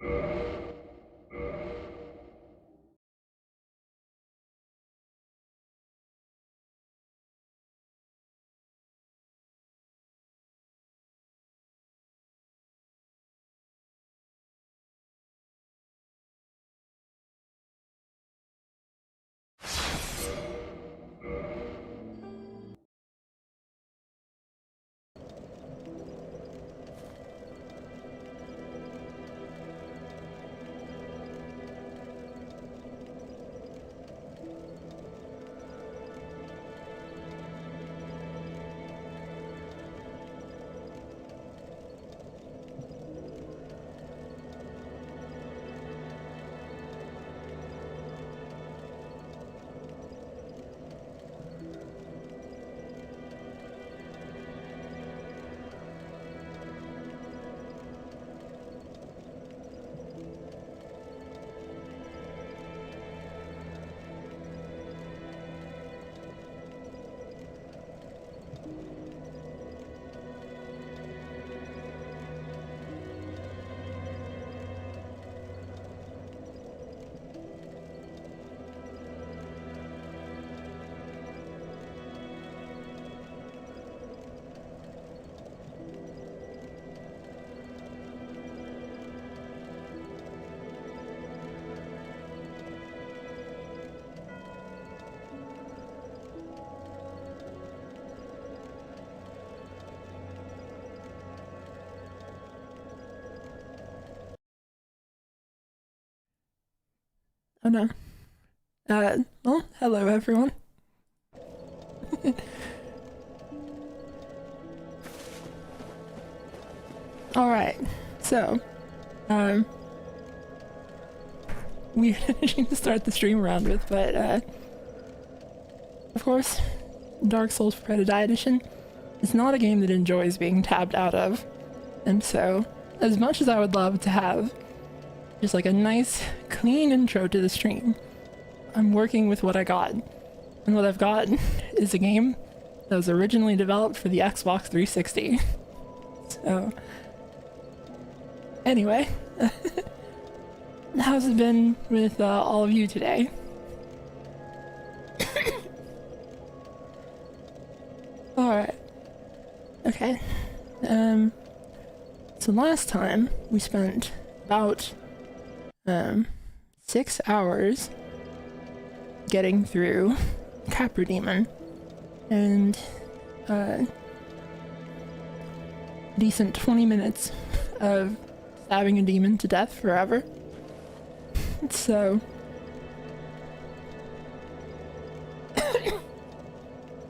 Oh no. Well, hello everyone. Alright, so, we need to start the stream around with, but, of course, Dark Souls PtDE Edition is not a game that enjoys being tabbed out of, and so, as much as I would love to have just like a nice, clean intro to the stream, I'm working with what I got. And what I've got is a game that was originally developed for the Xbox 360. So, anyway, how's it been with all of you today? Alright. Okay. So last time we spent about 6 hours getting through Capra Demon and decent 20 minutes of stabbing a demon to death forever. So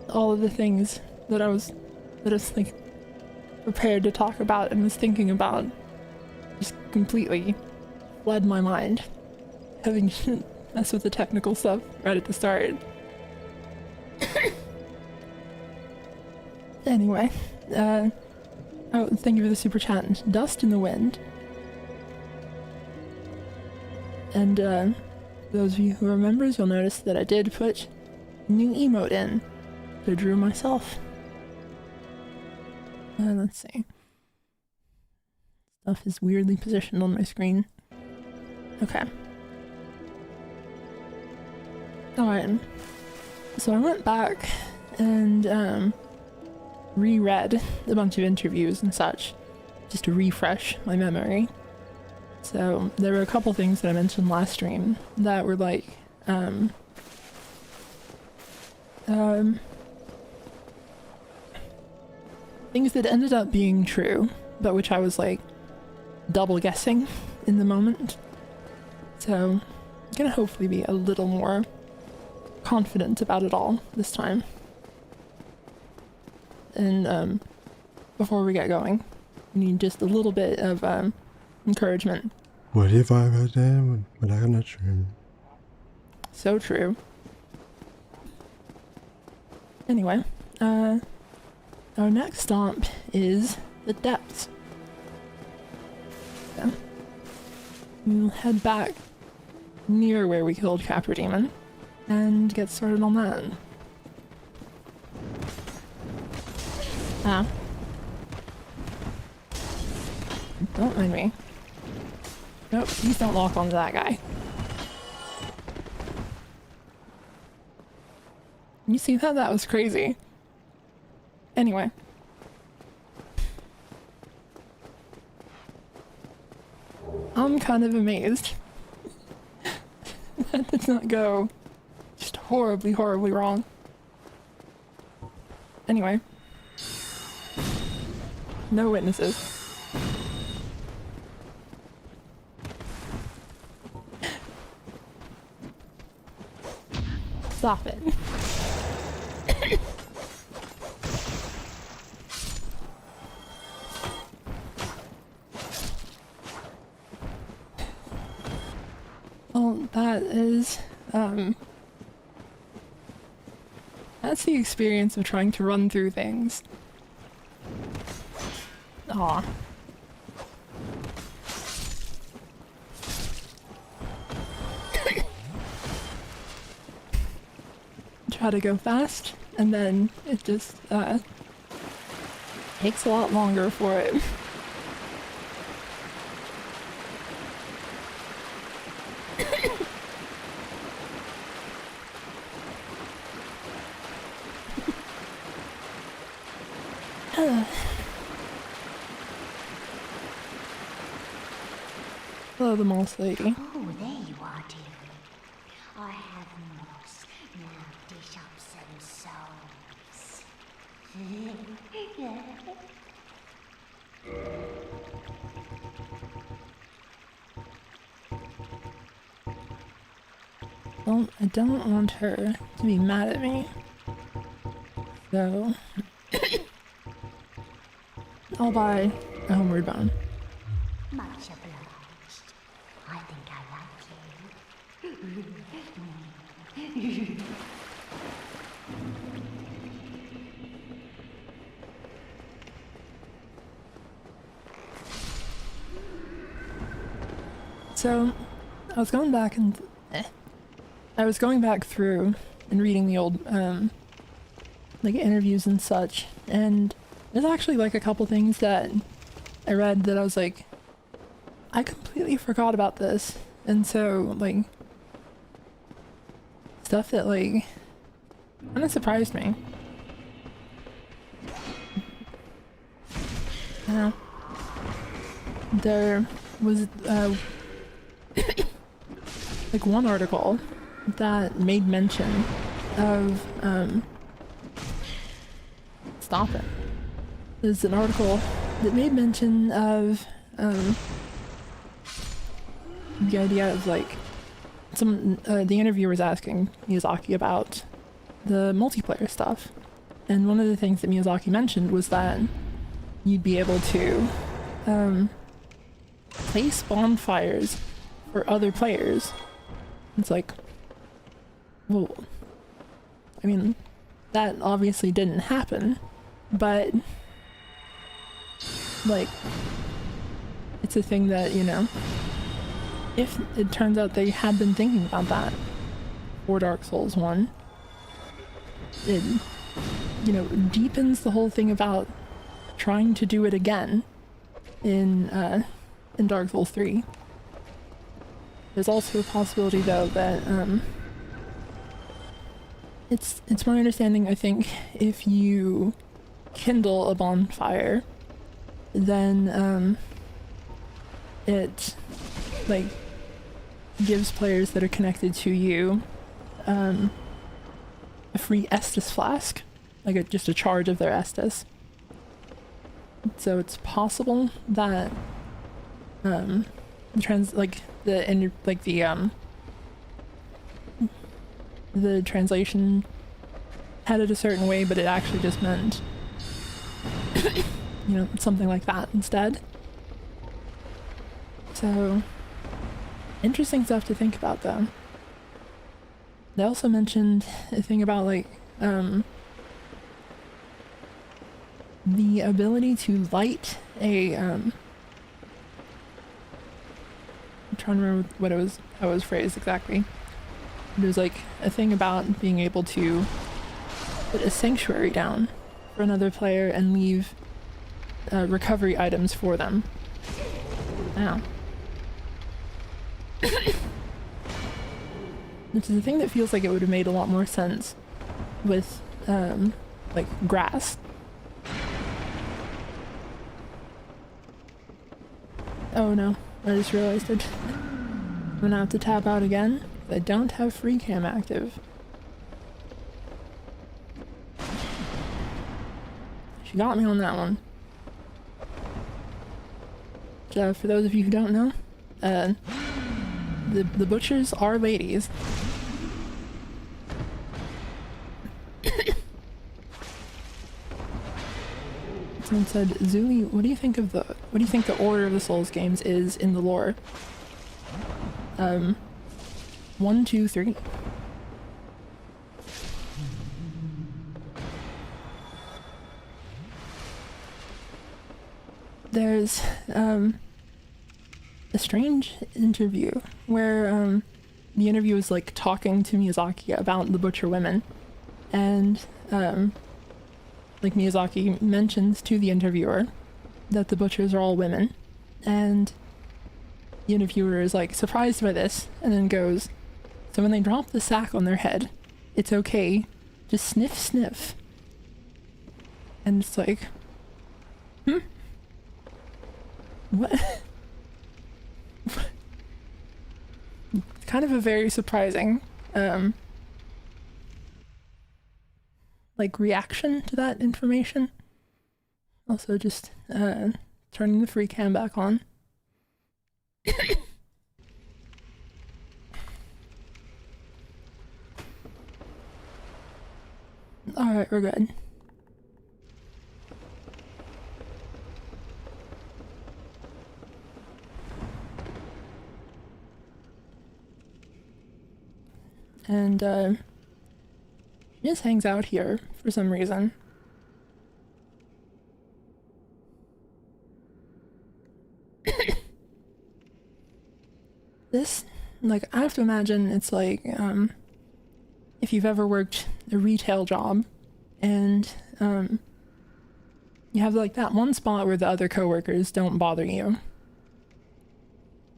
all of the things that I was like prepared to talk about and was thinking about just completely fled my mind, having to mess with the technical stuff right at the start. Anyway, oh, thank you for the super chat. Dust in the Wind. And those of you who are members, you'll notice that I did put a new emote in that I drew myself. Let's see. Stuff is weirdly positioned on my screen. Okay. Alright. So I went back and reread a bunch of interviews and such, just to refresh my memory. So there were a couple things that I mentioned last stream that were like, things that ended up being true, but which I was like double guessing in the moment. So I'm gonna hopefully be a little more confident about it all this time. And before we get going, we need just a little bit of encouragement. What if I got them, but I'm not true? So true. Anyway, our next stop is the depths. So we'll head back near where we killed Capra Demon and get started on that. Ah. Don't mind me. Nope, please don't lock onto that guy. You see that? That was crazy. Anyway. I'm kind of amazed. That did not go just horribly, horribly wrong. Anyway. No witnesses. Stop it. Well, that is, that's the experience of trying to run through things. Aw. Try to go fast, and then it just, takes a lot longer for it. Hello, the mouse lady. Oh, there you are, dear. I have moss. Now dish up some souls. I don't want her to be mad at me. So I'll buy a homeward bound. Much obliged. I think I like you. So I was going back and I was going back through and reading the old like interviews and such, and there's actually like a couple things that I read that I was like, I completely forgot about this. And so like stuff that like kind of surprised me. There was like one article that made mention of stop it. There's an article that made mention of the idea of like the interviewer was asking Miyazaki about the multiplayer stuff, and one of the things that Miyazaki mentioned was that you'd be able to place bonfires for other players. It's like, well, I mean, that obviously didn't happen, but like, it's a thing that, you know, if it turns out they had been thinking about that for Dark Souls 1, it, you know, deepens the whole thing about trying to do it again in Dark Souls 3. There's also a possibility though that it's my understanding, I think, if you kindle a bonfire, then it like gives players that are connected to you a free Estus flask, like just a charge of their Estus. So it's possible that the translation had it a certain way, but it actually just meant you know, something like that instead. So interesting stuff to think about though. They also mentioned a thing about like the ability to light a I'm trying to remember what it was, how it was phrased exactly. There's like a thing about being able to put a sanctuary down for another player and leave recovery items for them. Wow. Which is a thing that feels like it would have made a lot more sense with, like, grass. Oh no, I just realized it. I'm gonna have to tap out again. I don't have Freecam active. She got me on that one. For those of you who don't know, the butchers are ladies. Someone said, Zuli, what do you think the order of the Souls games is in the lore? 1, 2, 3. There's a strange interview where the interview is like talking to Miyazaki about the butcher women, and like Miyazaki mentions to the interviewer that the butchers are all women, and the interviewer is like surprised by this and then goes, so when they drop the sack on their head, it's okay, just sniff sniff. And it's like, what? It's kind of a very surprising like reaction to that information. Also just turning the Freecam back on. Alright, we're good. And he just hangs out here for some reason. This, like, I have to imagine it's like, if you've ever worked a retail job and you have like that one spot where the other coworkers don't bother you.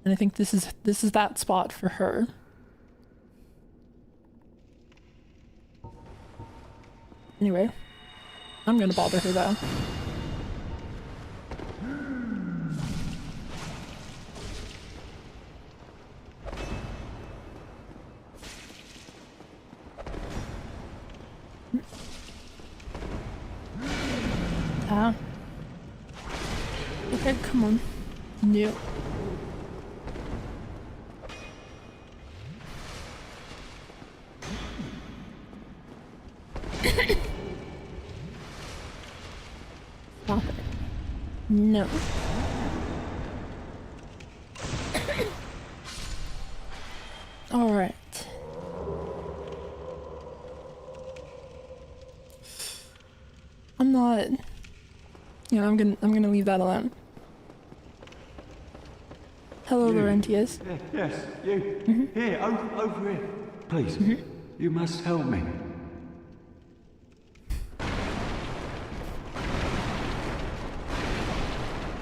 And I think this is that spot for her. Anyway, I'm gonna bother her though. Ah. Okay, come on. No. Stop it. No. All right. I'm not. Yeah, I'm gonna leave that alone. Hello, Laurentius. Yes, you. Here, over here. Please, you must help me.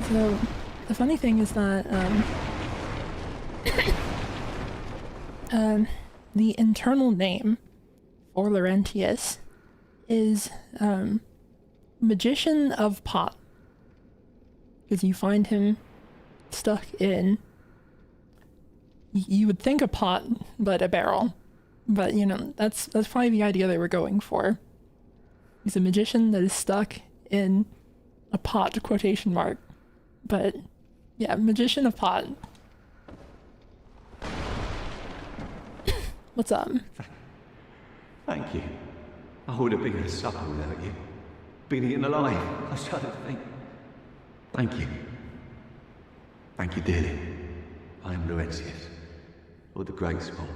So, the funny thing is that, the internal name for Laurentius is, Magician of Pot. Because you find him stuck in, you would think a pot, but a barrel. But, you know, that's probably the idea they were going for. He's a magician that is stuck in a pot, quotation mark. But, yeah, Magician of Pot. What's up? Thank you. I would have been a supper without you. Been eaten alive. I was trying to think. Thank you. Thank you dearly. I am Laurentius, or the Great Spot.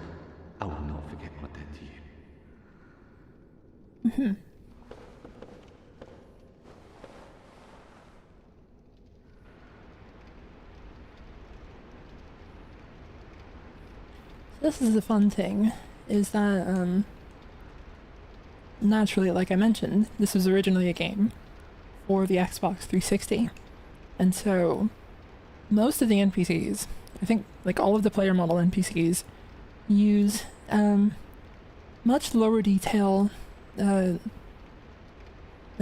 I will not forget my debt to you. This is the fun thing, is that, naturally, like I mentioned, this was originally a game for the Xbox 360. And so, most of the NPCs I think like all of the player model NPCs use much lower detail like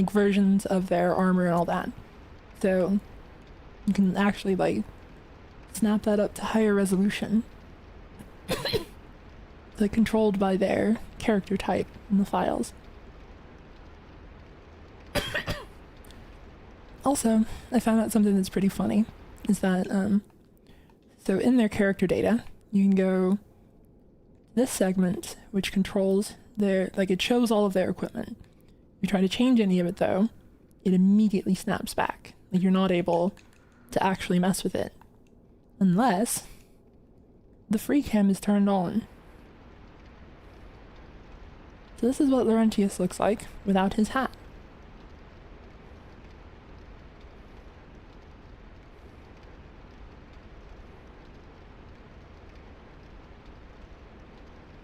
versions of their armor and all that. So you can actually like snap that up to higher resolution. Like controlled by their character type in the files. Also, I found out something that's pretty funny, is that, so in their character data, you can go this segment, which controls their, like it shows all of their equipment. If you try to change any of it though, it immediately snaps back. Like you're not able to actually mess with it. Unless the Freecam is turned on. So this is what Laurentius looks like without his hat.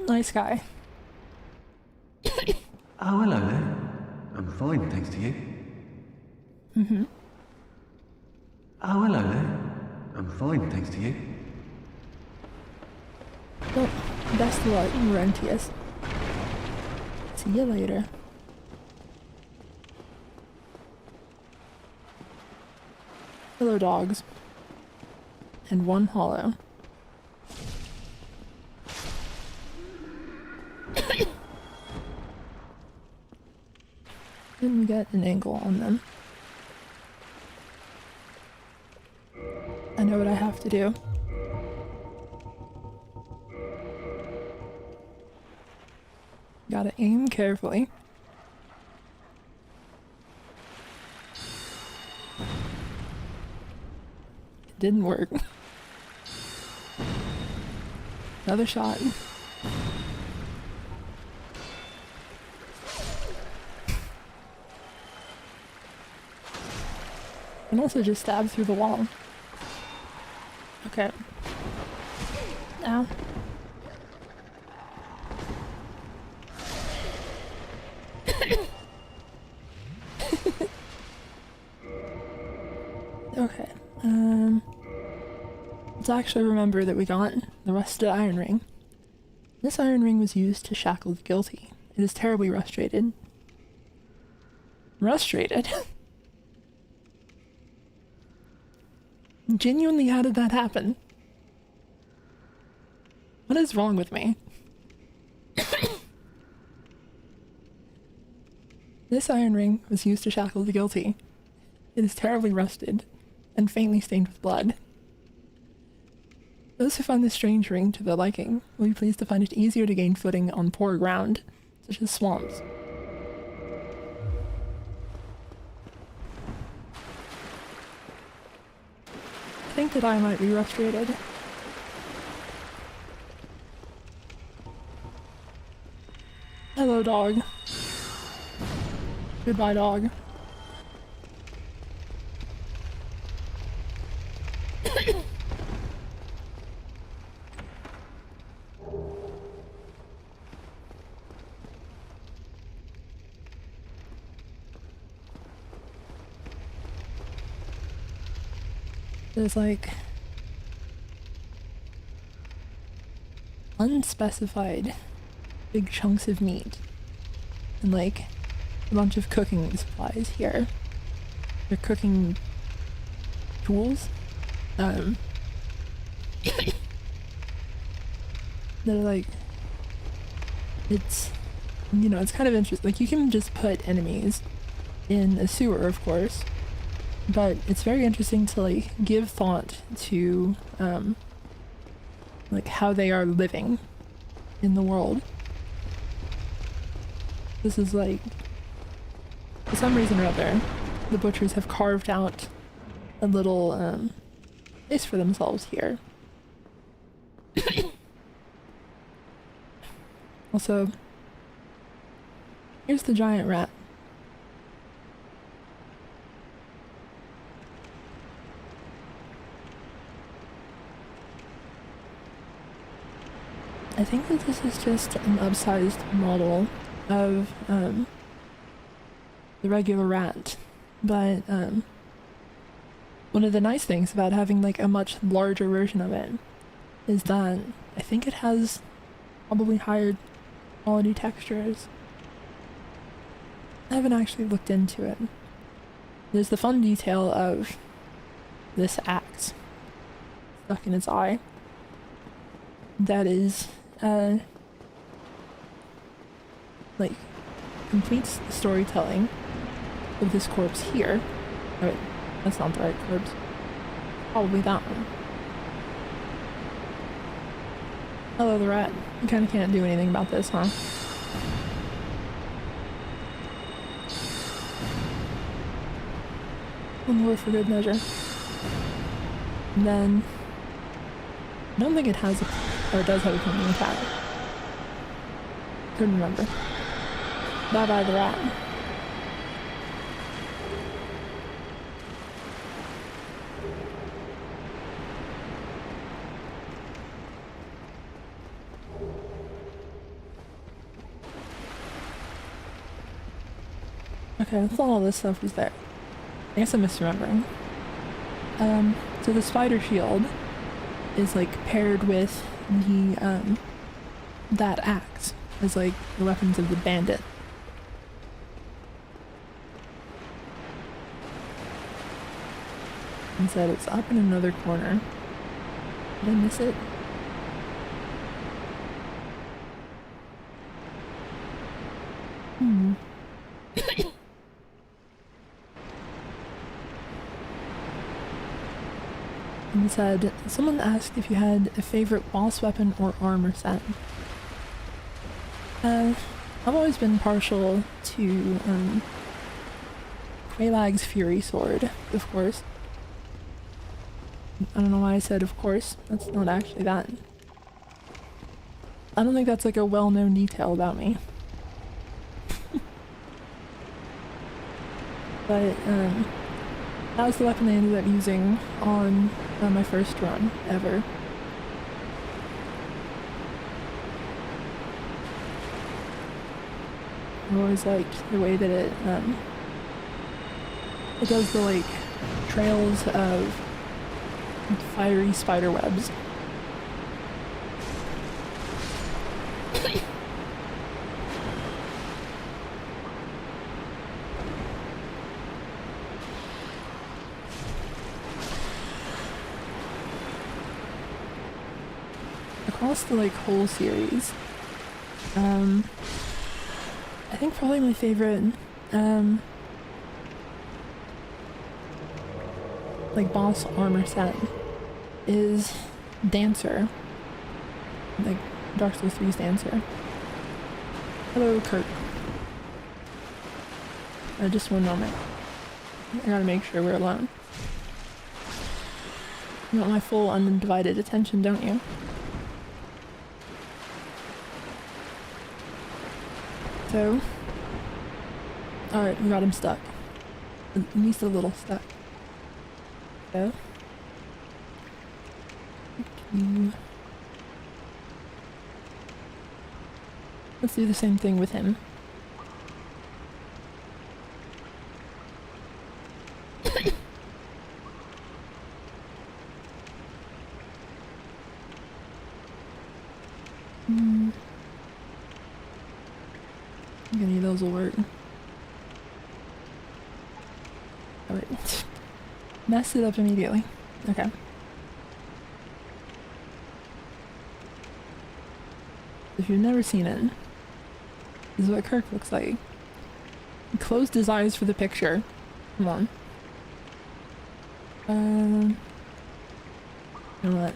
Nice guy. Oh, hello there. I'm fine, thanks to you. Mm-hmm. Oh, hello there. I'm fine, thanks to you. Well, best of luck, Laurentius. See you later. Hello, dogs. And one hollow. Didn't get an angle on them. I know what I have to do. Gotta aim carefully. It didn't work. Another shot. And also just stab through the wall. Okay. Ow. Okay. Let's actually remember that we got the rusted iron ring. This iron ring was used to shackle the guilty. It is terribly rustrated. Rustrated? Genuinely, how did that happen? What is wrong with me? This iron ring was used to shackle the guilty. It is terribly rusted and faintly stained with blood. Those who find this strange ring to their liking will be pleased to find it easier to gain footing on poor ground, such as swamps. I think that I might be frustrated. Hello, dog. Goodbye, dog. There's like unspecified big chunks of meat and like a bunch of cooking supplies here. They're cooking tools. They're like, it's, you know, it's kind of interesting. Like you can just put enemies in a sewer, of course. But it's very interesting to like give thought to like how they are living in the world. This is like, for some reason or other, the butchers have carved out a little place for themselves here. Also, here's the giant rat. I think that this is just an upsized model of the regular rat, but what one of the nice things about having like a much larger version of it is that I think it has probably higher quality textures. I haven't actually looked into it. There's the fun detail of this axe stuck in its eye. That is, like, completes the storytelling of this corpse here. Oh wait, that's not the right corpse. Probably that one. Hello, the rat. You kinda can't do anything about this, huh? One more for good measure. And then I don't think it has a, or it does have a cleaning attack. Couldn't remember. Bye bye the rat. Okay, I thought all this stuff was there. I guess I'm misremembering. So the spider shield is like paired with the that axe as like the weapons of the bandit. And said it's up in another corner. Did I miss it? And said, someone asked if you had a favorite boss weapon or armor set. I've always been partial to Quaelag's Fury Sword, of course. I don't know why I said of course, that's not actually that. I don't think that's like a well-known detail about me. But that was the weapon I ended up using on my first run ever. I always liked the way that it does the like trails of fiery spider webs. Across the like whole series, I think probably my favorite like boss armor set is Dancer, like Dark Souls 3's Dancer. Hello, Kurt. Just one moment. I gotta make sure we're alone. You want my full undivided attention, don't you? So, alright, we got him stuck. At least a little stuck. So, let's do the same thing with him. Any of those will work. Alright. Messed it up immediately. Okay. If you've never seen it, this is what Kirk looks like. He closed his eyes for the picture. Come on. You know what?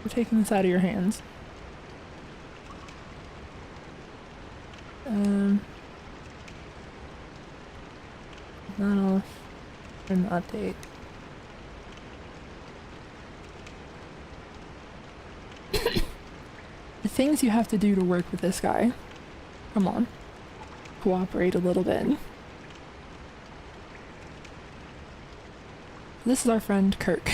We're taking this out of your hands. Not off. Turn the update. The things you have to do to work with this guy. Come on. Cooperate a little bit. This is our friend Kirk.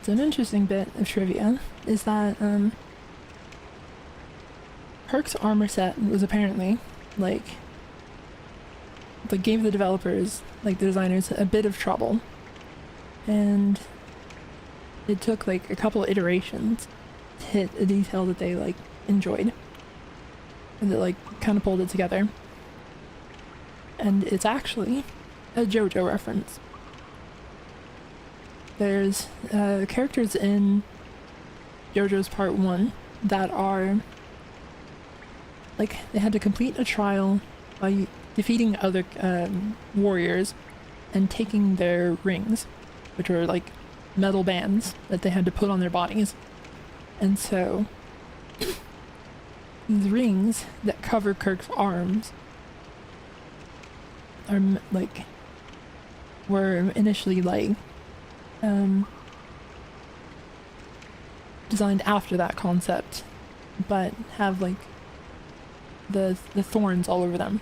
So an interesting bit of trivia is that Kirk's armor set was apparently like gave the developers, like the designers, a bit of trouble, and it took like a couple iterations to hit a detail that they like enjoyed, and that like kind of pulled it together. And it's actually a JoJo reference. There's characters in JoJo's Part 1 that are like, they had to complete a trial by defeating other warriors and taking their rings, which were like metal bands that they had to put on their bodies. And so these rings that cover Kirk's arms are like, were initially like designed after that concept, but have like the thorns all over them.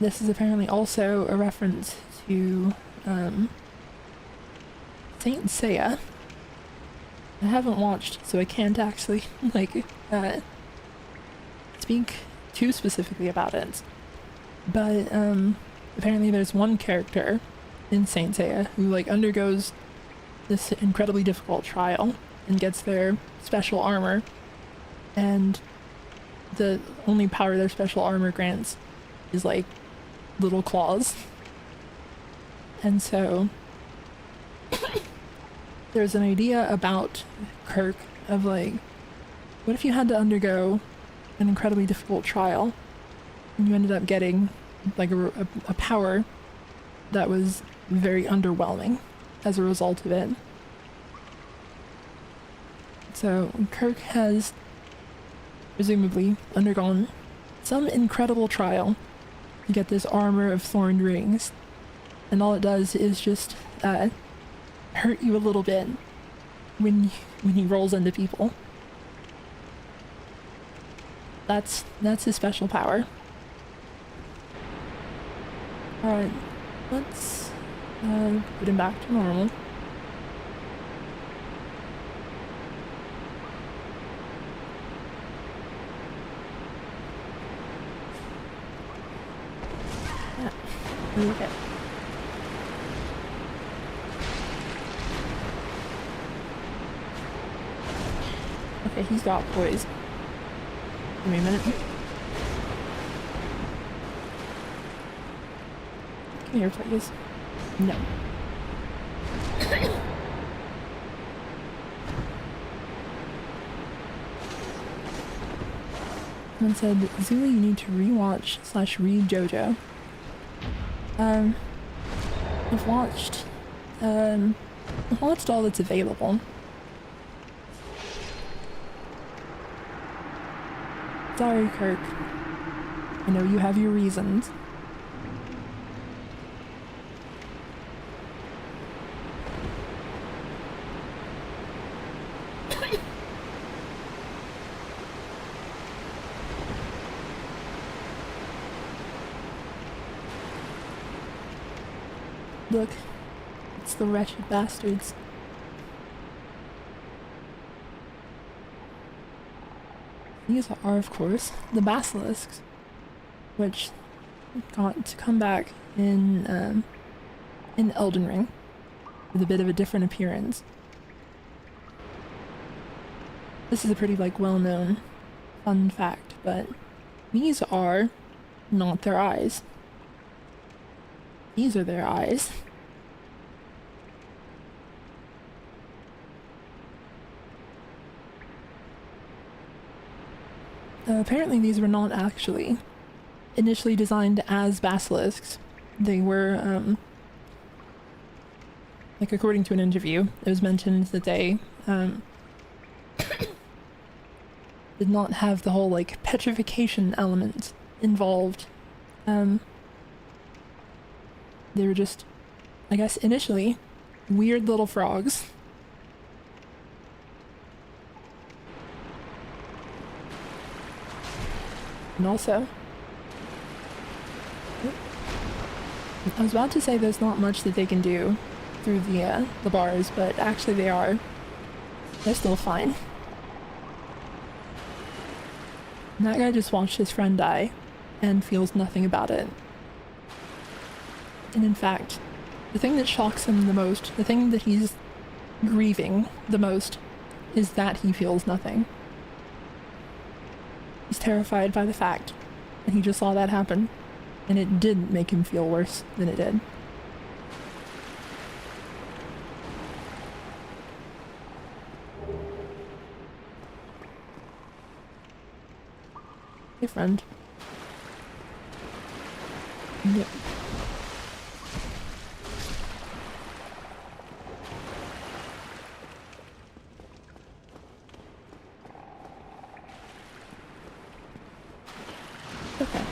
This is apparently also a reference to Saint Seiya. I haven't watched, so I can't actually like speak too specifically about it. But apparently there's one character in Saint Seiya who like undergoes this incredibly difficult trial and gets their special armor, and the only power their special armor grants is like little claws. And so there's an idea about Kirk of like, what if you had to undergo an incredibly difficult trial and you ended up getting like a power that was very underwhelming as a result of it. So Kirk has presumably undergone some incredible trial to get this armor of thorned rings, and all it does is just hurt you a little bit when he rolls into people. That's his special power. Alright, let's put him back to normal. Okay. Okay, he's got poise. Give me a minute. Come here, please. No. Someone said, Zuli, you need to rewatch/read JoJo. I've watched all that's available. Sorry, Kirk. I know you have your reasons. Look, it's the wretched bastards. These are, of course, the basilisks, which got to come back in Elden Ring with a bit of a different appearance. This is a pretty like well-known fun fact, but these are not their eyes. These are their eyes. Apparently these were not actually initially designed as basilisks. They were, like according to an interview, it was mentioned that they did not have the whole like petrification element involved. They were just, I guess initially, weird little frogs. And also, I was about to say there's not much that they can do through the bars, but actually they are. They're still fine. And that guy just watched his friend die and feels nothing about it. And in fact, the thing that shocks him the most, the thing that he's grieving the most, is that he feels nothing. He's terrified by the fact that he just saw that happen, and it didn't make him feel worse than it did. Hey, friend. Yep. Okay.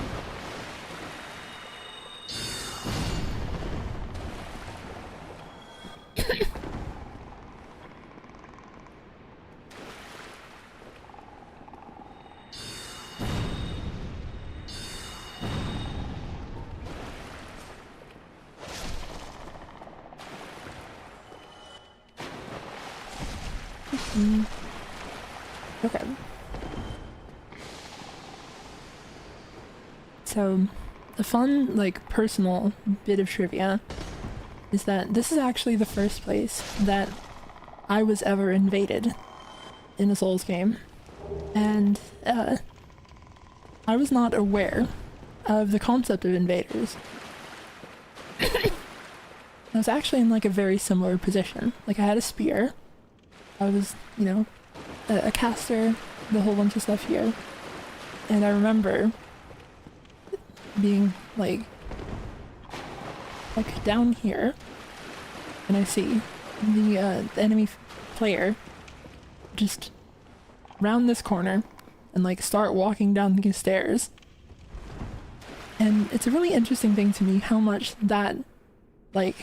Okay. So, a fun, like, personal bit of trivia is that this is actually the first place that I was ever invaded in a Souls game. And, I was not aware of the concept of invaders. I was actually in, like, a very similar position. Like, I had a spear. I was, you know, a caster, the whole bunch of stuff here. And I remember being like down here, and I see the enemy player just round this corner and like start walking down these stairs. And it's a really interesting thing to me how much that, like,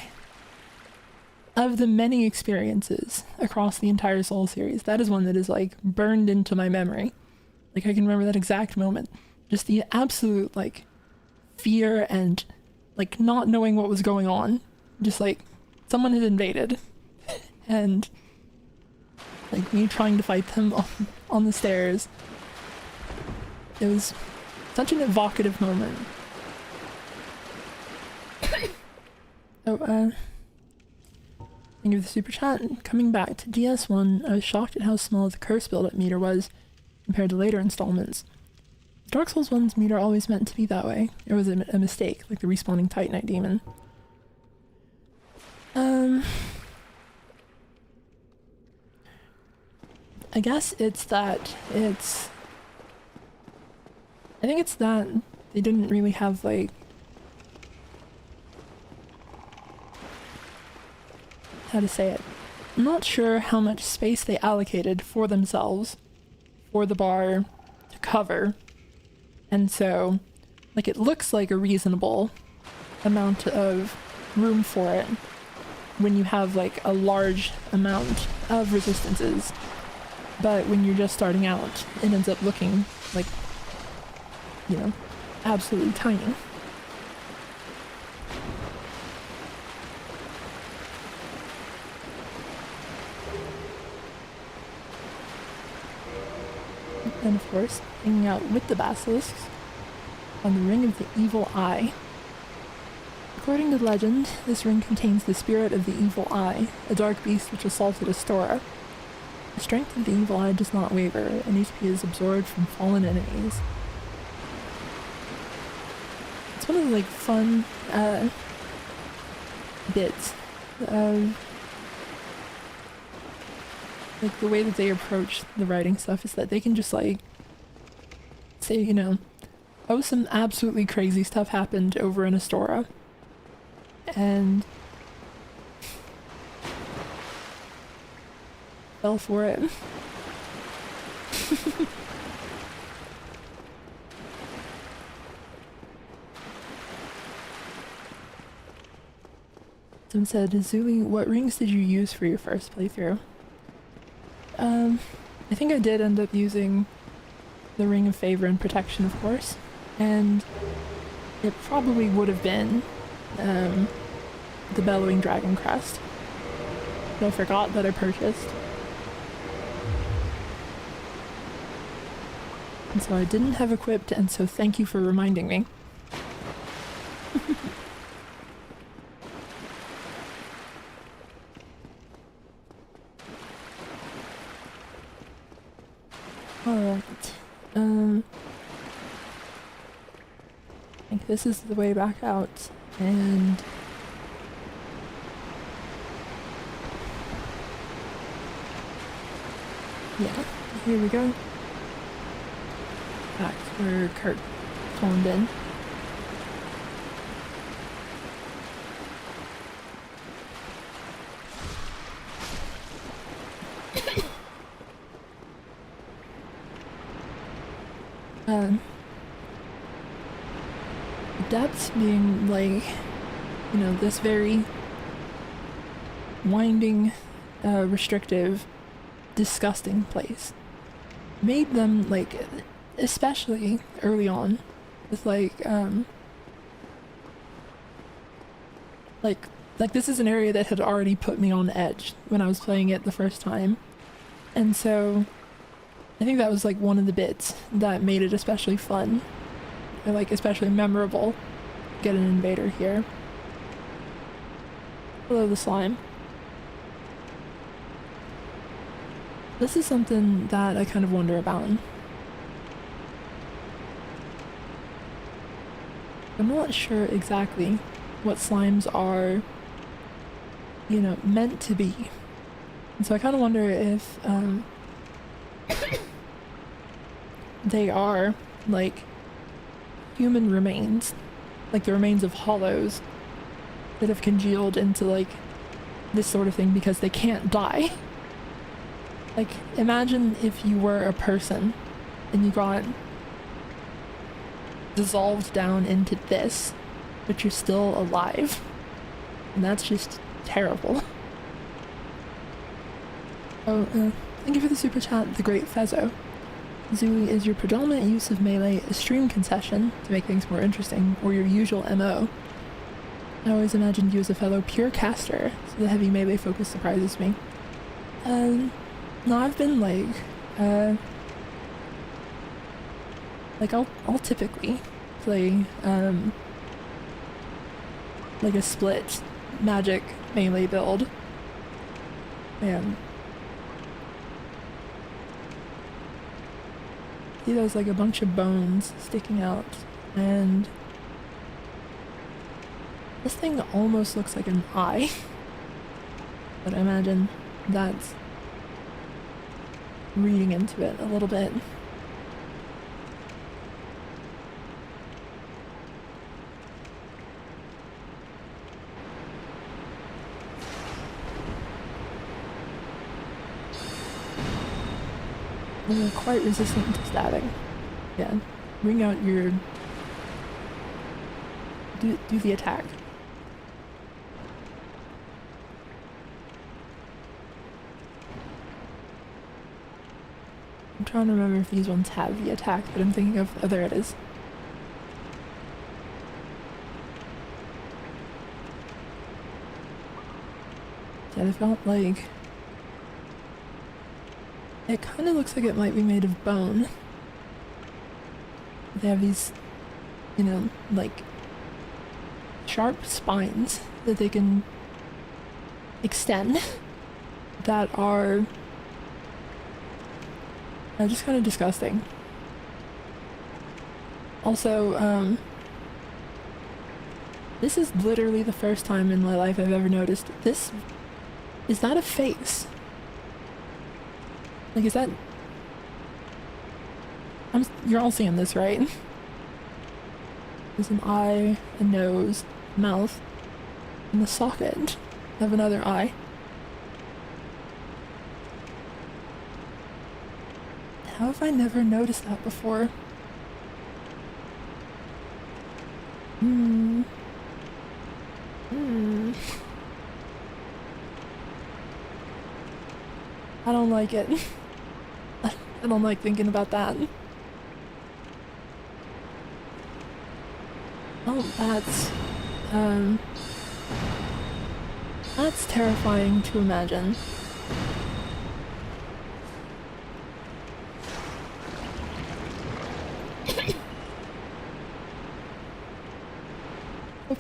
of the many experiences across the entire Soul series, that is one that is like burned into my memory. Like, I can remember that exact moment. Just the absolute like fear and like not knowing what was going on. Just like someone had invaded and like me trying to fight them on the stairs. It was such an evocative moment. Oh, thank you for the super chat. Coming back to DS1, I was shocked at how small the curse build-up meter was compared to later installments. Dark Souls 1's meter always meant to be that way. It was a mistake, like the respawning Titanite demon. I guess it's that it's... I think it's that they didn't really have, like... how to say it. I'm not sure how much space they allocated for themselves for the bar to cover. And so, like, it looks like a reasonable amount of room for it when you have, like, a large amount of resistances. But when you're just starting out, it ends up looking like, you know, absolutely tiny. And of course, hanging out with the basilisks on the Ring of the Evil Eye. According to legend, this ring contains the spirit of the Evil Eye, a dark beast which assaulted Astora. The strength of the Evil Eye does not waver, and HP is absorbed from fallen enemies. It's one of the, like, fun, bits of, like, the way that they approach the writing stuff is that they can just, like, say, you know, oh, some absolutely crazy stuff happened over in Astora. And fell for it. Someone said, Zuli, what rings did you use for your first playthrough? I think I did end up using the Ring of Favor and Protection, of course, and it probably would have been the Bellowing Dragon Crest that I forgot that I purchased. And so I didn't have equipped, and so thank you for reminding me. Alright. I think this is the way back out, and yeah, here we go. Back where Kurt phoned in. Depths being like, you know, this very winding, restrictive, disgusting place made them like, especially early on, with like this is an area that had already put me on edge when I was playing it the first time, and so I think that was like one of the bits that made it especially fun, or like especially memorable. Get an invader here. Hello, the slime. This is something that I kind of wonder about. I'm not sure exactly what slimes are, you know, meant to be. And so I kind of wonder if they are like human remains, like the remains of hollows that have congealed into like this sort of thing because they can't die. Like, imagine if you were a person and you got dissolved down into this, but you're still alive. And that's just terrible. Oh, thank you for the super chat, the Great Fezzo. Zooey, is your predominant use of melee a stream concession to make things more interesting, or your usual MO? I always imagined you as a fellow pure caster, so the heavy melee focus surprises me. No, I've been like I'll typically play like a split magic melee build. And see, there's like a bunch of bones sticking out, and this thing almost looks like an eye. But I imagine that's reading into it a little bit. They're quite resistant to stabbing. Yeah, bring out your... do the attack. I'm trying to remember if these ones have the attack that I'm thinking of. Oh, there it is. Yeah, they've got like... it kind of looks like it might be made of bone. They have these, you know, like sharp spines that they can extend that are just kind of disgusting. Also, this is literally the first time in my life I've ever noticed this. Is that a face? Like, is that... you're all seeing this, right? There's an eye, a nose, mouth, and the socket of another eye. How have I never noticed that before? I don't like it. I don't like thinking about that. Oh, that's terrifying to imagine.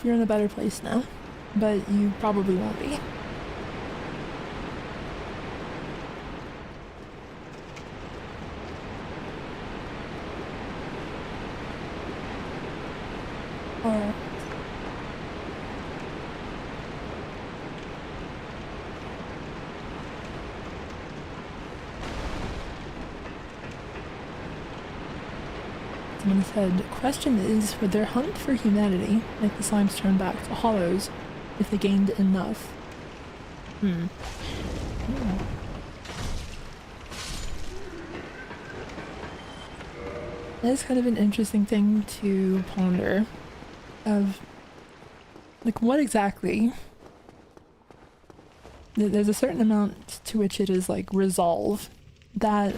you're in a better place now, but you probably won't be. Or someone said, the question is, would their hunt for humanity make the slimes turn back to hollows if they gained enough? That is kind of an interesting thing to ponder, of like what exactly. There's a certain amount to which it is like resolve that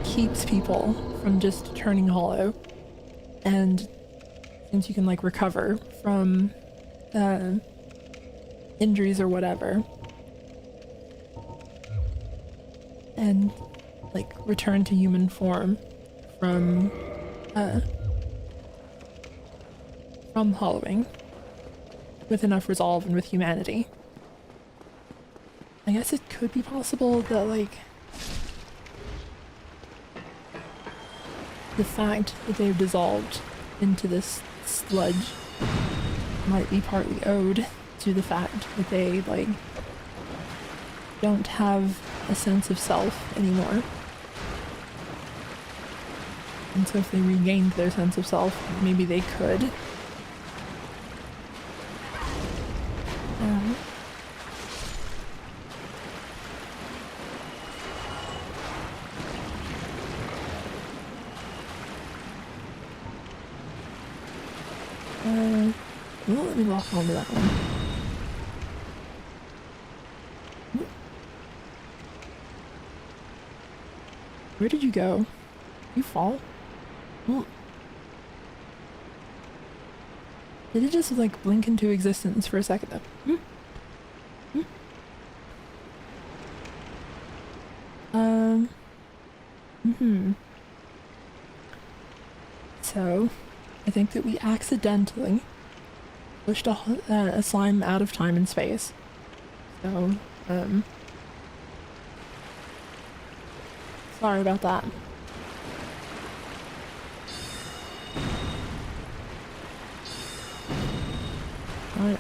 keeps people from just turning hollow, and since you can like recover from injuries or whatever and like return to human form from hollowing with enough resolve and with humanity. I guess it could be possible that like the fact that they've dissolved into this sludge might be partly owed to the fact that they like don't have a sense of self anymore. And so if they regained their sense of self, maybe they could. Well, let me lock onto that one. Where did you go? You fall? Oh. Did it just like blink into existence for a second though? So, I think that we accidentally pushed a slime out of time and space. So, sorry about that. Alright.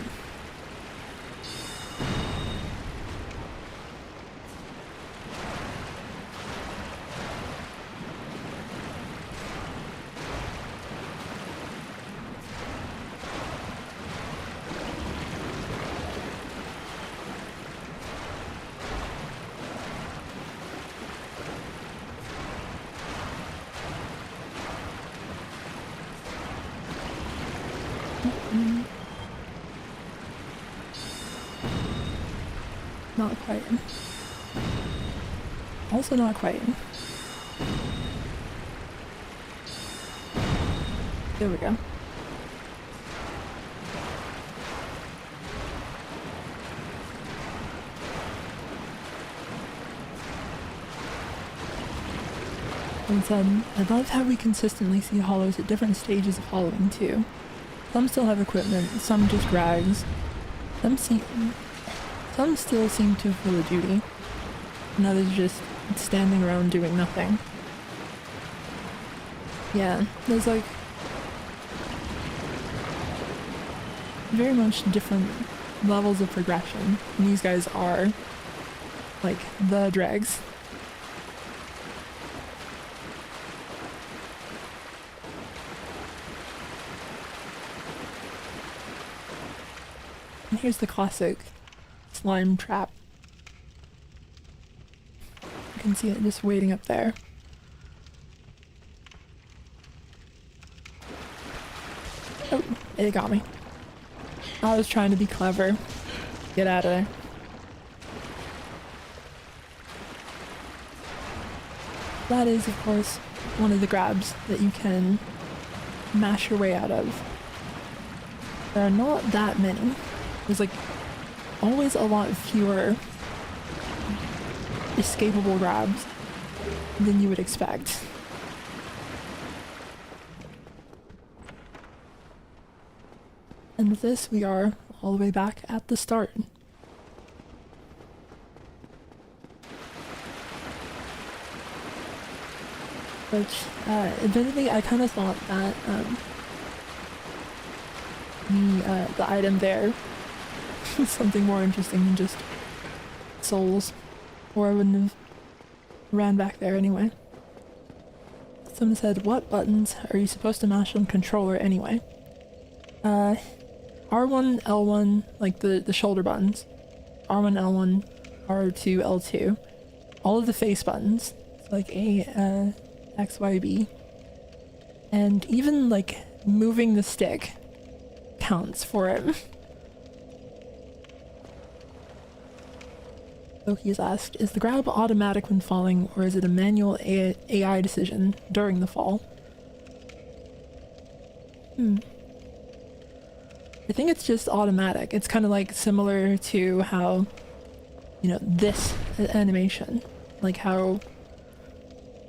Not quite. Also not quite. There we go. And then, I love how we consistently see hollows at different stages of hollowing too. Some still have equipment, some just rags. Some still seem to fulfill a duty, and others just standing around doing nothing. Yeah, there's like very much different levels of progression, and these guys are like the dregs. And here's the classic slime trap. You can see it just waiting up there. Oh, it got me. I was trying to be clever. Get out of there. That is, of course, one of the grabs that you can mash your way out of. There are not that many. There's like always a lot fewer escapable grabs than you would expect. And with this, we are all the way back at the start. Which, admittedly, I kind of thought that the item there was something more interesting than just souls, or I wouldn't have ran back there anyway. Someone said, what buttons are you supposed to mash on controller anyway? R1, L1, like the shoulder buttons. R1, L1, R2, L2. All of the face buttons, like A, X, Y, B. And even like moving the stick counts for it. Loki's asked, is the grab automatic when falling, or is it a manual AI decision during the fall? I think it's just automatic. It's kind of like similar to how, you know, this animation, like how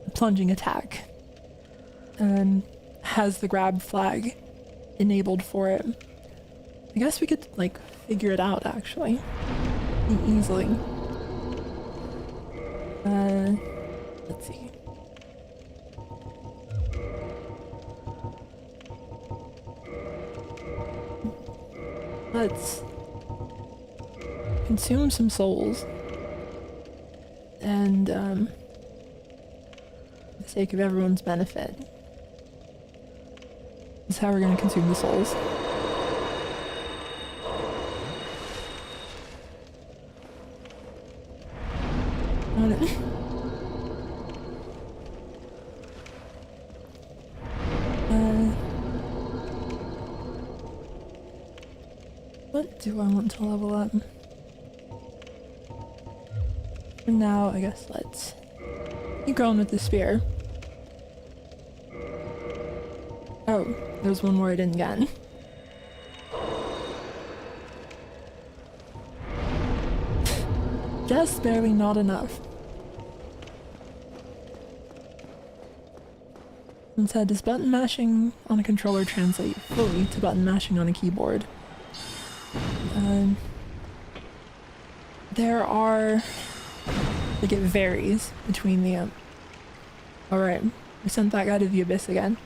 the plunging attack has the grab flag enabled for it. I guess we could like figure it out actually easily. Let's see. Let's consume some souls. And, for the sake of everyone's benefit, this is how we're gonna consume the souls. What do I want to level up? For now, I guess let's keep going with the spear. Oh, there's one more I didn't get. Just barely not enough. And said, does button mashing on a controller translate fully to button mashing on a keyboard? There are, like it varies between the, alright, we sent that guy to the abyss again.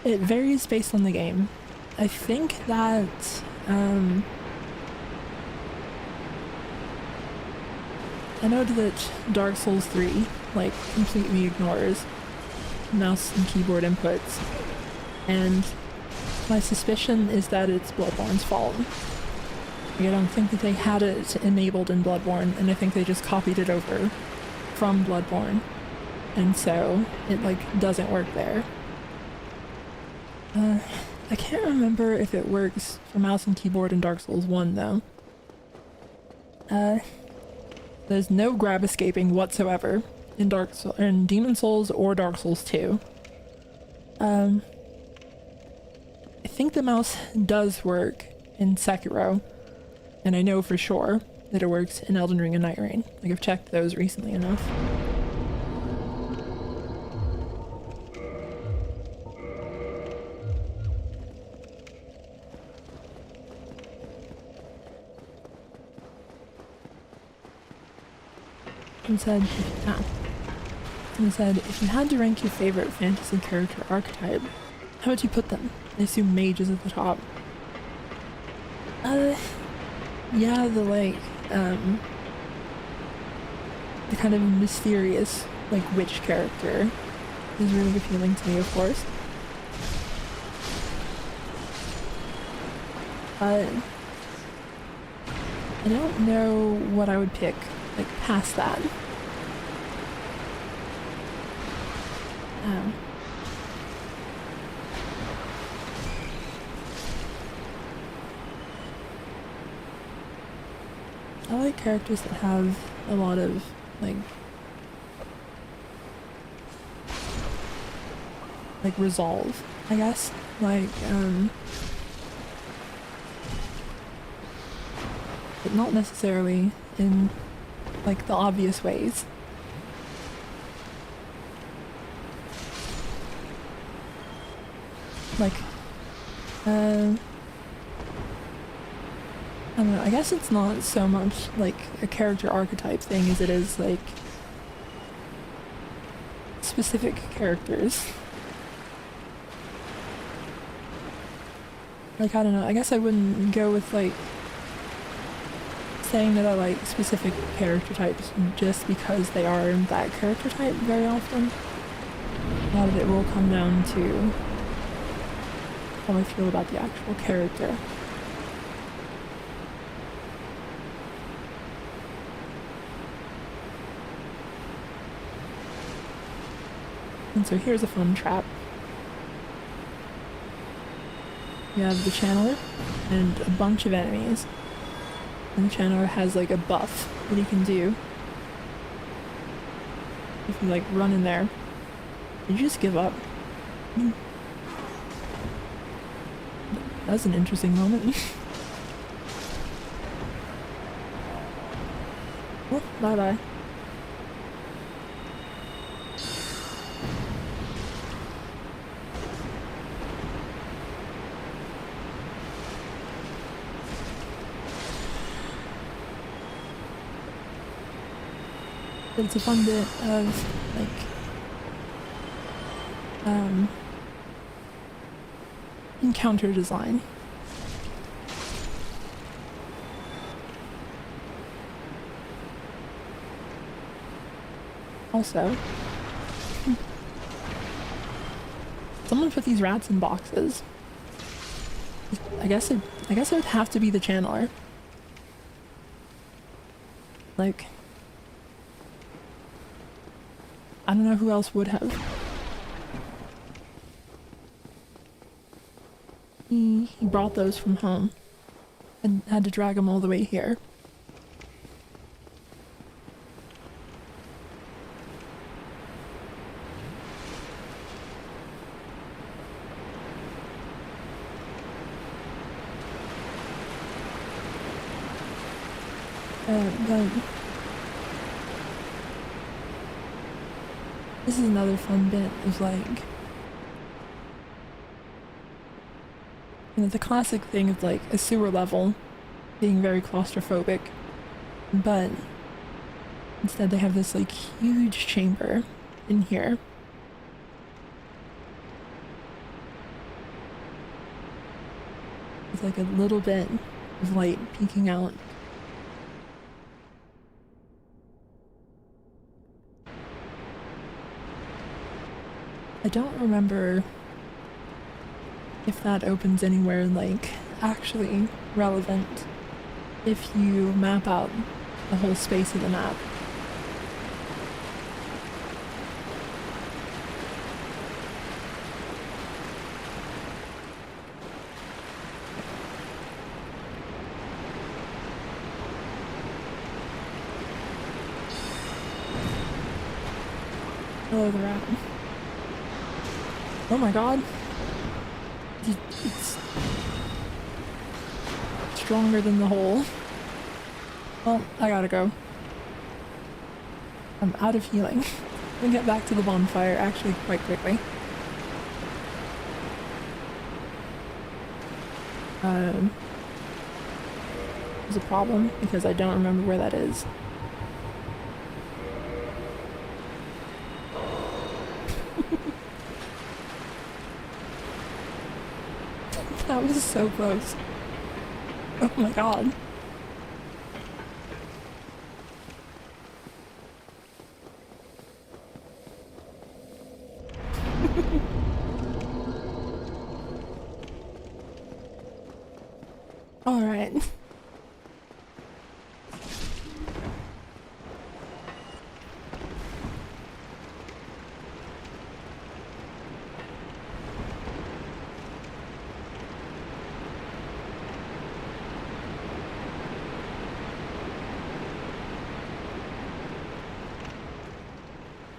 It varies based on the game. I think that, I know that Dark Souls 3, like, completely ignores mouse and keyboard inputs, and my suspicion is that it's Bloodborne's fault. I don't think that they had it enabled in Bloodborne, and I think they just copied it over from Bloodborne, and so it like doesn't work there. I can't remember if it works for mouse and keyboard in Dark Souls 1 though. There's no grab escaping whatsoever in Demon Souls or Dark Souls 2. I think the mouse does work in Sekiro, and I know for sure that it works in Elden Ring and Night Rain. Like, I've checked those recently enough. Someone said, if you had to rank your favorite fantasy character archetype, how would you put them? I assume mage is at the top. Yeah, the like, the kind of mysterious, like, witch character is really appealing to me, of course. I don't know what I would pick, like, past that. I like characters that have a lot of, like resolve, I guess. Like, but not necessarily in, like, the obvious ways. Like, don't know, I guess it's not so much like a character archetype thing as it is like specific characters. Like, I don't know, I guess I wouldn't go with like saying that I like specific character types just because they are that character type very often. A lot of it will come down to how I feel about the actual character. And so here's a fun trap. You have the channeler and a bunch of enemies. And the channeler has like a buff that he can do. If you like run in there, you just give up. That was an interesting moment. Oh, bye bye. But it's a fun bit of like encounter design. Also, someone put these rats in boxes. I guess it would have to be the channeler. Like, I don't know who else would have. He brought those from home and had to drag them all the way here. But this is another fun bit of like, you know, the classic thing of like a sewer level being very claustrophobic, but instead they have this like huge chamber in here. With like a little bit of light peeking out. I don't remember if that opens anywhere like actually relevant if you map out the whole space of the map. Hello, the rat. Oh my god. It's stronger than the hole. Well, I gotta go. I'm out of healing. We'll get back to the bonfire actually quite quickly. There's a problem because I don't remember where that is. That was so close. Oh my god. All right.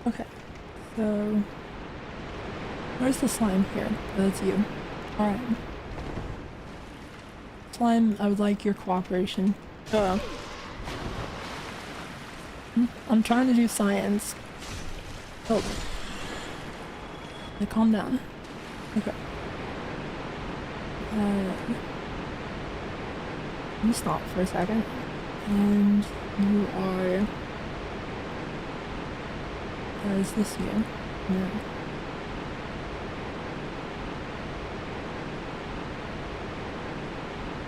Okay, so where's the slime here? Oh, that's you. Alright. Slime, I would like your cooperation. Oh. I'm trying to do science. Oh. Okay, calm down. Okay. You stop for a second. And you are... is this you? No.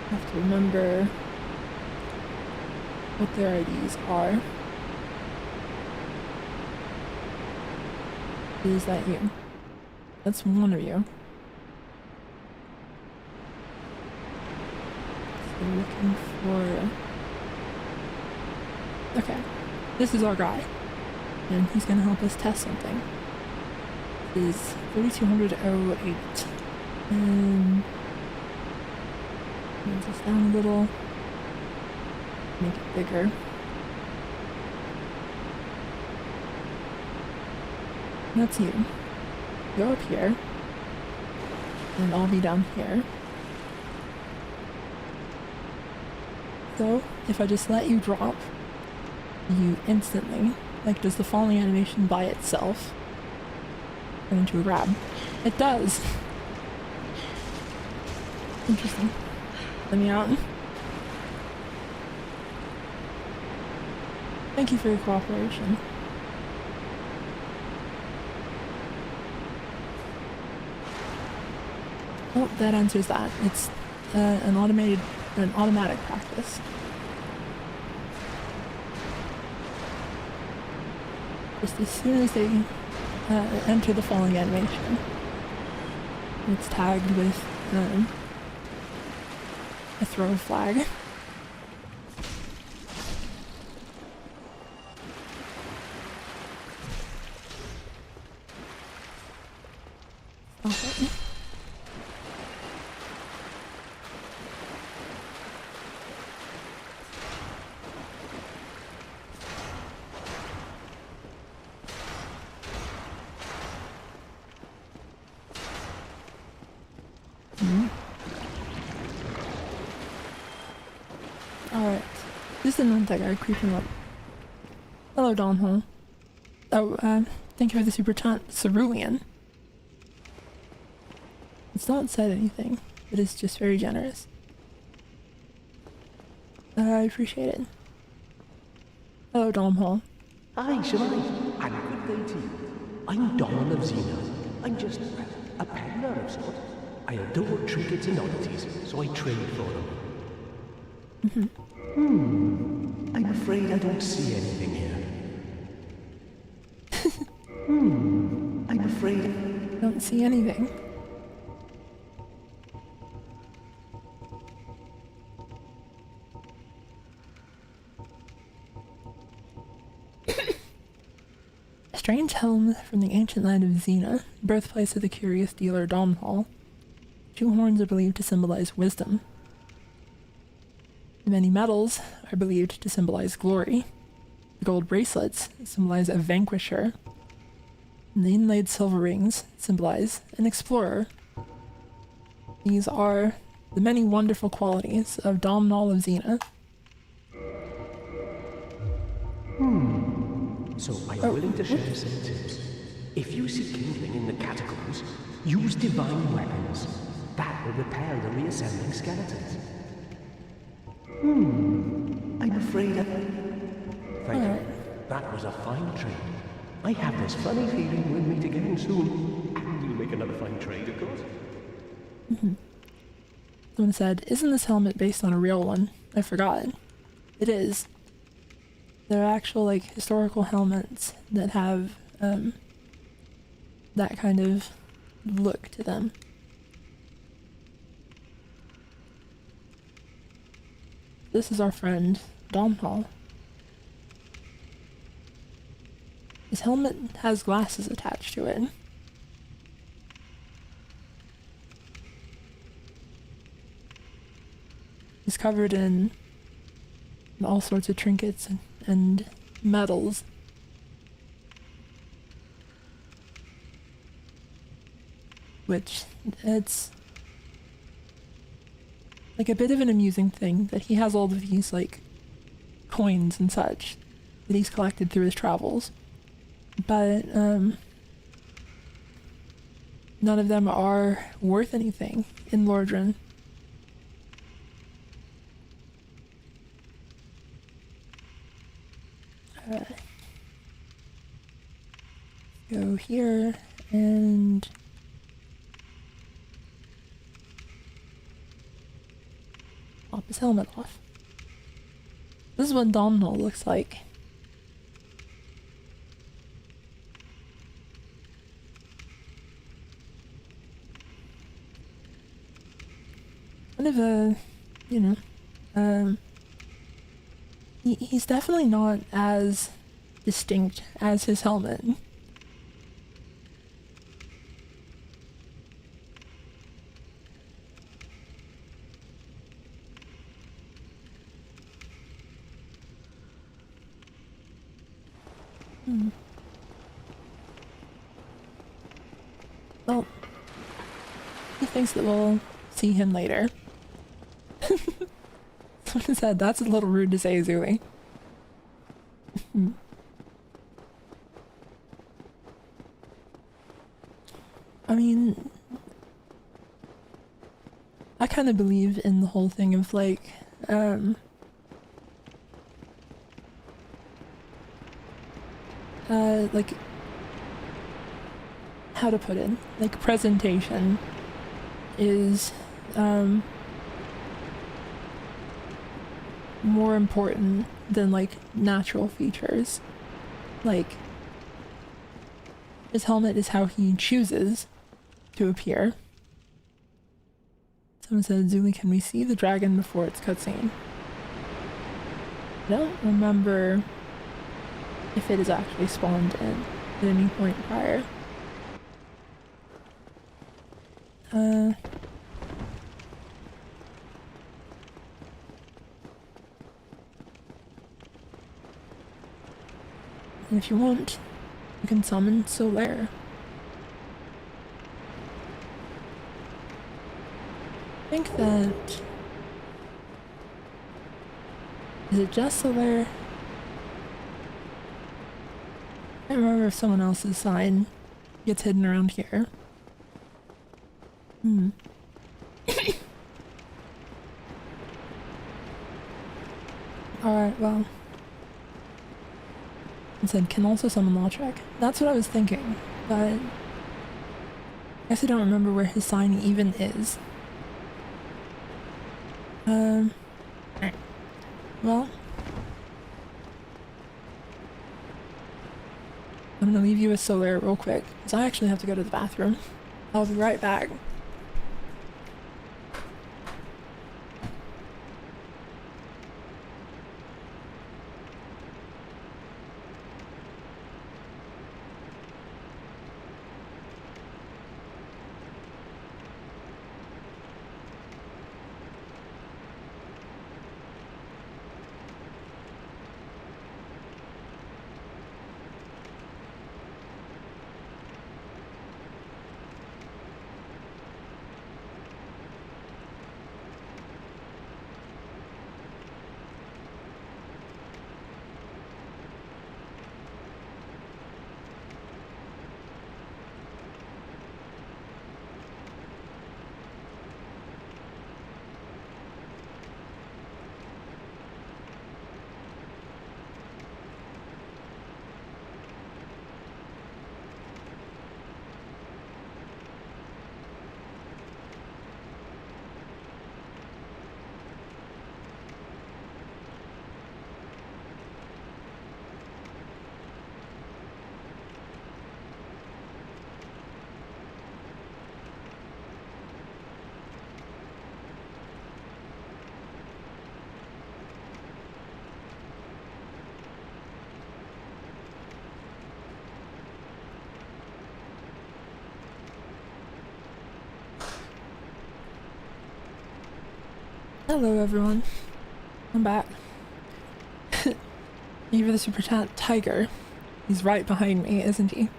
I have to remember what their IDs are. Is that you? That's one of you. So looking for... Okay, this is our guy, and he's gonna help us test something. This is 3208, and move this down a little, make it bigger. That's you. Go up here, and I'll be down here. So, if I just let you drop, you instantly, like, does the falling animation by itself turn into a grab? It does! Interesting. Let me out. Thank you for your cooperation. Well, that answers that. It's an automatic practice. Just as soon as they enter the falling animation, it's tagged with a throw flag. Stop it. Alright. This is another guy creeping up. Hello, Donhole. Oh, thank you for the super chat, Cerulean. It's not said anything, but it's just very generous. I appreciate it. Hello, Domhole. Hi, Shemai, and good day to you. I'm Donald of Xena. I'm just a peddler of sorts. I adore trinkets and oddities, so I trade for them. I'm afraid I don't see anything here. I'm afraid... Don't see anything. A strange helm from the ancient land of Xena, birthplace of the curious dealer Domhall. 2 horns are believed to symbolize wisdom. The many metals are believed to symbolize glory. The gold bracelets symbolize a vanquisher. And the inlaid silver rings symbolize an explorer. These are the many wonderful qualities of Domhnall of Xena. So I am willing to share some tips. If you see kindling in the catacombs, use divine weapons. That will repair the reassembling skeletons. I'm afraid I... Thank you. That was a fine trade. I have this funny feeling we'll meet again soon. And we'll make another fine trade, of course. Someone said, isn't this helmet based on a real one? I forgot. It is. There are actual, like, historical helmets that have, that kind of look to them. This is our friend, Domhnall. His helmet has glasses attached to it. He's covered in all sorts of trinkets and medals. Which, it's like a bit of an amusing thing that he has all of these, like, coins and such that he's collected through his travels. But, none of them are worth anything in Lordran. Go here and pop his helmet off. This is what Domhnall looks like. Kind of a, you know, he's definitely not as distinct as his helmet. Well, he thinks that we'll see him later. Someone said that's a little rude to say, Zooey. I mean, I kind of believe in the whole thing of like, like, how to put it, like presentation is, more important than like natural features. Like, his helmet is how he chooses to appear. Someone said, Zuli, can we see the dragon before its cutscene? I don't remember if it is actually spawned in at any point prior. And if you want, you can summon Solaire. I think that... Is it just Solaire? I can't remember if someone else's sign gets hidden around here. Alright, well... It said, can also summon Lautrec. That's what I was thinking, but... I guess I don't remember where his sign even is. Well... I'm gonna leave you with Solaire real quick, because I actually have to go to the bathroom. I'll be right back. Hello everyone, I'm back. Even the super chat tiger, he's right behind me, isn't he?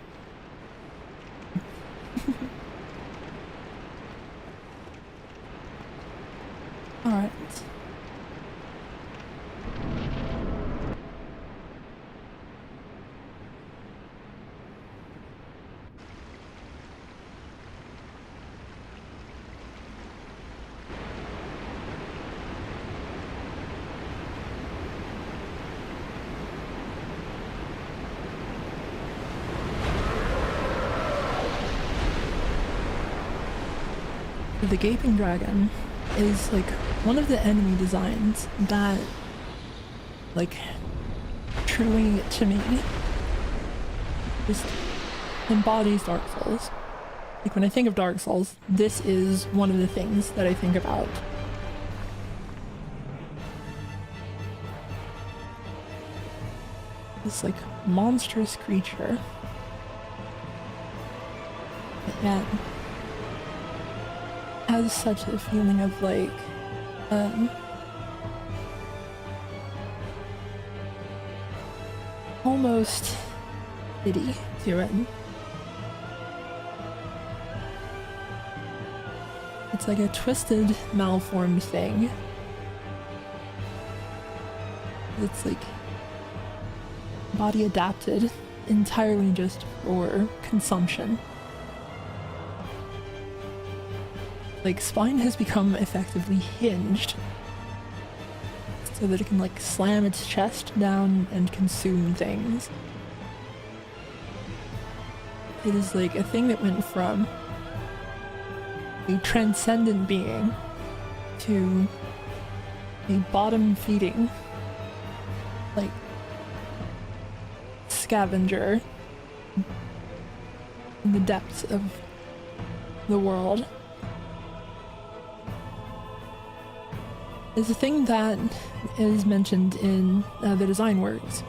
Alright. the Gaping Dragon is like one of the enemy designs that like truly to me just embodies Dark Souls. Like when I think of Dark Souls, this is one of the things that I think about. This like monstrous creature. And has such a feeling of like almost pity to it. It's like a twisted, malformed thing. It's like body adapted entirely just for consumption. Like spine has become effectively hinged so that it can like slam its chest down and consume things. It is like a thing that went from a transcendent being to a bottom feeding like scavenger in the depths of the world. There's a thing that is mentioned in the design works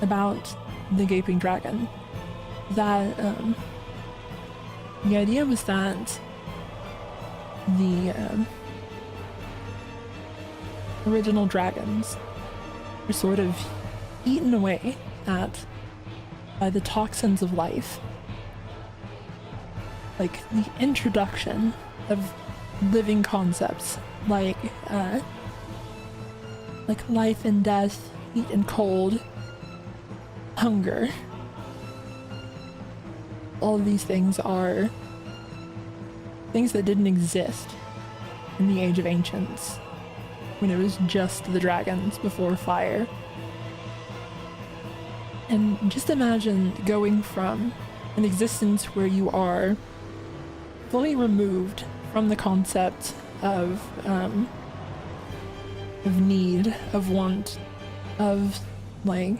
about the Gaping Dragon, that the idea was that the original dragons were sort of eaten away at by the toxins of life. Like the introduction of living concepts like life and death, heat and cold, hunger. All of these things are things that didn't exist in the Age of Ancients, when it was just the dragons before fire. And just imagine going from an existence where you are fully removed from the concept of need, of want, of like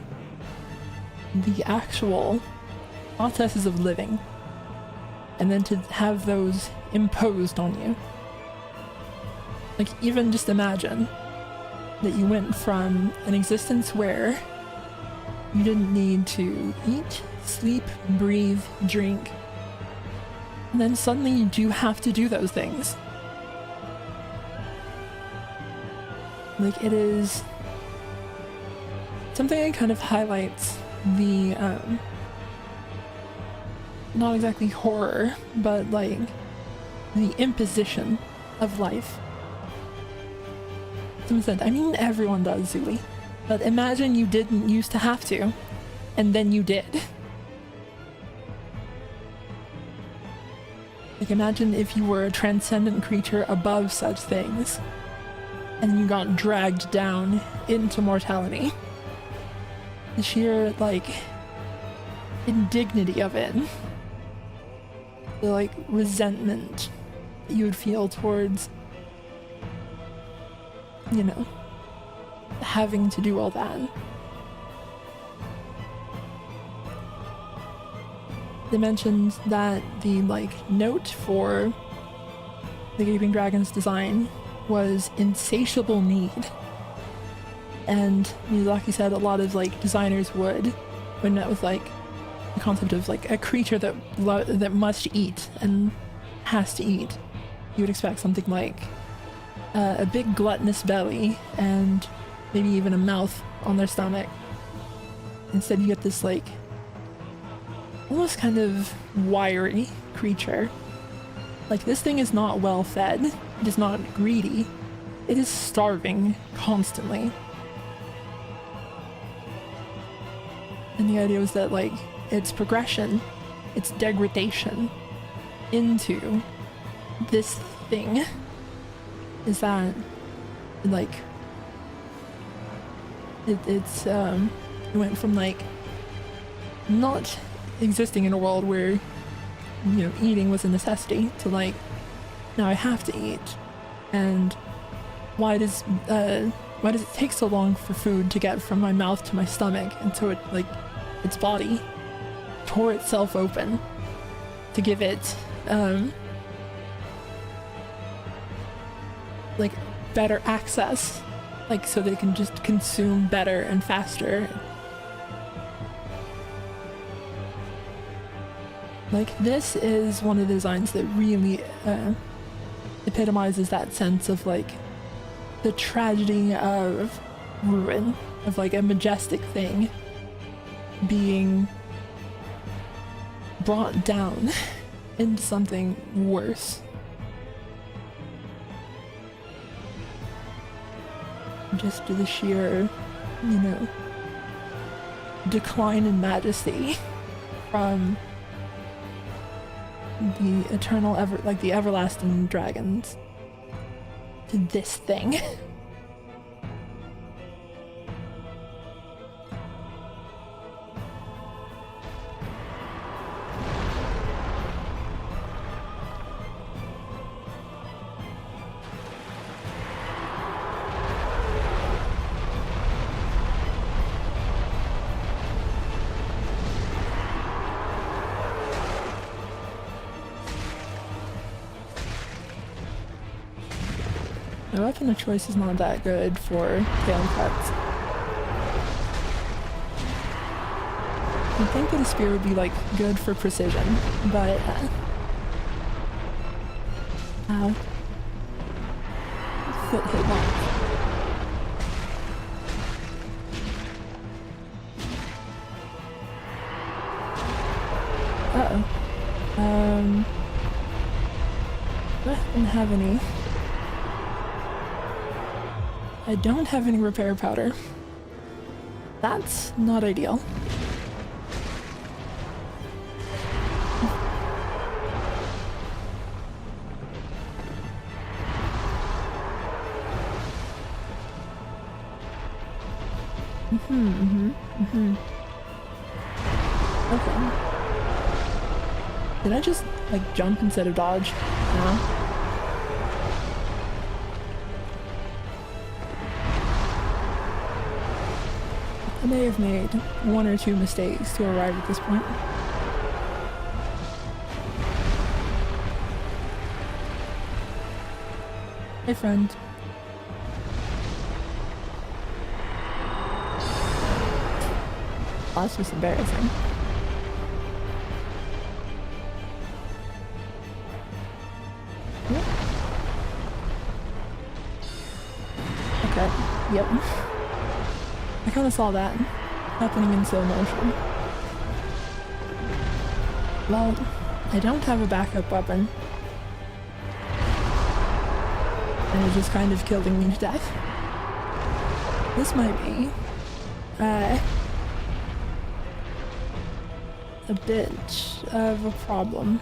the actual processes of living, and then to have those imposed on you. Like even just imagine that you went from an existence where you didn't need to eat, sleep, breathe, drink, and then suddenly you do have to do those things. Like it is something that kind of highlights the not exactly horror, but like the imposition of life. To some extent, I mean everyone does, Zuli, but imagine you didn't used to have to, and then you did. Like imagine if you were a transcendent creature above such things, and you got dragged down into mortality. The sheer, like, indignity of it. The, like, resentment that you would feel towards, you know, having to do all that. They mentioned that the, like, note for the Gaping Dragon's design was insatiable need. And Miyazaki said a lot of like designers would, when met with like the concept of like a creature that must eat and has to eat, you would expect something like a big gluttonous belly and maybe even a mouth on their stomach. Instead you get this like almost kind of wiry creature. Like this thing is not well fed, it is not greedy, it is starving constantly. And the idea was that like its progression, its degradation into this thing is that like it went from like not existing in a world where, you know, eating was a necessity to like Now I have to eat, and why does it take so long for food to get from my mouth to my stomach? And so its body tore itself open to give it like better access, like so they can just consume better and faster. Like, this is one of the designs that really epitomizes that sense of like the tragedy of ruin, of like a majestic thing being brought down into something worse. Just to the sheer, you know, decline in majesty from the eternal the everlasting dragons to this thing. My weapon of choice is not that good for tail cuts. You'd think that a spear would be like good for precision, but ow. Foot hit once. Uh-oh. I didn't have any. I don't have any repair powder. That's not ideal. Okay. Did I just, like, jump instead of dodge? No. I may have made one or two mistakes to arrive at this point. Hey, friend. Oh, that's just embarrassing. Yep. Okay, yep. I kind of saw that happening in slow motion. Well, I don't have a backup weapon. And it's just kind of killing me to death. This might be a bit of a problem.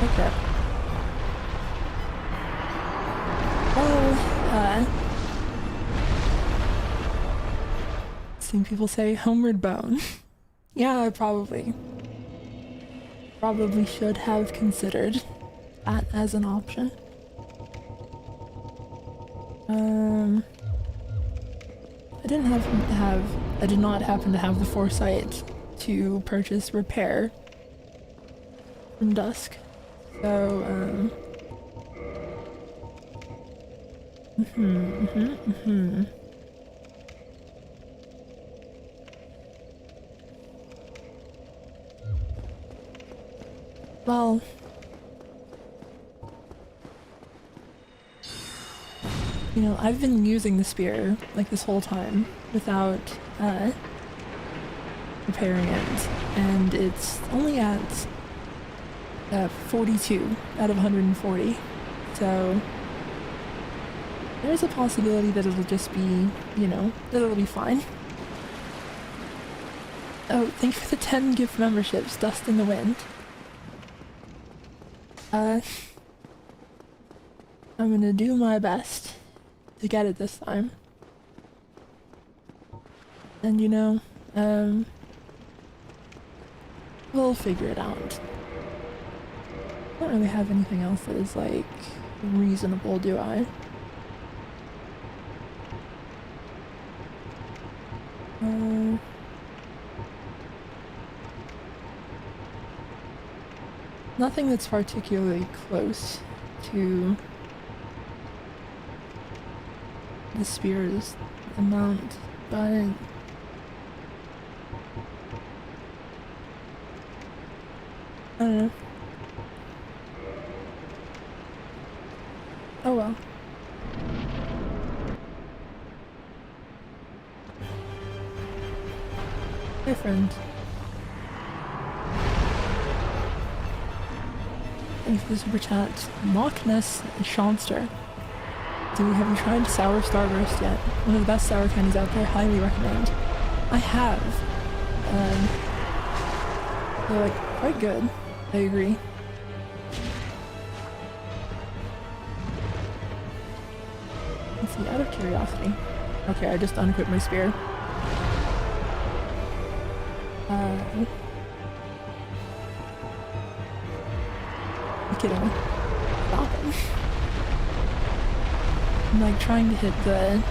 Okay. Well, seen people say homeward bone. Yeah, I probably should have considered that as an option. I did not happen to have the foresight to purchase repair from Dusk. So, Well, you know, I've been using the spear like this whole time without repairing it, and it's only at 42 out of 140, so there's a possibility that it'll just be, you know, that it'll be fine. Oh, thank you for the 10 gift memberships, Dust in the Wind. I'm gonna do my best to get it this time. And we'll figure it out. I don't really have anything else that is like reasonable, do I? Nothing that's particularly close to the spear's amount, but I don't know. Oh well. Hey friend. Thanks for the super chat. Loch Ness Shanster. Have you tried sour starburst yet? One of the best sour candies out there. Highly recommend. I have. They're like quite good. I agree. Let's see, out of curiosity. Okay, I just unequipped my spear. You're kidding me. Stop it. I'm like trying to hit the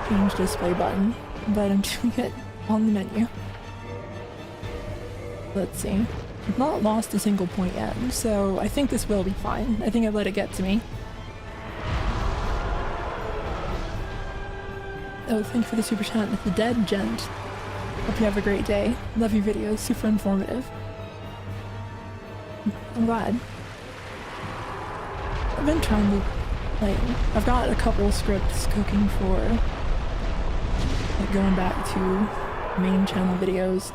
change display button, but I'm doing it on the menu. Let's see. I've not lost a single point yet, so I think this will be fine. I think I let it get to me. Oh, thank you for the super chat. The Dead Gent. Hope you have a great day. Love your videos. Super informative. I'm glad. I've been trying to, like, I've got a couple scripts cooking for, like, going back to main channel videos.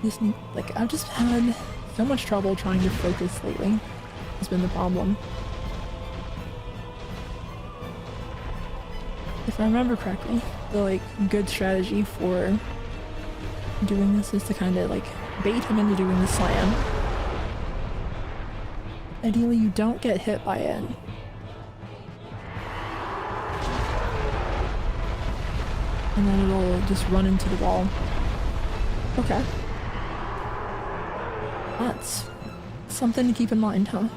Just need, like, I've just had so much trouble trying to focus lately. Has been the problem. If I remember correctly, the like good strategy for doing this is to kind of like bait him into doing the slam. Ideally, you don't get hit by it. And then it'll just run into the wall. Okay. That's something to keep in mind, huh?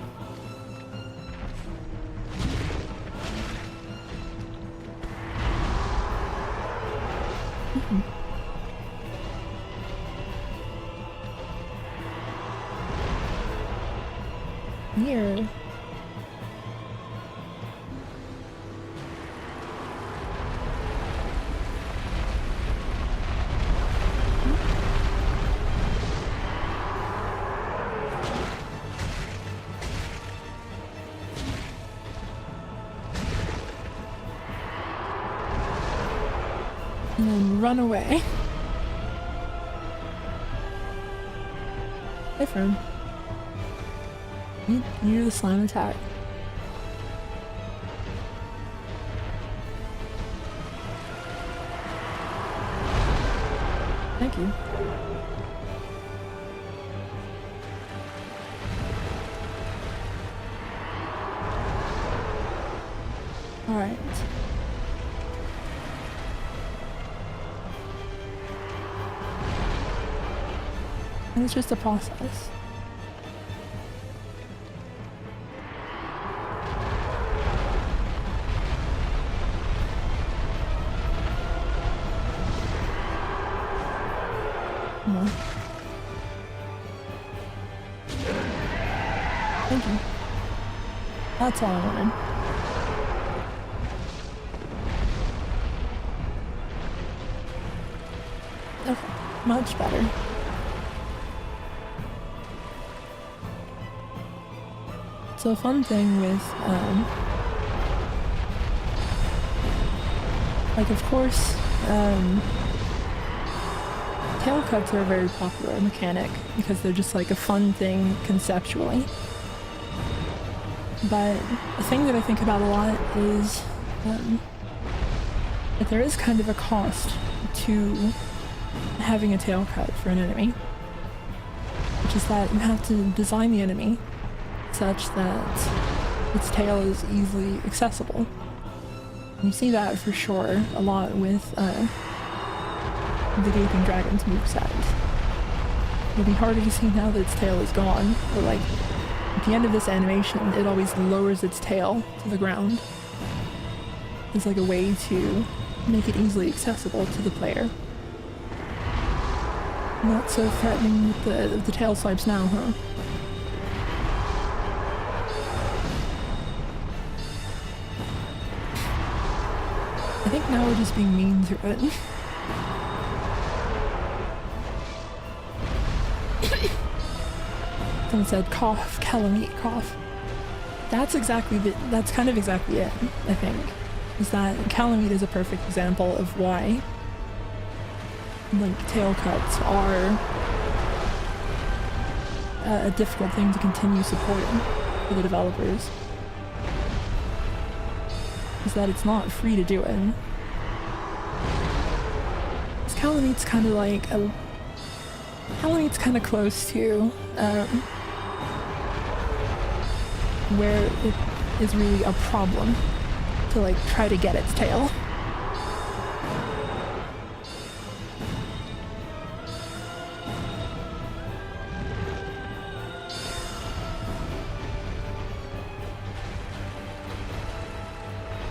Here. And then run away. Hey friend. You do the slime attack. Thank you. Alright. And it's just a process. Thank you. That's all I wanted. Okay, much better. So a fun thing with, like of course, tail cuts are a very popular mechanic because they're just like a fun thing conceptually. But the thing that I think about a lot is that there is kind of a cost to having a tail cut for an enemy, which is that you have to design the enemy such that its tail is easily accessible. You see that for sure a lot with the Gaping Dragon's moveset. It'll be harder to see now that its tail is gone, but like at the end of this animation, it always lowers its tail to the ground. It's like a way to make it easily accessible to the player. Not so threatening with the tail swipes now, huh? I think now we're just being mean to it. Someone said cough, calamite cough. That's kind of exactly it, I think. Is that calamite is a perfect example of why like tail cuts are a difficult thing to continue supporting for the developers. Is that it's not free to do it. Calamite's kind of like Calamite's kind of close to where it is really a problem to like try to get its tail.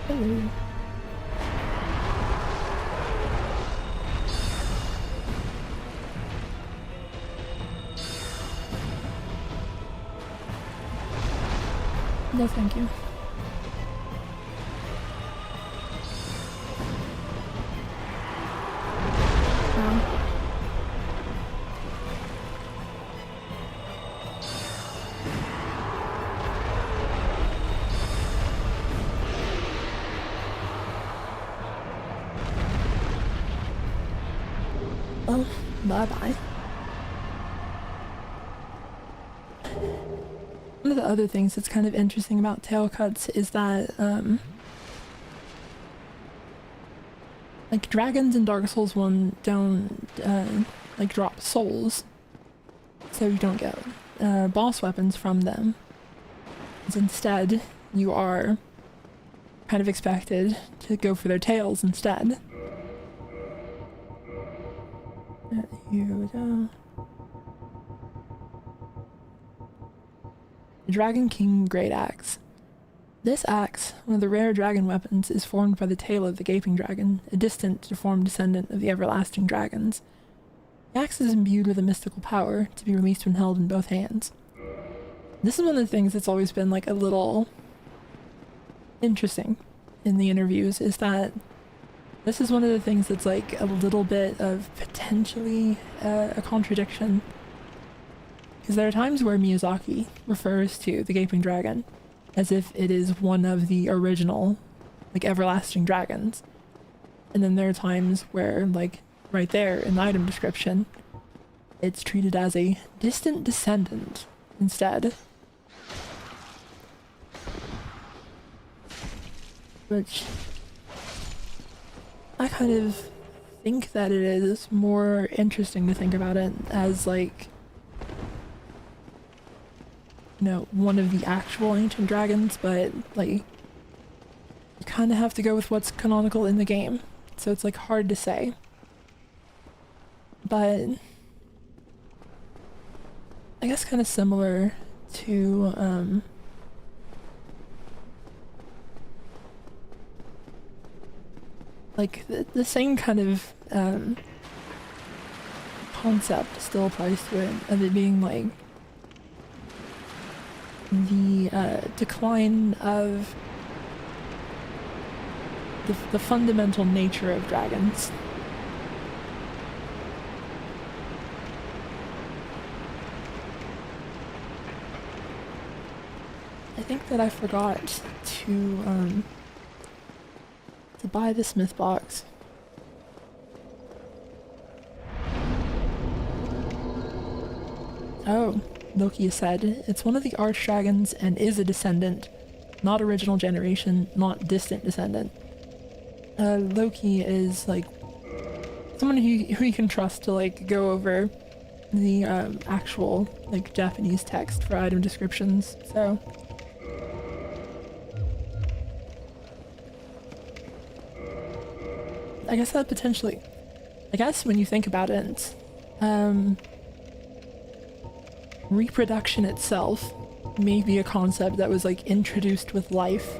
Hello. No, thank you. Wow. Well, bye-bye. One of the other things that's kind of interesting about tail cuts is that, like, dragons in Dark Souls 1 don't, like, drop souls, so you don't get, boss weapons from them. Instead, you are kind of expected to go for their tails instead. Here we go. The Dragon King Great Axe. This axe, one of the rare dragon weapons, is formed by the tail of the Gaping Dragon, a distant, deformed descendant of the everlasting dragons. The axe is imbued with a mystical power, to be released when held in both hands. This is one of the things that's always been like a little interesting in the interviews, is that this is one of the things that's like a little bit of potentially a contradiction. Because there are times where Miyazaki refers to the Gaping Dragon as if it is one of the original, like, everlasting dragons. And then there are times where, like, right there in the item description, it's treated as a distant descendant instead. Which I kind of think that it is more interesting to think about it as, like, you know, one of the actual ancient dragons, but, like, you kind of have to go with what's canonical in the game, so it's, like, hard to say. But I guess kind of similar to, like, the same kind of, concept still applies to it, of it being, like, the decline of the fundamental nature of dragons. I think that I forgot to buy the smith box. Oh. Loki said, it's one of the archdragons and is a descendant, not original generation, not distant descendant. Loki is, like, someone who you can trust to, like, go over the actual, like, Japanese text for item descriptions, so. guess that potentially, I guess when you think about it, reproduction itself may be a concept that was like introduced with life.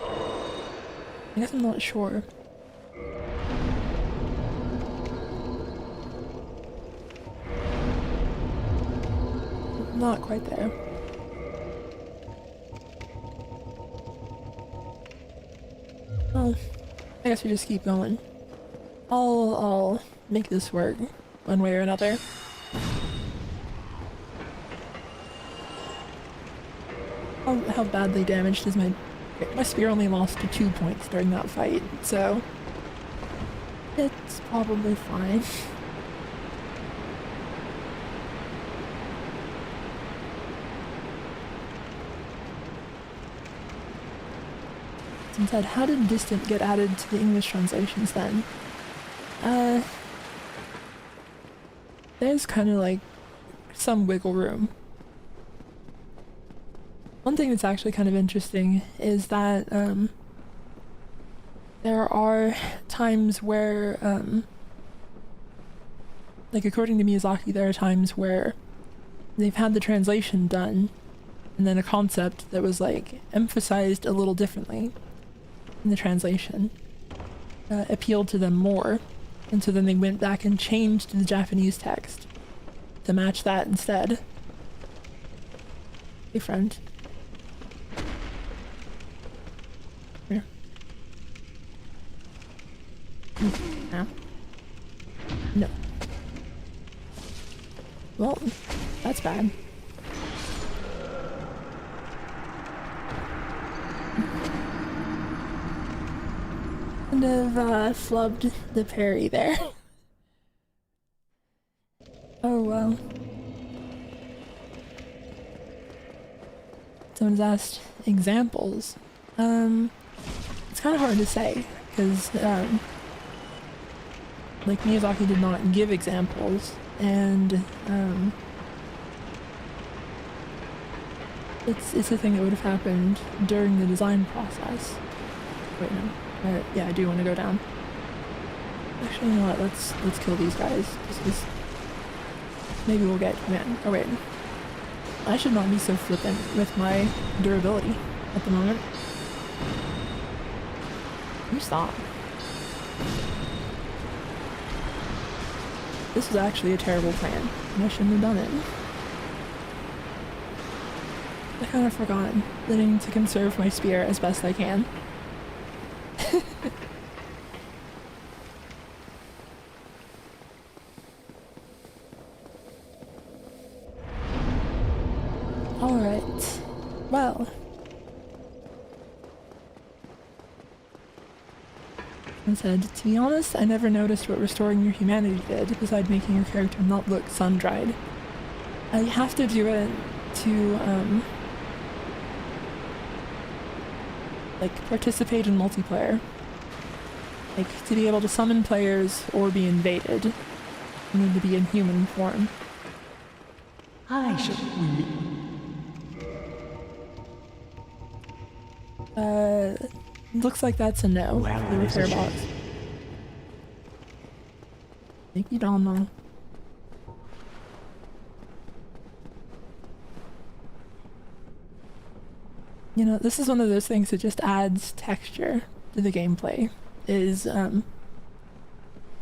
I guess I'm not sure. Not quite there. Well, I guess we just keep going. I'll make this work one way or another. How badly damaged is my spear? Only lost 2 points during that fight, so it's probably fine. Instead, how did distant get added to the English translations then? There's kind of like some wiggle room. One thing that's actually kind of interesting is that there are times where, like according to Miyazaki, there are times where they've had the translation done and then a concept that was like emphasized a little differently in the translation appealed to them more, and so then they went back and changed the Japanese text to match that instead. Hey friend. Here. No. No. Well, that's bad. Kind of flubbed the parry there. Oh well. Someone's asked examples. It's kind of hard to say because like Miyazaki did not give examples, and it's a thing that would have happened during the design process. Wait, no. Yeah, I do want to go down. Actually, you know what? Let's kill these guys. Just 'cause maybe we'll get man. Oh wait, I should not be so flippant with my durability at the moment. You stop. This was actually a terrible plan, and I shouldn't have done it. I kind of forgot that I need to conserve my spear as best I can. Alright, well. I said, to be honest, I never noticed what restoring your humanity did, besides making your character not look sun-dried. You have to do it to, like, participate in multiplayer. Like, to be able to summon players or be invaded, you need to be in human form. I should we. Looks like that's a no. Well, The that is a repair shame. box. Thank you, Donna. You know, this is one of those things that just adds texture to the gameplay, is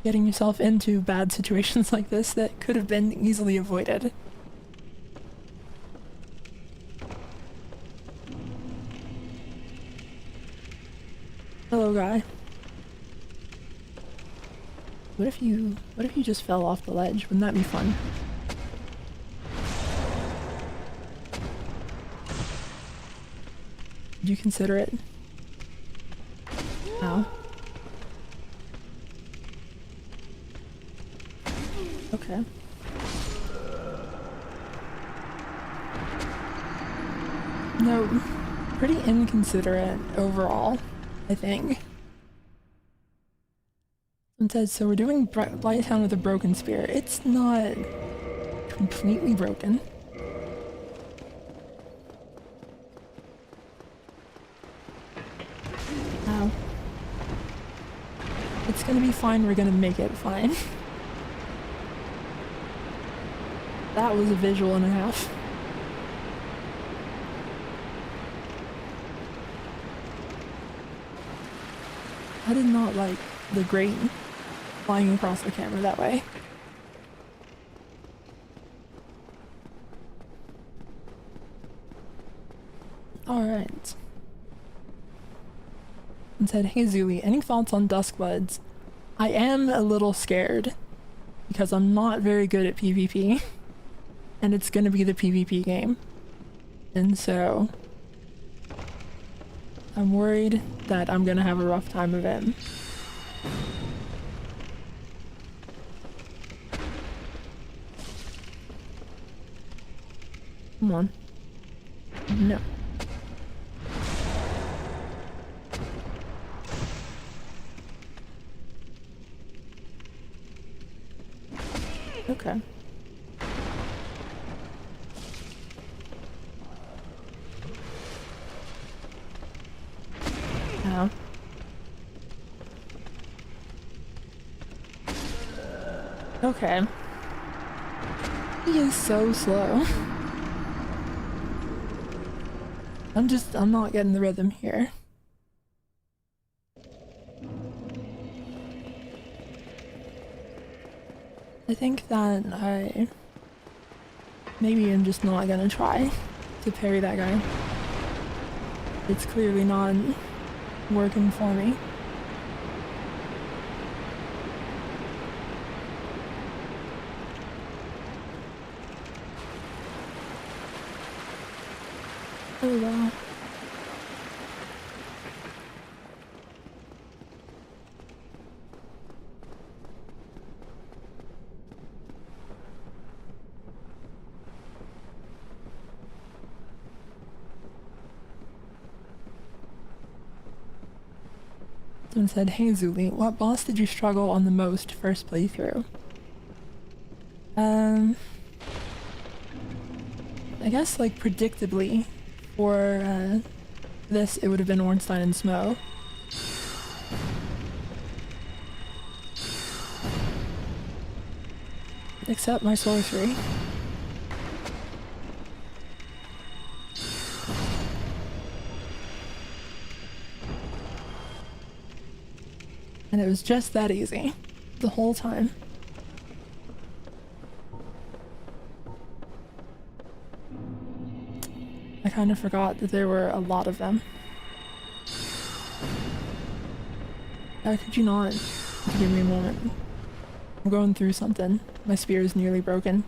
getting yourself into bad situations like this that could have been easily avoided. Hello, guy. What if you just fell off the ledge? Wouldn't that be fun? Would you consider it? No. Okay. No, pretty inconsiderate overall, I think. It says, so we're doing Blighttown with a broken spear. It's not completely broken. Ow. It's gonna be fine, we're gonna make it fine. That was a visual and a half. I did not like the grate flying across the camera that way. Alright. And said, hey Zuli, any thoughts on Duskbloods? I am a little scared because I'm not very good at PvP and it's gonna be the PvP game. And so I'm worried that I'm gonna have a rough time of it. Come on. No. Okay. Yeah. Okay. He is so slow. I'm not getting the rhythm here. I think that maybe I'm just not gonna try to parry that guy. It's clearly not working for me. Oh wow. Someone said, hey Zuli, what boss did you struggle on the most first playthrough? I guess like predictably for this it would have been Ornstein and Smo. Except my sorcery. And it was just that easy the whole time. I kind of forgot that there were a lot of them. How could you not? Give me a moment. I'm going through something. My spear is nearly broken.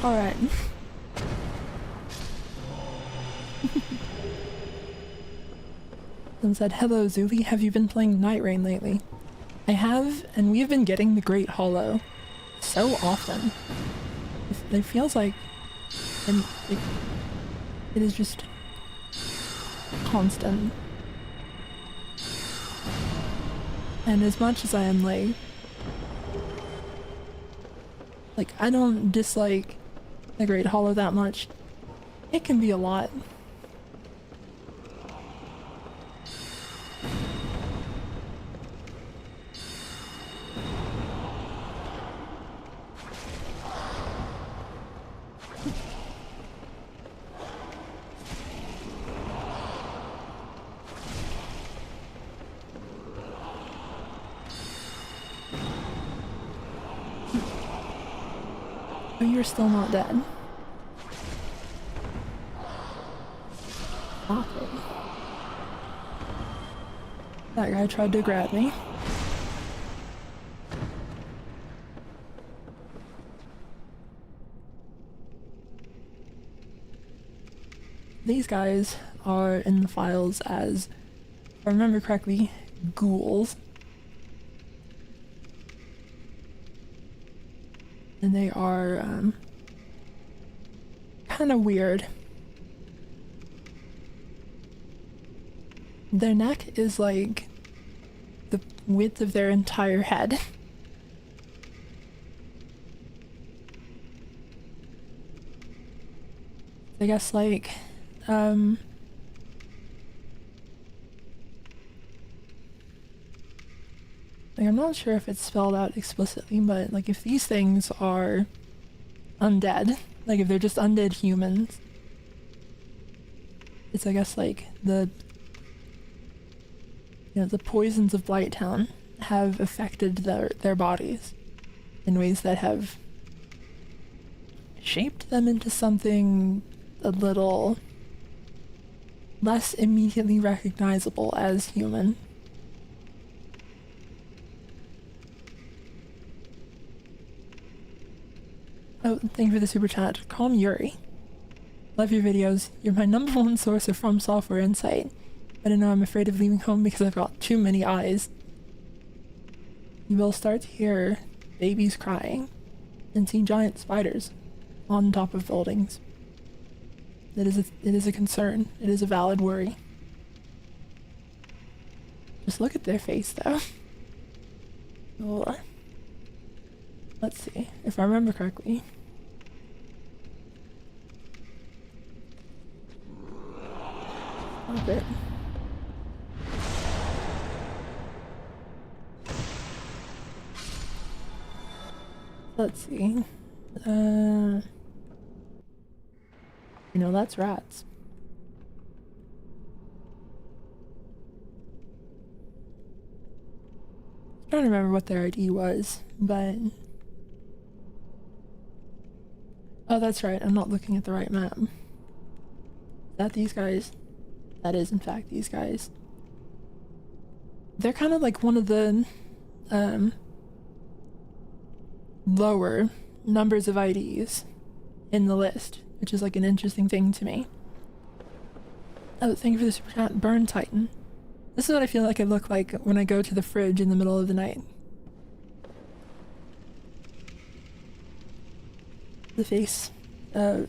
Alright. Someone said, hello Zuli, have you been playing Night Rain lately? I have, and we've been getting the Great Hollow so often. It feels like it is just constant. And as much as I am like I don't dislike the Great Hollow that much, it can be a lot. Oh, you're still not dead. Stop it. That guy tried to grab me. These guys are in the files as, if I remember correctly, ghouls. And they are kind of weird. Their neck is like the width of their entire head. . guess like, like, I'm not sure if it's spelled out explicitly, but like if these things are undead, like if they're just undead humans, it's I guess like the the poisons of Blighttown have affected their bodies in ways that have shaped them into something a little less immediately recognizable as human. Oh, thank you for the super chat. Call me Yuri. Love your videos. You're my #1 source of From Software insight. But I know I'm afraid of leaving home because I've got too many eyes. You will start to hear babies crying and see giant spiders on top of buildings. It is a concern. It is a valid worry. Just look at their face though. Oh. Let's see, if I remember correctly. Stop it. Let's see. That's rats. I'm trying to remember what their ID was, but... Oh, that's right, I'm not looking at the right map. Is that these guys? That is, in fact, these guys. They're kind of like one of the, lower numbers of IDs in the list, which is like an interesting thing to me. Oh, thank you for the super chat. Burn Titan. This is what I feel like I look like when I go to the fridge in the middle of the night. The face. This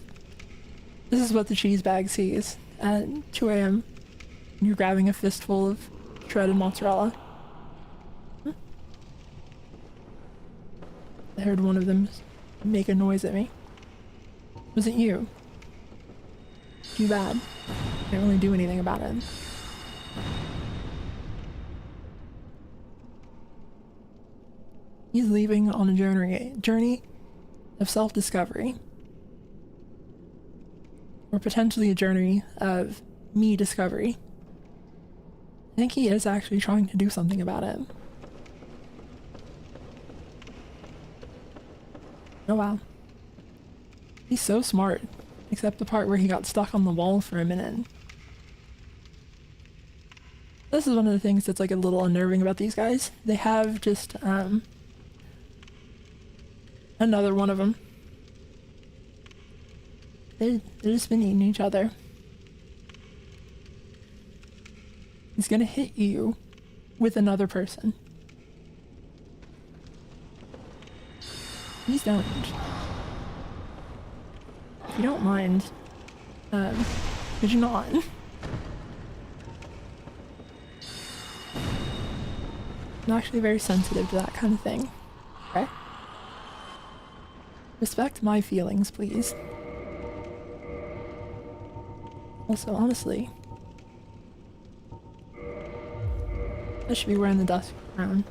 is what the cheese bag sees at 2 a.m. You're grabbing a fistful of shredded mozzarella. I heard one of them make a noise at me. Was it you? Too bad. Can't really do anything about it. He's leaving on a journey of self-discovery. Or potentially a journey of me-discovery. I think he is actually trying to do something about it. Oh wow. He's so smart. Except the part where he got stuck on the wall for a minute. This is one of the things that's like a little unnerving about these guys. They have just, another one of them. They've just been eating each other. He's gonna hit you with another person. Please don't. If you don't mind, could you not? I'm actually very sensitive to that kind of thing. Okay? Respect my feelings, please. Also, honestly, I should be wearing the dusk crown.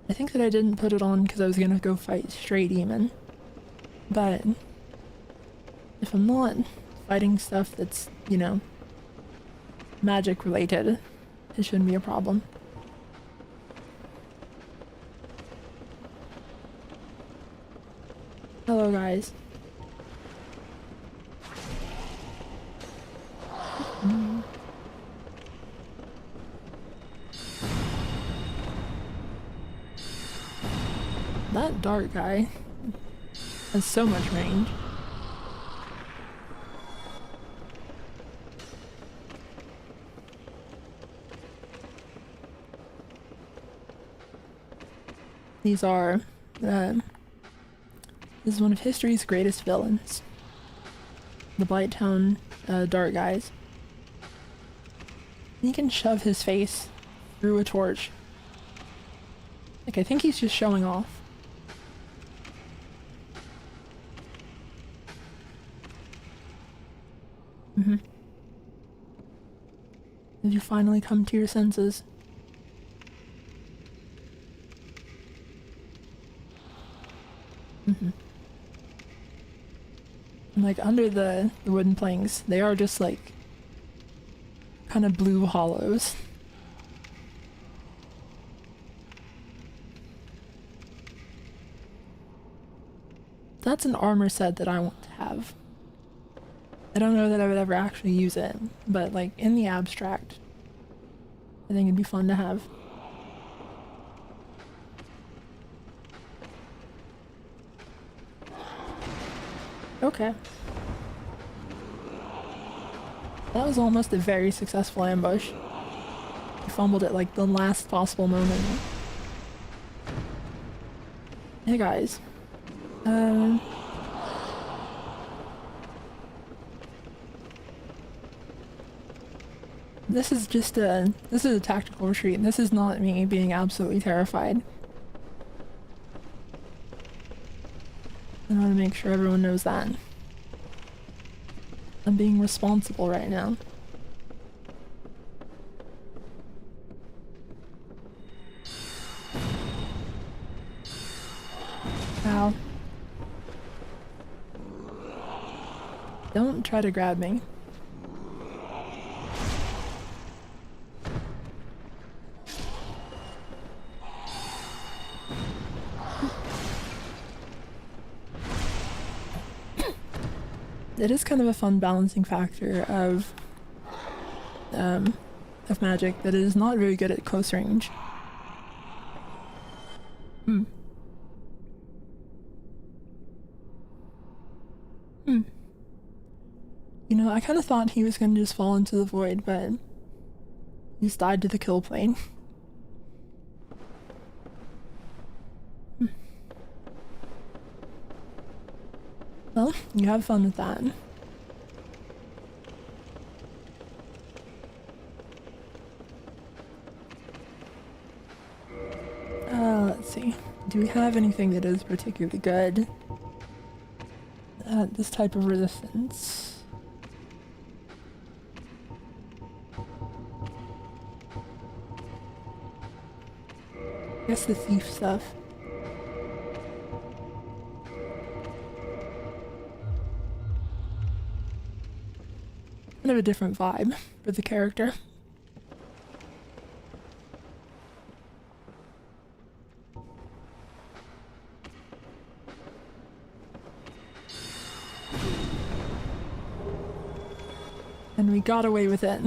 I think that I didn't put it on because I was gonna go fight Stray Demon. But if I'm not fighting stuff that's, magic related, it shouldn't be a problem. Hello guys. That dart guy has so much range. These are, this is one of history's greatest villains. The Blighttown dart guys. He can shove his face through a torch. Like, I think he's just showing off. Did you finally come to your senses? And like under the wooden planks, they are just like kind of blue hollows. That's an armor set that I want to have. I don't know that I would ever actually use it, but like in the abstract, I think it'd be fun to have. Okay. That was almost a very successful ambush. I fumbled at like the last possible moment. Hey guys. This is just this is a tactical retreat. This is not me being absolutely terrified. I want to make sure everyone knows that. I'm being responsible right now. Ow. Don't try to grab me. It is kind of a fun balancing factor of magic that is not very good at close range. You know, I kind of thought he was going to just fall into the void, but he just died to the kill plane. Well, you have fun with that. Let's see. Do we have anything that is particularly good at this type of resistance? I guess the thief stuff. Kind of a different vibe for the character. And we got away with it.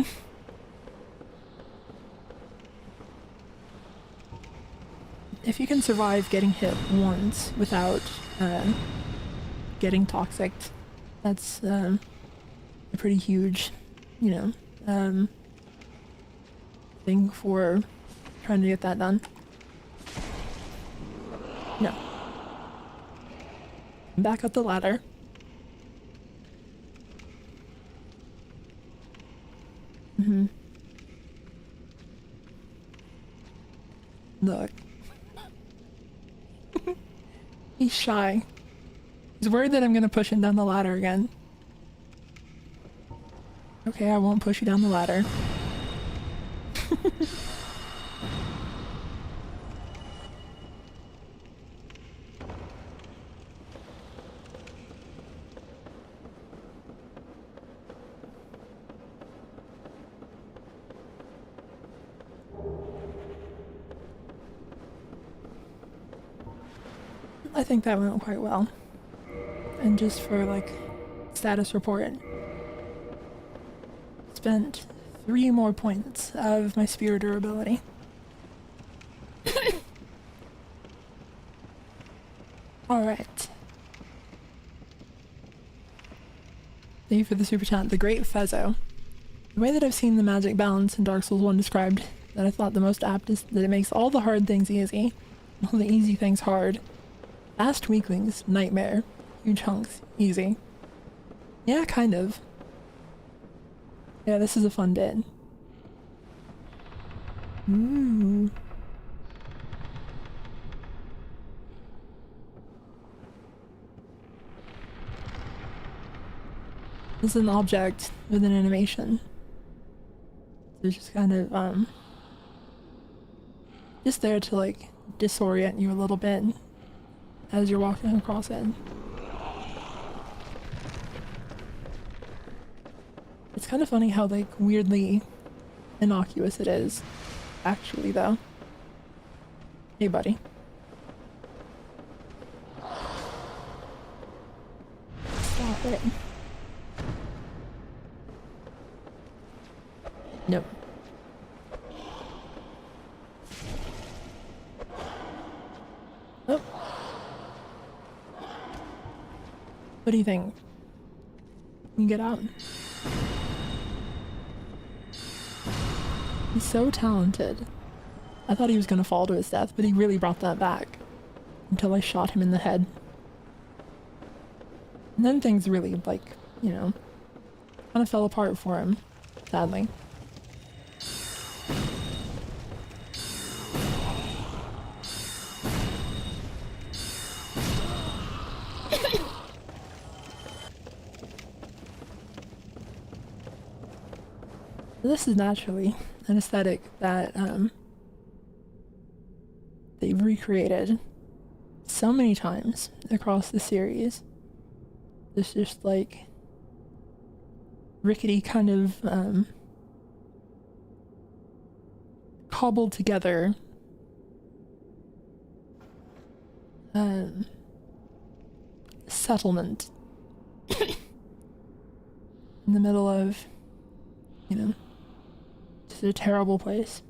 If you can survive getting hit once without getting toxic, that's a pretty huge, you know, thing for trying to get that done. No. Back up the ladder. Look. He's shy. He's worried that I'm gonna push him down the ladder again. Okay, I won't push you down the ladder. I think that went quite well. And just for like status report, spent 3 more points of my spear durability. Alright. Thank you for the super chat. The Great Fezzo. The way that I've seen the magic balance in Dark Souls 1 described that I thought the most apt is that it makes all the hard things easy, all the easy things hard. Fast weaklings, nightmare. Huge hunks, easy. Yeah, kind of. Yeah, this is a fun bit. Ooh. This is an object with an animation. So it's just kind of, just there to like disorient you a little bit as you're walking across it. It's kind of funny how like weirdly innocuous it is, actually though. Hey buddy. Stop it. Nope. Oh. What do you think? You can get out. He's so talented. I thought he was gonna fall to his death, but he really brought that back. Until I shot him in the head. And then things really, like, you know, kind of fell apart for him, sadly. This is naturally an aesthetic that they've recreated so many times across the series. This just like rickety kind of cobbled together settlement in the middle of, you know, just a terrible place.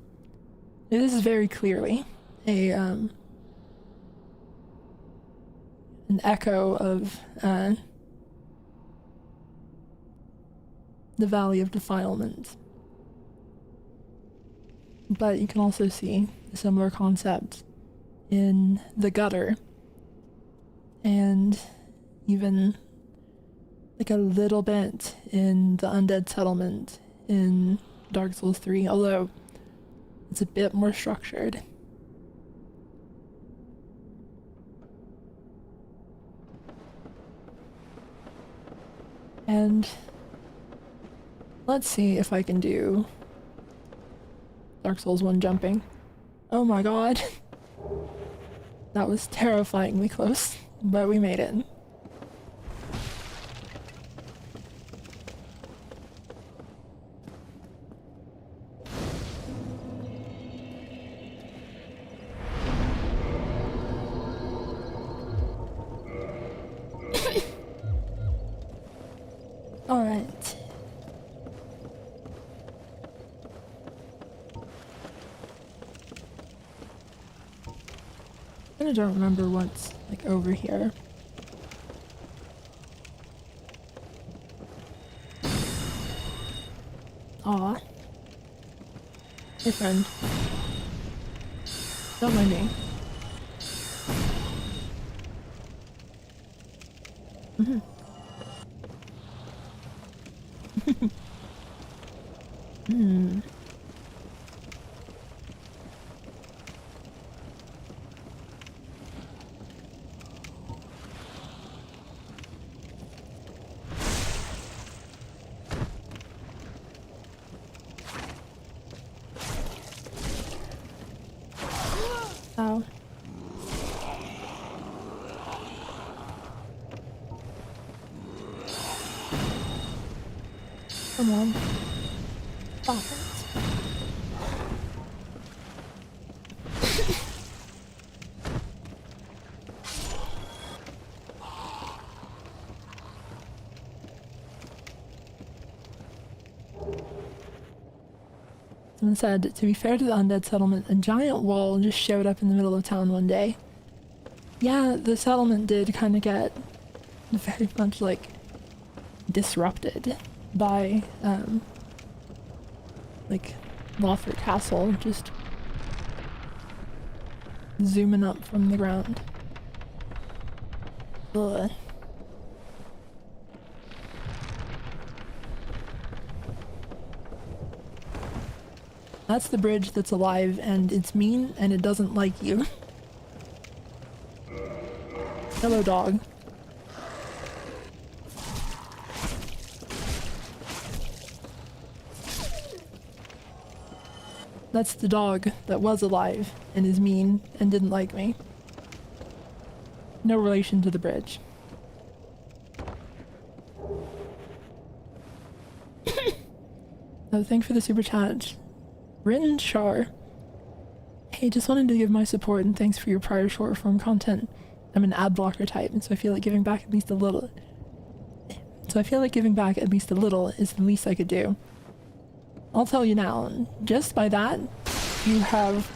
This is very clearly a an echo of the Valley of Defilement. But you can also see a similar concept in the gutter, and even like a little bit in the undead settlement in Dark Souls 3, although it's a bit more structured. And let's see if I can do Dark Souls 1 jumping. Oh my god. That was terrifyingly close, but we made it. Alright. I don't remember what's like over here. Aw. Hey friend. Don't mind me. Ow. Come on. Stop it. Someone said, to be fair to the undead settlement, a giant wall just showed up in the middle of town one day. Yeah, the settlement did kind of get very much, like, disrupted by, like, Lothric Castle just zooming up from the ground. Ugh. That's the bridge that's alive, and it's mean, and it doesn't like you. Hello, dog. That's the dog that was alive and is mean and didn't like me. No relation to the bridge. Oh, thank you for the super chat. Rin Shar. Hey, just wanted to give my support and thanks for your prior short form content. I'm an ad blocker type, and so I feel like giving back at least a little. Is the least I could do. I'll tell you now, just by that, you have,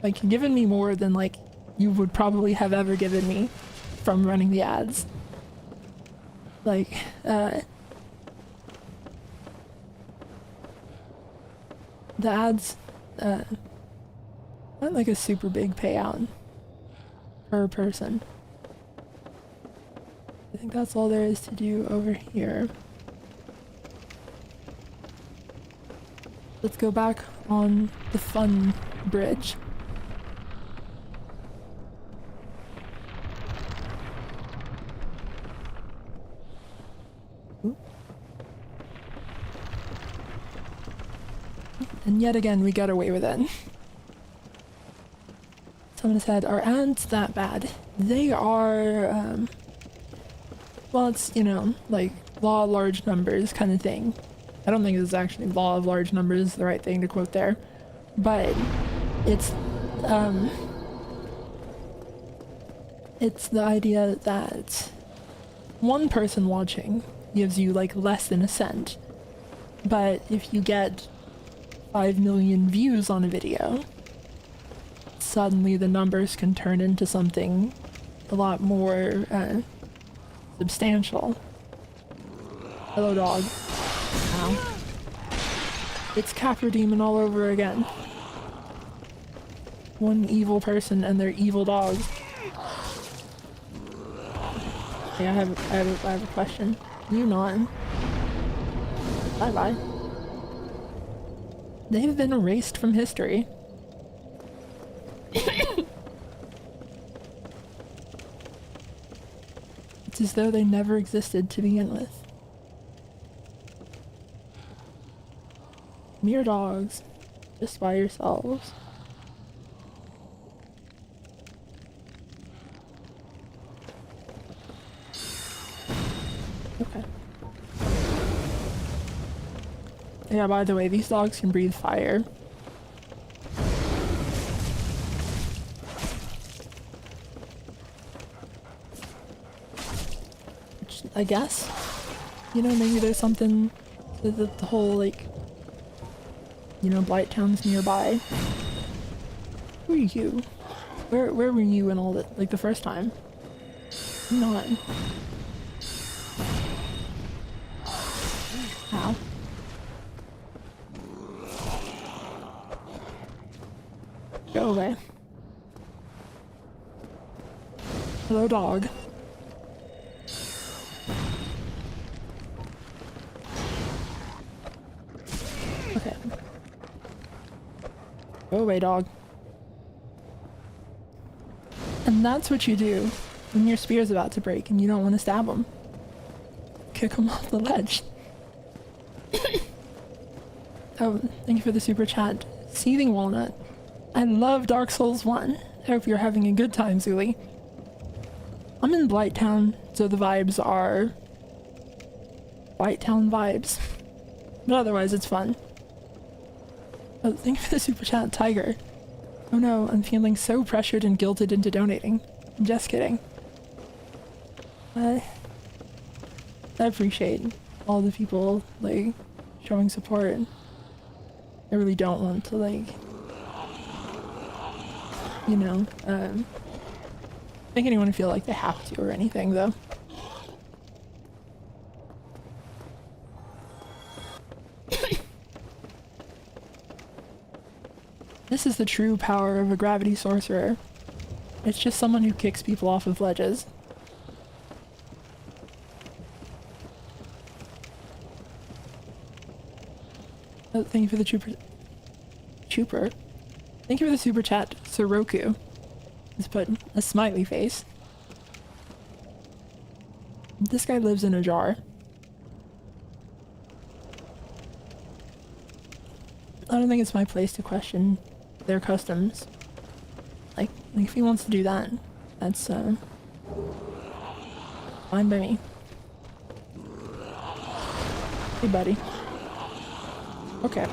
like, given me more than, like, you would probably have ever given me from running the ads. Like, the ads, not like a super big payout per person. I think that's all there is to do over here. Let's go back on the fun bridge. Ooh. And yet again, we got away with it. Someone said, are ads that bad? They are, well, it's, you know, like, law of large numbers kind of thing. I don't think it's actually law of large numbers the right thing to quote there, but it's the idea that one person watching gives you like less than a cent, but if you get 5 million views on a video, suddenly the numbers can turn into something a lot more substantial. Hello, dog. Ow. It's Capra Demon all over again. One evil person and their evil dogs. Okay, I have a question. You not. Bye bye. They've been erased from history. It's as though they never existed to begin with. Mere dogs, just by yourselves. Okay. Yeah, by the way, these dogs can breathe fire. Which, I guess, you know, maybe there's something to the whole, like, you know, Blight Town's nearby. Who are you? Where were you in all that, like, the first time? Not. Ow. Go away. Hello, dog. Okay. Go away, dog. And that's what you do when your spear's about to break and you don't want to stab him. Kick him off the ledge. Oh, thank you for the super chat. Seething Walnut. I love Dark Souls 1. I hope you're having a good time, Zuli. I'm in Blight Town, so the vibes are Blight Town vibes. But otherwise, it's fun. Oh, thank you for the super chat, Tiger. Oh no, I'm feeling so pressured and guilted into donating. I'm just kidding. I appreciate all the people, like, showing support. I really don't want to, like, you know, make anyone feel like they have to or anything, though. This is the true power of a gravity sorcerer. It's just someone who kicks people off of ledges. Oh, thank you for the Trooper. Thank you for the super chat, Soroku. Let's put a smiley face. This guy lives in a jar. I don't think it's my place to question their customs. Like if he wants to do that, that's fine by me. Hey, buddy. Okay.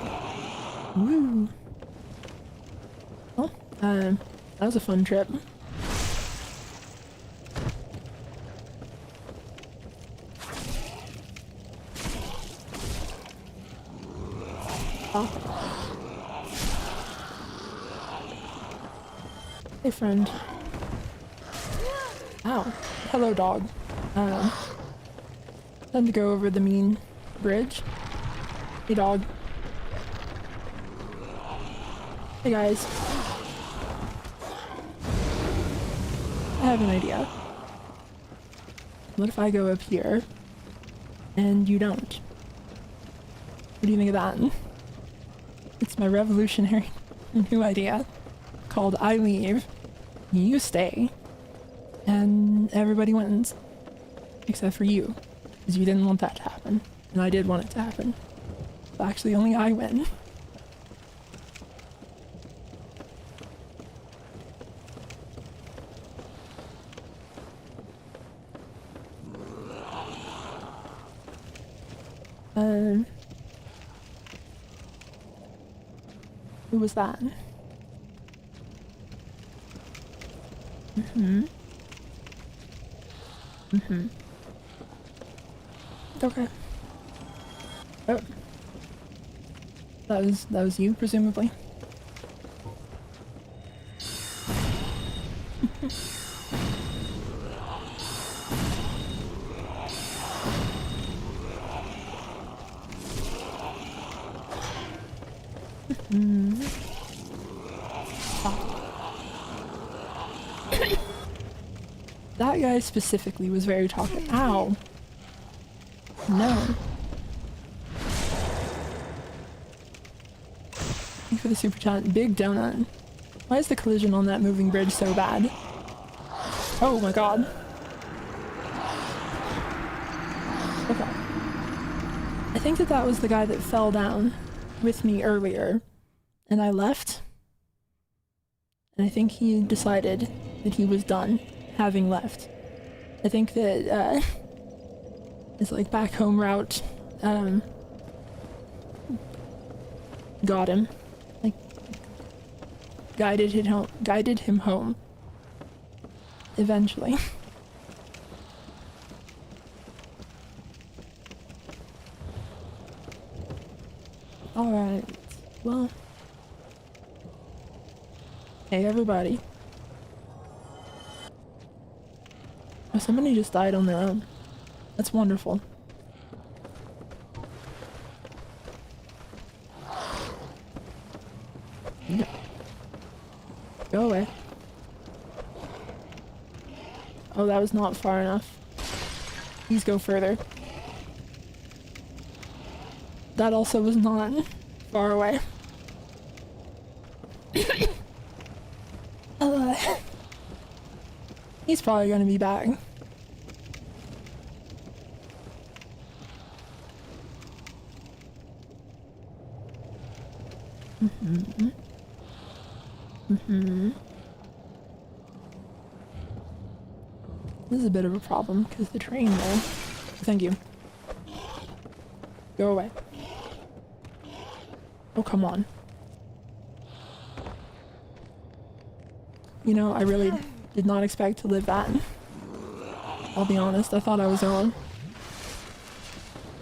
Woo. Well, that was a fun trip. Oh. Hey, friend. Ow. Hello, dog. Time to go over the mean bridge. Hey, dog. Hey, guys. I have an idea. What if I go up here and you don't? What do you think of that? It's my revolutionary new idea called I leave, you stay, and everybody wins. Except for you, because you didn't want that to happen, and I did want it to happen. So actually, only I win. Who was that? Okay. Oh. That was you, presumably. That guy specifically was very talkative. Ow. No. Thank you for the super chat. Big donut. Why is the collision on that moving bridge so bad? Oh my god. Okay. I think that was the guy that fell down with me earlier, and I left. And I think he decided that he was done having left. I think that his like back home route got him. Like guided him home. Eventually. Alright. Well. Hey everybody. Oh, somebody just died on their own. That's wonderful. No. Go away. Oh, that was not far enough. Please go further. That also was not far away. He's probably gonna be back. This is a bit of a problem because the train there. Thank you. Go away. Oh, come on. You know, I really did not expect to live that. I'll be honest, I thought I was on.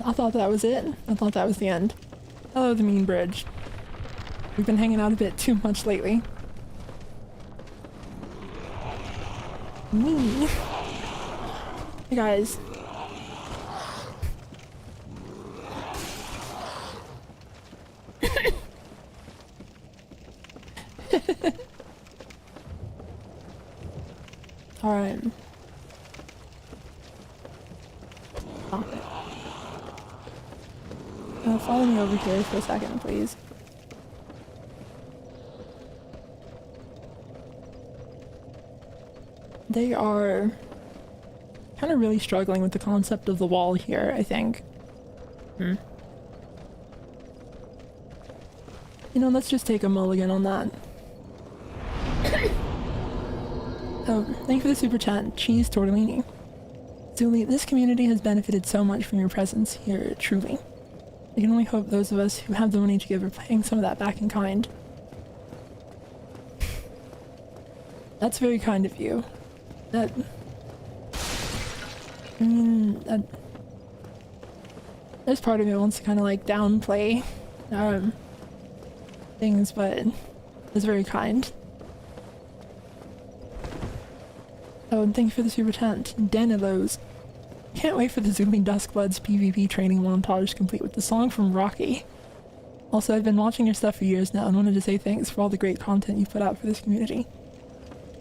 I thought that was it. I thought that was the end. Hello, the mean bridge. We've been hanging out a bit too much lately. Me. Hey guys. Alright. Stop it. Follow me over here for a second, please. They are kind of really struggling with the concept of the wall here, I think. You know, let's just take a mulligan on that. Oh, thank you for the super chat, Cheese Tortellini. Zuli, this community has benefited so much from your presence here, truly. I can only hope those of us who have the money to give are paying some of that back in kind. That's very kind of you. That... I mean, there's part of me that wants to kind of like downplay things, but it's very kind. Oh, and thank you for the super chat, Danilos. Can't wait for the Zooming Duskbloods PvP training montage complete with the song from Rocky. Also, I've been watching your stuff for years now and wanted to say thanks for all the great content you put out for this community.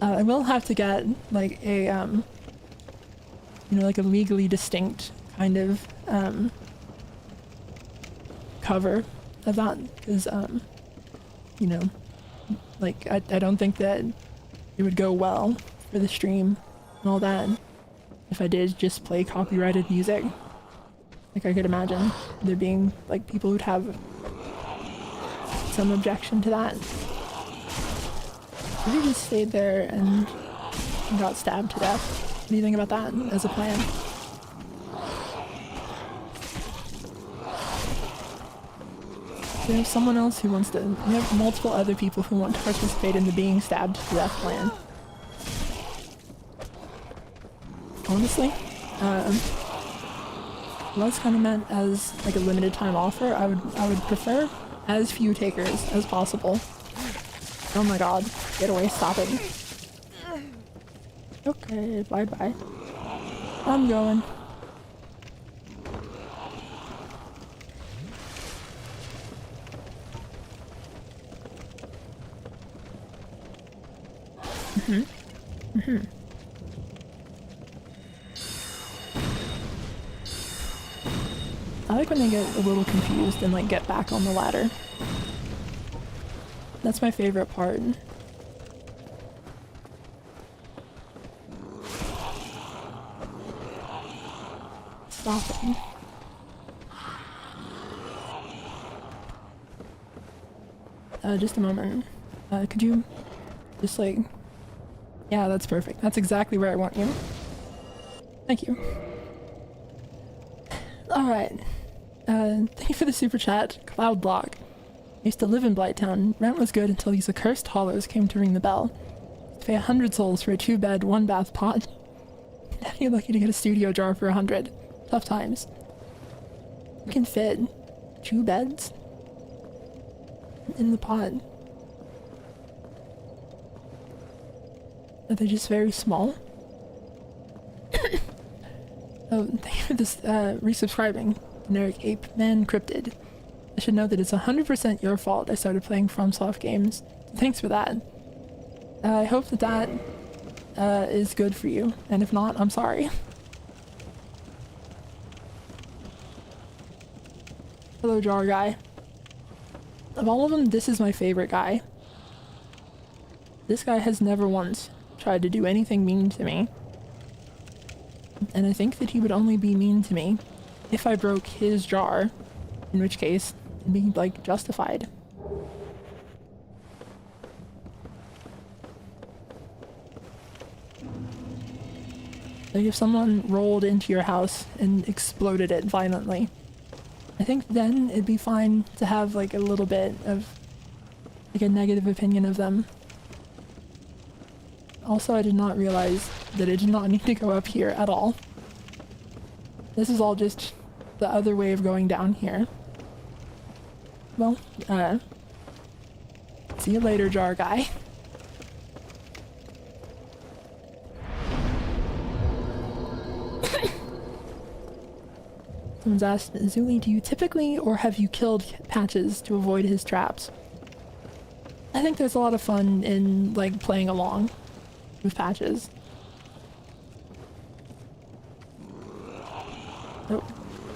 I will have to get like a, you know, like a legally distinct kind of cover of that, because, you know, like I don't think that it would go well for the stream and all that if I did just play copyrighted music. Like, I could imagine there being like people who'd have some objection to that. If he just stayed there and got stabbed to death, what do you think about that as a plan? There's someone else who wants to... We have multiple other people who want to participate in the being stabbed to death plan. Honestly, was kind of meant as like a limited time offer. I would prefer as few takers as possible. Oh my god, get away, stop it. Okay, bye bye. I'm going. I like when they get a little confused and like get back on the ladder. That's my favorite part. Stop it. Just a moment. Could you just like... Yeah, that's perfect. That's exactly where I want you. Thank you. Alright. Thank you for the super chat, Cloudblock. I used to live in Blighttown. Rent was good until these accursed hollows came to ring the bell. To pay 100 souls for a 2-bed, 1-bath pod. Now you're lucky to get a studio jar for 100. Tough times. You can fit 2 beds in the pod. Are they just very small? Oh, thank you for this, resubscribing. Generic Ape Man Cryptid. I should know that it's 100% your fault I started playing FromSoft games. Thanks for that. I hope that that is good for you, and if not, I'm sorry. Hello, Jar Guy. Of all of them, this is my favorite guy. This guy has never once tried to do anything mean to me. And I think that he would only be mean to me if I broke his jar, in which case it'd be like justified. Like if someone rolled into your house and exploded it violently, I think then it'd be fine to have like a little bit of like a negative opinion of them. Also, I did not realize that it did not need to go up here at all. This is all just the other way of going down here. Well, see you later, Jar Guy. Someone's asked, Zuli, do you typically or have you killed Patches to avoid his traps? I think there's a lot of fun in, like, playing along with Patches. Oh,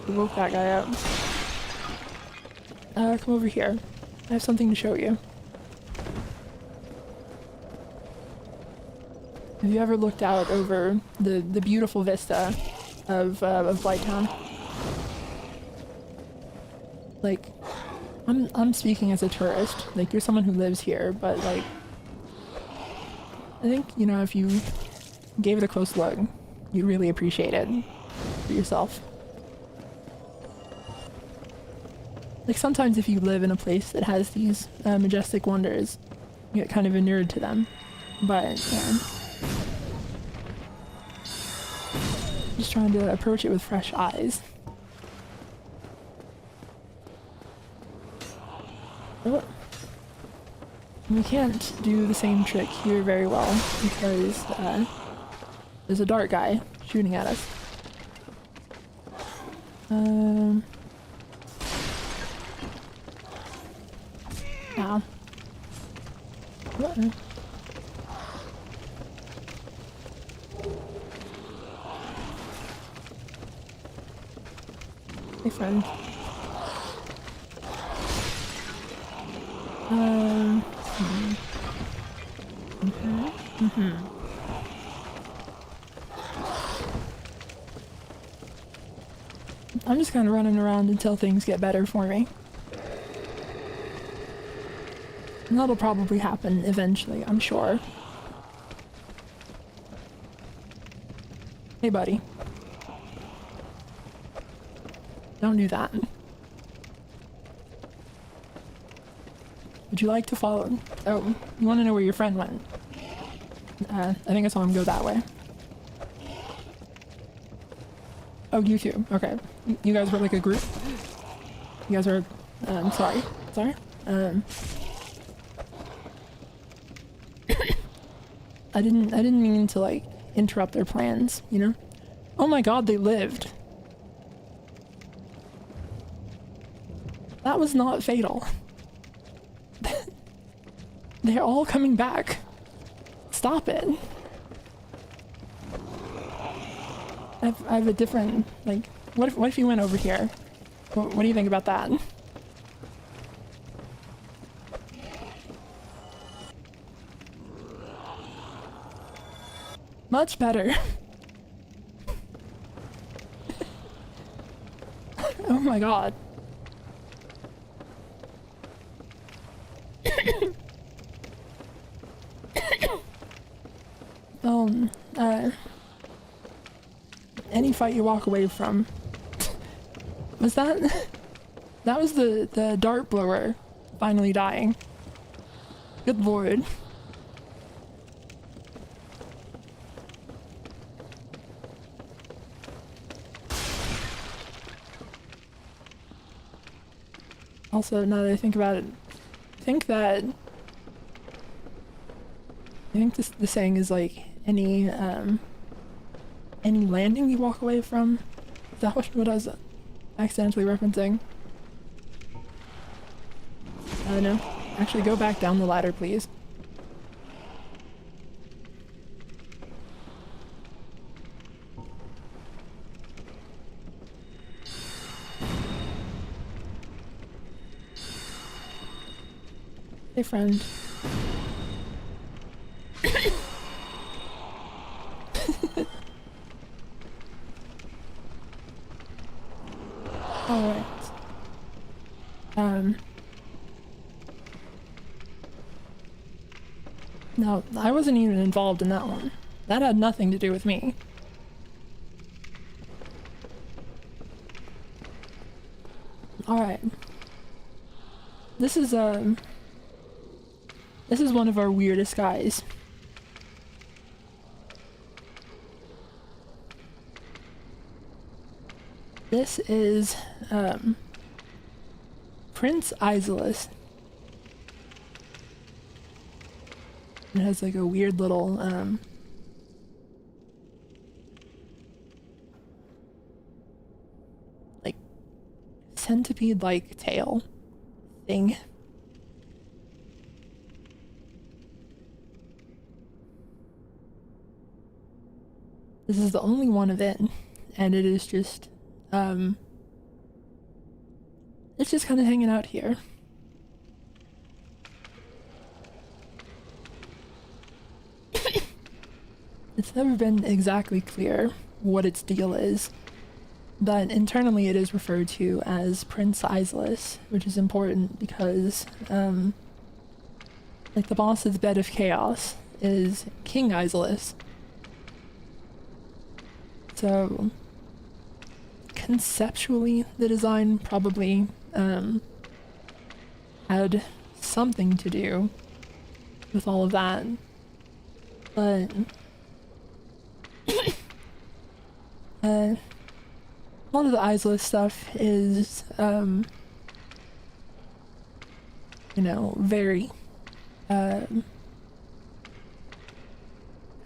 we woke that guy up. Come over here. I have something to show you. Have you ever looked out over the beautiful vista of Blighttown? Like, I'm speaking as a tourist. Like, you're someone who lives here, but like, I think, you know, if you gave it a close look, you'd really appreciate it for yourself. Like, sometimes if you live in a place that has these majestic wonders, you get kind of inured to them. But, yeah. Just trying to approach it with fresh eyes. Oh. We can't do the same trick here very well because there's a dart guy shooting at us. Ow. What? Hey, friend. I'm just kind of running around until things get better for me. And that'll probably happen eventually, I'm sure. Hey, buddy. Don't do that. Would you like to follow? Oh, you want to know where your friend went? I think I saw him go that way. Oh, you two. Okay. You guys were like a group? You guys were... sorry. Sorry? I didn't mean to, like, interrupt their plans, you know? Oh my god, they lived. That was not fatal. They're all coming back. Stop it. I have a different, like, what if you went over here? What do you think about that? Much better. Oh my god. Any fight you walk away from. Was that... That was the dart blower finally dying. Good lord. Also, now that I think about it, I think the saying is like any landing you walk away from. Is that what I was accidentally referencing? I don't know. Actually, go back down the ladder, please. Hey, friend. Alright. No, I wasn't even involved in that one. That had nothing to do with me. Alright. This is one of our weirdest guys. This is, Prince Isolus. It has like a weird little, like, centipede-like tail thing. This is the only one of it, and it is just, it's just kind of hanging out here. It's never been exactly clear what its deal is. But internally it is referred to as Prince Isless, which is important because, like, the boss's bed of chaos is King Isless. So, conceptually, the design probably had something to do with all of that. But a lot of the Isless stuff is, you know, very kind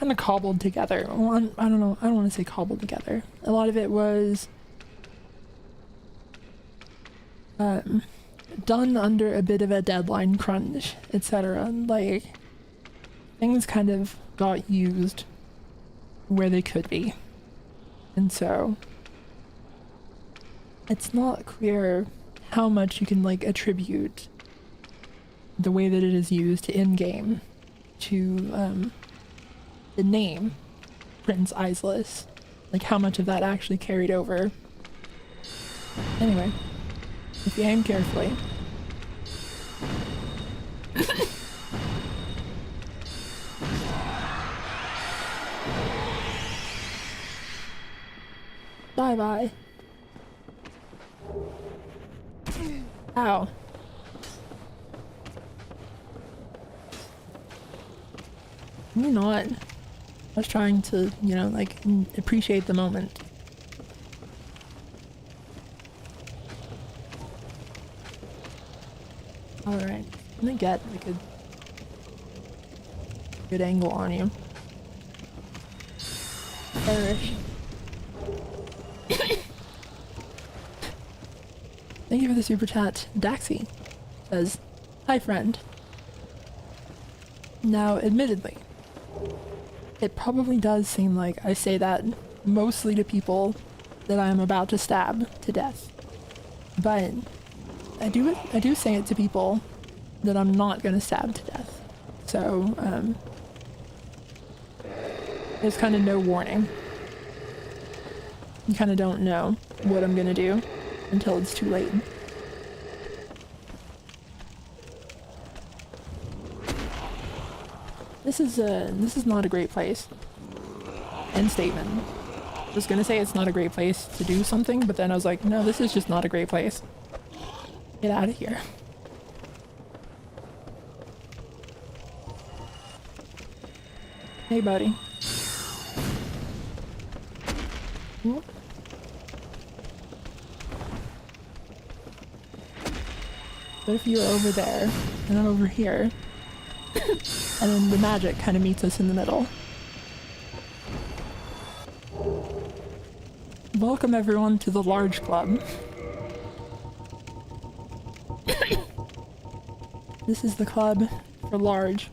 of cobbled together. Well, I don't know. I don't want to say cobbled together. A lot of it was done under a bit of a deadline crunch, etc. Like, things kind of got used where they could be. And so it's not clear how much you can, like, attribute the way that it is used in-game to the name Prince Isless. Like, how much of that actually carried over. Anyway, if you aim carefully. Bye-bye. Ow. Can you not? I was trying to, you know, like, appreciate the moment. Alright, I'm gonna get, like, a good angle on you. Perish. Thank you for the super chat. Daxi says, "Hi friend. Now, admittedly, it probably does seem like I say that mostly to people that I am about to stab to death. But I do say it to people that I'm not gonna stab to death. So, there's kind of no warning. You kind of don't know what I'm gonna do until it's too late." This is not a great place. End statement. I was gonna say it's not a great place to do something, but then I was like, no, this is just not a great place. Get out of here. Hey, buddy. Whoop. What if you were over there, and I'm over here, and then the magic kind of meets us in the middle? Welcome everyone to the Large Club. This is the club for large.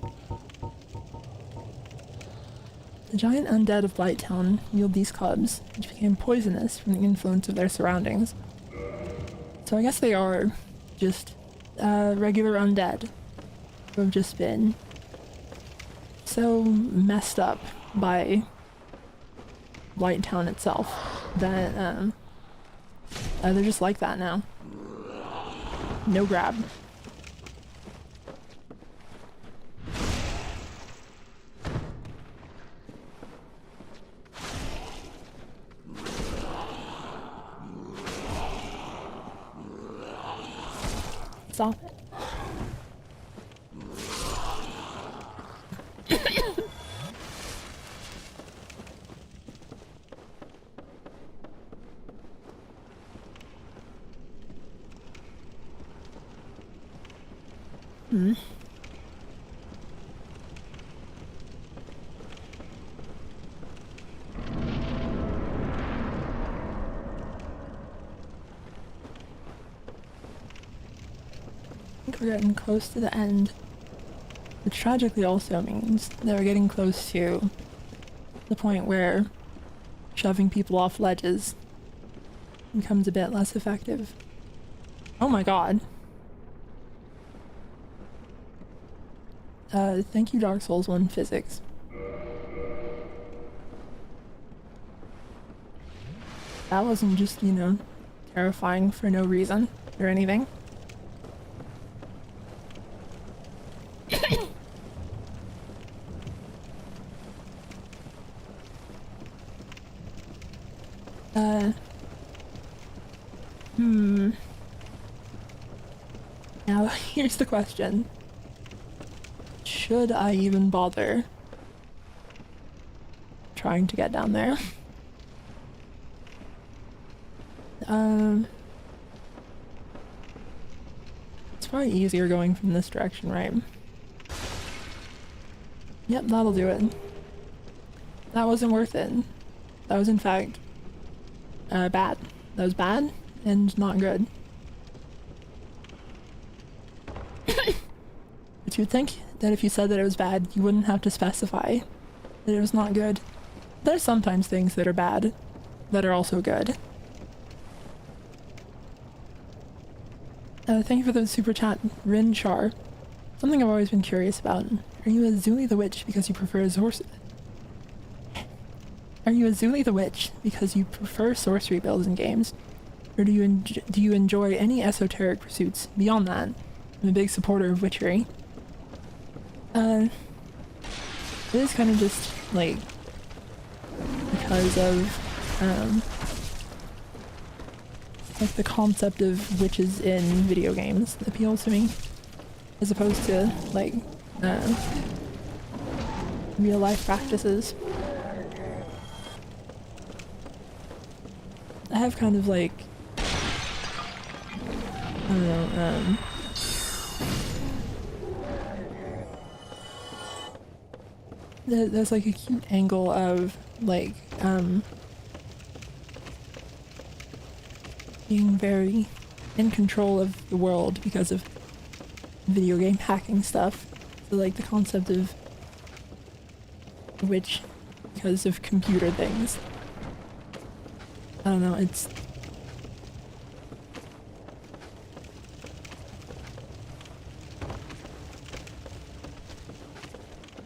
The giant undead of Blighttown wield these clubs, which became poisonous from the influence of their surroundings. So I guess they are just regular undead who have just been so messed up by Blighttown itself that they're just like that now. No grab. Stop it. We're getting close to the end, which tragically also means that we're getting close to the point where shoving people off ledges becomes a bit less effective. Oh my god. Thank you, Dark Souls 1 Physics. That wasn't just, you know, terrifying for no reason or anything. Now, here's the question. Should I even bother trying to get down there? It's probably easier going from this direction, right? Yep, that'll do it. That wasn't worth it. That was in fact bad. That was bad and not good. But you'd think that if you said that it was bad, you wouldn't have to specify that it was not good. There's sometimes things that are bad that are also good. Thank you for the super chat, Rin Char. Something I've always been curious about. Are you a Zuli the Witch because you prefer sorcery? Are you a Zuli the Witch because you prefer sorcery builds in games? Or do you enjoy any esoteric pursuits beyond that? I'm a big supporter of witchery. It is kind of just, like, because of, like, the concept of witches in video games appeals to me, as opposed to, like, real life practices. I have kind of, like, I don't know, there's like a cute angle of like being very in control of the world because of video game hacking stuff. So like the concept of which because of computer things. I don't know, it's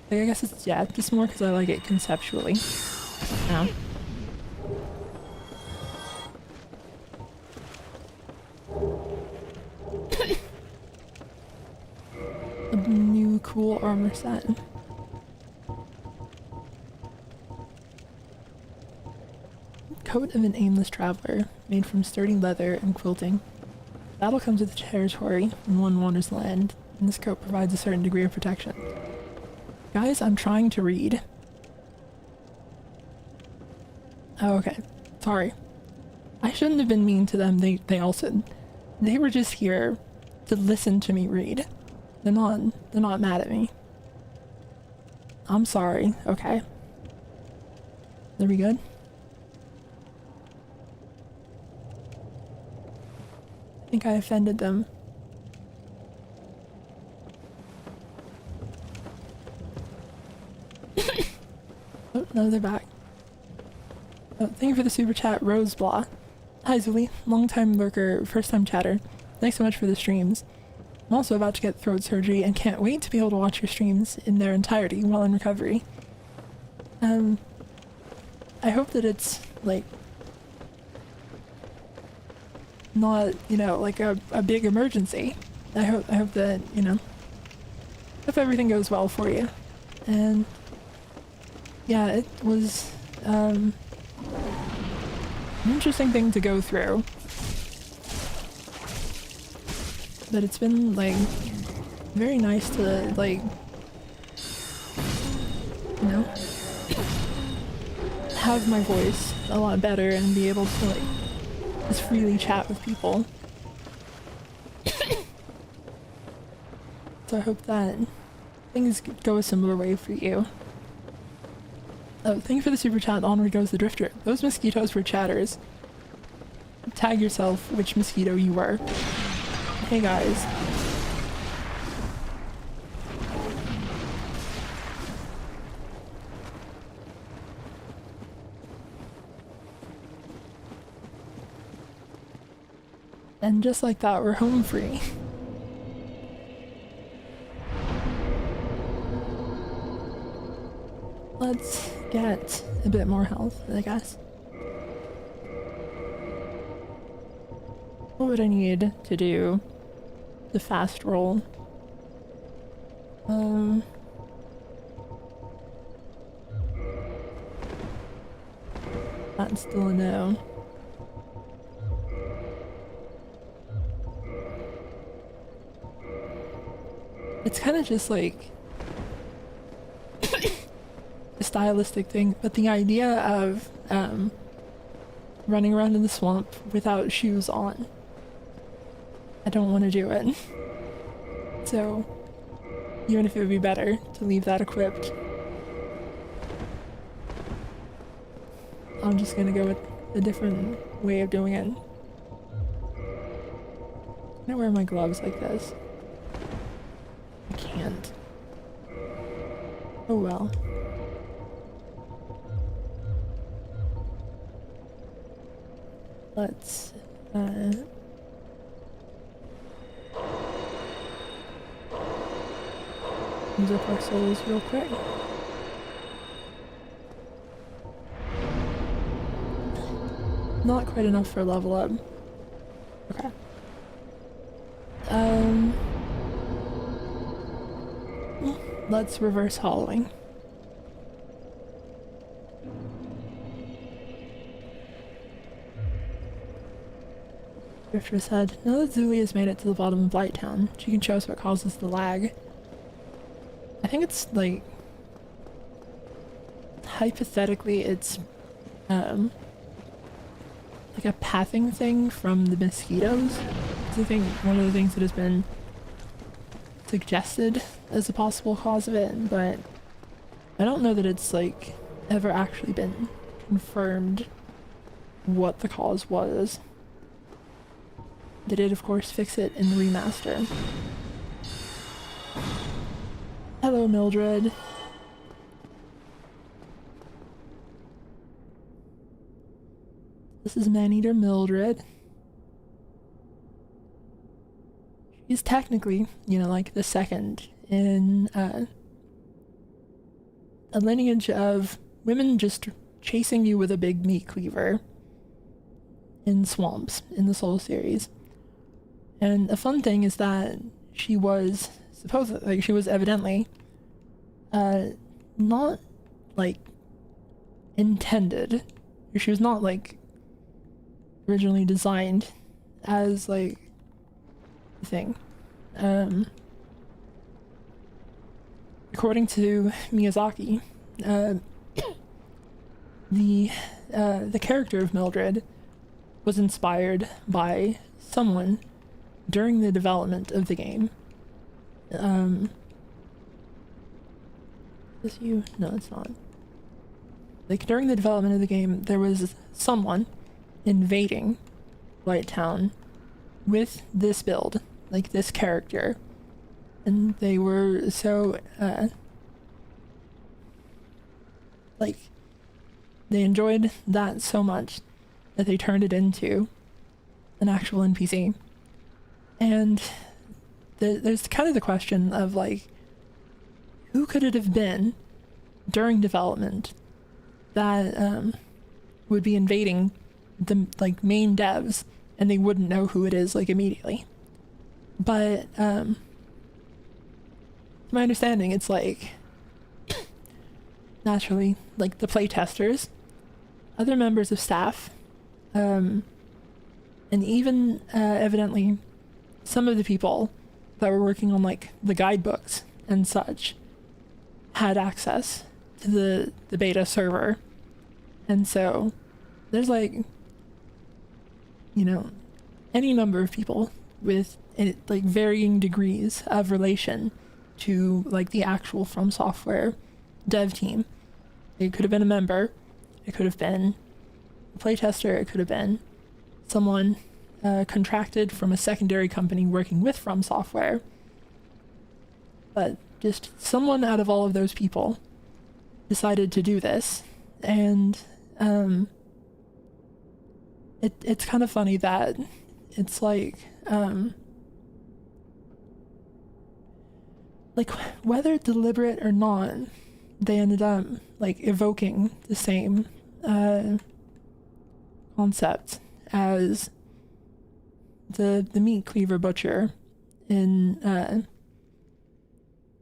like, I guess it's, yeah, just more because I like it conceptually. Yeah. A new cool armor set. Coat of an aimless traveler, made from sturdy leather and quilting. Battle comes with the territory when one wanders the land, and this coat provides a certain degree of protection. Guys, I'm trying to read. Oh, okay. Sorry. I shouldn't have been mean to them. They were just here to listen to me read. They're not mad at me. I'm sorry. Okay. Are we good? I think I offended them. Oh, no, they're back. Oh, thank you for the super chat, Roseblaw. Hi, Zuli. Long-time lurker, first-time chatter. Thanks so much for the streams. I'm also about to get throat surgery and can't wait to be able to watch your streams in their entirety while in recovery. I hope that it's, like, not, you know, like a big emergency. I hope that, you know, hope everything goes well for you. And yeah, it was an interesting thing to go through. But it's been like very nice to like, you know, have my voice a lot better and be able to like just freely chat with people. So I hope that things go a similar way for you. Oh, thank you for the super chat. Onward goes the drifter. Those mosquitoes were chatters. Tag yourself which mosquito you were. Hey guys. And just like that, we're home free. Let's get a bit more health, I guess. What would I need to do the fast roll? That's still a no. It's kind of just like a stylistic thing, but the idea of running around in the swamp without shoes on, I don't want to do it. So even if it would be better to leave that equipped, I'm just gonna go with a different way of doing it. Can I wear my gloves like this? I can't. Oh well. Let's use up our souls real quick. Not quite enough for a level up. Okay. Let's reverse hollowing. Drifter said, now that Zuli has made it to the bottom of Blighttown, she can show us what causes the lag. I think it's like, hypothetically it's like a pathing thing from the mosquitoes. I think one of the things that has been suggested as a possible cause of it, but I don't know that it's like ever actually been confirmed what the cause was. They did of course fix it in the remaster. Hello Mildred. This is Maneater Mildred. She's technically, you know, like the second in a lineage of women just chasing you with a big meat cleaver in swamps in the Soul series. And the fun thing is that she was supposedly, like, she was evidently not like intended. She was not like originally designed as like a thing. According to Miyazaki, the character of Mildred was inspired by someone during the development of the game. Is you? No, it's not. Like during the development of the game, there was someone invading Blighttown with this build, like this character, and they were so like they enjoyed that so much that they turned it into an actual NPC. And there's kind of the question of like, who could it have been during development that would be invading the like main devs and they wouldn't know who it is like immediately. But to my understanding, it's like naturally like the playtesters, other members of staff, and even evidently some of the people that were working on like the guidebooks and such had access to the beta server. And so there's like, you know, any number of people with like varying degrees of relation to like the actual From Software dev team. It could have been a member, it could have been a playtester, it could have been someone contracted from a secondary company working with From Software. But just someone out of all of those people decided to do this. And it's kind of funny that it's like whether deliberate or not, they ended up like evoking the same concept as the meat cleaver butcher in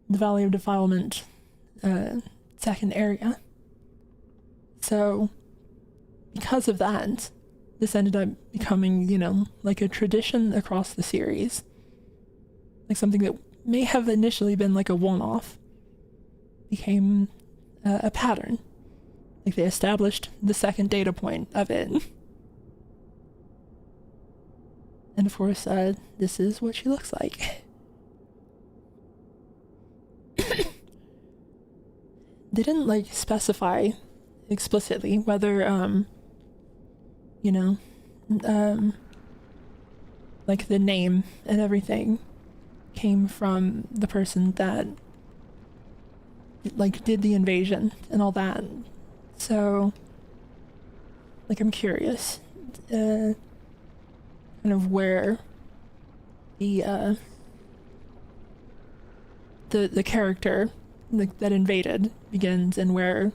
the Valley of Defilement second area. So because of that, this ended up becoming, you know, like a tradition across the series. Like something that may have initially been like a one-off became a pattern. Like they established the second data point of it. And of course, this is what she looks like. They didn't like specify explicitly whether you know, like the name and everything came from the person that like did the invasion and all that. So like I'm curious kind of where the character like that invaded begins and where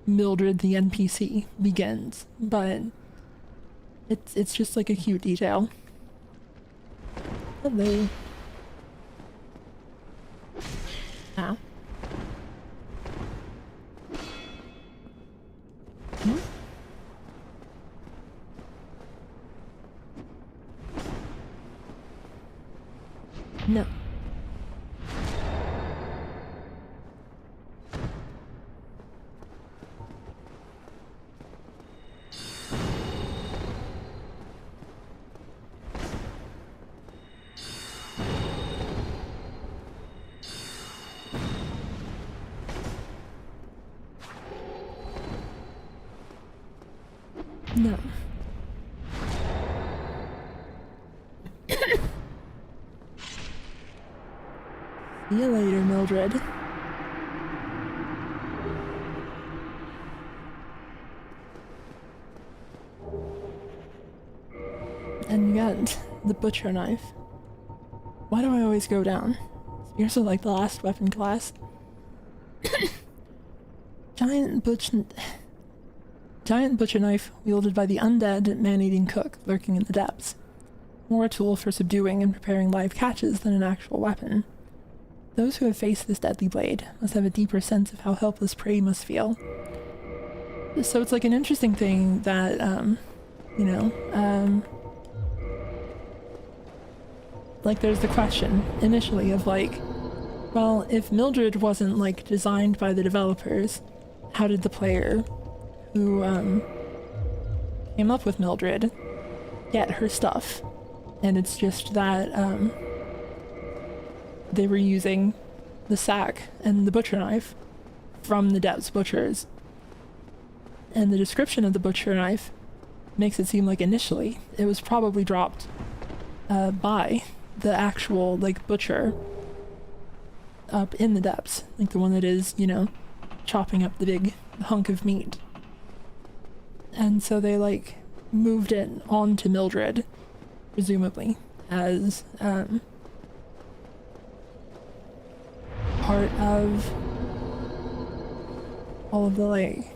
Mildred the NPC begins, but it's just like a cute detail. Hello. Ow. Hmm? No. No. See you later, Mildred. And you got the butcher knife. Why do I always go down? Spears are like the last weapon class. Giant butcher knife wielded by the undead man-eating cook lurking in the depths. More a tool for subduing and preparing live catches than an actual weapon. Those who have faced this deadly blade must have a deeper sense of how helpless prey must feel. So it's like an interesting thing that, you know, like there's the question initially of like, well, if Mildred wasn't like designed by the developers, how did the player who came up with Mildred get her stuff? And it's just that they were using the sack and the butcher knife from the Depths Butchers. And the description of the butcher knife makes it seem like initially it was probably dropped by the actual like butcher up in the depths, like the one that is, you know, chopping up the big hunk of meat. And so they like moved it onto Mildred, presumably, as part of all of the like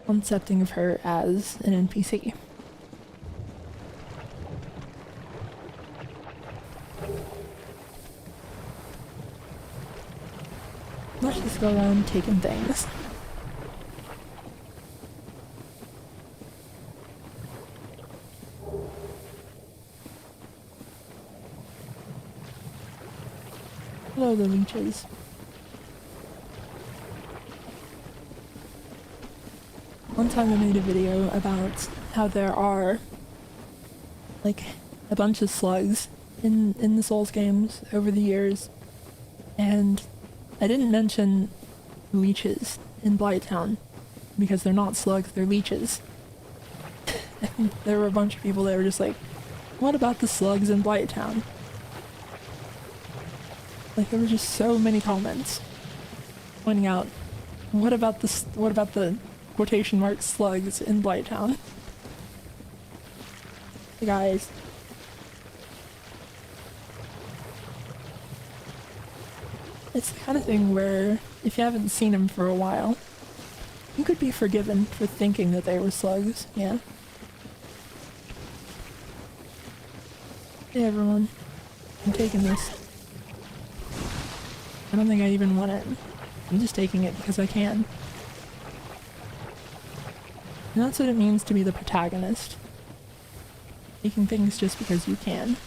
concepting of her as an NPC. Let's just go around taking things. Hello, the leeches. One time I made a video about how there are like a bunch of slugs in the Souls games over the years, and I didn't mention leeches in Blighttown because they're not slugs, they're leeches. And there were a bunch of people that were just like, what about the slugs in Blighttown? Like there were just so many comments pointing out, what about the quotation mark slugs in Blighttown? Hey guys. It's the kind of thing where if you haven't seen them for a while, you could be forgiven for thinking that they were slugs, yeah. Hey everyone, I'm taking this. I don't think I even want it. I'm just taking it because I can. And that's what it means to be the protagonist. Taking things just because you can.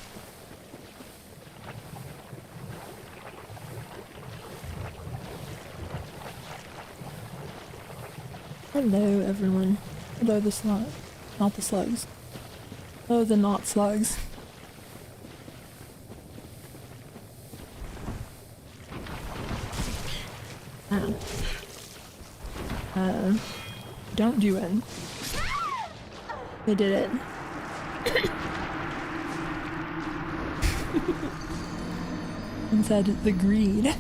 Hello everyone. Hello the slug. Not the slugs. Hello the not slugs. Don't do it. They did it. And said the greed.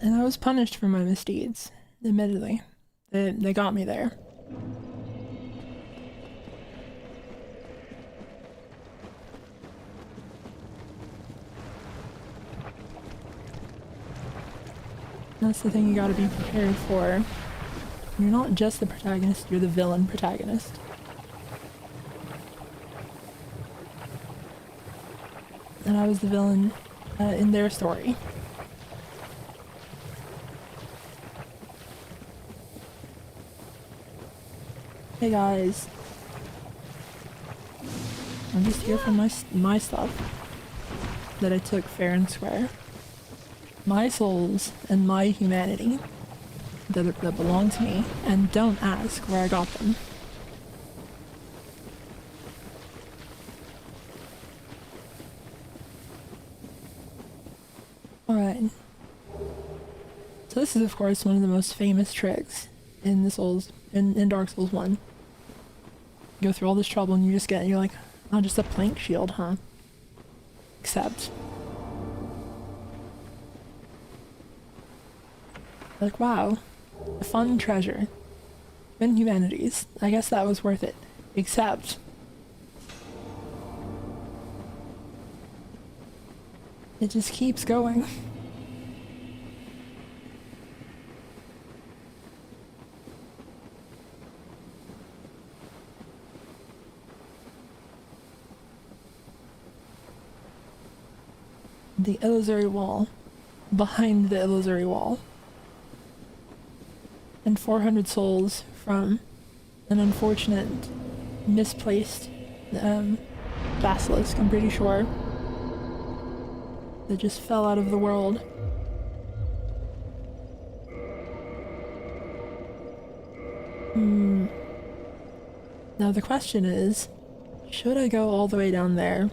And I was punished for my misdeeds, admittedly. They got me there. That's the thing you gotta be prepared for. You're not just the protagonist, you're the villain protagonist. And I was the villain in their story. Hey guys. I'm just here for my stuff that I took fair and square. My souls and my humanity that belong to me, and don't ask where I got them. Alright. So this is of course one of the most famous tricks in the Souls in Dark Souls 1. You go through all this trouble and you're like, oh, just a plank shield, huh? Except like, wow, a fun treasure. In humanities. I guess that was worth it. Except it just keeps going. The illusory wall. Behind the illusory wall. And 400 souls from an unfortunate, misplaced basilisk, I'm pretty sure, that just fell out of the world. Now the question is, should I go all the way down there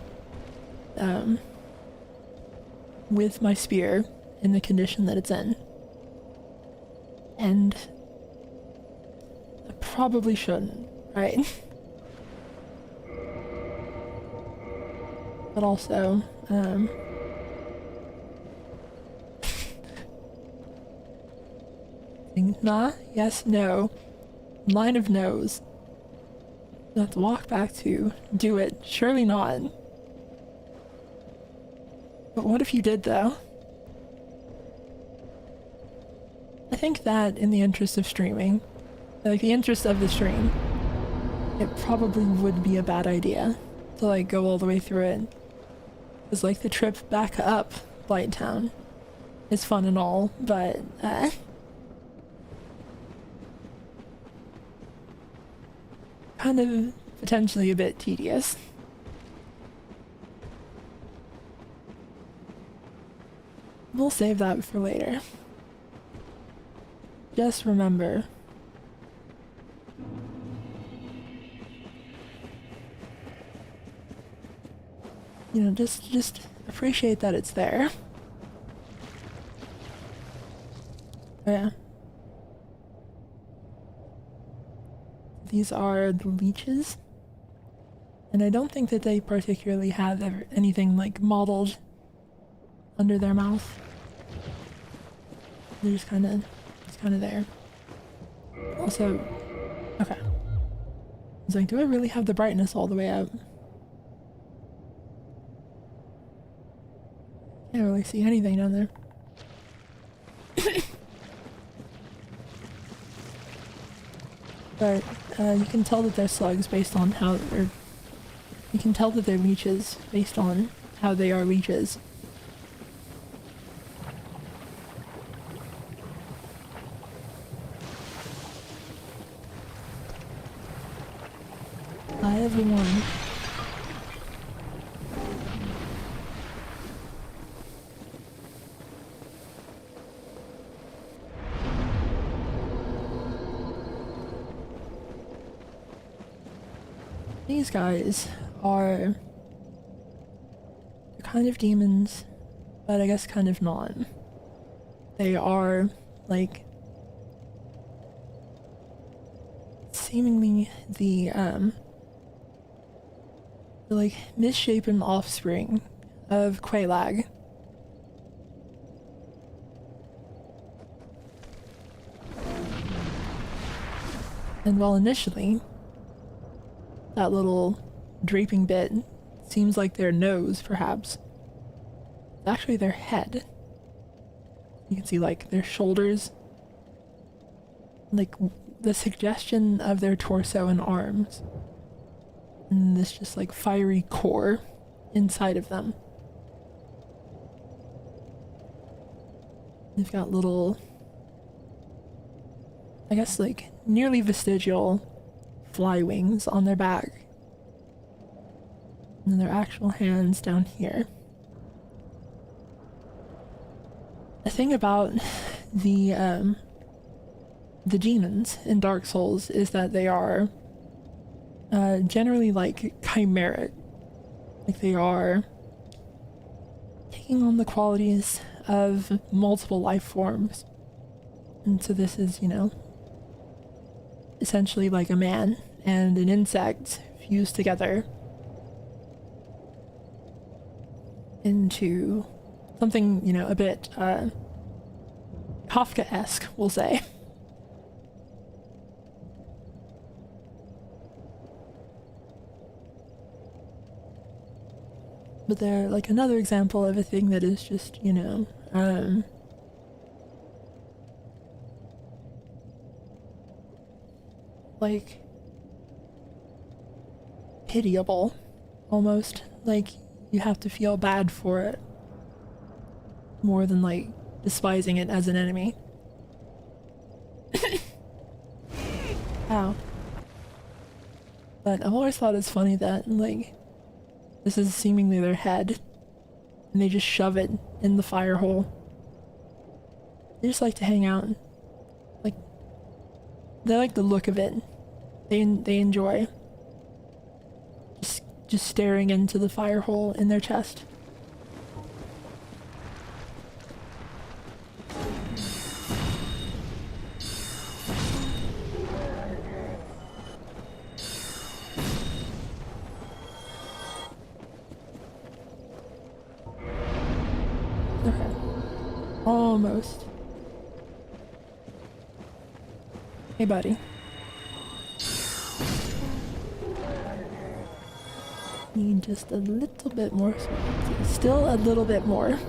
with my spear in the condition that it's in? And I probably shouldn't, right? But also, nah, yes, no. Line of no's. You have to walk back to do it. Surely not. But what if you did, though? I think that, in the interest of streaming, like the interest of the stream, it probably would be a bad idea to like go all the way through it. Because like the trip back up Blighttown is fun and all, but kind of potentially a bit tedious. We'll save that for later. Just remember, you know, just appreciate that it's there. Oh, yeah. These are the leeches. And I don't think that they particularly have anything like modeled under their mouth. They're just kind of there. Also, okay. I was like, do I really have the brightness all the way up? Can't really see anything down there. But you can tell that they're slugs based on how they're You can tell that they're leeches based on how they are leeches. Hi everyone. These guys are they're kind of demons, but I guess kind of not. They are like seemingly the like misshapen offspring of Quelaag. And while initially that little draping bit seems like their nose, perhaps, it's actually their head. You can see like their shoulders, like the suggestion of their torso and arms, and this just like fiery core inside of them. They've got little, I guess like nearly vestigial fly wings on their back. And then their actual hands down here. The thing about the demons in Dark Souls is that they are generally like chimeric. Like they are taking on the qualities of multiple life forms. And so this is, you know, essentially like a man and an insect fused together into something, you know, a bit Kafka-esque, we'll say. But they're like another example of a thing that is just, you know, like pitiable almost. Like you have to feel bad for it more than like despising it as an enemy. Ow. But I've always thought it's funny that like this is seemingly their head and they just shove it in the fire hole. They just like to hang out. Like they like the look of it. They enjoy just staring into the fire hole in their chest. Okay. Almost. Hey, buddy. Need just a little bit more. Still a little bit more.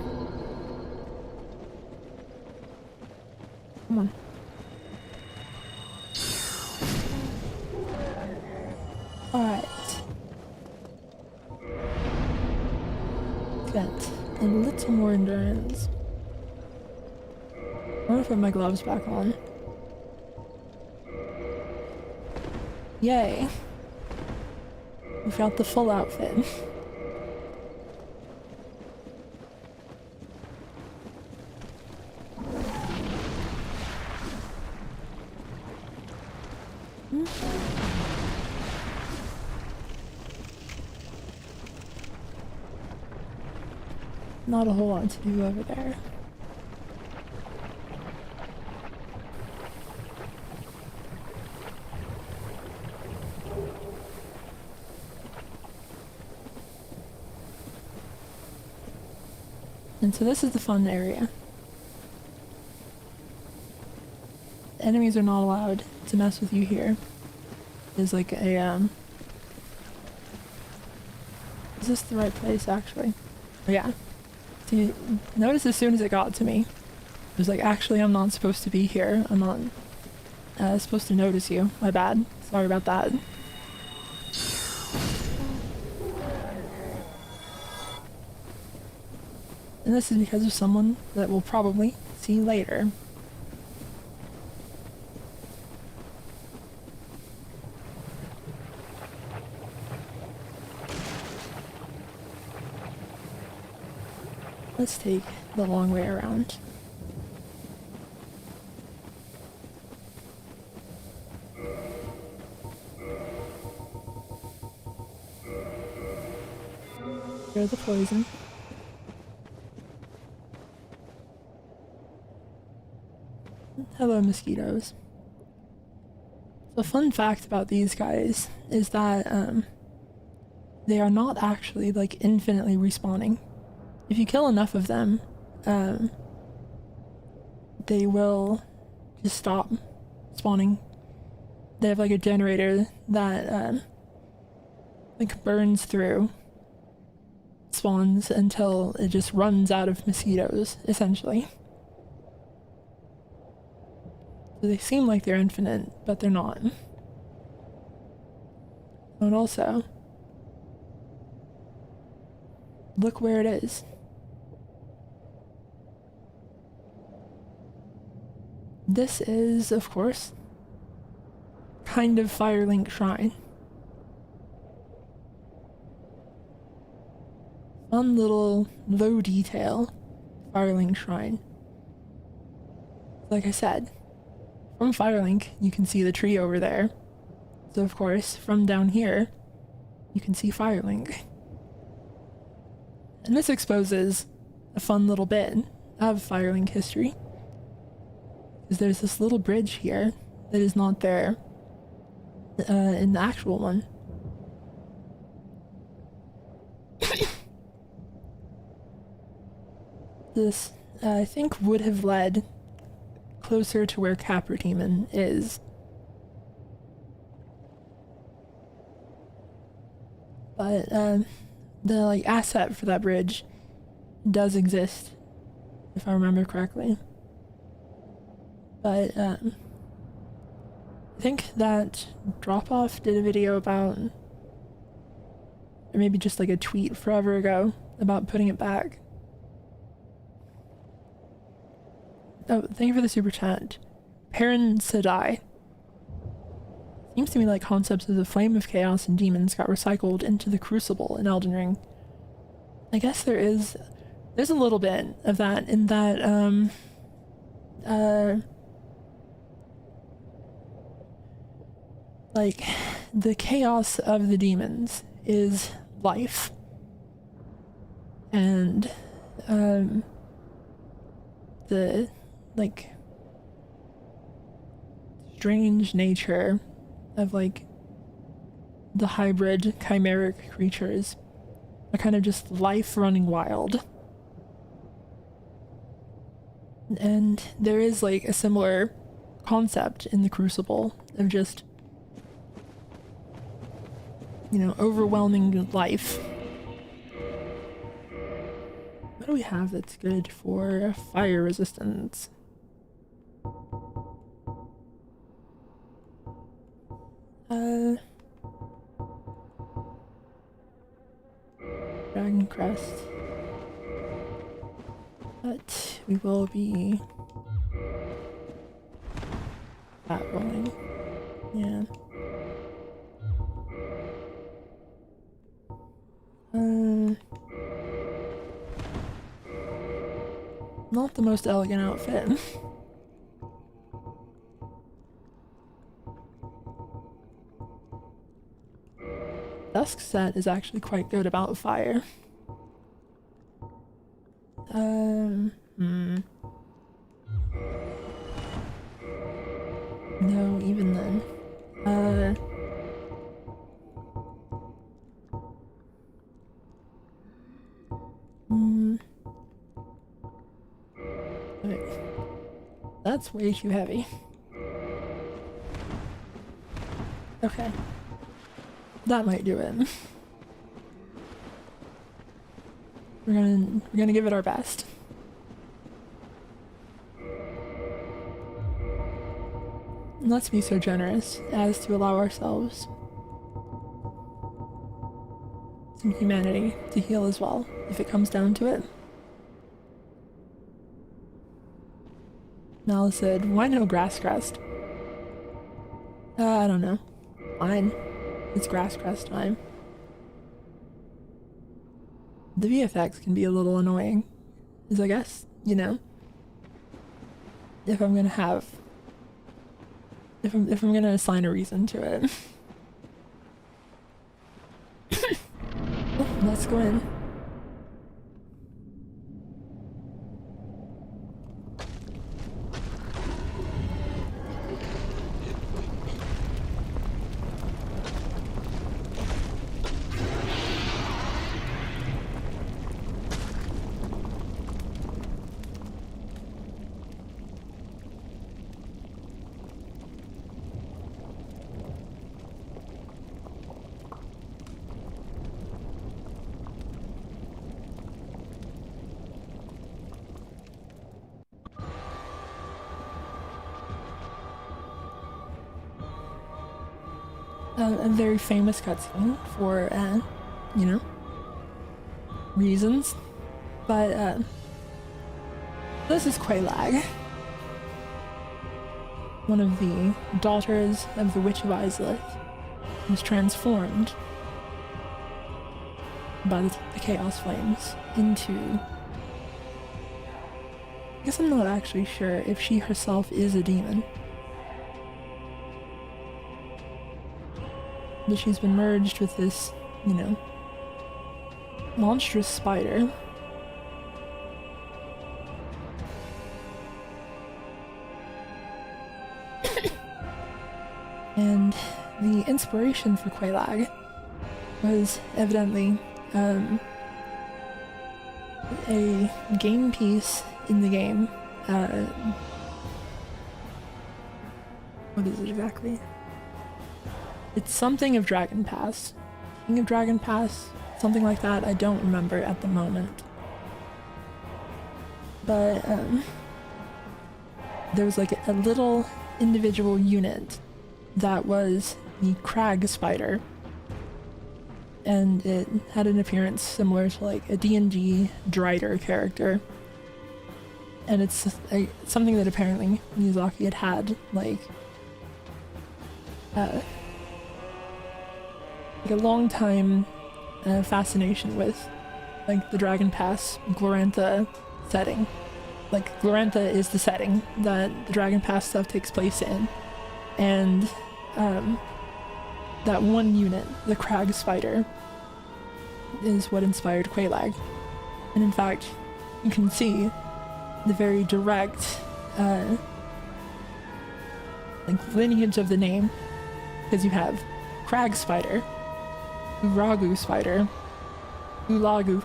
Come on. Alright. Got a little more endurance. I want to put my gloves back on. Yay. We've got the full outfit. Not a whole lot to do over there. And so this is the fun area. Enemies are not allowed to mess with you here. There's like a, is this the right place, actually? Oh, yeah. See, notice as soon as it got to me, it was like, actually, I'm not supposed to be here. I'm not supposed to notice you. My bad. Sorry about that. And this is because of someone that we'll probably see later. Let's take the long way around. Here's the poison. Hello, mosquitoes. The fun fact about these guys is that they are not actually like infinitely respawning. If you kill enough of them, they will just stop spawning. They have like a generator that like burns through spawns until it just runs out of mosquitoes, essentially. So they seem like they're infinite, but they're not. And also, look where it is. This is, of course, kind of Firelink Shrine. Fun little low detail Firelink Shrine. Like I said, from Firelink you can see the tree over there. So of course, from down here, you can see Firelink. And this exposes a fun little bit of Firelink history. Because there's this little bridge here that is not there in the actual one. This, I think, would have led closer to where Capra Demon is. But the like asset for that bridge does exist, if I remember correctly. But I think that Drop-Off did a video about, or maybe just like a tweet forever ago, about putting it back. Oh, thank you for the super chat. Perrin Sadai. Seems to me like concepts of the Flame of Chaos and Demons got recycled into the Crucible in Elden Ring. I guess there's a little bit of that in that, like, the chaos of the demons is life. And, the, like, strange nature of, like, the hybrid chimeric creatures are kind of just life running wild. And there is, like, a similar concept in the Crucible of just, you know, overwhelming life. What do we have that's good for fire resistance? Dragon Crest. But we will be fat rolling. Yeah. Not the most elegant outfit. Dusk set is actually quite good about fire. No, even then. Okay. That's way too heavy. Okay. That might do it. We're gonna give it our best. And let's be so generous as to allow ourselves some humanity to heal as well, if it comes down to it. Mal said, why no grass crest? I don't know. Fine. It's grass crest time. The VFX can be a little annoying. Because I guess, you know, if I'm gonna have... If I'm gonna assign a reason to it. Oh, let's go in. A very famous cutscene for, you know, reasons. But, this is Quelaag, one of the daughters of the Witch of Izalith, who's transformed by the Chaos Flames into... I guess I'm not actually sure if she herself is a demon. But she's been merged with this, you know, monstrous spider. And the inspiration for Quelaag was evidently a game piece in the game. What is it exactly? It's something of Dragon Pass. King of Dragon Pass? Something like that. I don't remember at the moment. But, there was like a little individual unit that was the Crag Spider. And it had an appearance similar to like a D&D Drider character. And it's something that apparently Miyazaki had like a long time fascination with, like the Dragon Pass Glorantha setting. Like Glorantha is the setting that the Dragon Pass stuff takes place in, and that one unit, the Crag Spider, is what inspired Quelaag. And in fact, you can see the very direct like lineage of the name, because you have Crag Spider, Uragu Spider, Ulagu.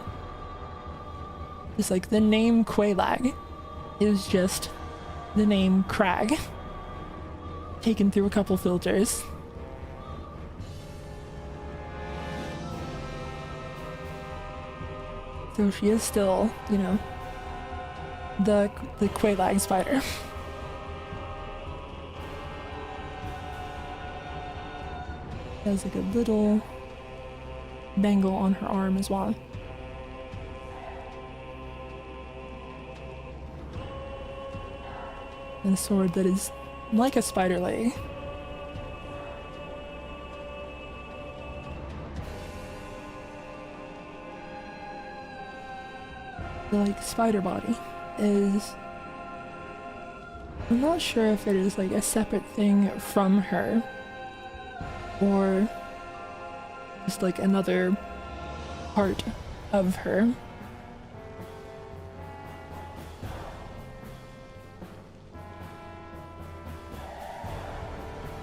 Just like the name Quelaag is just the name Crag, taken through a couple filters. So she is still, you know, the Quelaag Spider. Has like a little bangle on her arm as well. And a sword that is like a spider leg. The like spider body is... I'm not sure if it is like a separate thing from her, or just like another part of her.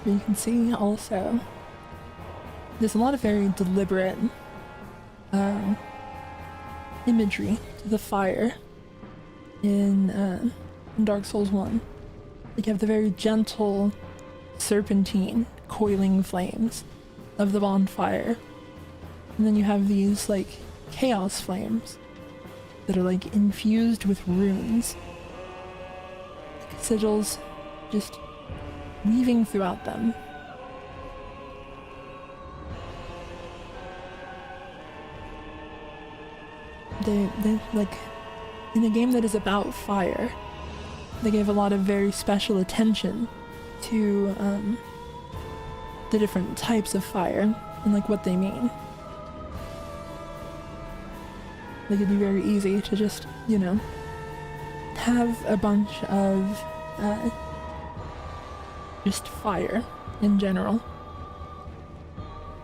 But you can see also there's a lot of very deliberate imagery to the fire in Dark Souls 1. Like you have the very gentle serpentine coiling flames of the bonfire, and then you have these like chaos flames that are like infused with runes, like, sigils just weaving throughout them. They like, in a game that is about fire, they gave a lot of very special attention to the different types of fire and like what they mean. Like it'd be very easy to just, you know, have a bunch of just fire in general.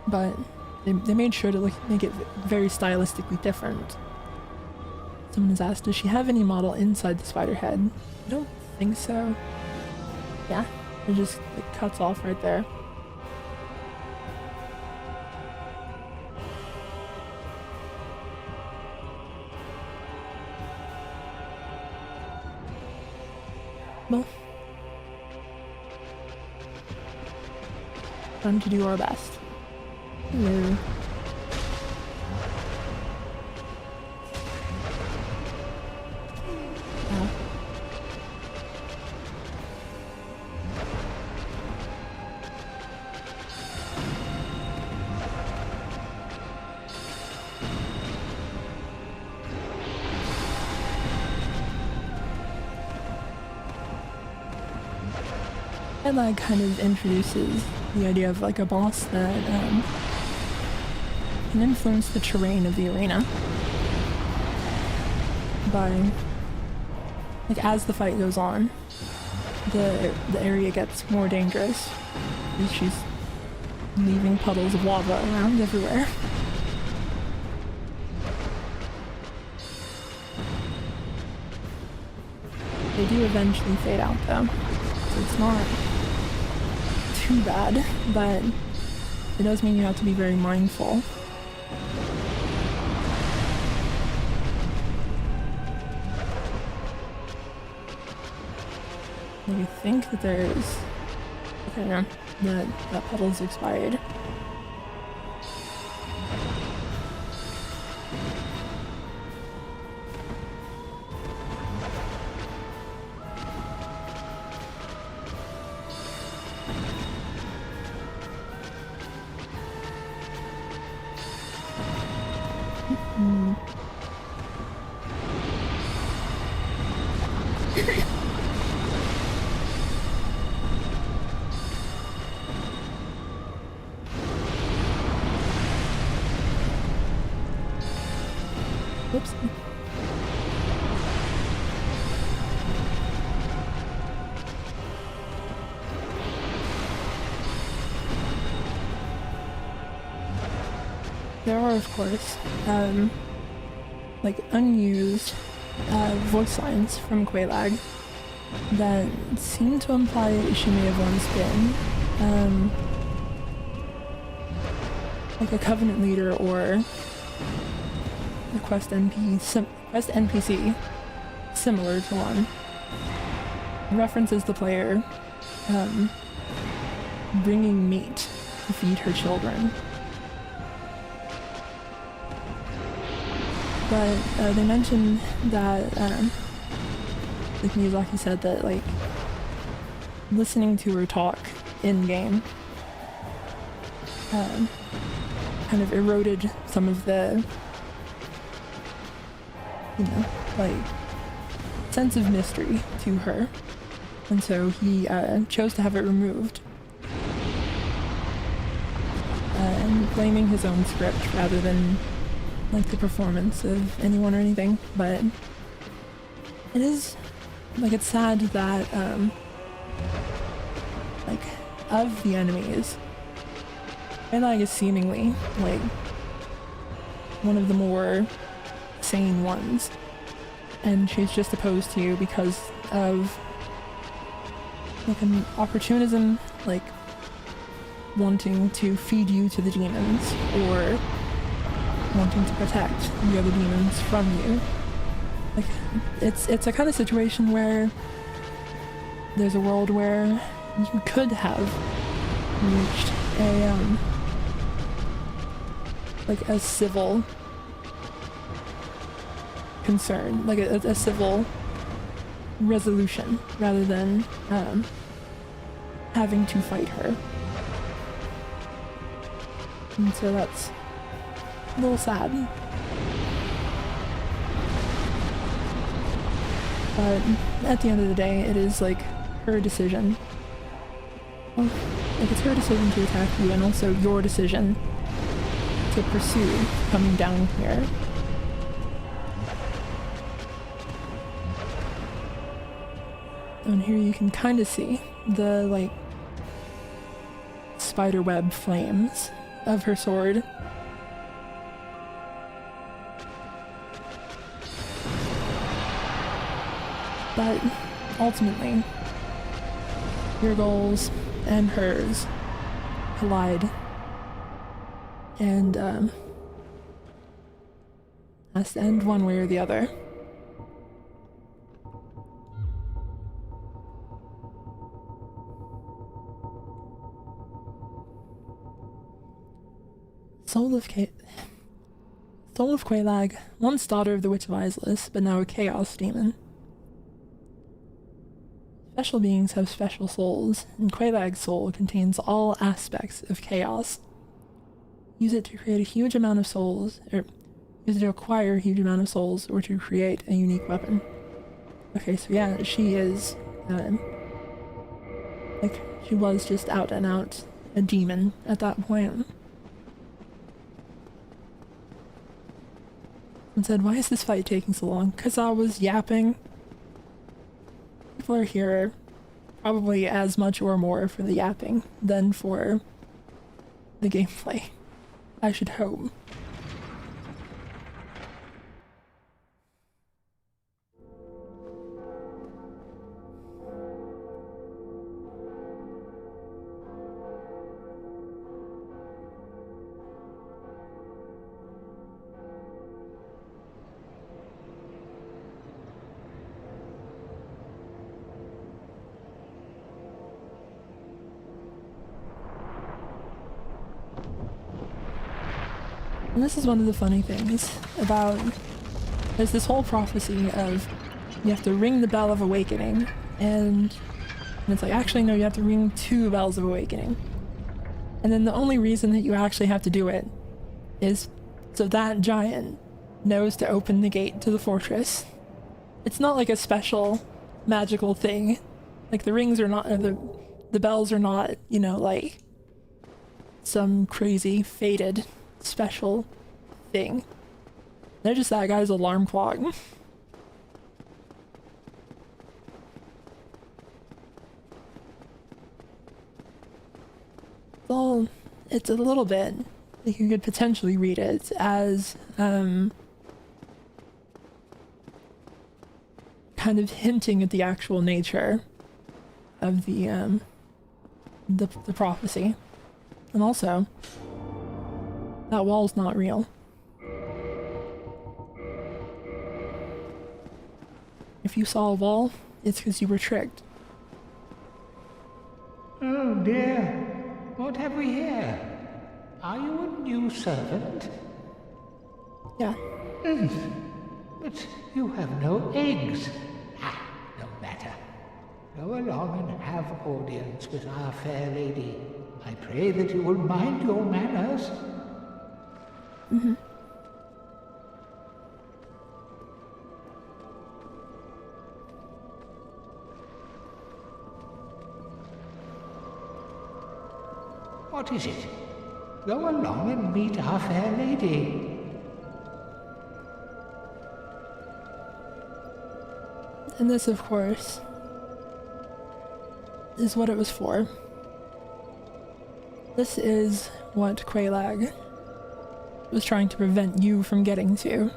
But they made sure to make it very stylistically different. Someone has asked, does she have any model inside the spider head? I don't think so. Yeah, it just cuts off right there. Well, time to do our best. Hello. And that kind of introduces the idea of like a boss that can influence the terrain of the arena by, like, as the fight goes on, the area gets more dangerous because she's leaving puddles of lava around everywhere. They do eventually fade out though, so it's not too bad, but it does mean you have to be very mindful. You think that there's... okay, no, that puddle's expired. Whoops. There are, of course, like unused voice lines from Quelaag that seem to imply she may have once been like a Covenant leader or a quest NPC similar to one. References the player bringing meat to feed her children. But they mentioned that, like Miyazaki said, that like listening to her talk in game kind of eroded some of the, you know, like sense of mystery to her, and so he chose to have it removed, and blaming his own script rather than like the performance of anyone or anything. But it is like, it's sad that like of the enemies, Quelaag is seemingly like one of the more sane ones, and she's just opposed to you because of like an opportunism, like wanting to feed you to the demons or wanting to protect the other demons from you. Like it's a kind of situation where there's a world where you could have reached a like a civil concern, like a civil resolution, rather than having to fight her. And so that's a little sad. But at the end of the day, it is like her decision. Well, like it's her decision to attack you, and also your decision to pursue coming down here. And here you can kind of see the like spiderweb flames of her sword. But ultimately, your goals and hers collide, and has to end one way or the other. Soul of Quelaag, once daughter of the Witch of Isles, but now a chaos demon. Special beings have special souls, and Quelaag's soul contains all aspects of chaos. Use it to create a huge amount of souls, or use it to acquire a huge amount of souls, or to create a unique weapon. Okay, so yeah, she is, like, she was just out and out a demon at that point. And said, why is this fight taking so long? 'Cause I was yapping. People are here probably as much or more for the yapping than for the gameplay. I should hope. And this is one of the funny things about, there's this whole prophecy of you have to ring the bell of awakening, and it's like, actually no, you have to ring 2 bells of awakening. And then the only reason that you actually have to do it is so that giant knows to open the gate to the fortress. It's not like a special magical thing. Like the rings are not, the bells are not, you know, like some crazy fated special thing. They're just that guy's alarm clock. Well, it's a little bit like you could potentially read it as kind of hinting at the actual nature of the prophecy. And also, that wall's not real. If you saw a wall, it's because you were tricked. Oh dear, what have we here? Are you a new servant? Yeah. But you have no eggs. Ah, no matter. Go along and have audience with our fair lady. I pray that you will mind your manners. Mm-hmm. What is it? Go along and meet our fair lady. And this, of course, is what it was for. This is what Quelaag was trying to prevent you from getting to.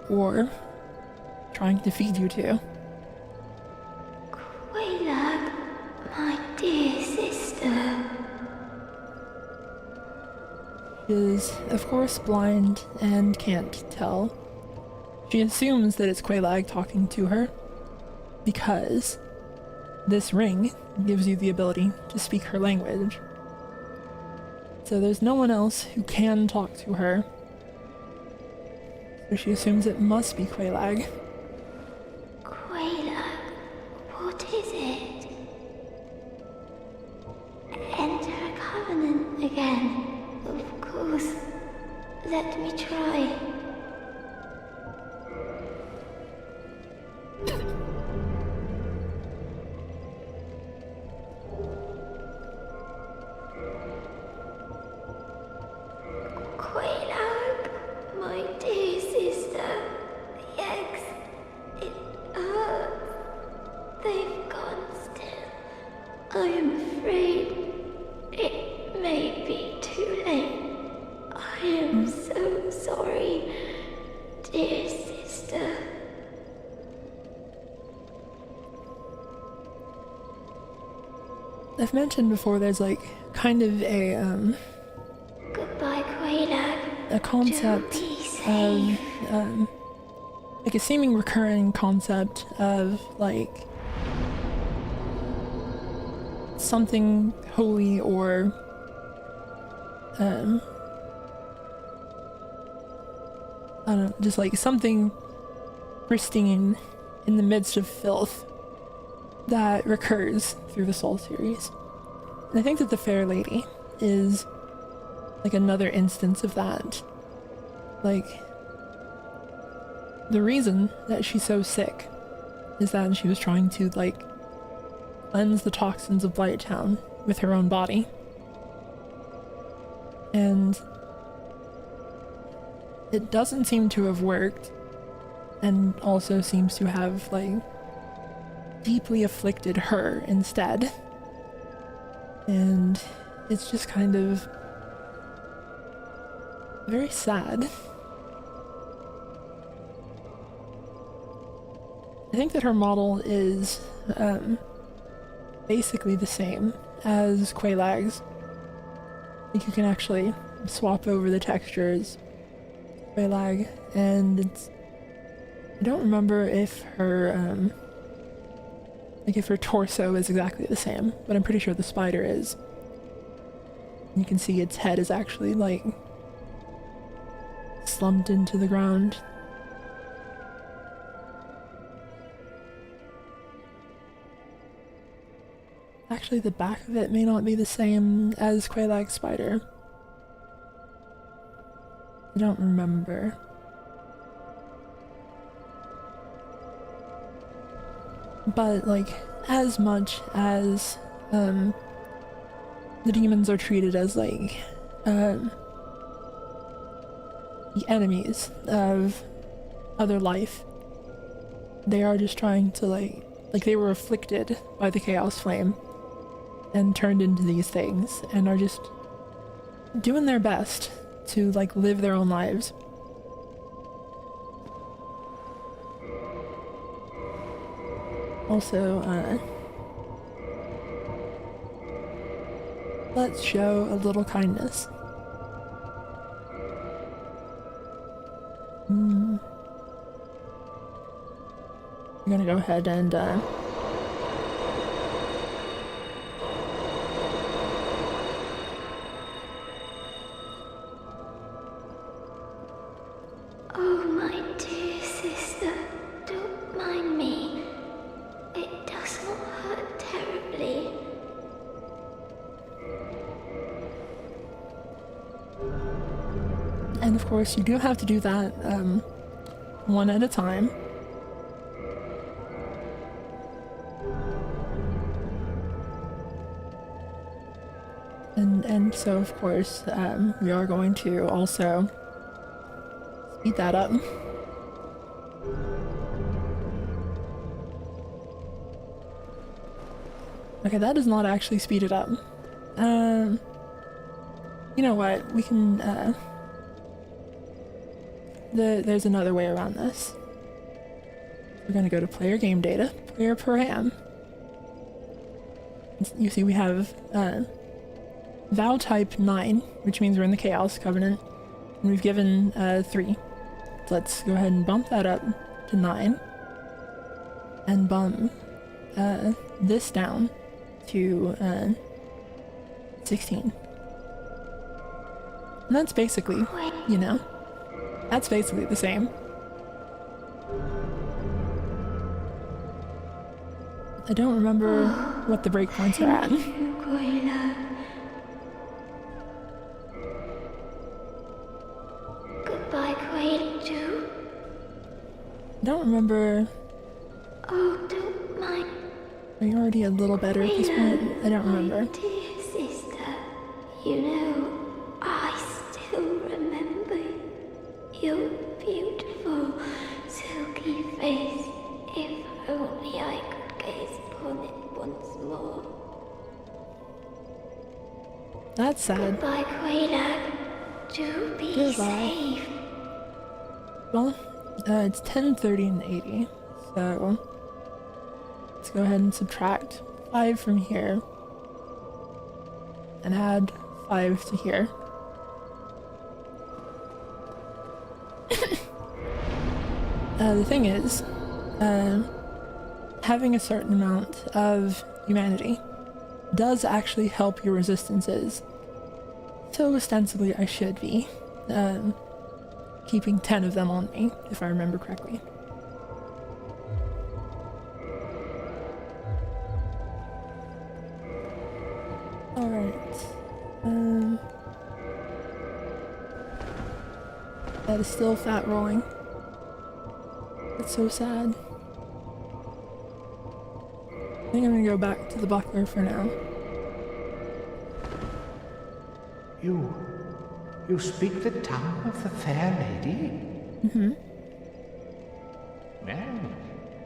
Or trying to feed you to. Quelaag, my dear sister. She is, of course, blind and can't tell. She assumes that it's Quelaag talking to her because this ring gives you the ability to speak her language. So there's no one else who can talk to her. So she assumes it must be Quelaag. Quelaag, what is it? Enter a covenant again. Of course. Let me try. I've mentioned before, there's like kind of Goodbye, Quaylag. a concept of like a seeming recurring concept of like something holy or I don't know, just like something pristine in the midst of filth that recurs through the Soul series. And I think that the Fair Lady is like another instance of that. Like, the reason that she's so sick is that she was trying to like cleanse the toxins of Blighttown with her own body. And it doesn't seem to have worked, and also seems to have like deeply afflicted her instead. And it's just kind of very sad. I think that her model is basically the same as Quaylag's. I think you can actually swap over the textures, Quaylag, and it's, I don't remember if her like if her torso is exactly the same, but I'm pretty sure the spider is. And you can see its head is actually like slumped into the ground. Actually, the back of it may not be the same as Quaylag's spider. I don't remember. But, like, as much as the demons are treated as, like, the enemies of other life, they are just trying to, like they were afflicted by the Chaos Flame and turned into these things, and are just doing their best to, like, live their own lives. Also, let's show a little kindness. I'm gonna go ahead and Oh, my dear sister, don't mind me. It does not hurt terribly. and of course you do have to do that one at a time. And so of course we are going to also speed that up. Okay, that does not actually speed it up. You know what? We can, there's another way around this. We're gonna go to player game data, player param. You see we have, Vow type 9, which means we're in the Chaos Covenant, and we've given, 3. So let's go ahead and bump that up to 9, and bump, this down to 16. And that's basically, you know, that's basically the same. I don't remember what the breakpoints are at. Goodbye, Quail, too. I don't remember. Oh, don't mind. Are you already a little better at this point? I don't remember. My dear sister, you know, I still remember your beautiful, silky face. If only I could gaze upon it once more. That's sad. Goodbye, Quaylag. Do be Goodbye. safe. Well, it's 10, 30, and 80, so let's go ahead and subtract 5 from here. and add 5 to here. The thing is, having a certain amount of humanity does actually help your resistances. So ostensibly I should be keeping 10 of them on me, if I remember correctly. Alright. That is still fat rolling. It's so sad. I think I'm gonna go back to the buckler for now. You speak the tongue of the fair lady? Mm-hmm. Well,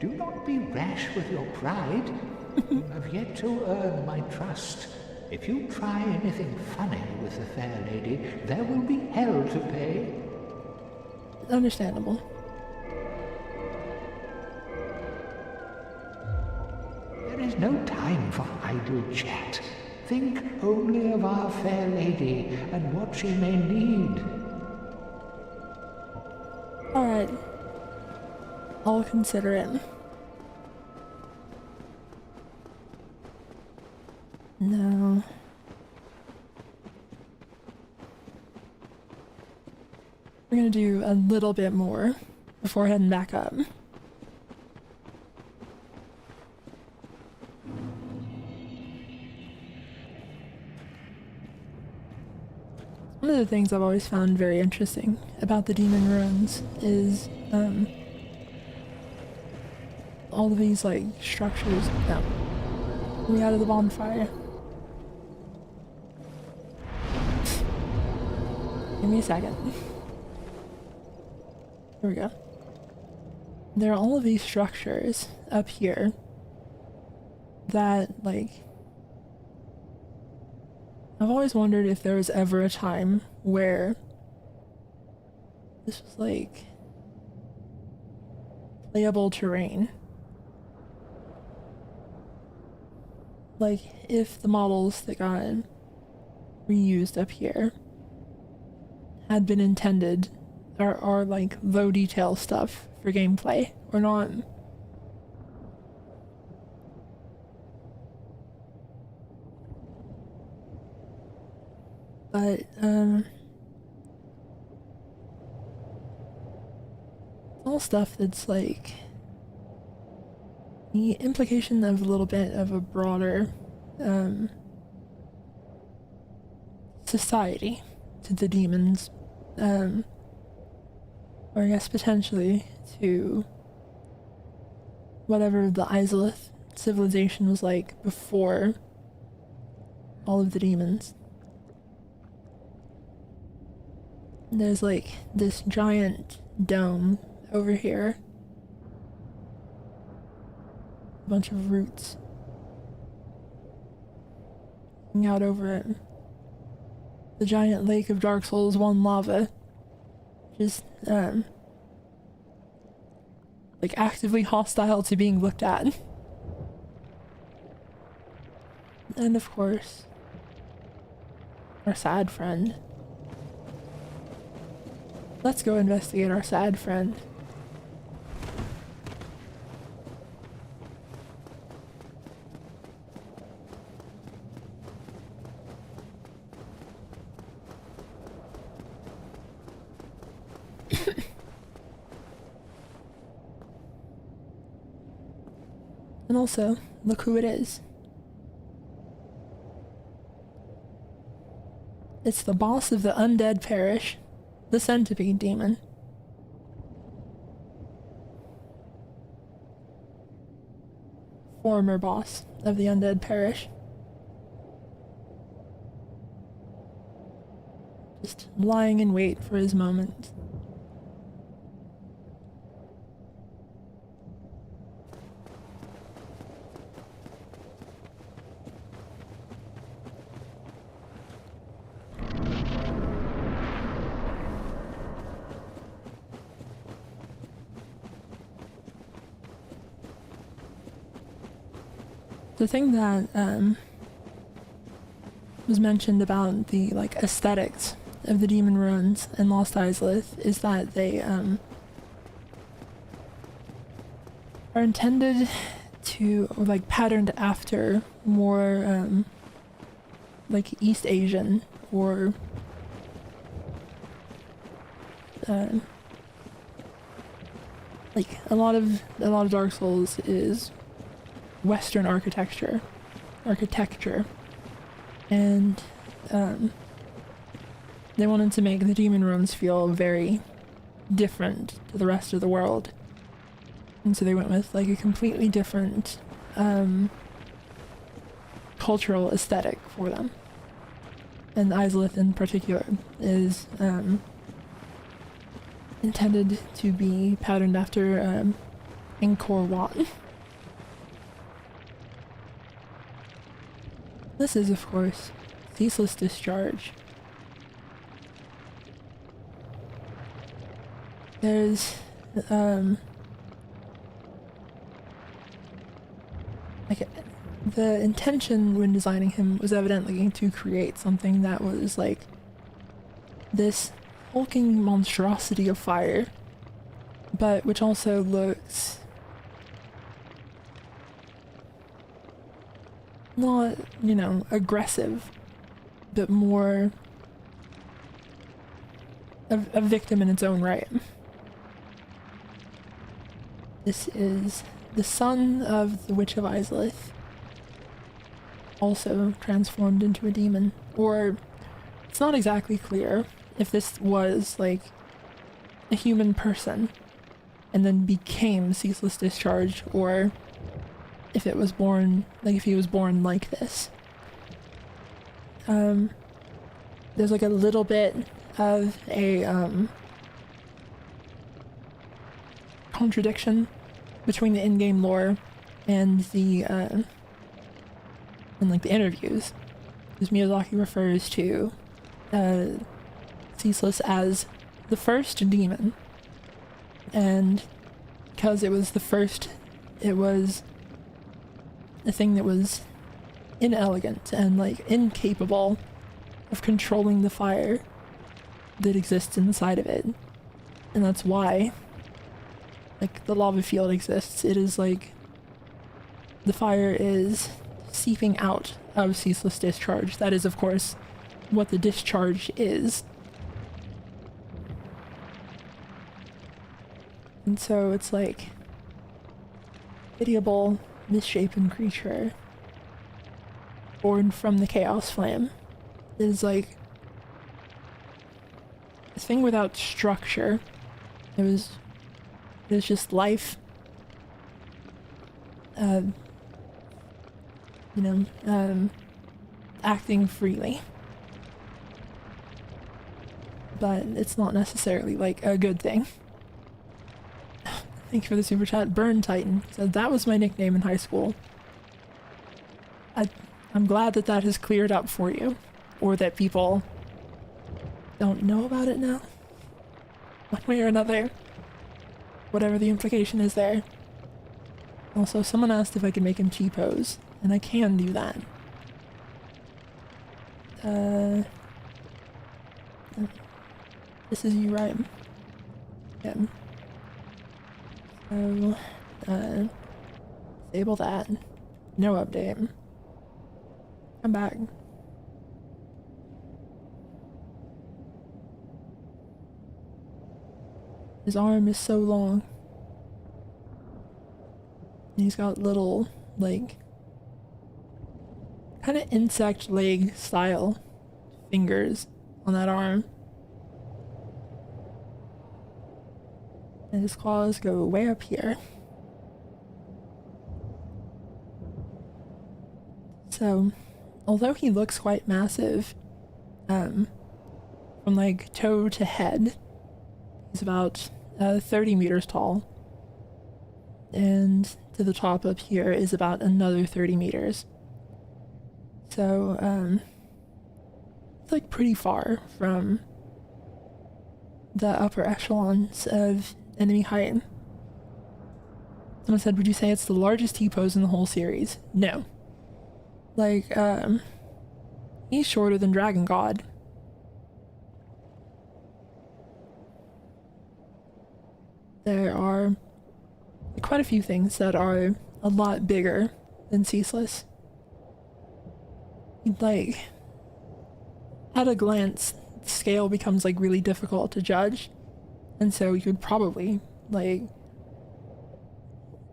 do not be rash with your pride. You have yet to earn my trust. If you try anything funny with the fair lady, there will be hell to pay. Understandable. There is no time for idle chat. Think only of our fair lady and what she may need. Alright. I'll consider it. No. We're gonna do a little bit more before heading back up. One of the things I've always found very interesting about the Demon Ruins is all of these like structures. No. Get me out of the bonfire. Give me a second. Here we go. There are all of these structures up here that, like, I've always wondered if there was ever a time where this was, like, playable terrain. Like, if the models that got reused up here had been intended are like low detail stuff for gameplay or not. But it's all stuff that's like the implication of a little bit of a broader society to the demons, or I guess potentially to whatever the Izalith civilization was like before all of the demons. There's like this giant dome over here. A bunch of roots hanging out over it. The giant lake of Dark Souls 1 lava. Just, like actively hostile to being looked at. And of course, our sad friend. Let's go investigate our sad friend. And also, look who it is. It's the boss of the undead parish, the centipede demon. Former boss of the undead parish. Just lying in wait for his moment. The thing that was mentioned about the like aesthetics of the Demon Ruins and Lost Izalith is that they are intended to, or like patterned after more like East Asian or like a lot of Dark Souls is Western architecture, and they wanted to make the Demon Ruins feel very different to the rest of the world, and so they went with like a completely different cultural aesthetic for them. And Izalith in particular is intended to be patterned after Angkor Wat. This is, of course, Ceaseless Discharge. There's like the intention when designing him was evidently to create something that was like this hulking monstrosity of fire, but which also looks not, you know, aggressive, but more a victim in its own right. This is the son of the Witch of Izalith, also transformed into a demon. Or, it's not exactly clear if this was, like, a human person and then became Ceaseless Discharge, or if it was born, like, if he was born like this. There's, like, a little bit of a, contradiction between the in-game lore and the, and like the interviews, because Miyazaki refers to Ceaseless as the first demon, and because it was the first, it was a thing that was inelegant and like incapable of controlling the fire that exists inside of it, and that's why like the lava field exists. It is like the fire is seeping out of Ceaseless Discharge. That is, of course, what the discharge is. And so it's like pitiable, misshapen creature born from the Chaos Flame. It is like a thing without structure. It was just life, acting freely. But it's not necessarily like a good thing. Thank you for the super chat. Burn Titan said that was my nickname in high school. I'm glad that that has cleared up for you, or that people don't know about it now, one way or another. Whatever the implication is there. Also, someone asked if I could make him T-pose, and I can do that. This is you, right? Yeah. So, disable that. No update. I'm back. His arm is so long. And he's got little, like, kind of insect leg style fingers on that arm. And his claws go way up here. So, although he looks quite massive, from like toe to head, he's about 30 meters tall, and to the top up here is about another 30 meters. So, it's like pretty far from the upper echelons of enemy height. Someone said, would you say it's the largest T-pose in the whole series? No. Like, He's shorter than Dragon God. There are quite a few things that are a lot bigger than Ceaseless. Like, at a glance, scale becomes like really difficult to judge, and so you could probably like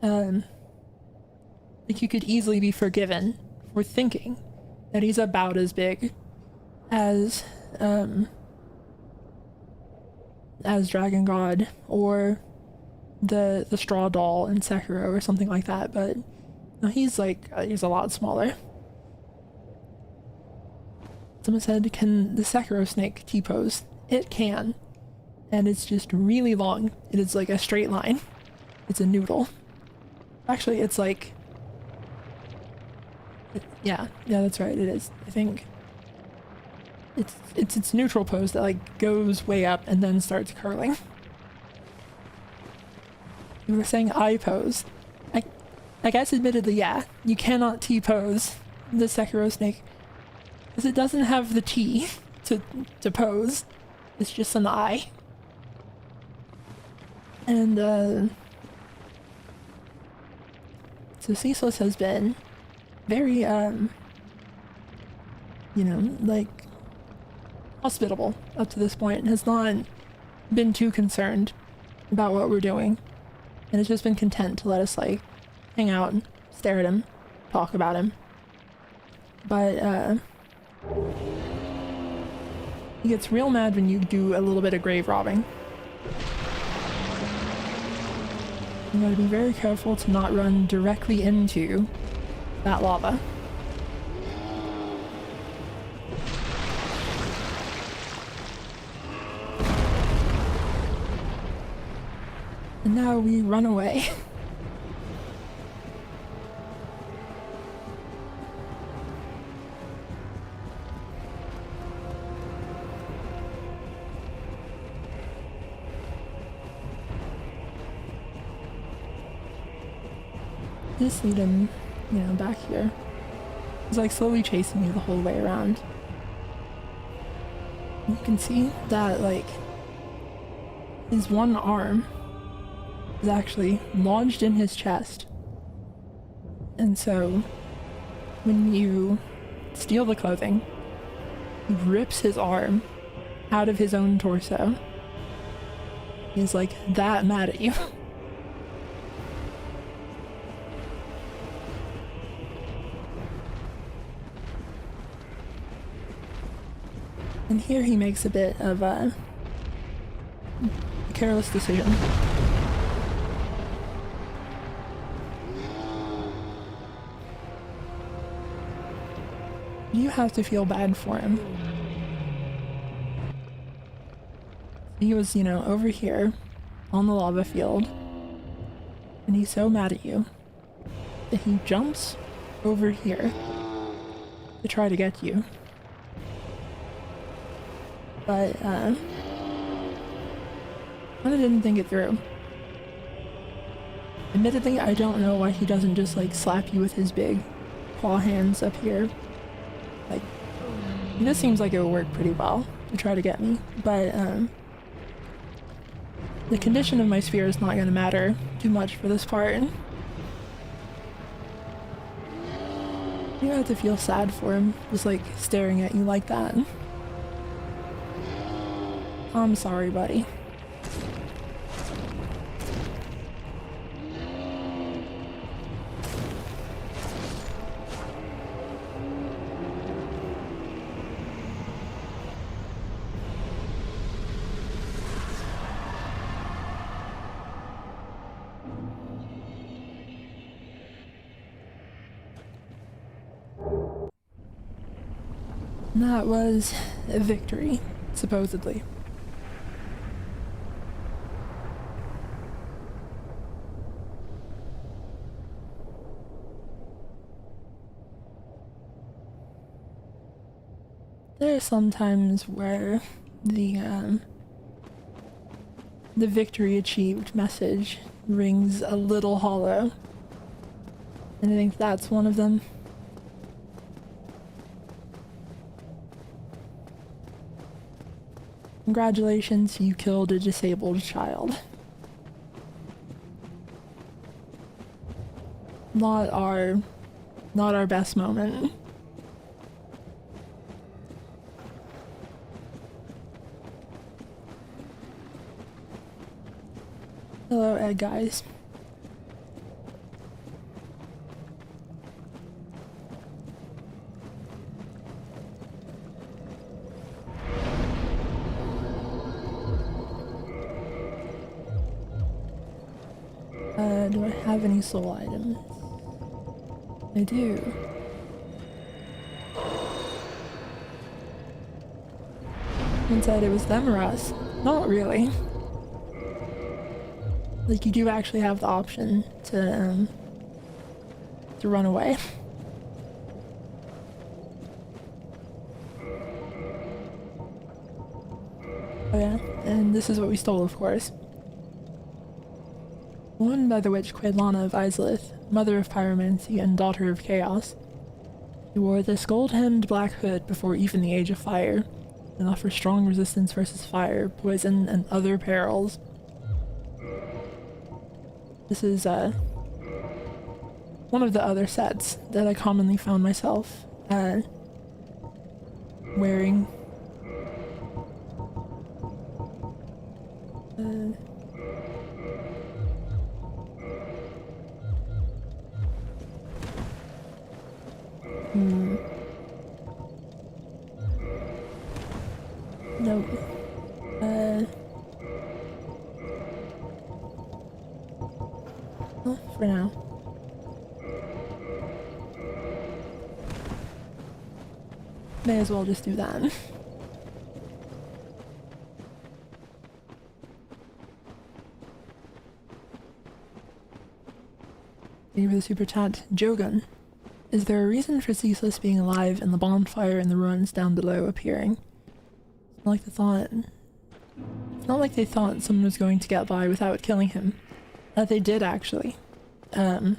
you could easily be forgiven for thinking that he's about as big as Dragon God or the straw doll in Sekiro or something like that, but no, he's a lot smaller. Someone said, can the Sekiro snake T-pose? It can. And it's just really long. It is like a straight line. It's a noodle. Actually, it's like... yeah, that's right, it is. I think... It's its neutral pose that like goes way up and then starts curling. You were saying I pose. I guess admittedly, yeah, you cannot T-pose the Sekiro snake. Because it doesn't have the T to pose. It's just an I. And, so Ceaseless has been very, you know, like, hospitable up to this point and has not been too concerned about what we're doing. And has just been content to let us, like, hang out and stare at him, talk about him. But, he gets real mad when you do a little bit of grave robbing. You gotta be very careful to not run directly into that lava. And now we run away. Just lead him, you know, back here. He's like slowly chasing you the whole way around. You can see that like his one arm is actually lodged in his chest. And so when you steal the clothing, he rips his arm out of his own torso. He's like that mad at you. And here he makes a bit of a careless decision. You have to feel bad for him. He was, you know, over here on the lava field, and he's so mad at you that he jumps over here to try to get you. But, I didn't think it through. Admittedly, I don't know why he doesn't just, like, slap you with his big paw hands up here. Like, this seems like it would work pretty well to try to get me, but, the condition of my sphere is not going to matter too much for this part. You have to feel sad for him, just, like, staring at you like that. I'm sorry, buddy. And that was a victory, supposedly. There are some times where the victory achieved message rings a little hollow, and I think that's one of them. Congratulations, you killed a disabled child. Not our best moment. Hello, Egg guys. Do I have any soul items? I do. Inside it was them or us? Not really. Like, you do actually have the option to run away. Oh yeah, and this is what we stole, of course. Won by the witch Quedlana of Izalith, mother of pyromancy and daughter of chaos. She wore this gold-hemmed black hood before even the Age of Fire, and offered strong resistance versus fire, poison, and other perils. This is one of the other sets that I commonly found myself wearing. Nope. Well, for now. May as well just do that. Thank you for the super chat, Jogun. Is there a reason for Ceaseless being alive and the bonfire in the ruins down below appearing? It's not like they thought someone was going to get by without killing him. They did actually. In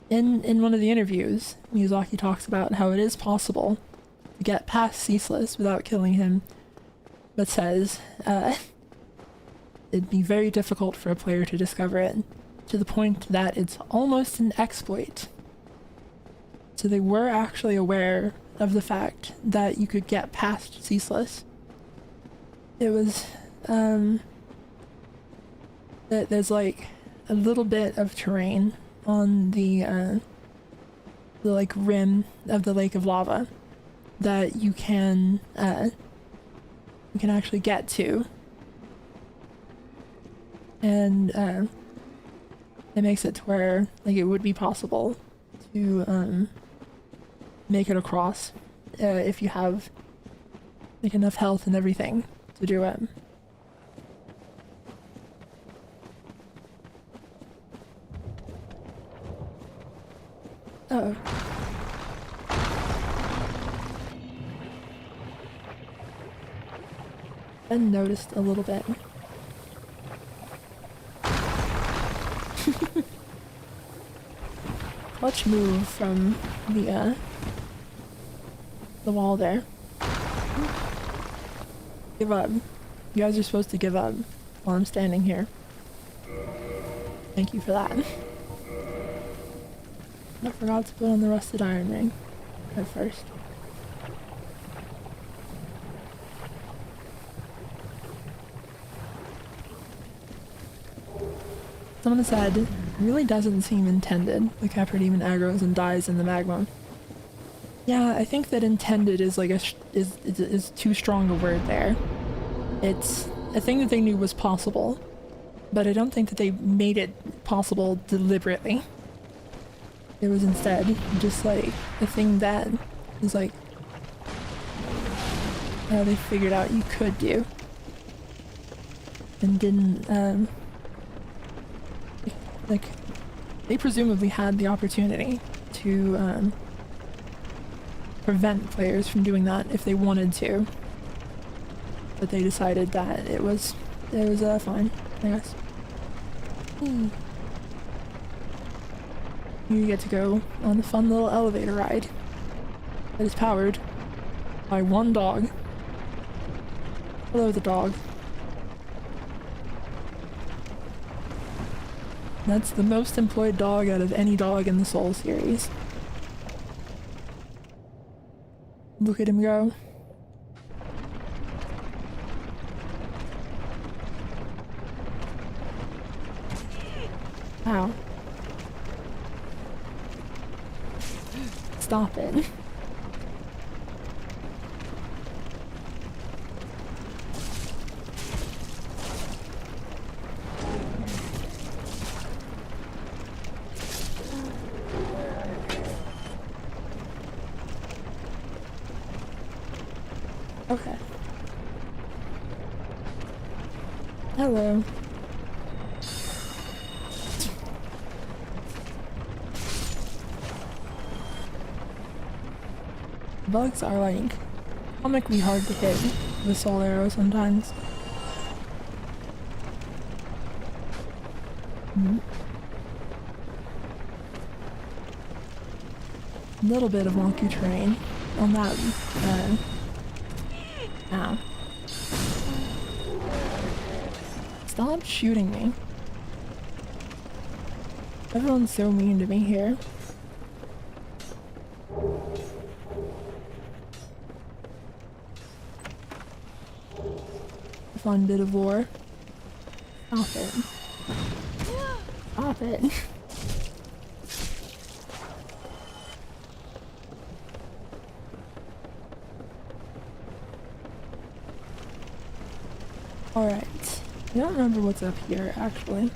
one of the interviews, Miyazaki talks about how it is possible to get past Ceaseless without killing him, but says it'd be very difficult for a player to discover it, to the point that it's almost an exploit. So they were actually aware of the fact that you could get past Ceaseless. It was, there's like a little bit of terrain on the like rim of the lake of lava that you can actually get to, and it makes it to where like it would be possible to make it across if you have like enough health and everything to do it. Uh-oh. I noticed a little bit. Clutch move from the wall there. Give up. You guys are supposed to give up while I'm standing here. Thank you for that. I forgot to put on the rusted iron ring at first. Someone said, it really doesn't seem intended. The Capra Demon aggroes and dies in the magma. Yeah, I think that intended is like is too strong a word there. It's a thing that they knew was possible, but I don't think that they made it possible deliberately. It was instead just like a thing that is like how they figured out you could do and didn't like they presumably had the opportunity to prevent players from doing that if they wanted to, but they decided that it was fine, I guess. You get to go on the fun little elevator ride that is powered by one dog. Hello, the dog. That's the most employed dog out of any dog in the Soul series. Look at him go. Ow. Stop it. Okay. Hello. Bugs are like comically hard to hit with soul arrow sometimes. A little bit of wonky terrain on that. Ow. Stop shooting me. Everyone's so mean to me here. A fun bit of lore. Stop it. Stop it. Alright. I don't remember what's up here, actually.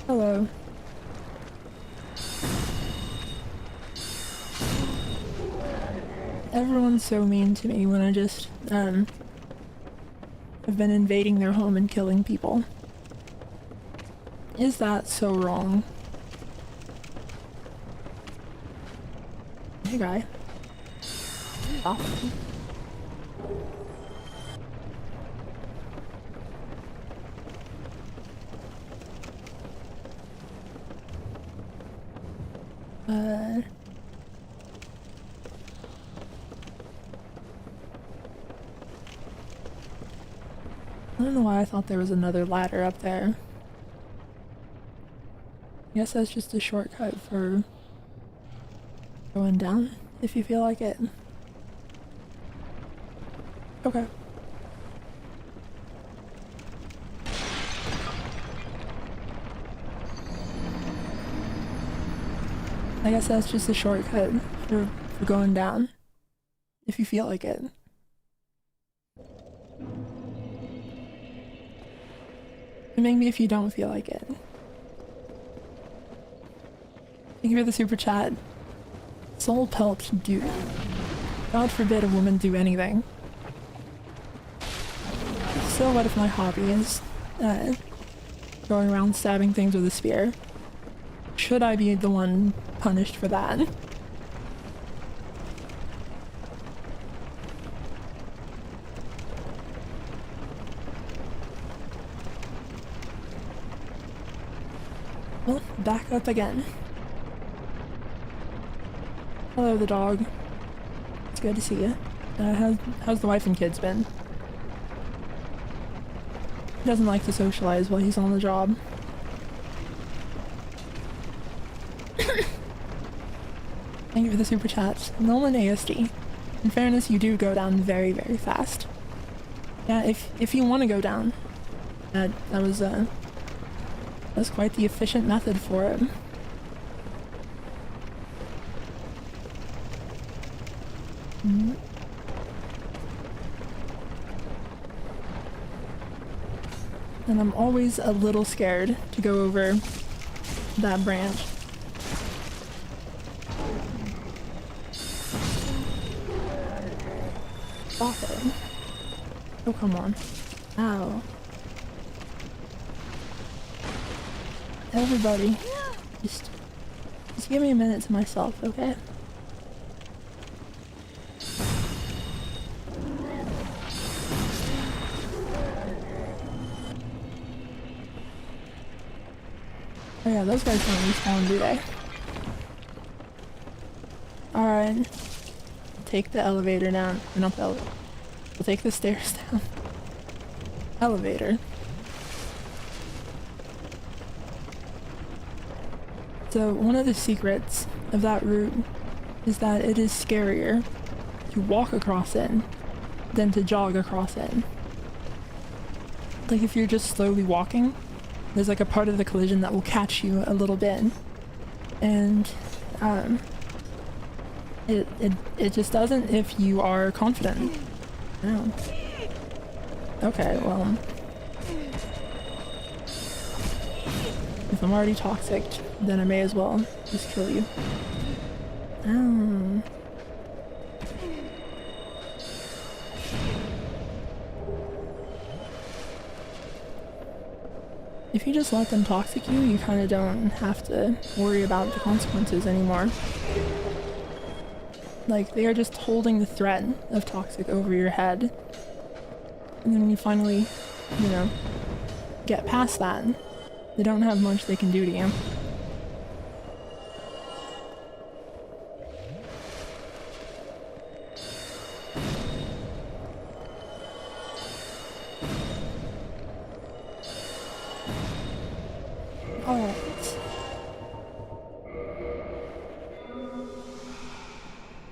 Hello. Everyone's so mean to me when I just, have been invading their home and killing people. Is that so wrong? Hey guy. Stop. I don't know why I thought there was another ladder up there. I guess that's just a shortcut for going down, if you feel like it. Okay. I guess that's just a shortcut for going down, if you feel like it. And maybe if you don't feel like it. Thank you for the super chat. Soul pelt do. God forbid a woman do anything. So what if my hobby is going around stabbing things with a spear? Should I be the one punished for that? Well, back up again. Hello, the dog. It's good to see you. How's the wife and kids been? He doesn't like to socialize while he's on the job. Thank you for the super chats. Nolan ASD. In fairness, you do go down very, very fast. Yeah, if you want to go down, that was quite the efficient method for it. And I'm always a little scared to go over that branch. Stop it. Oh, come on. Ow. Everybody, just give me a minute to myself, okay? Oh yeah, those guys don't respawn, do they? Alright. Take the elevator down. Not the elevator. We'll take the stairs down. Elevator. So one of the secrets of that route is that it is scarier to walk across it than to jog across it. Like if you're just slowly walking, there's like a part of the collision that will catch you a little bit. And it just doesn't if you are confident. No. Okay, well. If I'm already toxic, then I may as well just kill you. Oh. If you just let them toxic you, you kind of don't have to worry about the consequences anymore. Like, they are just holding the threat of toxic over your head. And then when you finally, you know, get past that, they don't have much they can do to you. Alright.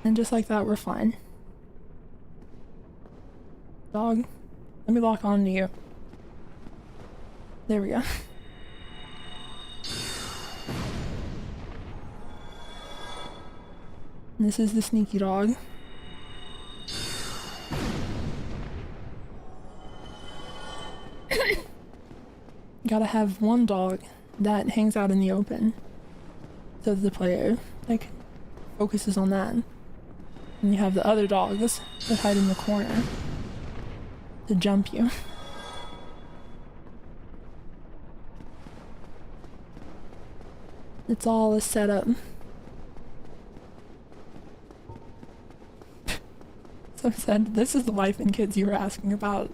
And just like that, we're fine. Dog, let me lock on to you. There we go. And this is the sneaky dog. Gotta have one dog that hangs out in the open, so the player, like, focuses on that. And you have the other dogs that hide in the corner to jump you. It's all a setup. So I said, this is the wife and kids you were asking about.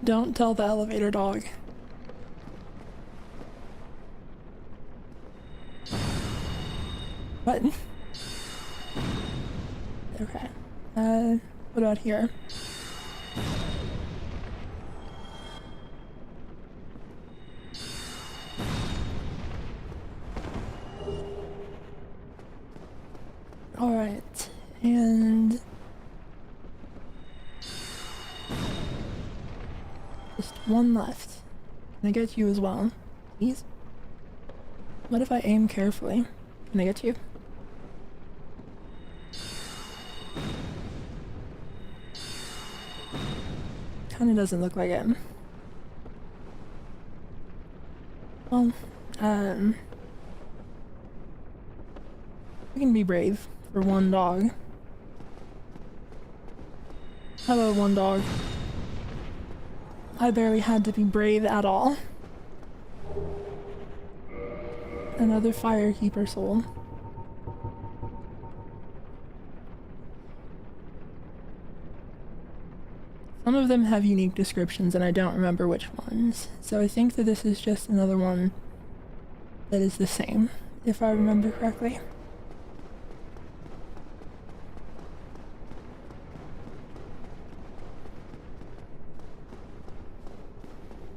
Don't tell the elevator dog. What? Okay. What about here? Alright, and just one left. Can I get you as well? Please? What if I aim carefully? Can I get you? Kinda doesn't look like it. Well, we can be brave for one dog. Hello, one dog. I barely had to be brave at all. Another firekeeper soul. Some of them have unique descriptions and I don't remember which ones, so I think that this is just another one that is the same, if I remember correctly.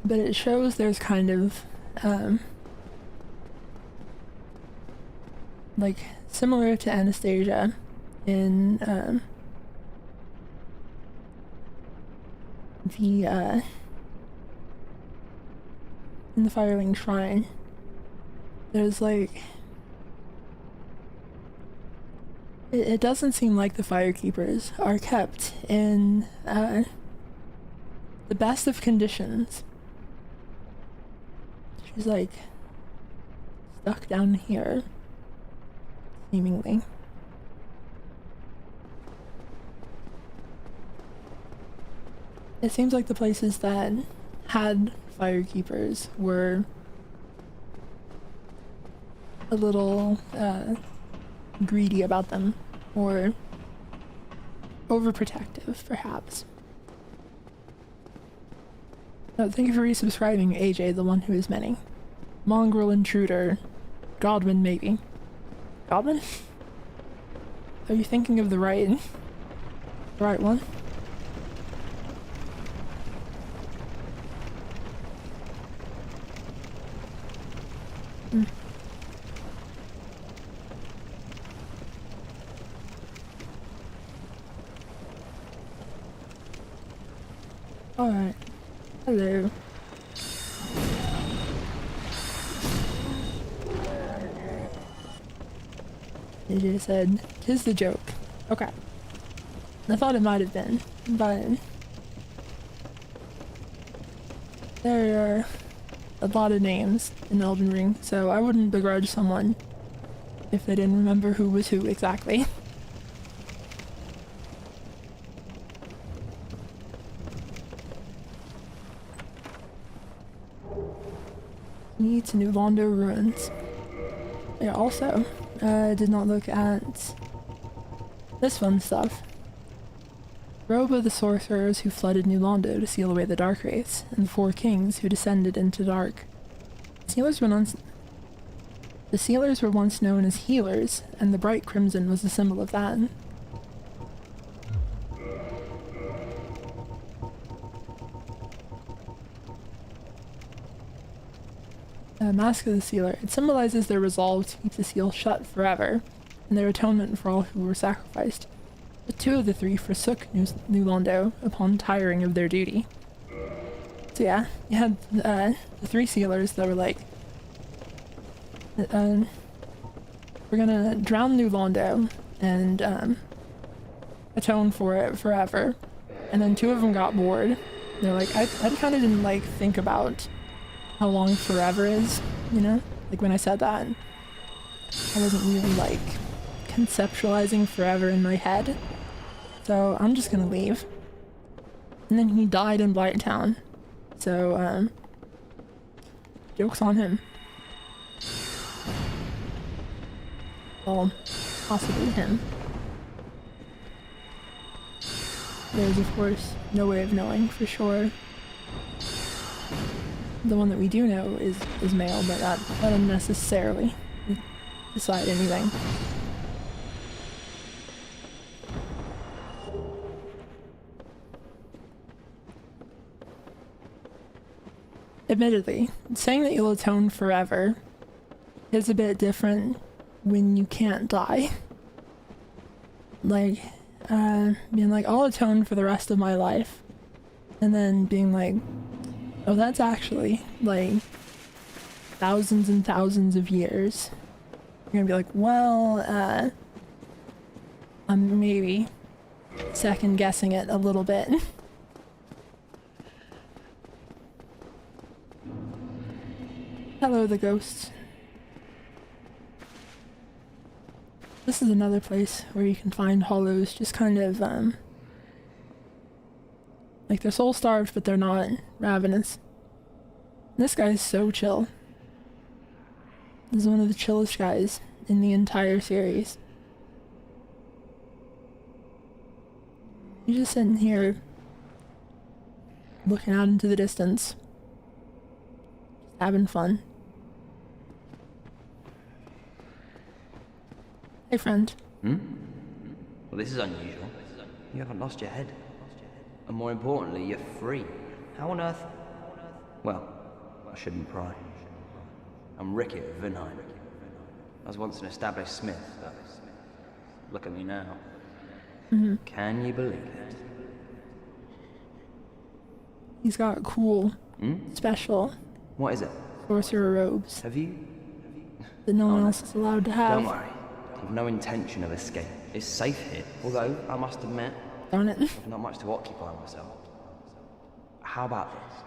But it shows there's kind of, like, similar to Anastasia in, in the Firelink Shrine. There's like, it doesn't seem like the Firekeepers are kept in, the best of conditions. She's like stuck down here, seemingly. It seems like the places that had firekeepers were a little greedy about them, or overprotective, perhaps. Oh, thank you for resubscribing, AJ, the one who is many. Mongrel intruder. Godwin, maybe. Goblin? Are you thinking of the right one? Alright. Hello. They just said, "'Tis the joke." Okay. I thought it might have been, but there are a lot of names in Elden Ring, so I wouldn't begrudge someone if they didn't remember who was who exactly. Need to New Londo ruins. Yeah, also, did not look at this fun stuff. Robe of the sorcerers who flooded New Londo to seal away the dark race, and the 4 kings who descended into dark. The sealers were once known as healers, and the bright crimson was a symbol of that. Mask of the Sealer. It symbolizes their resolve to keep the seal shut forever, and their atonement for all who were sacrificed. But 2 of the 3 forsook New Londo upon tiring of their duty. So yeah, you had the 3 sealers that were like, we're gonna drown New Londo and atone for it forever. And then 2 of them got bored. They're like, I kind of didn't like think about how long forever is, you know? Like when I said that, I wasn't really like conceptualizing forever in my head. So I'm just gonna leave. And then he died in Blighttown. So, joke's on him. Well, possibly him. There's of course no way of knowing for sure. The one that we do know is male, but that doesn't necessarily decide anything. Admittedly, saying that you'll atone forever is a bit different when you can't die. Like, being like, I'll atone for the rest of my life, and then being like, oh, that's actually, like, thousands and thousands of years. You're gonna be like, well, I'm maybe second guessing it a little bit. Hello, the ghosts. This is another place where you can find hollows, just kind of, like they're soul starved, but they're not ravenous. This guy's so chill. This is one of the chillest guys in the entire series. He's just sitting here, looking out into the distance, having fun. Hey, friend. Well, this is unusual. You haven't lost your head. And more importantly, you're free. How on earth? Well, I shouldn't pry. I'm Ricky of Vinheim. I was once an established smith, but look at me now. Can you believe it? He's got cool, special What is it? sorcerer robes Have you? that no one else is allowed to have. Don't worry. I've no intention of escape. It's safe here. Although, I must admit, Darn it. I've not much to occupy myself. How about this?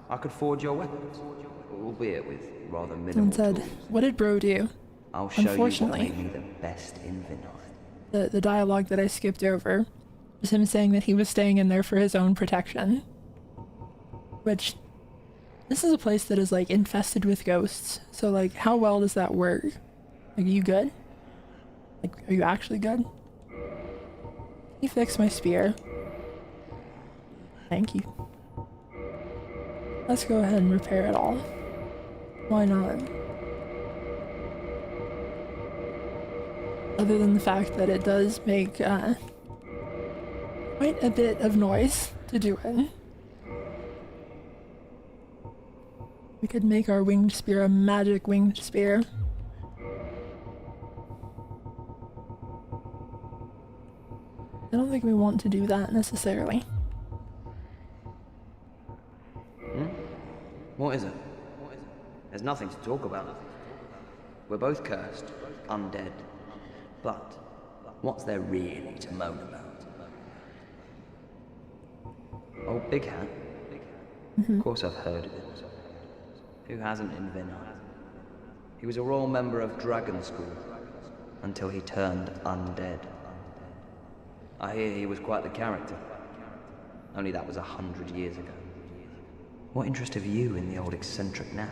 I could forge your weapons, albeit with rather minimal Someone said, tools. what did bro do? I'll show you what Unfortunately, made me the best in Vinheim. the dialogue that I skipped over was him saying that he was staying in there for his own protection. Which, this is a place that is like infested with ghosts, so like how well does that work? Like, are you good? Like, are you actually good? He fixed my spear. Thank you. Let's go ahead and repair it all. Why not? other than the fact that it does make quite a bit of noise to do it. We could make our winged spear a magic winged spear. I don't think we want to do that necessarily. What is it? There's nothing to talk about. We're both cursed, undead. But what's there really to moan about? Oh, Big Hat. Of course I've heard of it. Who hasn't in Vinheim? He was a royal member of Dragon School until he turned undead. I hear he was quite the character. Only that was 100 years ago. What interest have you in the old eccentric now?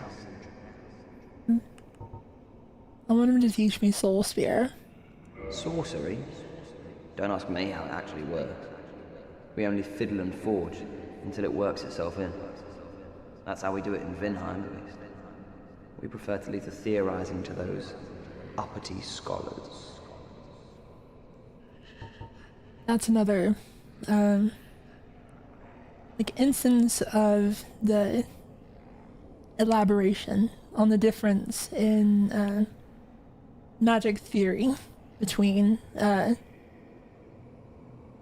I want him to teach me Soul Spear. Sorcery? Don't ask me how it actually works. We only fiddle and forge until it works itself in. That's how we do it in Vinheim, at least. We prefer to leave the theorizing to those uppity scholars. That's another instance of the elaboration on the difference in magic theory between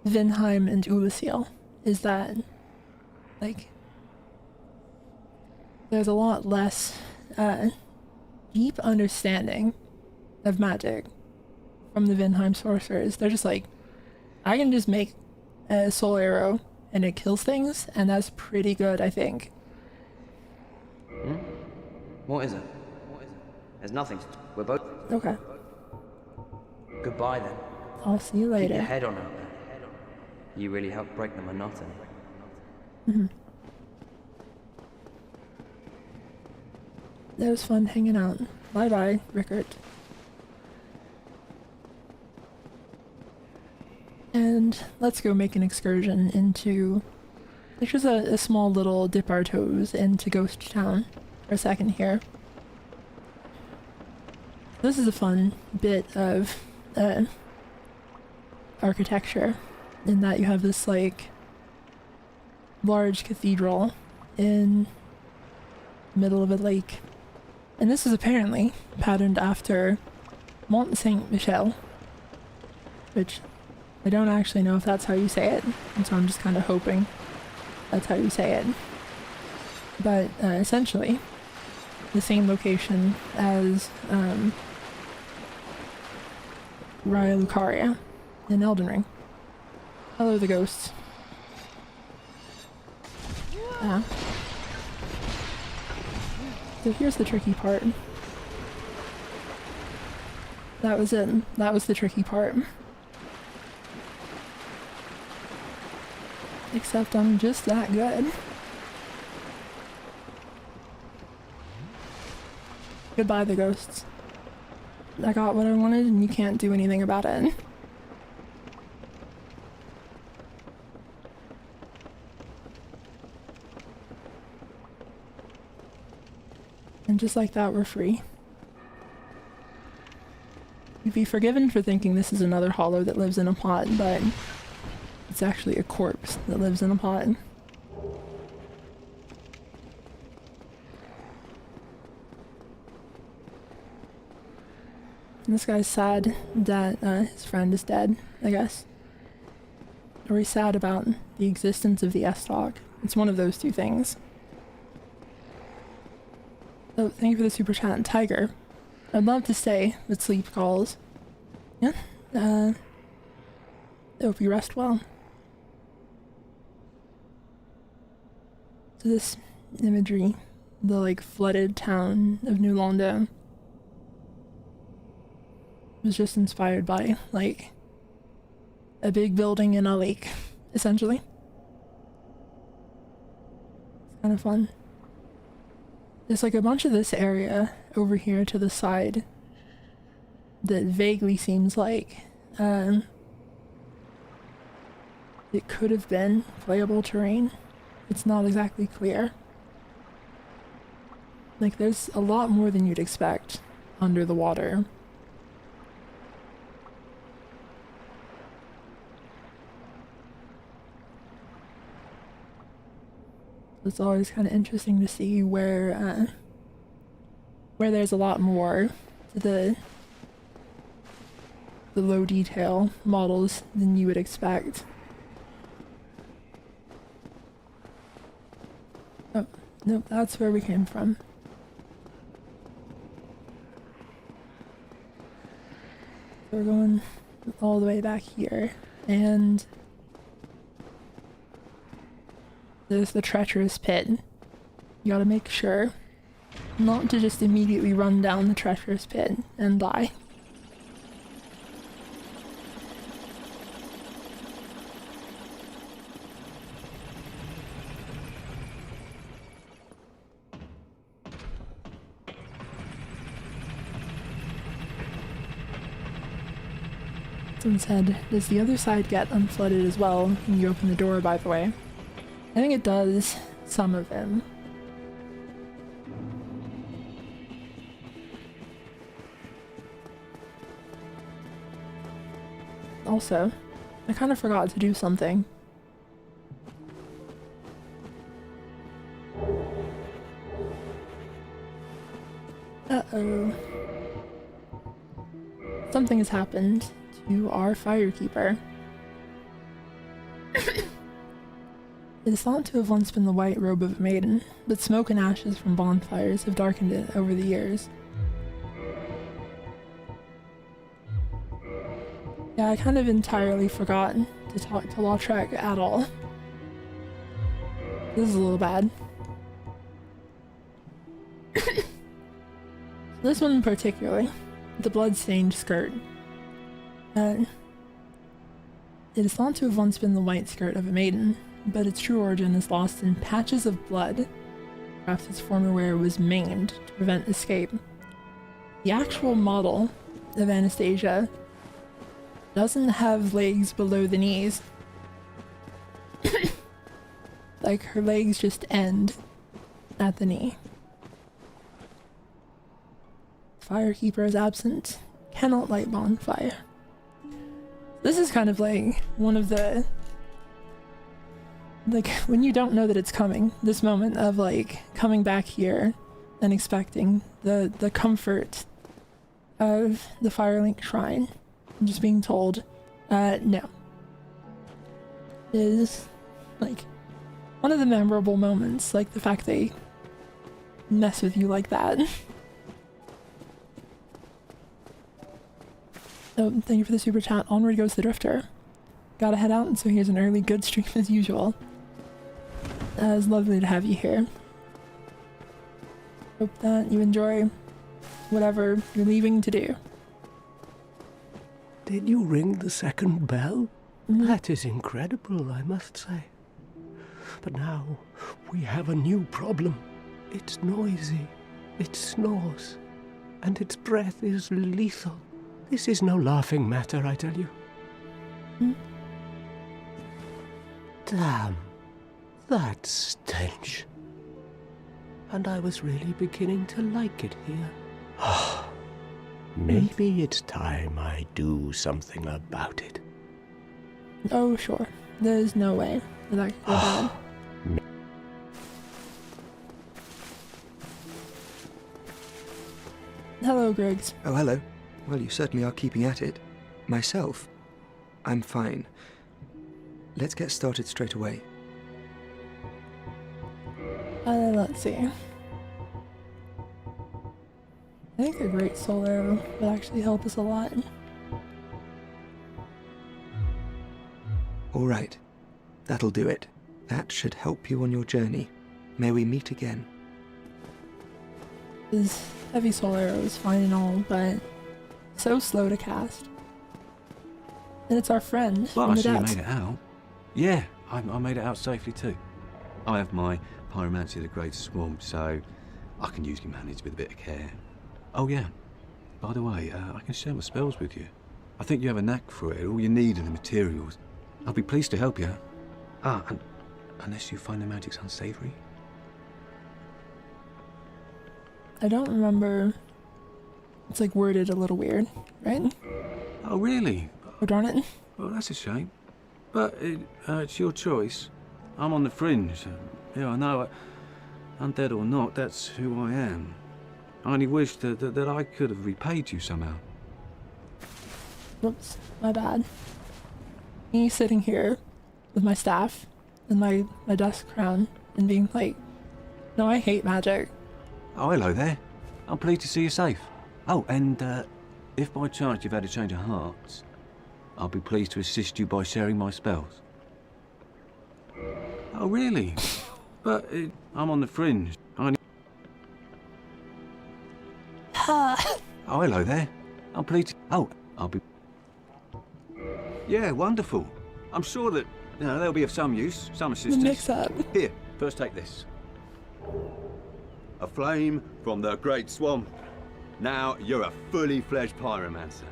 Vinheim and Ulyssil, is that there's a lot less deep understanding of magic from the Vinheim sorcerers. They're just like, I can just make a soul arrow and it kills things, and that's pretty good, I think. What is it? There's nothing. We're both... Okay. Goodbye then. I'll see you Keep later. your head on out there. You really helped break the monotony. It was fun hanging out. Bye bye, Rickert. And let's go make an excursion into... It's just a small little dip our toes into Ghost Town for a second here. This is a fun bit of architecture, in that you have this large cathedral in the middle of a lake. And this is apparently patterned after Mont Saint-Michel, which I don't actually know if that's how you say it, and so I'm just kind of hoping that's how you say it. But essentially, the same location as Raya Lucaria in Elden Ring. Hello, the ghosts. Yeah. So here's the tricky part. That was it. That was the tricky part. Except I'm just that good. Goodbye, the ghosts. I got what I wanted and you can't do anything about it. And just like that, we're free. You'd be forgiven for thinking this is another hollow that lives in a pot, but it's actually a corpse that lives in a pot. And this guy's sad that his friend is dead, I guess. Or he's sad about the existence of the S-Talk. It's one of those two things. Oh, thank you for the super chat, Tiger. I'd love to stay, but sleep calls. Yeah, I hope you rest well. So this imagery, the flooded town of New Londo, was just inspired by a big building in a lake, essentially. It's kind of fun. There's a bunch of this area over here to the side that vaguely seems like it could have been playable terrain. It's not exactly clear. There's a lot more than you'd expect under the water. It's always kind of interesting to see where there's a lot more to the low detail models than you would expect. Oh, nope, that's where we came from. So we're going all the way back here, and there's the treacherous pit. You gotta make sure not to just immediately run down the treacherous pit and die. Someone said, does the other side get unflooded as well when you open the door, by the way? I think it does, some of them. Also, I kind of forgot to do something. Uh-oh. Something has happened to our firekeeper. It is thought to have once been the white robe of a maiden, but smoke and ashes from bonfires have darkened it over the years. Yeah, I kind of entirely forgot to talk to Lautrec at all. This is a little bad. This one in particular, the blood-stained skirt. It is thought to have once been the white skirt of a maiden, but its true origin is lost in patches of blood. Perhaps its former wearer was maimed to prevent escape. The actual model of Anastasia doesn't have legs below the knees. Like, her legs just end at the knee. Firekeeper is absent, cannot light bonfire. This is kind of like one of the, like, when you don't know that it's coming, this moment of like coming back here and expecting the comfort of the Firelink Shrine and just being told, no. Is like one of the memorable moments, like the fact they mess with you like that. Oh, thank you for the super chat. Onward goes the Drifter. Gotta head out, and so here's an early good stream as usual. It's lovely to have you here. Hope that you enjoy whatever you're leaving to do. Did you ring the second bell? That is incredible, I must say. But now we have a new problem. It's noisy, it snores, and its breath is lethal. This is no laughing matter, I tell you. Damn, that stench. And I was really beginning to like it here. Maybe it's time I do something about it. Oh, sure. There's no way that could go bad. Hello, Griggs. Oh, hello. Well, you certainly are keeping at it. Myself, I'm fine. Let's get started straight away. Let's see. I think a great soul arrow would actually help us a lot. All right. That'll do it. That should help you on your journey. May we meet again. His heavy soul arrow is fine and all, but so slow to cast. And it's our friend Well, from I the see you depths. made it out. Yeah, I made it out safely too. I have my pyromancy of the Great Swamp, so I can usually manage with a bit of care. Oh yeah, by the way, I can share my spells with you. I think you have a knack for it. All you need are the materials. I'll be pleased to help you. And unless you find the magic's unsavory. I don't remember. It's like worded a little weird, right? Oh really? Oh darn it. Well, that's a shame. But it's your choice. I'm on the fringe. Yeah, I know. Undead or not, that's who I am. I only wish that I could have repaid you somehow. Whoops, my bad. Me sitting here with my staff and my dust crown and being like, no, I hate magic. Oh, hello there. I'm pleased to see you safe. Oh, and if by chance you've had a change of heart, I'll be pleased to assist you by sharing my spells. Oh, really? But I'm on the fringe. Oh, hello there. I'm pleased to... Oh, I'll be... Yeah, wonderful. I'm sure that, they'll be of some use, some assistance. Mix up. Here, first take this. A flame from the Great Swamp. Now you're a fully fledged pyromancer.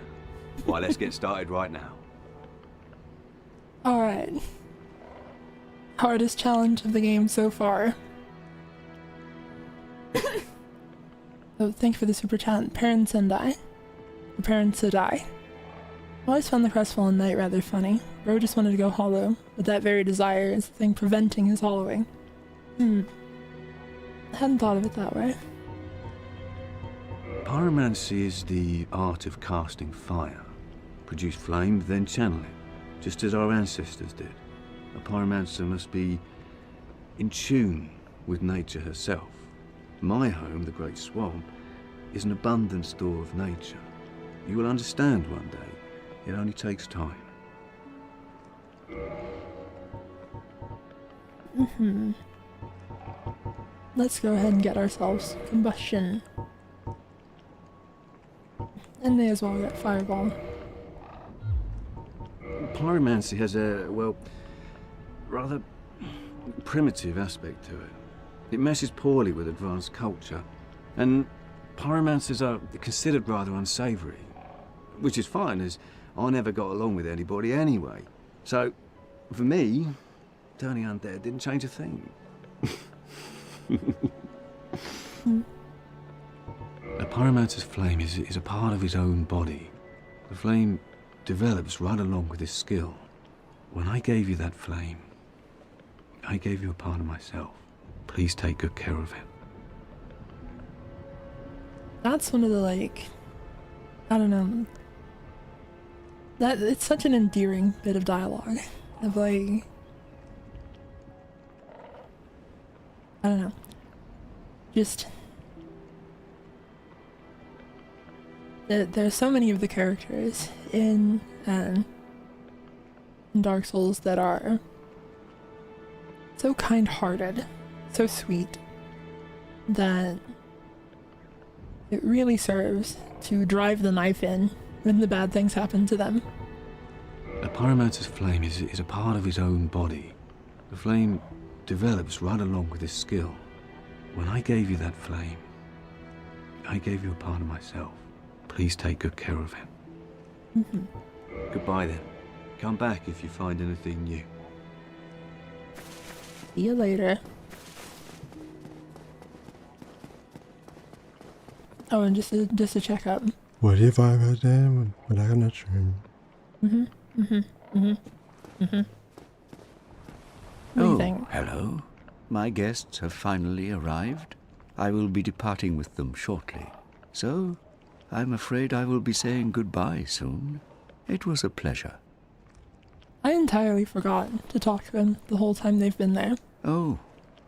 Why, let's get started right now. Alright. Hardest challenge of the game so far. Oh, thank you for the super chat. Parents and I. The parents to die. I always found the crestfallen knight rather funny. Bro just wanted to go hollow, but that very desire is the thing preventing his hollowing. I hadn't thought of it that way. Pyromancy is the art of casting fire. Produce flame, then channel it, just as our ancestors did. A pyromancer must be in tune with nature herself. My home, the Great Swamp, is an abundant store of nature. You will understand one day. It only takes time. Let's go ahead and get ourselves combustion. And may as well get fireball. Pyromancy has a, well, rather primitive aspect to it. It meshes poorly with advanced culture, and pyromancers are considered rather unsavoury, which is fine, as I never got along with anybody anyway. So, for me, turning undead didn't change a thing. A pyromancer's flame is a part of his own body. The flame develops right along with his skill. When I gave you that flame, I gave you a part of myself. Please take good care of it. That's one of the, like, I don't know. That it's such an endearing bit of dialogue. Of like, I don't know. Just there's so many of the characters in Dark Souls that are so kind-hearted, so sweet, that it really serves to drive the knife in when the bad things happen to them. A pyromancer's flame is a part of his own body. The flame develops right along with his skill. When I gave you that flame, I gave you a part of myself. Please take good care of it. Goodbye then. Come back if you find anything new. See you later. Oh, and just a checkup. What if I was there when I got a dream? What do you think? Hello. My guests have finally arrived. I will be departing with them shortly. So, I'm afraid I will be saying goodbye soon. It was a pleasure. I entirely forgot to talk to them the whole time they've been there. Oh,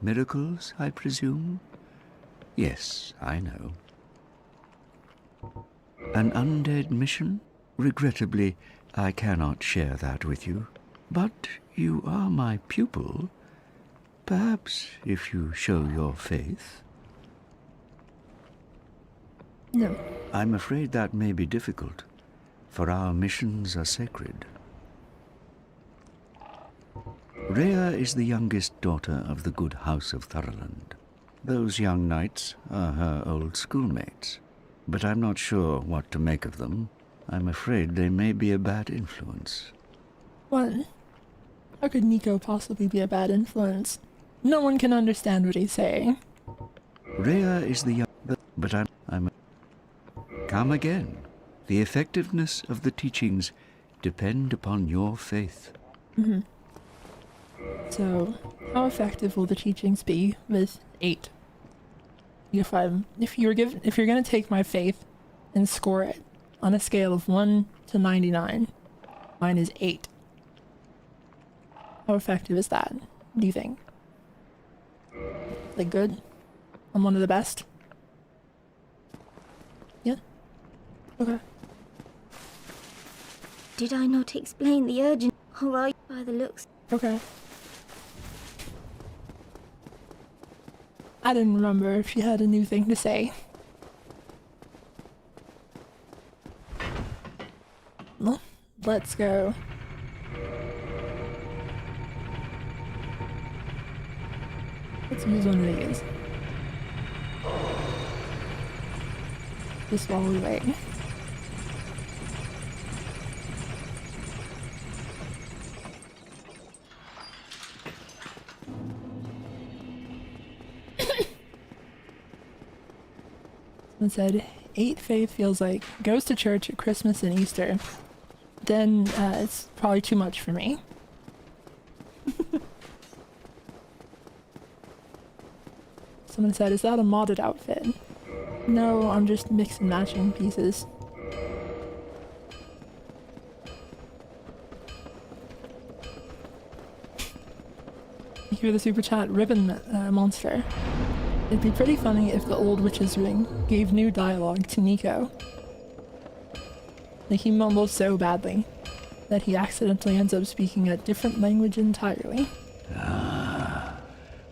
miracles, I presume? Yes, I know. An undead mission? Regrettably, I cannot share that with you. But you are my pupil. Perhaps if you show your faith. No. I'm afraid that may be difficult, for our missions are sacred. Rhea is the youngest daughter of the good house of Thurland. Those young knights are her old schoolmates, but I'm not sure what to make of them. I'm afraid they may be a bad influence. What? How could Nico possibly be a bad influence? No one can understand what he's saying. Rhea is the young... But I'm... Come again. The effectiveness of the teachings depend upon your faith. So, how effective will the teachings be with 8? If you're gonna take my faith and score it on a scale of 1 to 99, mine is 8. How effective is that, do you think? Like good? I'm one of the best? Yeah? Okay. Did I not explain the urgent horror by the looks? Okay. I didn't remember if she had a new thing to say. Well, let's go. Let's use one of these. Just while we wait. Someone said, 8 faith feels like goes to church at Christmas and Easter. Then it's probably too much for me. Someone said, is that a modded outfit? No, I'm just mix and matching pieces. You hear the super chat, ribbon monster. It'd be pretty funny if the old witch's ring gave new dialogue to Nico. Like he mumbles so badly that he accidentally ends up speaking a different language entirely. Ah,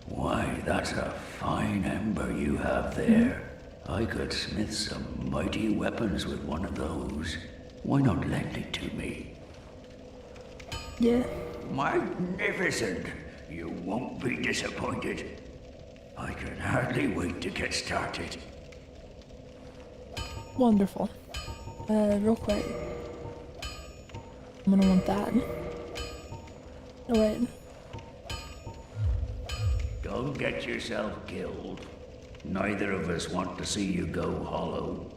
why, that's a fine ember you have there. I could smith some mighty weapons with one of those. Why not lend it to me? Yeah. Magnificent! You won't be disappointed. I can hardly wait to get started. Wonderful. Real quick. I'm gonna want that. Oh wait. Don't get yourself killed. Neither of us want to see you go hollow.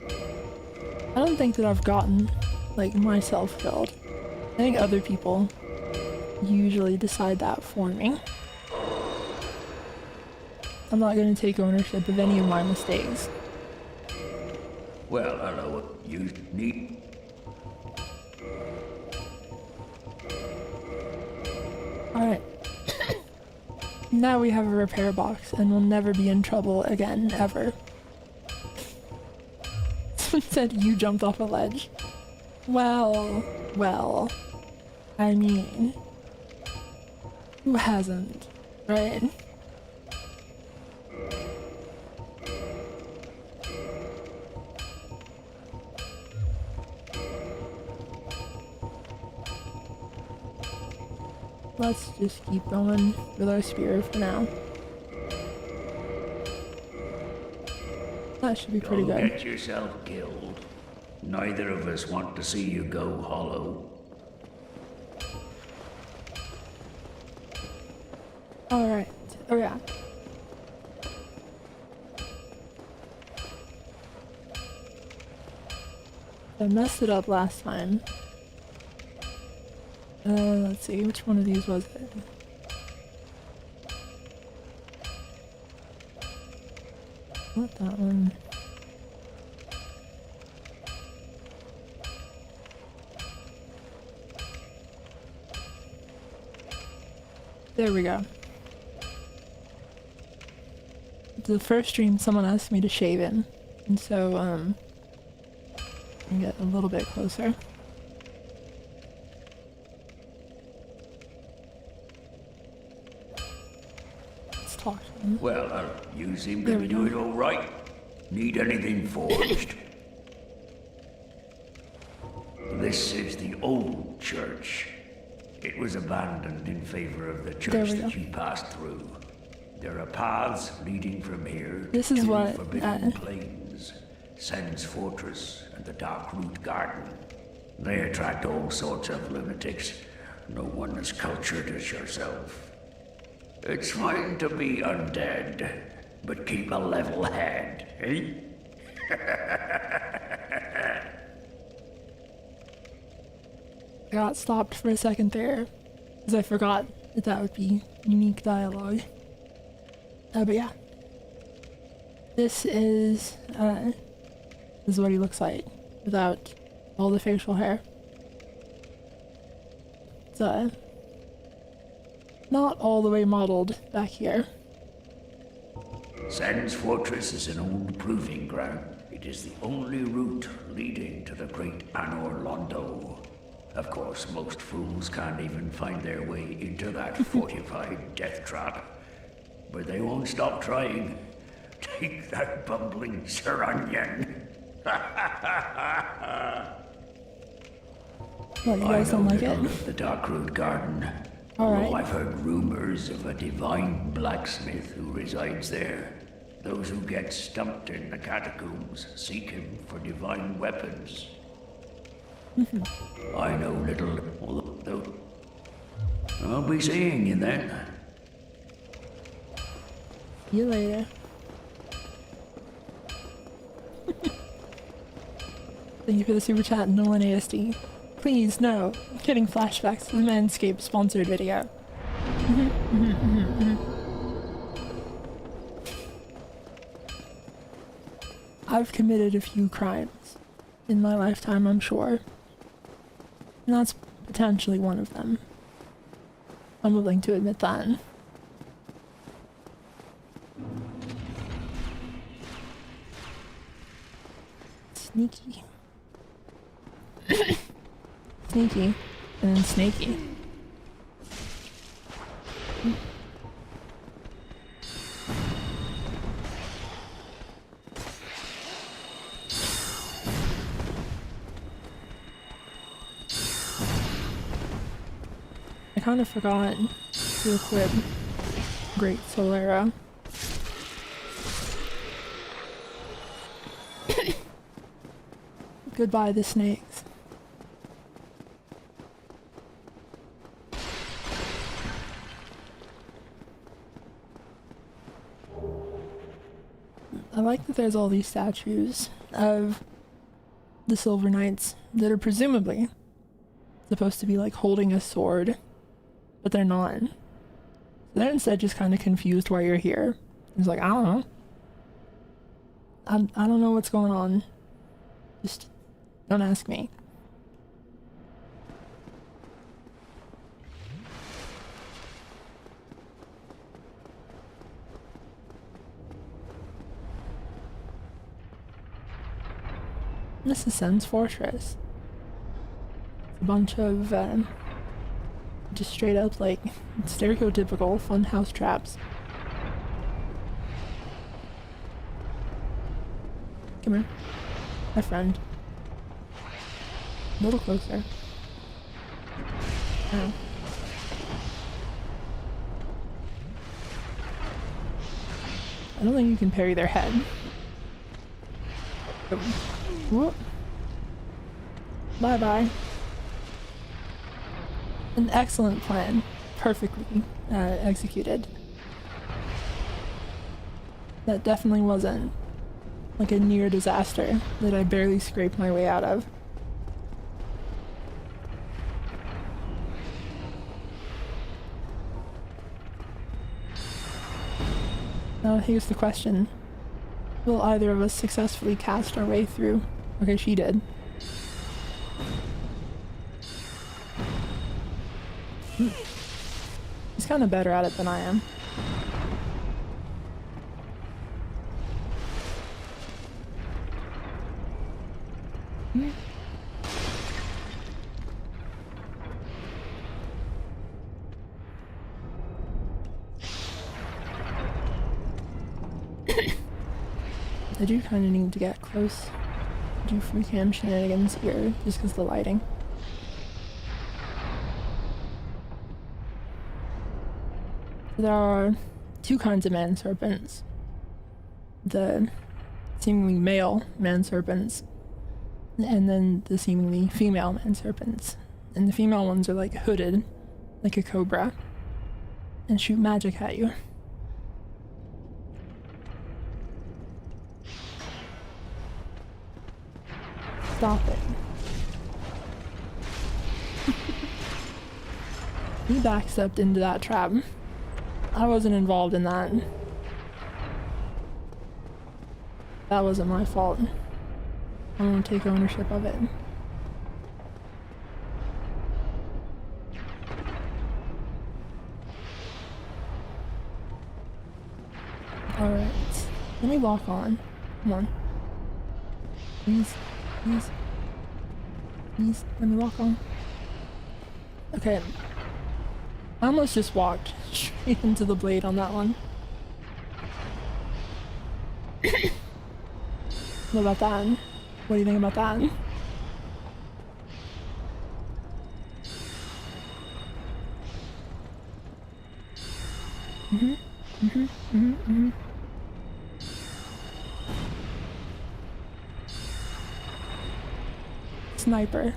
I don't think that I've gotten, like, myself killed. I think other people usually decide that for me. I'm not going to take ownership of any of my mistakes. Well, hello, you need... Alright. Now we have a repair box and we'll never be in trouble again, ever. Someone said you jumped off a ledge. Well, I mean, who hasn't, right? Let's just keep going with our spear for now. That should be pretty Don't good. get yourself killed. Neither of us want to see you go hollow. Alright. Oh yeah. I messed it up last time. Let's see, which one of these was it? Not that one. There we go. The first stream someone asked me to shave in, and so I can get a little bit closer. Let's talk to them. Well, you seem There to we be go. doing all right. Need anything forged? This is the old church. It was abandoned in favor of the There church we that go. you passed through. There are paths leading from here This to is the what, Forbidden Plains, Sen's Fortress, and the Darkroot Garden. They attract all sorts of lunatics, no one as cultured as yourself. It's fine to be undead, but keep a level head, eh? I got stopped for a second there. Because I forgot that that would be unique dialogue. But yeah. This is what he looks like without all the facial hair. It's not all the way modeled back here. Sands Fortress is an old proving ground. It is the only route leading to the great Anor Londo. Of course, most fools can't even find their way into that fortified death trap. But they won't stop trying. Take that bumbling Saranian. What, you guys don't like it? Of the Darkroot Garden. Alright. Although I've heard rumors of a divine blacksmith who resides there. Those who get stumped in the catacombs seek him for divine weapons. I know little, although I'll be seeing you then. See you later. Thank you for the super chat, Nolan ASD. Please, no. I'm getting flashbacks to the Manscaped sponsored video. I've committed a few crimes in my lifetime, I'm sure. And that's potentially one of them. I'm willing to admit that. Sneaky. Sneaky. And then snaky. I kind of forgot to equip Great Solera. Goodbye, the snakes. I like that there's all these statues of the Silver Knights that are presumably supposed to be like holding a sword, but they're not. So they're instead just kind of confused why you're here. It's like, I don't know. I don't know what's going on. Just don't ask me. This is Sen's Fortress. A bunch of just straight up like stereotypical fun house traps. Come here, my friend. A little closer. Oh. I don't think you can parry their head. Oh. Whoop. Bye-bye. An excellent plan. Perfectly executed. That definitely wasn't like a near disaster that I barely scraped my way out of. Now here's the question. Will either of us successfully cast our way through? Okay, she did. He's kind of better at it than I am. I do kind of need to get close. Do Freecam shenanigans here, just because of the lighting. There are two kinds of man serpents. The seemingly male man serpents, and then the seemingly female man serpents. And the female ones are like hooded, like a cobra, and shoot magic at you. Stop it. He backstepped into that trap. I wasn't involved in that. That wasn't my fault. I won't take ownership of it. Alright. Let me lock on. Come on. Please. Please. Please. Let me lock on. Okay. I almost just walked straight into the blade on that one. What about that? What do you think about that? Sniper.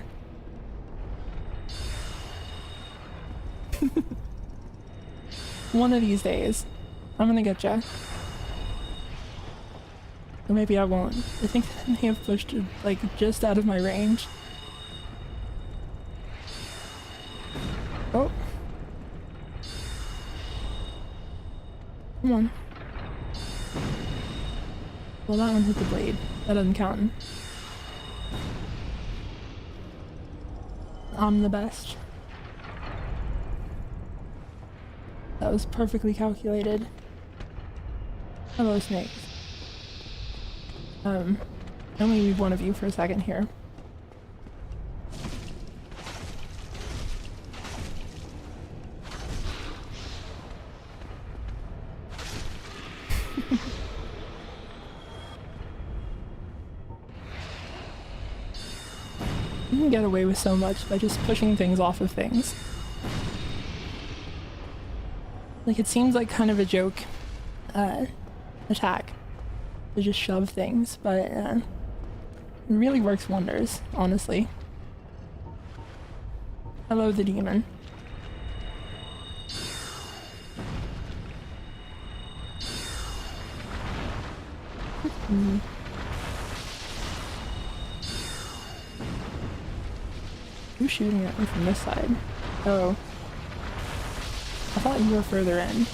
One of these days, I'm gonna get ya. Or maybe I won't. I think that I may have pushed it, like, just out of my range. Oh. Come on. Well, that one hit the blade. That doesn't count. I'm the best. That was perfectly calculated. Hello, snakes. I'm gonna leave one of you for a second here. You can get away with so much by just pushing things off of things. Like, it seems like kind of a joke attack to just shove things, but it really works wonders, honestly. Hello, the demon. Who's shooting at me from this side? Oh. I thought you were further in.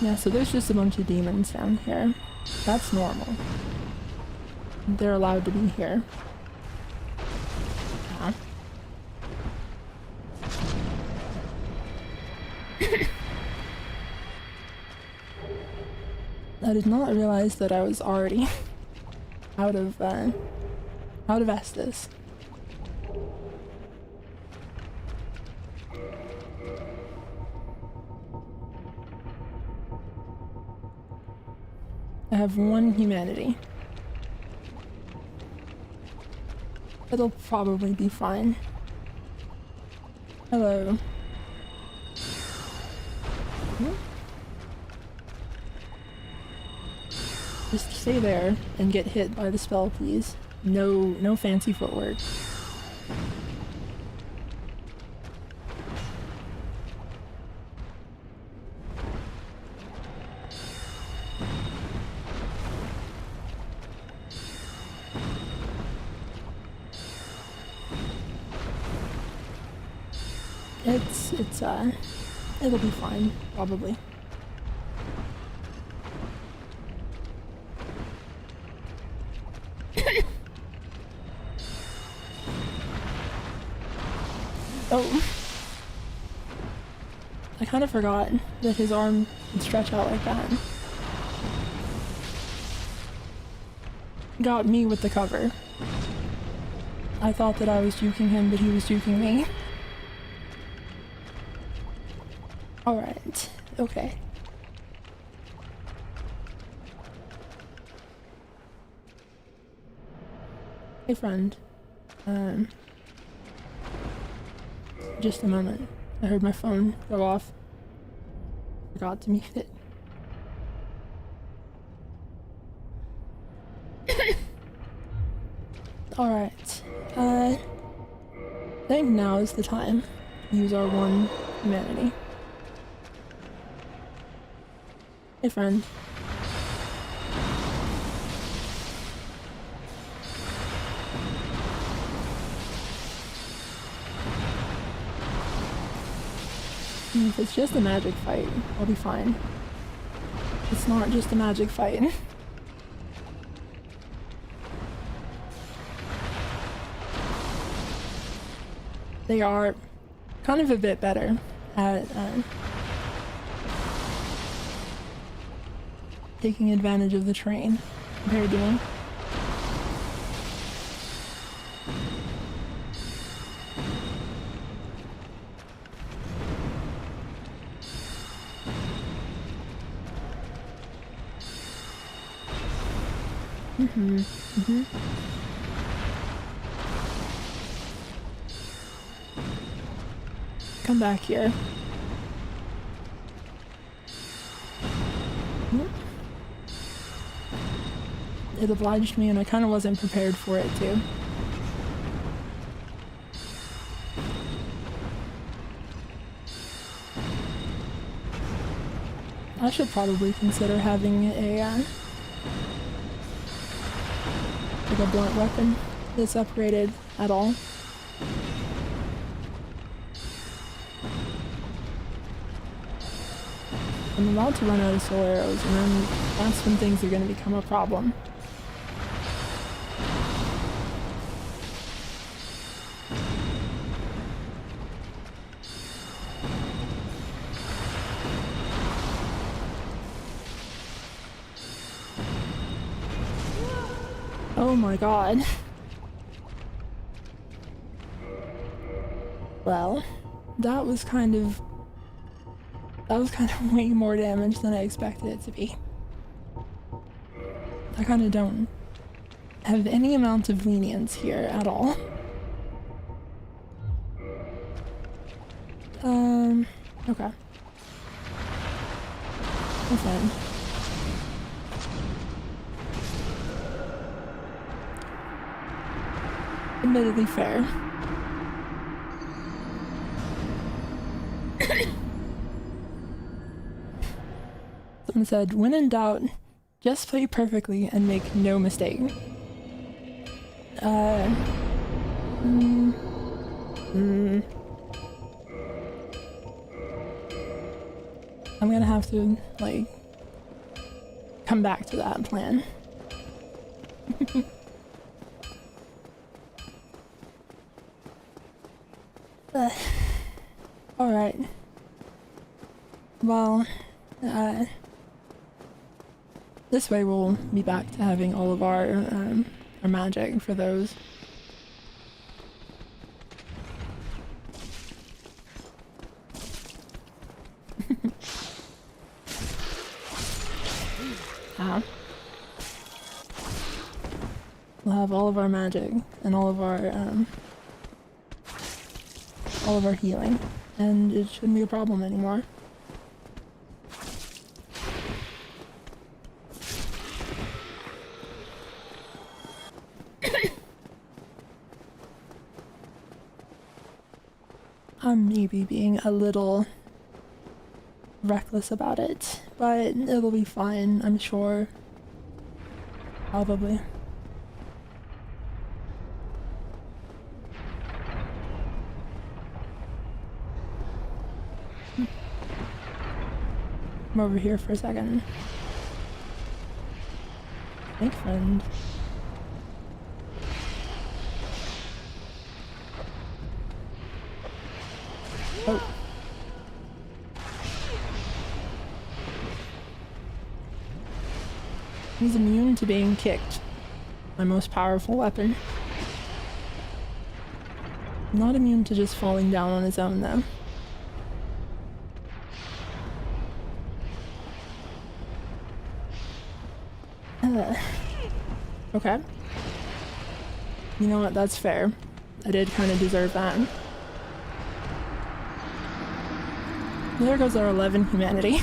Yeah, so there's just a bunch of demons down here. That's normal. They're allowed to be here. Yeah. I did not realize that I was already out of Estus. I have one humanity. It'll probably be fine. Hello. Just stay there and get hit by the spell, please. No fancy footwork. It'll be fine, probably. Oh. I kind of forgot that his arm would stretch out like that. Got me with the cover. I thought that I was juking him, but he was juking me. Alright, okay. Hey friend. Just a moment. I heard my phone go off. Forgot to mute it. Alright. I think now is the time to use our one humanity. Hey friend. if it's just a magic fight, I'll be fine. It's not just a magic fight. They are kind of a bit better at taking advantage of the terrain compared to me. Come back here. It obliged me and I kind of wasn't prepared for it too. I should probably consider having a like a blunt weapon that's upgraded at all. I'm about to run out of soul arrows, and then that's when things are going to become a problem. Oh my god. Well, that was kind of way more damage than I expected it to be. I kind of don't have any amount of lenience here at all. Okay. We're fine. Admittedly fair. Someone said, when in doubt, just play perfectly and make no mistake. I'm gonna have to, like, come back to that plan. Alright. Well, this way we'll be back to having all of our magic for those. We'll have all of our magic and all of our healing, and it shouldn't be a problem anymore. I'm maybe being a little reckless about it, but it'll be fine, I'm sure. Probably. I'm over here for a second. Make friend. Oh. He's immune to being kicked. My most powerful weapon. Not immune to just falling down on his own though. Okay. You know what, that's fair. I did kind of deserve that. There goes our 11 humanity.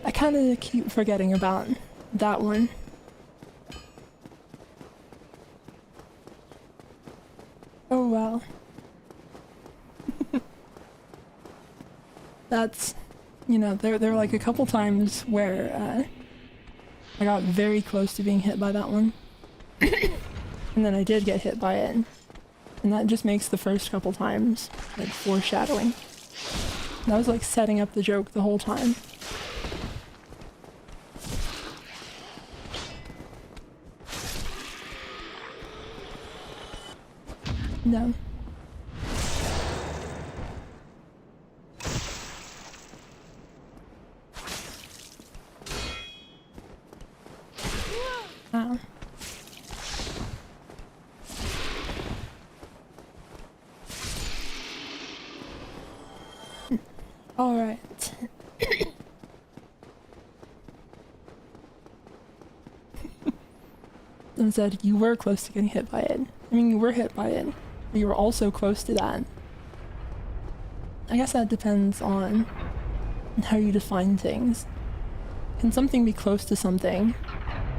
I kind of keep forgetting about that one. Oh well. That's, you know, there were like a couple times where I got very close to being hit by that one. And then I did get hit by it. And that just makes the first couple times like foreshadowing. That was like setting up the joke the whole time. No. Oh. All right. And said you were close to getting hit by it. I mean, you were hit by it, but you were also close to that. I guess that depends on how you define things. Can something be close to something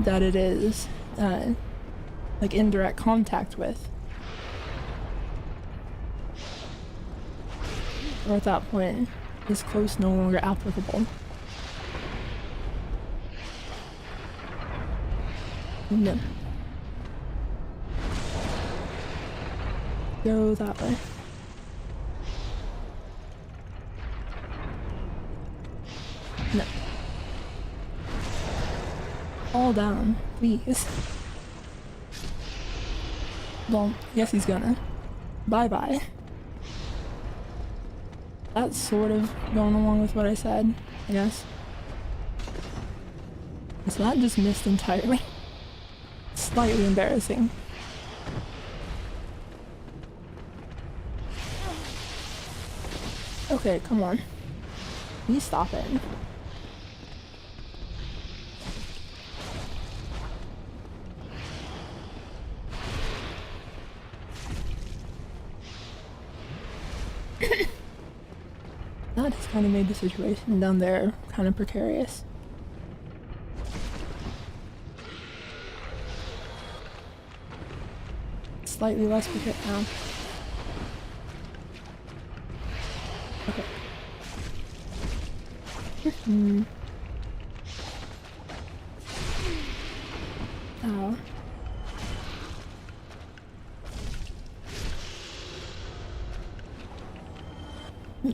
that it is, like indirect contact with? Or at that point, is close no longer applicable? No. Go that way. No. Fall down, please. Well, yes he's gonna. Bye-bye. That's sort of going along with what I said, I guess. So that just missed entirely. Slightly embarrassing. Okay, come on. Please stop it. That has kind of made the situation down there kind of precarious. Slightly less precarious now. Okay. Oh.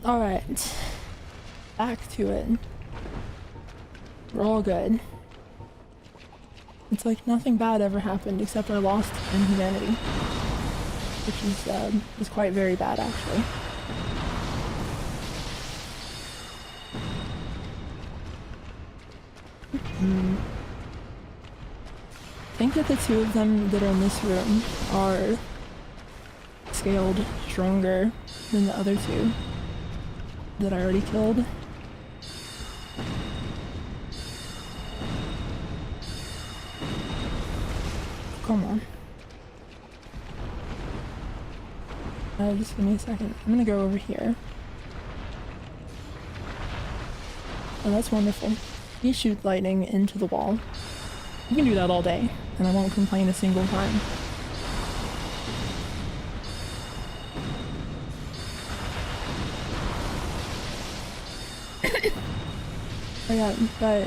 Alright. Back to it. We're all good. It's like nothing bad ever happened except I lost in humanity. Which is quite very bad actually. I think that the two of them that are in this room are scaled stronger than the other two that I already killed. Come on. Just give me a second. I'm gonna go over here. Oh, that's wonderful. You shoot lightning into the wall. You can do that all day, and I won't complain a single time. Oh yeah, but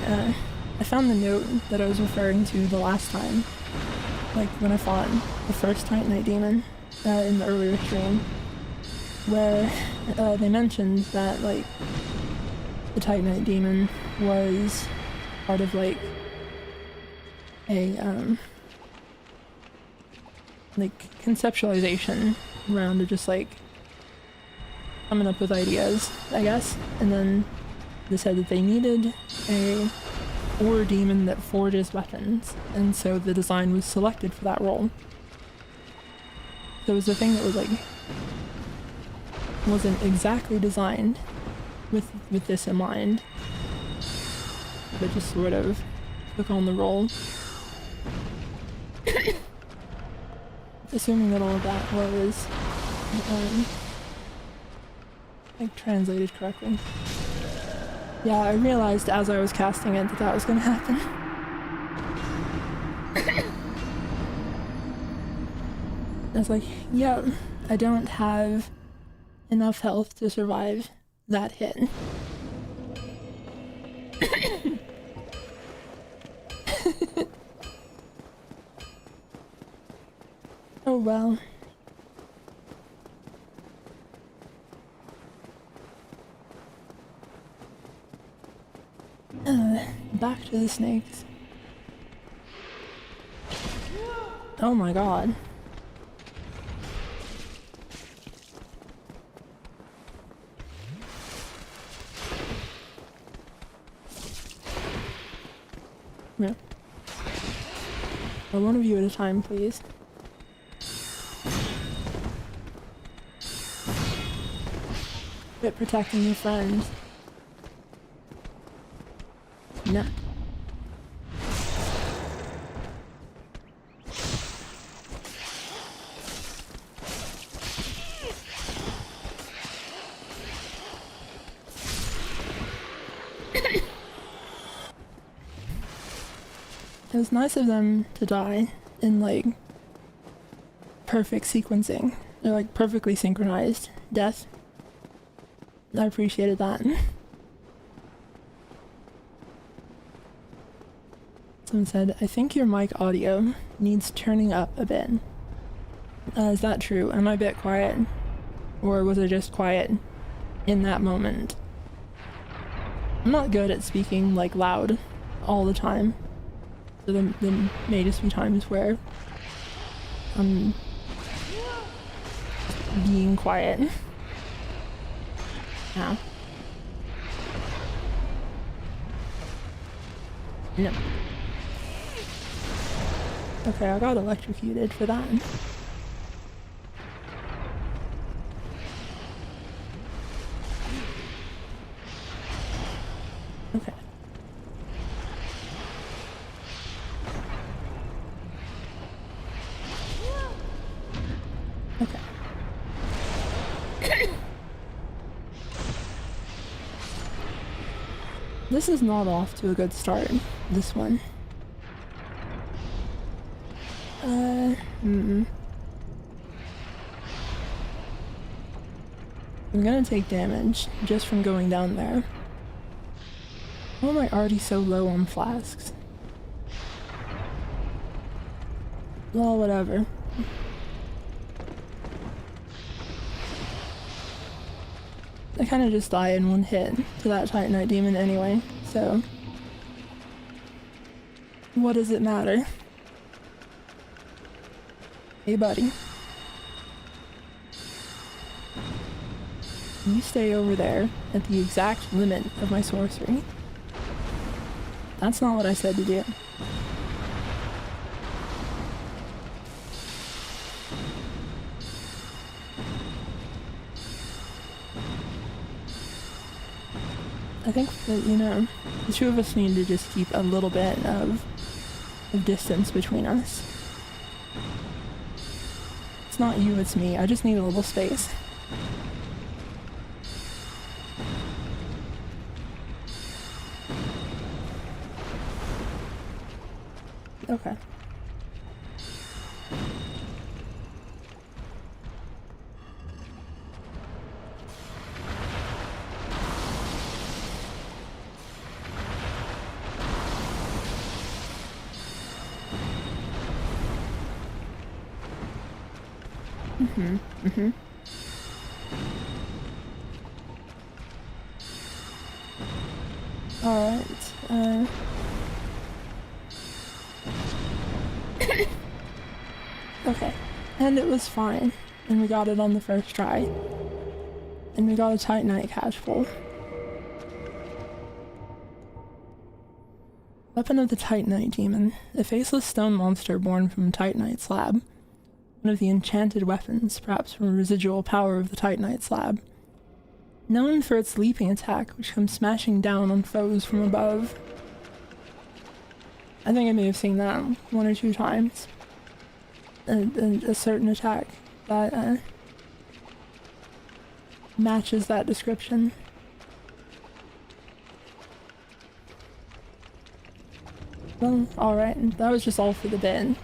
I found the note that I was referring to the last time. Like when I fought the first Titanite demon in the earlier stream, where they mentioned that like the Titanite demon was part of like a like conceptualization around just like coming up with ideas, I guess, and then they said that they needed a ore demon that forges weapons, and so the design was selected for that role. So it was a thing that was like wasn't exactly designed with this in mind, but just sort of took on the role. Assuming that all of that was like translated correctly. Yeah, I realized as I was casting it that that was gonna happen. I was like, yeah, I don't have enough health to survive that hit. Oh well. Back to the snakes. Oh my god. Yeah. One of you at a time, please. Quit protecting your friends. No. It was nice of them to die in, like, perfect sequencing. They're, like, perfectly synchronized death. I appreciated that. Someone said, I think your mic audio needs turning up a bit. Is that true? Am I a bit quiet? Or was I just quiet in that moment? I'm not good at speaking, like, loud all the time. So there may just be times where I'm being quiet. Yeah. No. Okay, I got electrocuted for that. Okay. Okay. This is not off to a good start, this one. I'm gonna take damage just from going down there. Why am I already so low on flasks? Well, whatever. I kinda just die in one hit to that Titanite demon anyway, so... what does it matter? Hey buddy. You stay over there at the exact limit of my sorcery. That's not what I said to do. I think that, you know, the two of us need to just keep a little bit of distance between us. It's not you, it's me. I just need a little space. Okay. Alright, okay. And it was fine. And we got it on the first try. And we got a Titanite cache full. Weapon of the Titanite Demon. A faceless stone monster born from Titanite slab. One of the enchanted weapons, perhaps from a residual power of the Titanite slab. Known for its leaping attack, which comes smashing down on foes from above. I think I may have seen that one or two times. A certain attack that matches that description. Well, alright, that was just all for the bit.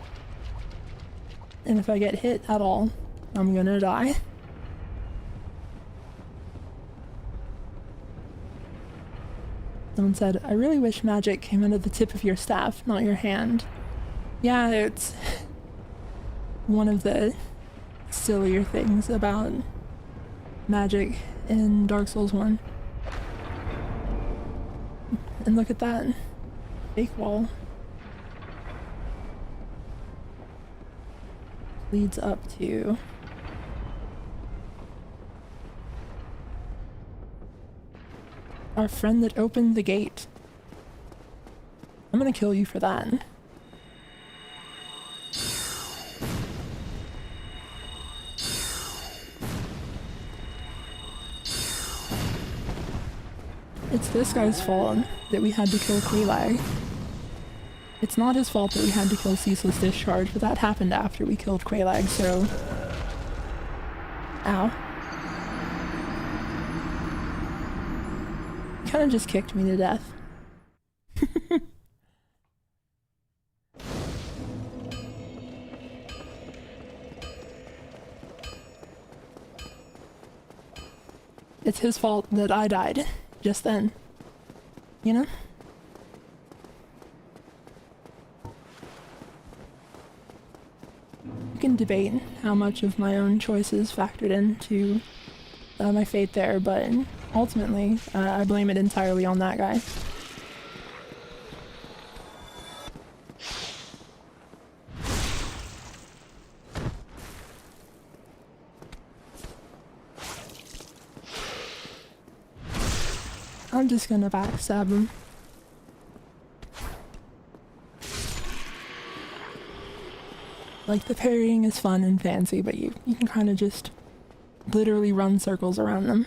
And if I get hit at all, I'm gonna die. Someone said, I really wish magic came out of the tip of your staff, not your hand. Yeah, it's... one of the sillier things about magic in Dark Souls 1. And look at that fake wall. Leads up to our friend that opened the gate. I'm gonna kill you for that. It's this guy's fault that we had to kill Quelaag. It's not his fault that we had to kill Ceaseless Discharge, but that happened after we killed Quelaag, so... Ow. Kinda just kicked me to death. It's his fault that I died just then. You know? You can debate how much of my own choices factored into my fate there, but ultimately, I blame it entirely on that guy. I'm just gonna backstab him. Like, the parrying is fun and fancy, but you can kind of just literally run circles around them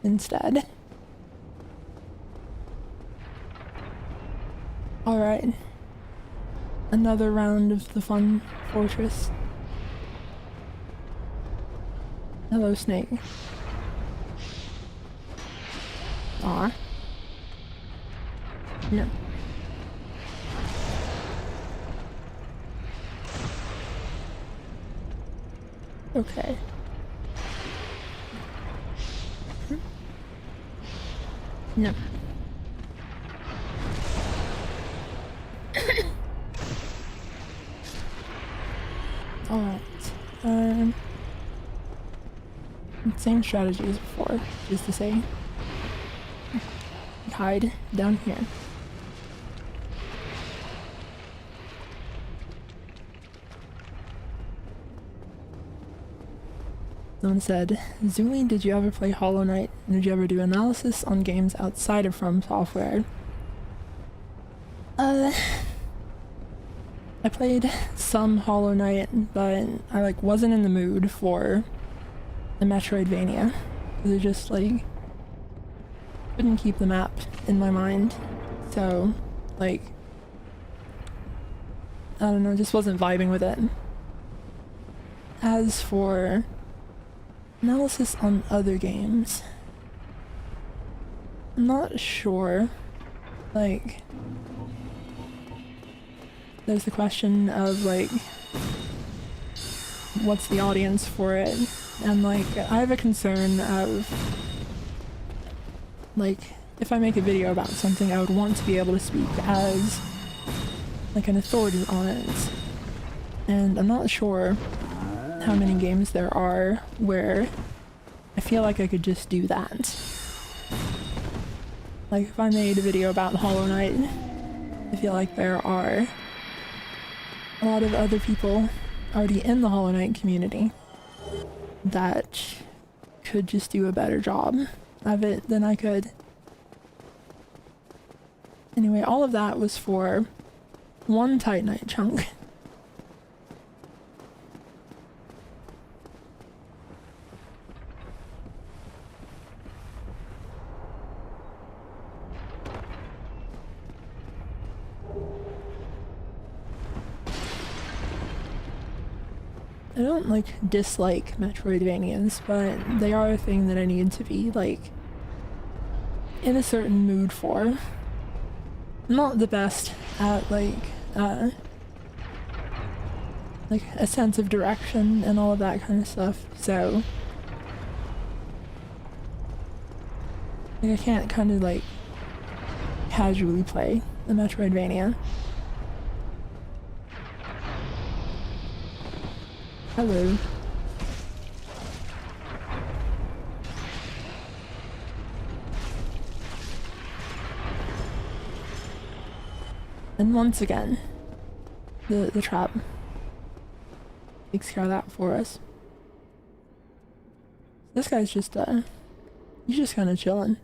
instead. Alright. Another round of the fun fortress. Hello, snake. Aw. No. Okay. No. Alright. Same strategy as before, just to say. Hide down here. Someone said, Zuli, did you ever play Hollow Knight? And did you ever do analysis on games outside of From Software? I played some Hollow Knight, but I wasn't in the mood for a Metroidvania. It just couldn't keep the map in my mind. So, I don't know, just wasn't vibing with it. As for analysis on other games, I'm not sure. There's the question of what's the audience for it, and I have a concern of if I make a video about something, I would want to be able to speak as an authority on it, and I'm not sure how many games there are where I feel like I could just do that. If I made a video about Hollow Knight, I feel like there are a lot of other people already in the Hollow Knight community that could just do a better job of it than I could. Anyway, all of that was for one Titanite chunk. I don't dislike Metroidvanias, but they are a thing that I need to be in a certain mood for. I'm not the best at a sense of direction and all of that kind of stuff, so I can't kind of casually play the Metroidvania. Hello. And once again, the trap takes care of that for us. This guy's just, he's just kind of chilling.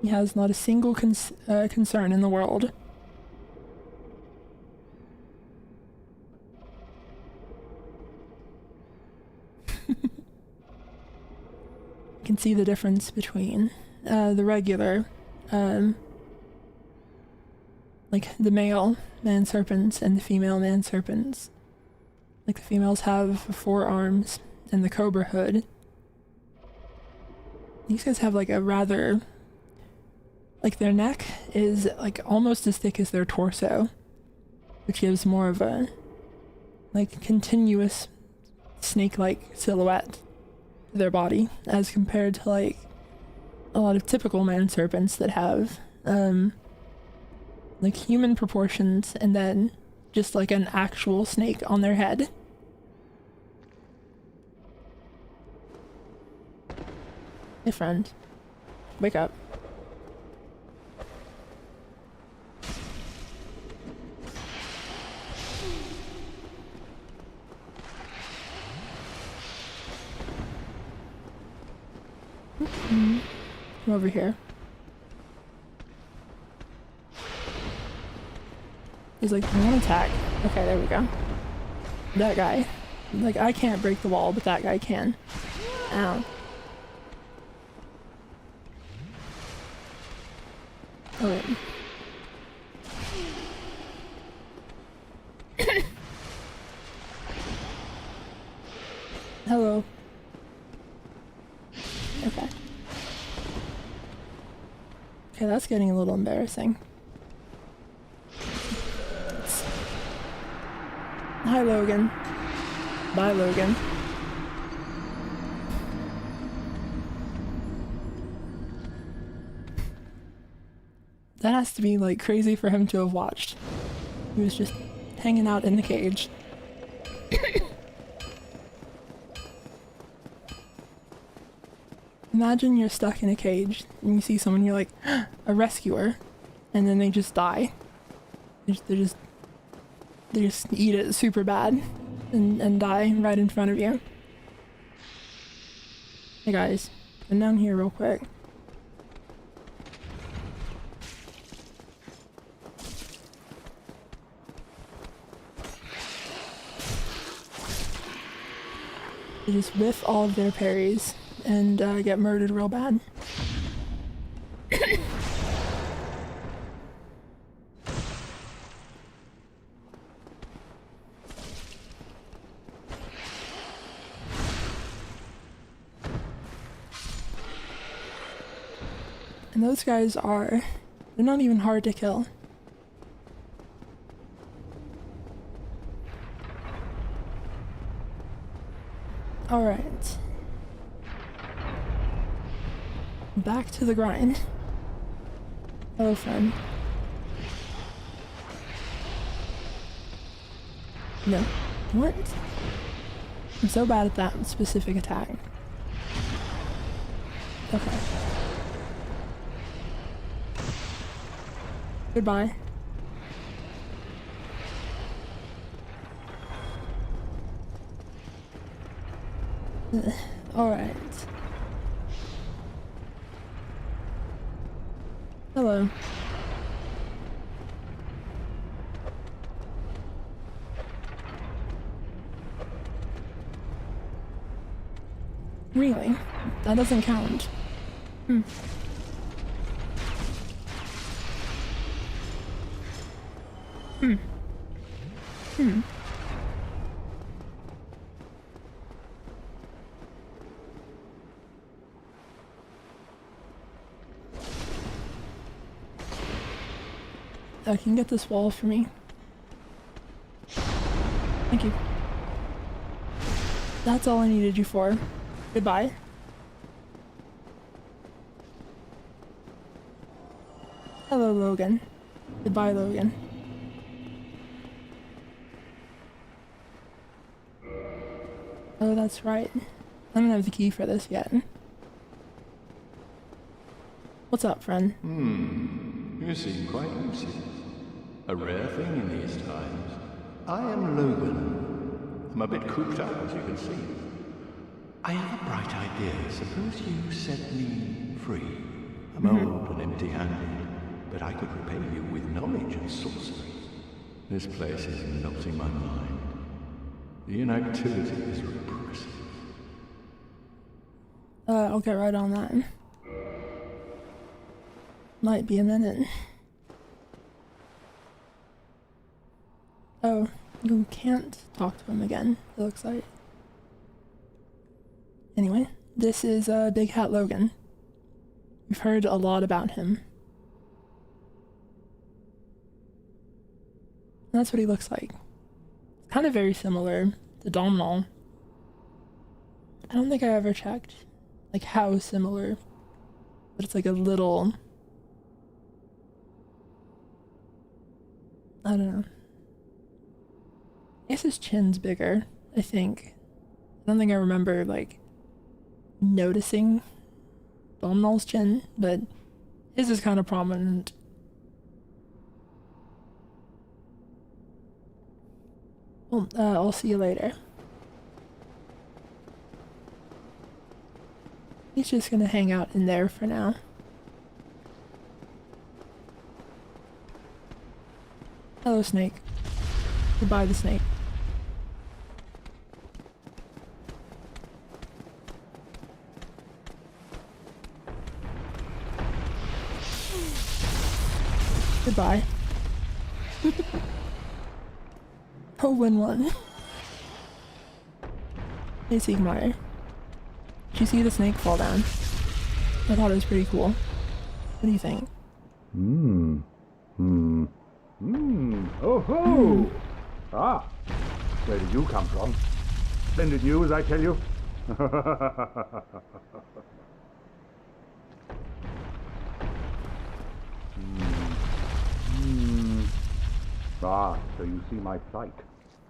He has not a single concern in the world. You can see the difference between the regular, like the male man serpents and the female man serpents. Like the females have 4 arms and the cobra hood. These guys have like a rather, like their neck is like almost as thick as their torso, which gives more of a like continuous snake-like silhouette to their body as compared to like a lot of typical man serpents that have like human proportions and then just like an actual snake on their head. Hey friend, wake up. Come over here. He's like, I want to attack. Okay, there we go. That guy. Like, I can't break the wall, but that guy can. Ow. Oh, wait. Hello. Okay. Okay, that's getting a little embarrassing. Hi, Logan. Bye, Logan. That has to be, like, crazy for him to have watched. He was just hanging out in the cage. Imagine you're stuck in a cage and you see someone, you're like, a rescuer, and then they just die. They just eat it super bad and die right in front of you. Hey guys, come down here real quick. They just whiff all of their parries and get murdered real bad. And those guys they're not even hard to kill. Alright. Back to the grind. Hello, friend. No. What? I'm so bad at that specific attack. Okay. Goodbye. Alright. Hello. Really? That doesn't count. Hmm. I can get this wall for me. Thank you. That's all I needed you for. Goodbye. Hello, Logan. Goodbye, Logan. Oh, that's right. I don't have the key for this yet. What's up, friend? You seem quite lucid. A rare thing in these times. I am Logan. I'm a bit cooped up, as you can see. I have a bright idea. Suppose you set me free. I'm old and empty-handed, but I could repay you with knowledge and sorcery. This place is melting my mind. The inactivity is repressive. I'll get right on that. Might be a minute. Oh, you can't talk to him again, it looks like. Anyway, this is Big Hat Logan. We've heard a lot about him. And that's what he looks like. It's kind of very similar to Domhnall. I don't think I ever checked like how similar, but it's like a little, I don't know. I guess his chin's bigger, I think. I don't think I remember like noticing Domhnall's chin, but his is kind of prominent. Well, I'll see you later. He's just gonna hang out in there for now. Hello, snake. Goodbye, the snake. Goodbye. Oh, win one. Hey, Siegmeyer. Did you see the snake fall down? I thought it was pretty cool. What do you think? Oh ho! Ah, where did you come from? Splendid news, I tell you. Ah, so you see my plight.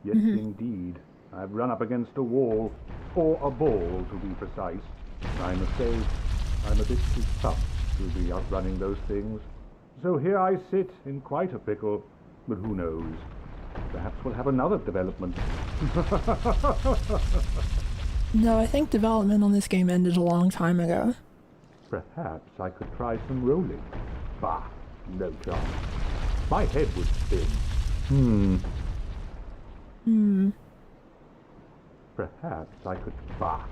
Yes, indeed. I've run up against a wall, or a ball to be precise. I must say, I'm a bit too tough to be outrunning those things. So here I sit in quite a pickle, but who knows? Perhaps we'll have another development. No, I think development on this game ended a long time ago. Perhaps I could try some rolling. Bah, no chance. My head would spin. Perhaps I could... Bah.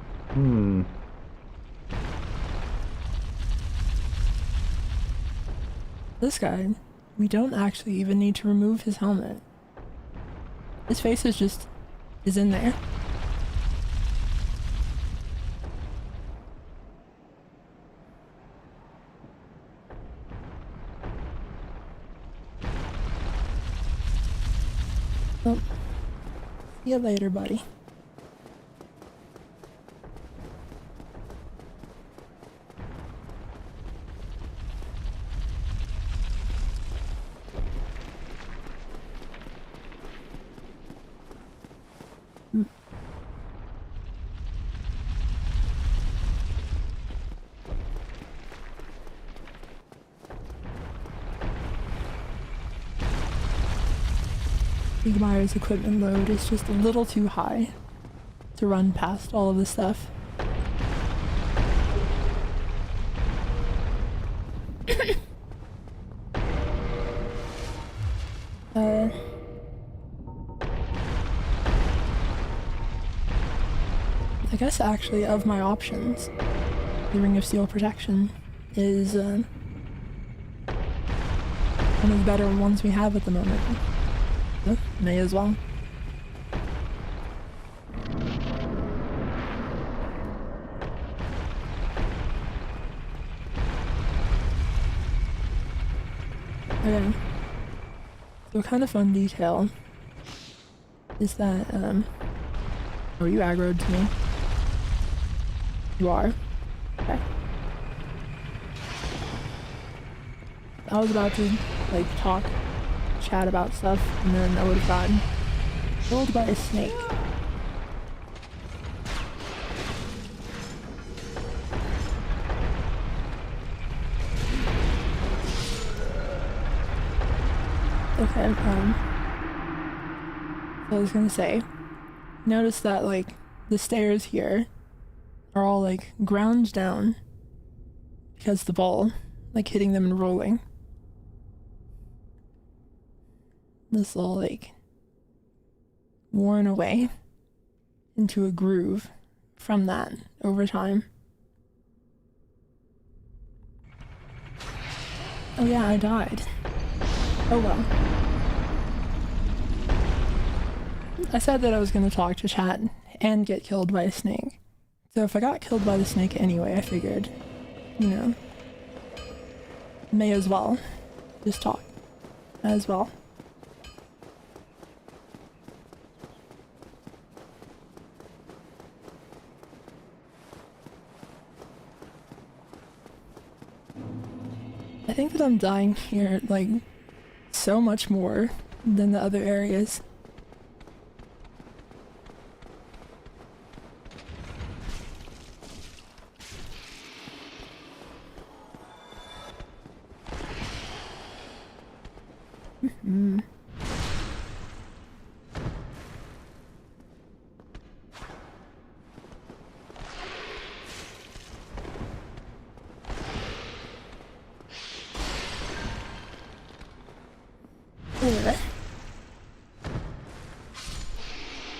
This guy, we don't actually even need to remove his helmet. His face is in there. Well, see you later, buddy. Siegmeyer's equipment load is just a little too high to run past all of this stuff. I guess actually of my options, the Ring of Steel Protection is one of the better ones we have at the moment. May as well. Okay. So a kind of fun detail is that, oh, you aggroed to me? You are? Okay. I was about to, like, chat about stuff, and then I would have gotten killed by a snake. And, I was gonna say, notice that, like, the stairs here are all, like, ground down because the ball, like, hitting them and rolling. This all, like, worn away into a groove from that over time. Oh yeah, I died. Oh well. I said that I was going to talk to chat and get killed by a snake. So if I got killed by the snake anyway, I figured, you know, may as well just talk as well. I think that I'm dying here, like, so much more than the other areas.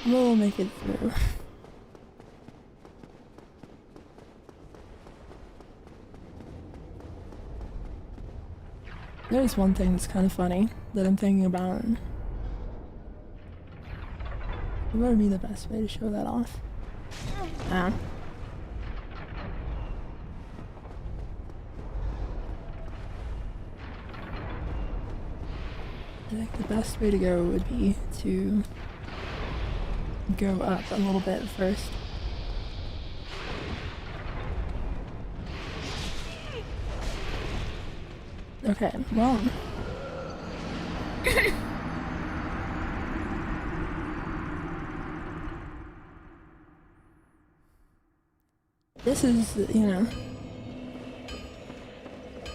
We'll make it through. There's one thing that's kind of funny that I'm thinking about. What would be the best way to show that off? Ah. I think the best way to go would be to go up a little bit first. Okay, well. This is, you know,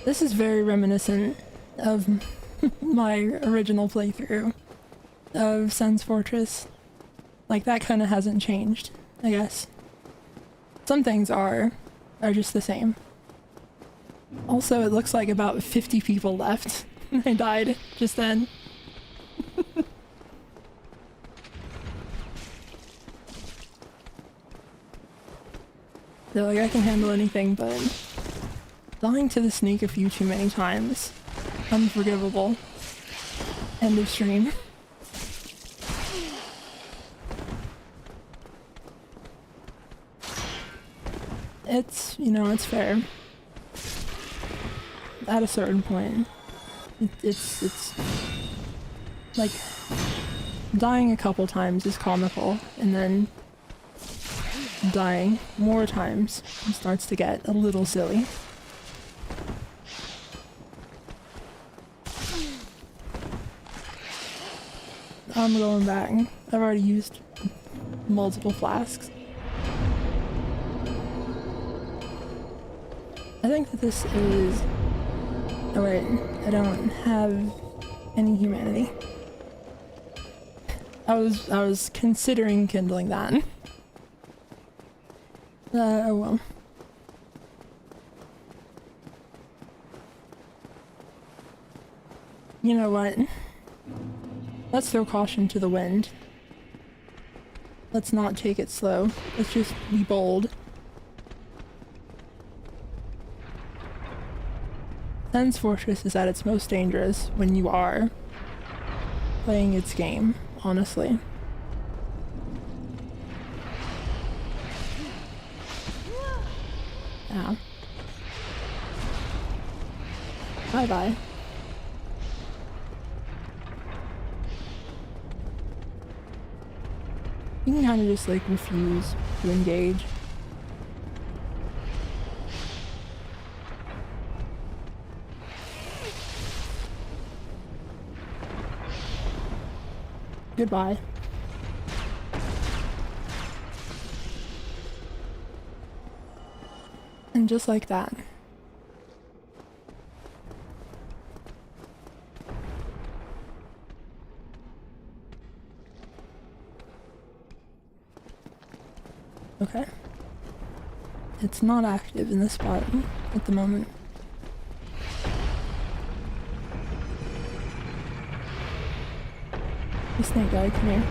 this is very reminiscent of my original playthrough of Sen's Fortress. Like, that kind of hasn't changed, I guess. Some things are just the same. Also, it looks like about 50 people left. I died just then. So, like, I can handle anything, but dying to the snake a few too many times. Unforgivable. End of stream. It's, you know, it's fair. At a certain point. It's like, dying a couple times is comical, and then dying more times starts to get a little silly. I'm going back. I've already used multiple flasks. I think that this is... Oh wait, I don't have any humanity. I was considering kindling that. Oh well. You know what? Let's throw caution to the wind. Let's not take it slow. Let's just be bold. Sen's Fortress is at its most dangerous when you are playing its game, honestly. Yeah. Bye-bye. You can kind of just, like, refuse to engage. Goodbye. And just like that. Okay. It's not active in this spot at the moment. The snake guy, come here.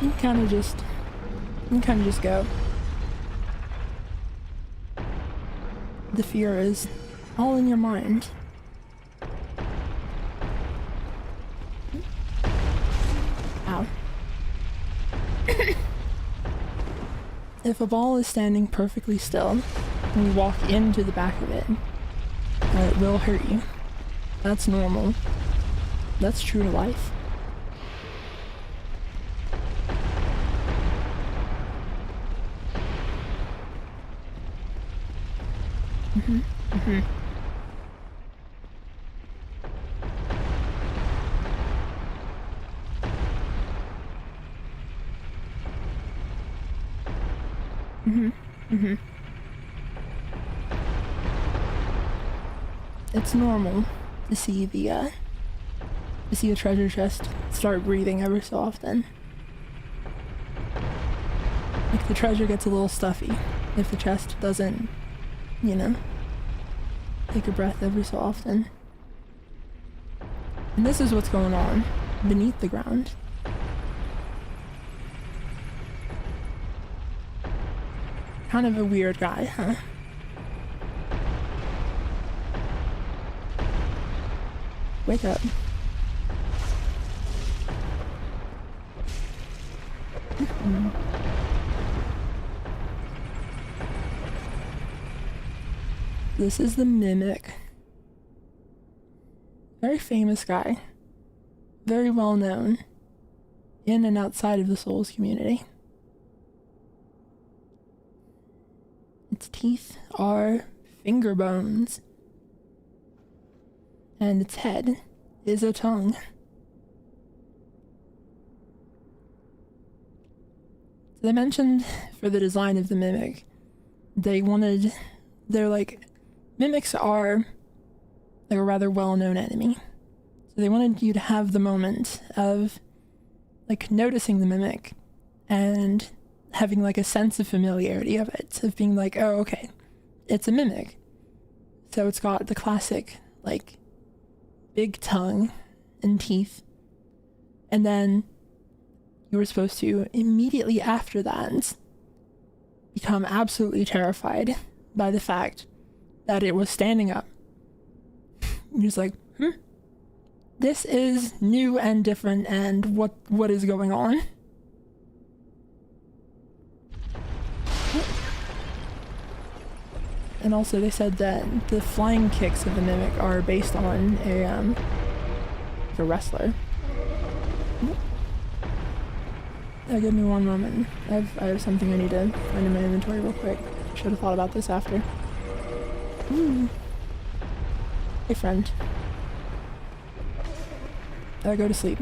You can kind of just go. The fear is all in your mind. Ow. If a ball is standing perfectly still and you walk into the back of it, it will hurt you. That's normal. That's true to life. It's normal to see the treasure chest start breathing ever so often. Like the treasure gets a little stuffy if the chest doesn't, you know, take a breath every so often. And this is what's going on beneath the ground. Kind of a weird guy, huh? Wake up. This is the Mimic. Very famous guy. Very well known in and outside of the Souls community. Its teeth are finger bones. And its head is a tongue. So they mentioned for the design of the Mimic, they're like, Mimics are like a rather well-known enemy. So they wanted you to have the moment of like noticing the Mimic and having like a sense of familiarity of it, of being like, oh, okay, it's a Mimic. So it's got the classic like big tongue and teeth, and then you were supposed to immediately after that become absolutely terrified by the fact that it was standing up. You're just like, this is new and different, and what is going on? And also they said that the flying kicks of the Mimic are based on a wrestler. Give me one moment. I have something I need to find in my inventory real quick. Should have thought about this after. Hey friend. Go to sleep.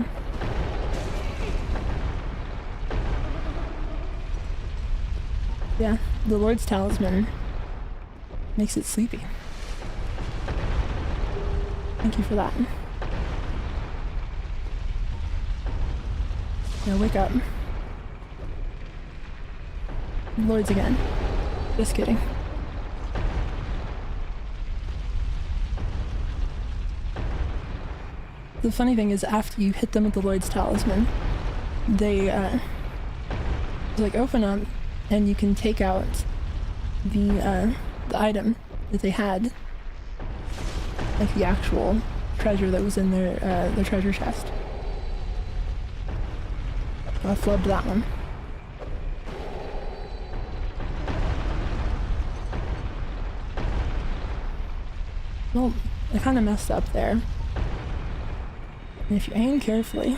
Yeah, the Lord's Talisman makes it sleepy. Thank you for that. Now wake up. Lords again. Just kidding. The funny thing is, after you hit them with the Lord's Talisman, they like open up and you can take out the item that they had, like the actual treasure that was in their treasure chest. I flubbed that one. Well, I kind of messed up there. And if you aim carefully,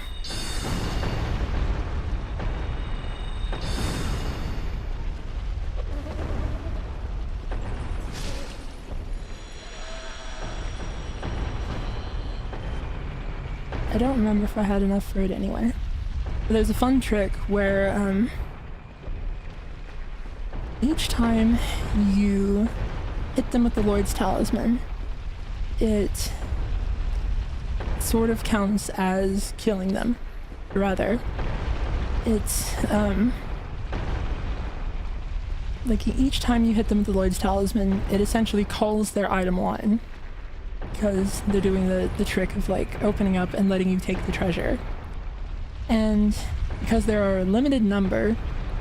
I don't remember if I had enough for it anyway. there's a fun trick where each time you hit them with the Lloyd's Talisman, it sort of counts as killing them. Rather, it's like each time you hit them with the Lloyd's Talisman, it essentially calls their item line, because they're doing the trick of like opening up and letting you take the treasure. And because there are a limited number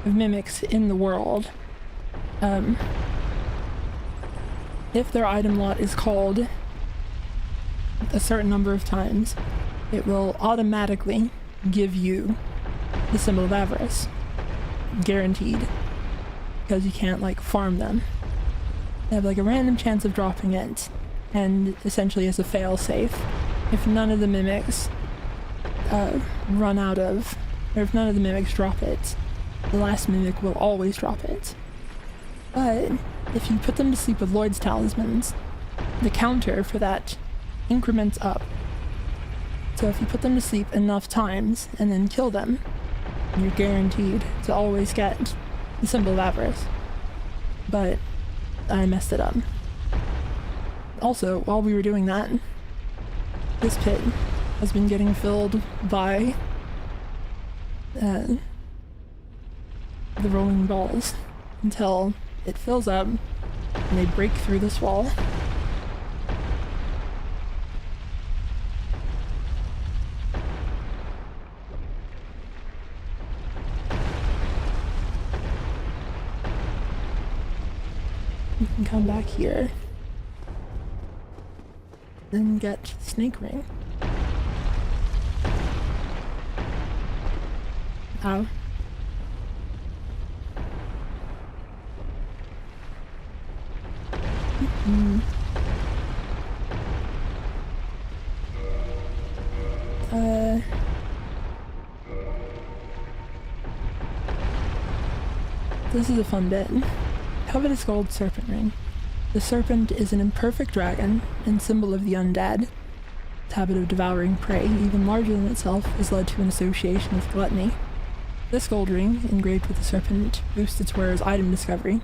of mimics in the world, if their item lot is called a certain number of times, it will automatically give you the symbol of avarice. Guaranteed. Because you can't like farm them. They have like a random chance of dropping it, and essentially as a fail-safe, if none of the mimics run out of, or if none of the mimics drop it, the last mimic will always drop it. But if you put them to sleep with Lloyd's Talismans, the counter for that increments up. So if you put them to sleep enough times and then kill them, you're guaranteed to always get the symbol of avarice. But I messed it up. Also, while we were doing that, this pit has been getting filled by the rolling balls until it fills up and they break through this wall. You can come back here and get snake ring. Ow. This is a fun bit. Covetous gold serpent ring. The serpent is an imperfect dragon and symbol of the undead. Its habit of devouring prey, even larger than itself, has led to an association with gluttony. This gold ring, engraved with the serpent, boosts its wearer's item discovery,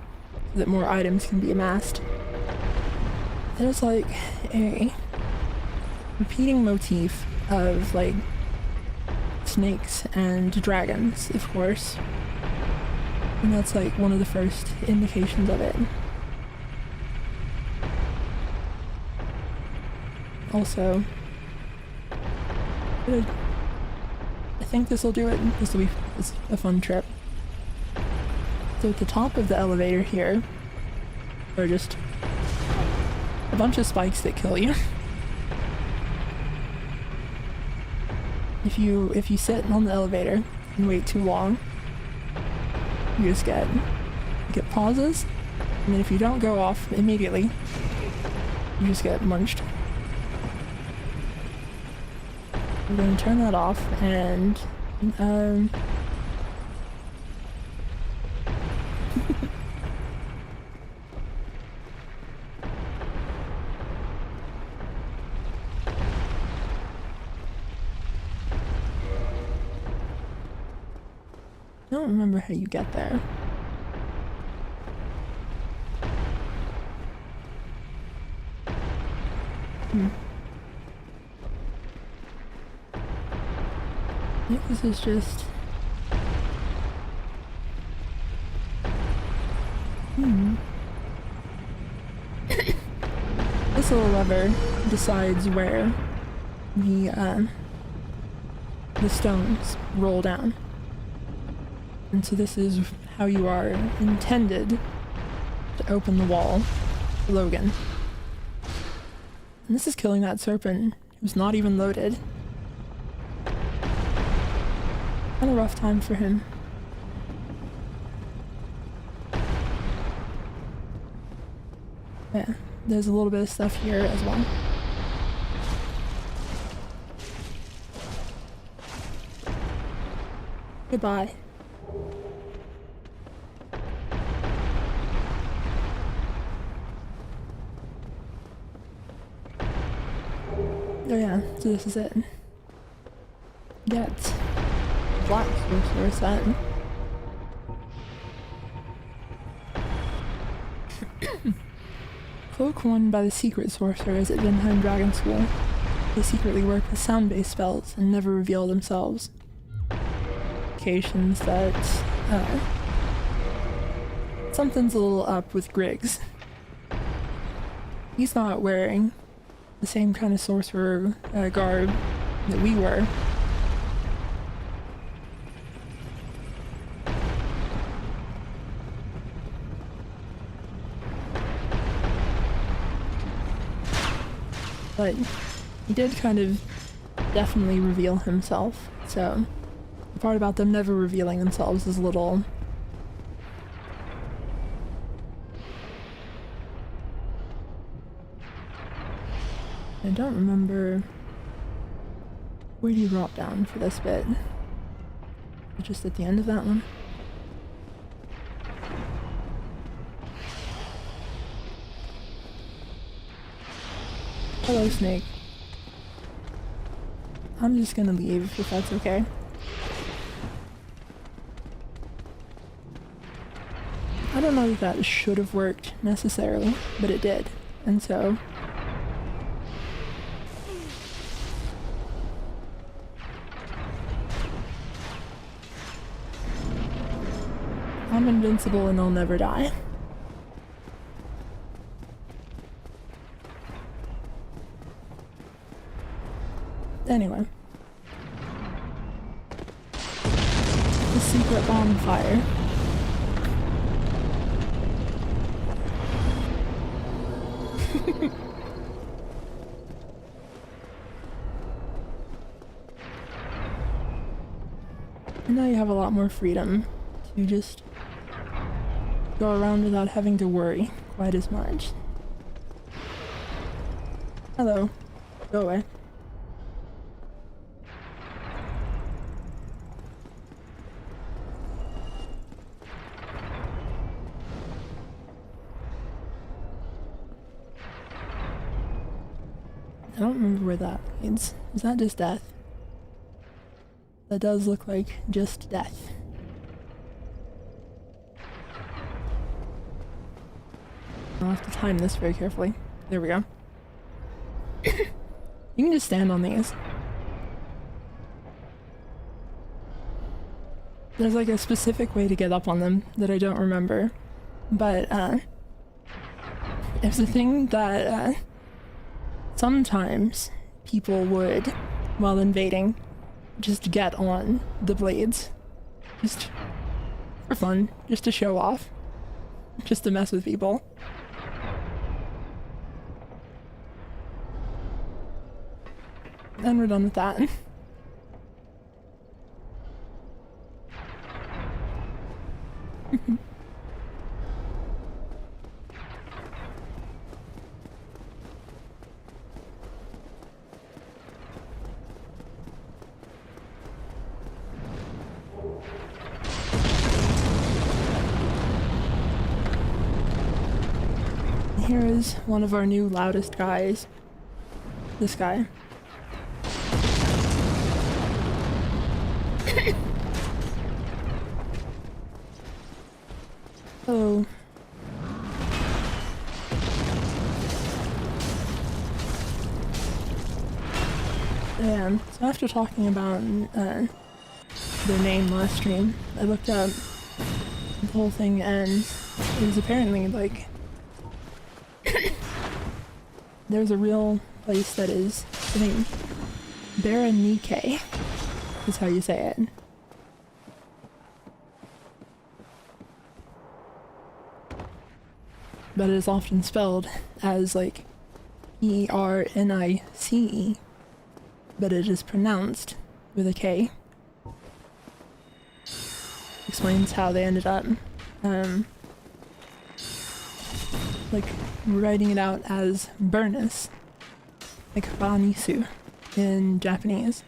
so that more items can be amassed. There's like a repeating motif of like snakes and dragons, of course. And that's like one of the first indications of it. Also, I think this will do it. This will be a fun trip. So at the top of the elevator here are just a bunch of spikes that kill you. If you sit on the elevator and wait too long, you just get pauses, and then if you don't go off immediately, you just get munched. I'm going to turn that off, and I don't remember how you get there. I think this is just... This little lever decides where the stones roll down. And so this is how you are intended to open the wall for Logan. And this is killing that serpent who's not even loaded. Had a rough time for him. Yeah, there's a little bit of stuff here as well. Goodbye. Oh yeah, so this is it. Get black sorcerer set. Cloak worn by the secret sorcerers at Vinheim Dragon School. They secretly work with sound-based spells and never reveal themselves. Indications that something's a little up with Griggs. He's not wearing the same kind of sorcerer garb that we were. But he did kind of definitely reveal himself, so the part about them never revealing themselves is a little... I don't remember... Where do you drop down for this bit? Just at the end of that one? Hello, Snake. I'm just gonna leave, if that's okay. I don't know that should have worked, necessarily, but it did, and so... I'm invincible and I'll never die. Anyway. The secret bonfire. And now you have a lot more freedom to just go around without having to worry quite as much. Hello. Go away. I don't remember where that leads. Is that just death? That does look like just death. I'll have to time this very carefully. There we go. You can just stand on these. There's like a specific way to get up on them that I don't remember. But, it's a thing that, sometimes people would, while invading, just get on the blades. Just for fun, just to show off. Just to mess with people. And we're done with that. Here is one of our new loudest guys. This guy. Oh. And so after talking about their name last stream, I looked up the whole thing and it was apparently like there's a real place that is, I think, Berenike is how you say it. But it is often spelled as like E-R-N-I-C-E, but it is pronounced with a K. Explains how they ended up like writing it out as Burnus, like Banisu in Japanese.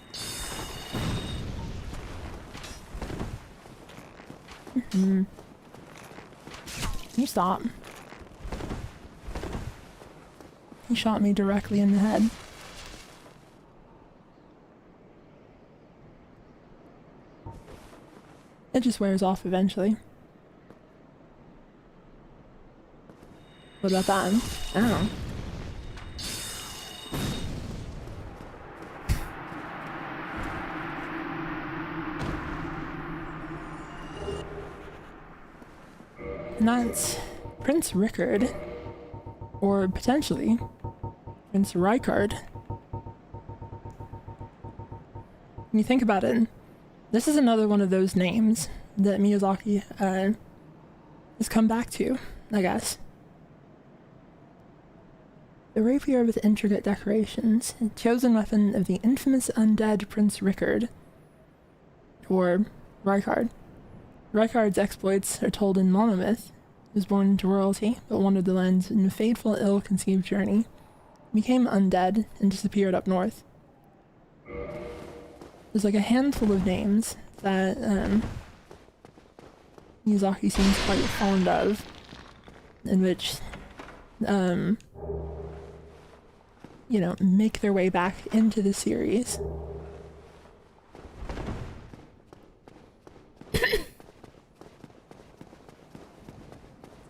Can you stop? He shot me directly in the head. It just wears off eventually. What about that? Oh. And that's Prince Rickard, or potentially Prince Rykard. When you think about it, this is another one of those names that Miyazaki has come back to, I guess. The rapier with intricate decorations, chosen weapon of the infamous undead Prince Rickard, or Rykard. Rykard's exploits are told in monomyth. He was born into royalty, but wandered the lands in a fateful, ill-conceived journey. He became undead and disappeared up north. There's like a handful of names that Miyazaki seems quite fond of, in which, you know, make their way back into the series.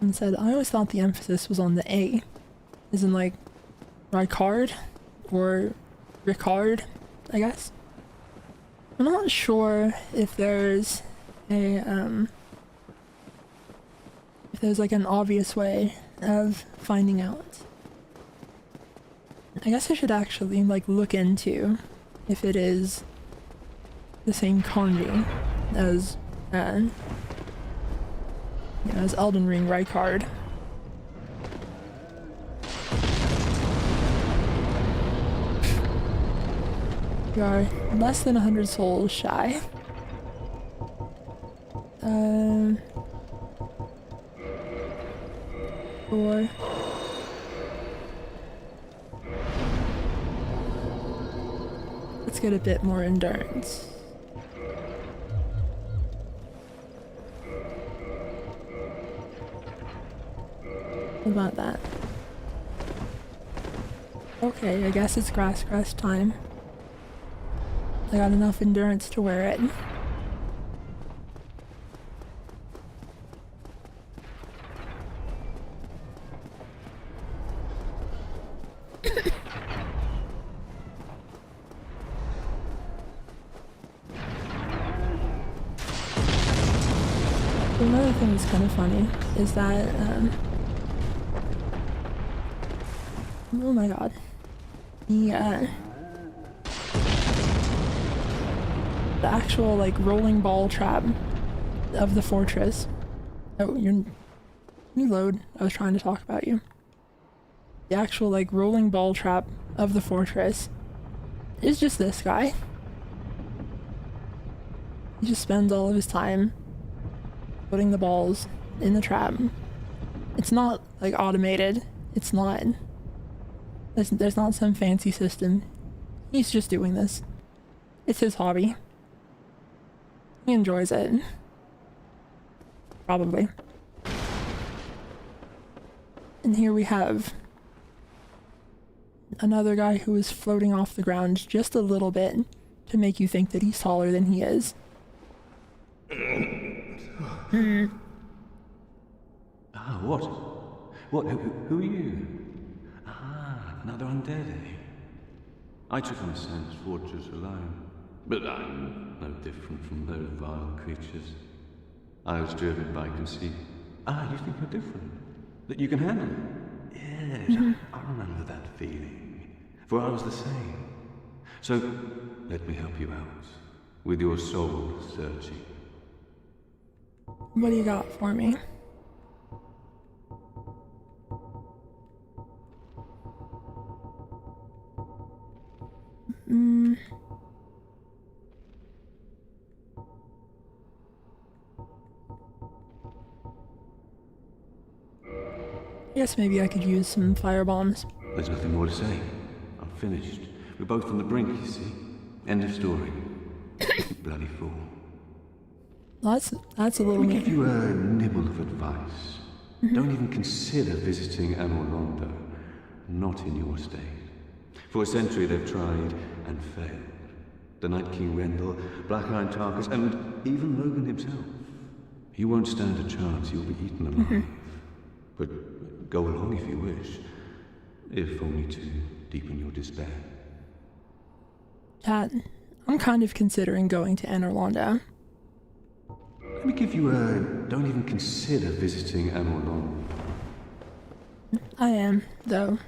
And said, I always thought the emphasis was on the A, as in like Rykard or Ricard, I guess. I'm not sure if there's a if there's like an obvious way of finding out. I guess I should actually like look into if it is the same kanji as you know, as Elden Ring Rykard. You are less than 100 souls shy. Or let's get a bit more endurance. What about that? Okay, I guess it's grass crest time. I got enough endurance to wear it. Another thing that's kind of funny is that, oh my god. The actual, like, rolling ball trap of the fortress. Oh, you load. I was trying to talk about you. The actual, like, rolling ball trap of the fortress is just this guy. He just spends all of his time putting the balls in the trap. It's not, like, automated. It's not. There's not some fancy system. He's just doing this. It's his hobby. He enjoys it. Probably. And here we have another guy who is floating off the ground just a little bit to make you think that he's taller than he is. Ah, what? What? Who are you? Ah, another undead, eh? I took on Sam's fortress alone. But I'm no different from those vile creatures. I was driven by conceit. Ah, you think you're different? That you can handle it? Yes, I remember that feeling. For I was the same. So, let me help you out. With your soul searching. What do you got for me? I guess maybe I could use some fire bombs. There's nothing more to say. I'm finished. We're both on the brink, you see. End of story. You bloody fool. That's a little Let me mean. give you a nibble of advice. Don't even consider visiting Anor Londo. Not in your state. For a century they've tried and failed. The Night King Rendell, Black Iron Tarkus, and even Logan himself. You won't stand a chance, you'll be eaten alive. But go along if you wish, if only to deepen your despair. Chat, I'm kind of considering going to Anor Londo. Let me give you a... don't even consider visiting Anor Londo. I am, though.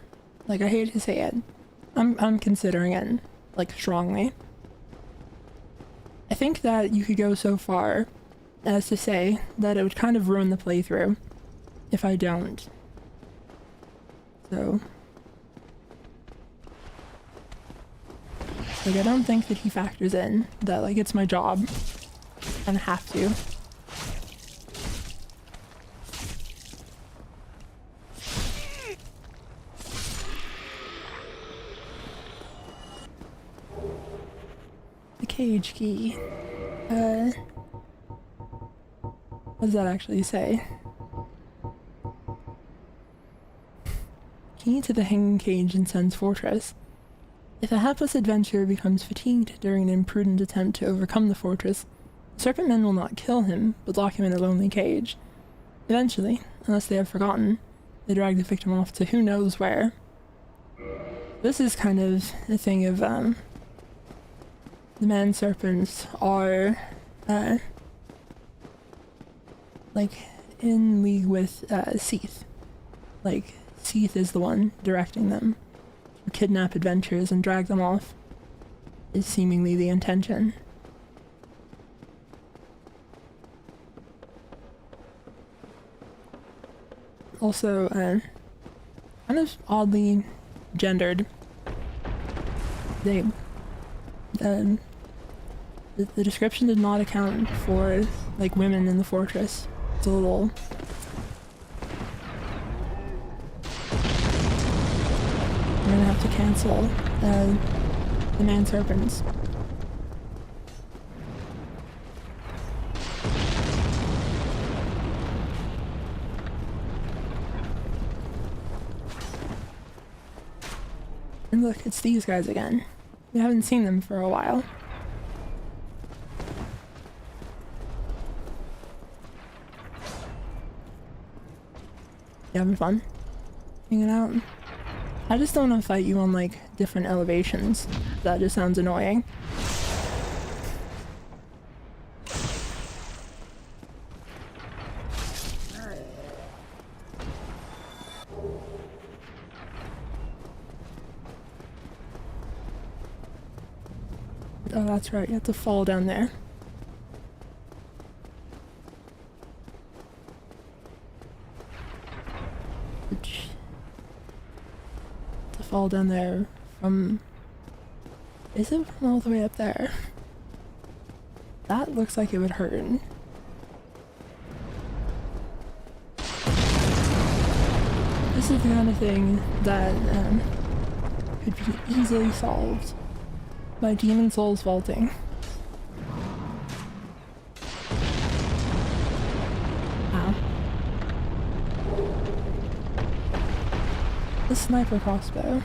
Like, I hate to say it. I'm considering it, like, strongly. I think that you could go so far as to say that it would kind of ruin the playthrough if I don't. So... like, I don't think that he factors in that, like, it's my job and I have to. The cage key. What does that actually say? Key to the hanging cage in Sen's fortress. If a hapless adventurer becomes fatigued during an imprudent attempt to overcome the fortress, the Serpent Men will not kill him, but lock him in a lonely cage. Eventually, unless they have forgotten, they drag the victim off to who knows where. This is kind of a thing of, the man serpents are, like, in league with, Seath. Like, Seath is the one directing them. Kidnap adventurers and drag them off is seemingly the intention. Also, kind of oddly gendered. They, the description did not account for, like, women in the fortress. It's a little... we're gonna have to cancel the man serpents. And look, it's these guys again. We haven't seen them for a while. You having fun? Hanging out? I just don't want to fight you on, like, different elevations. That just sounds annoying. Oh, that's right, you have to fall down there. Fall down there from... is it from all the way up there? That looks like it would hurt. This is the kind of thing that could be easily solved by Demon Souls vaulting. Wow. The sniper crossbow.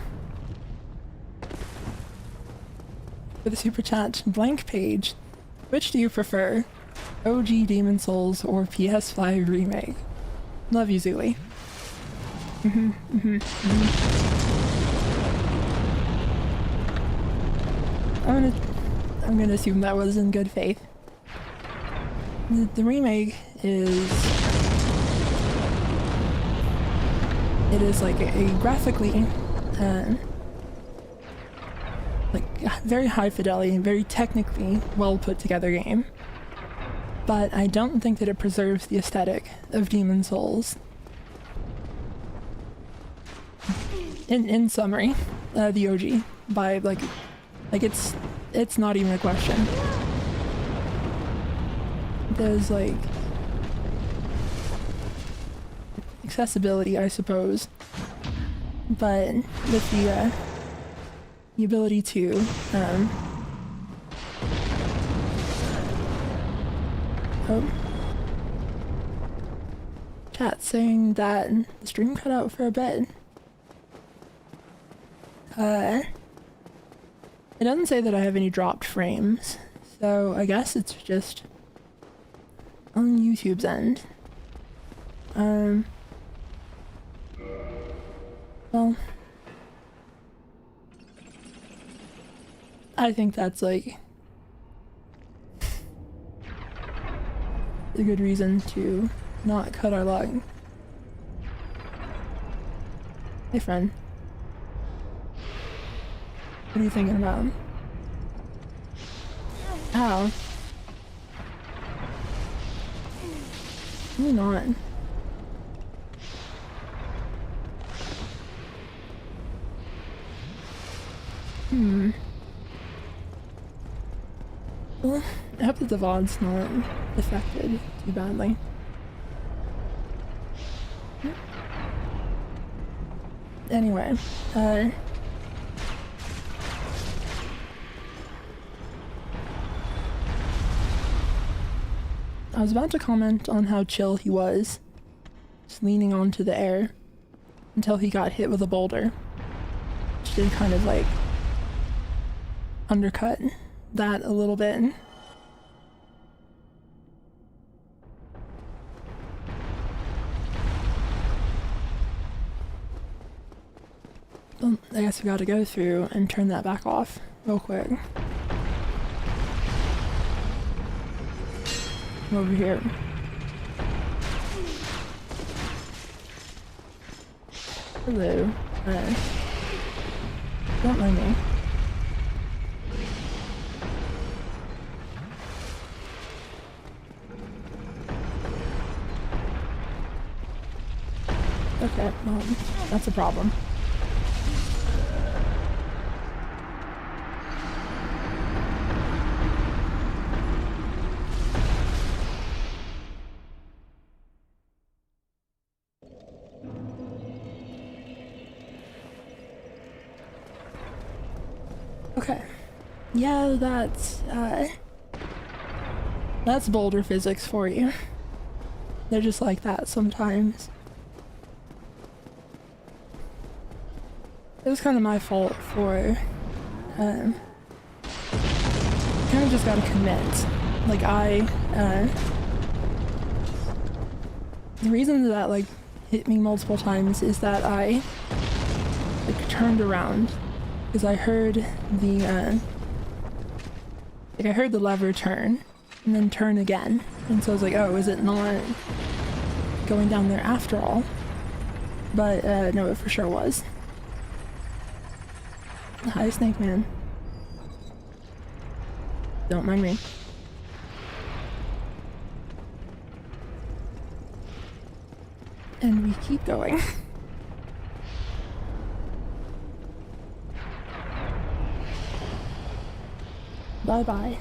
For the super chat, blank page. Which do you prefer? OG Demon Souls or PS5 remake? Love you, Zuli. I'm gonna assume that was in good faith. The remake is... it is like a graphically, like very high fidelity, very technically well put together game. But I don't think that it preserves the aesthetic of Demon Souls. In summary, the OG, by like it's not even a question. There's like accessibility, I suppose, but with the ability to chat saying that the stream cut out for a bit. It doesn't say that I have any dropped frames, so I guess it's just on YouTube's end. Well, I think that's like a good reason to not cut our log. Hey friend. What are you thinking about? Ow. You're not. Well, I hope that the VOD's not affected too badly. Anyway, I was about to comment on how chill he was, just leaning onto the air until he got hit with a boulder, which did kind of like undercut that a little bit. Well, I guess we gotta go through and turn that back off real quick. Over here. Hello. Don't mind me. Okay, well, that's a problem. Okay. Yeah, that's boulder physics for you. They're just like that sometimes. It was kind of my fault for, kind of just gotta commit. Like the reason that like hit me multiple times is that I like turned around because I heard the I heard the lever turn and then turn again, and so I was like, oh, is it not going down there after all? But no, it for sure was. Hi, Snake Man. Don't mind me. And we keep going. Bye-bye.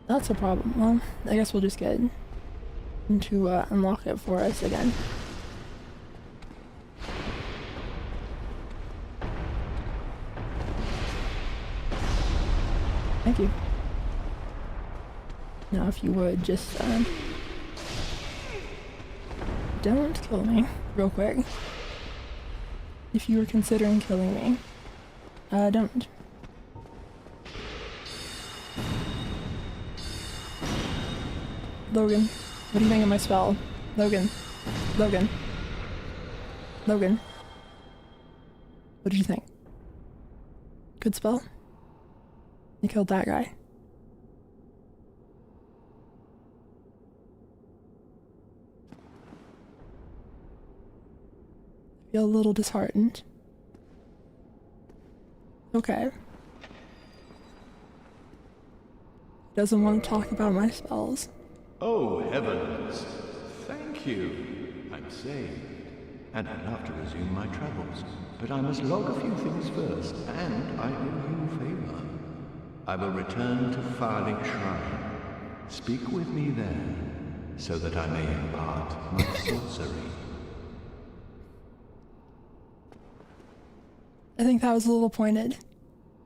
That's a problem. Well, I guess we'll just get him to unlock it for us again. Thank you. Now, if you would, just, don't kill me, real quick. If you were considering killing me, don't. Logan, what do you think of my spell? Logan. Logan. Logan. What did you think? Good spell? You killed that guy. Feel a little disheartened. Okay. Doesn't want to talk about my spells. Oh, heavens. Thank you. I'm saved. And I'd love to resume my travels. But I must log a few things first, and I owe you a favor. I will return to Farling Shrine. Speak with me there, so that I may impart my sorcery. I think that was a little pointed.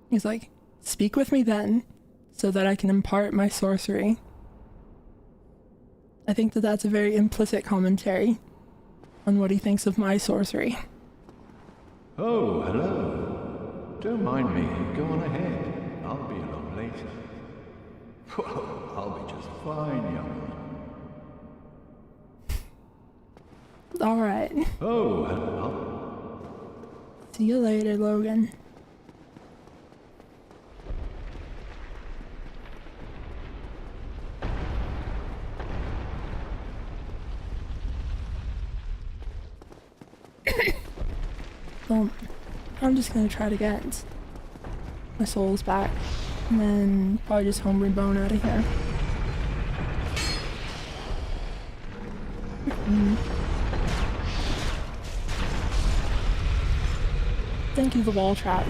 He's like, speak with me then, so that I can impart my sorcery. I think that that's a very implicit commentary. on what he thinks of my sorcery. Oh, hello. Don't mind me. Go on ahead. I'll be along later. Well, I'll be just fine, young one. Alright. Oh, hello. See you later, Logan. Well, I'm just gonna try to get my souls back, and then probably just homebrew bone out of here. Thank you, the wall trap.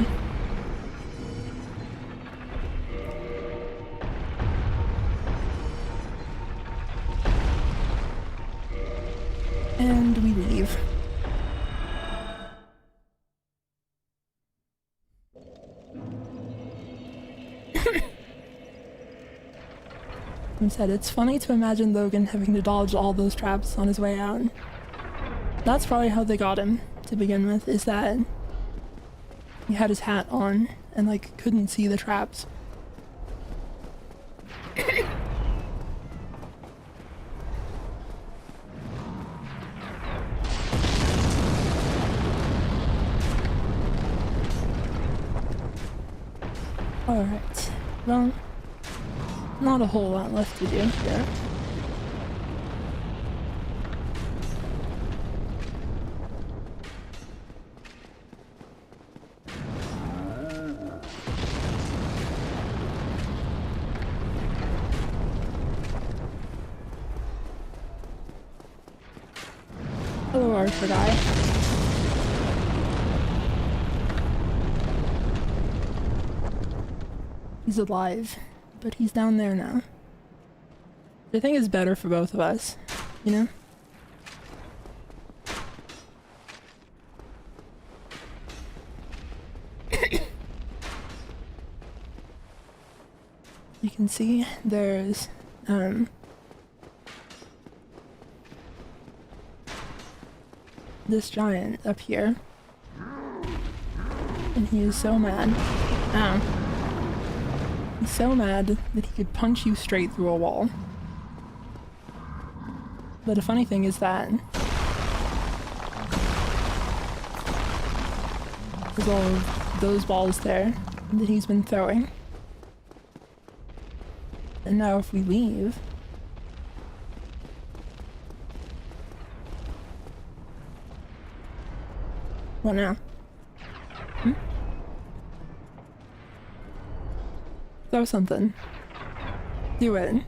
And we leave. Instead, it's funny to imagine Logan having to dodge all those traps on his way out. That's probably how they got him, to begin with, is that he had his hat on and, like, couldn't see the traps. Alright, well, not a whole lot left to do here. Hello, Archer guy. He's alive, but he's down there now. I think it's better for both of us, you know? You can see there's, this giant up here. And he is so mad. He's so mad that he could punch you straight through a wall. But the funny thing is that there's all of those balls there that he's been throwing. And now if we leave, what now? Throw something. Do it.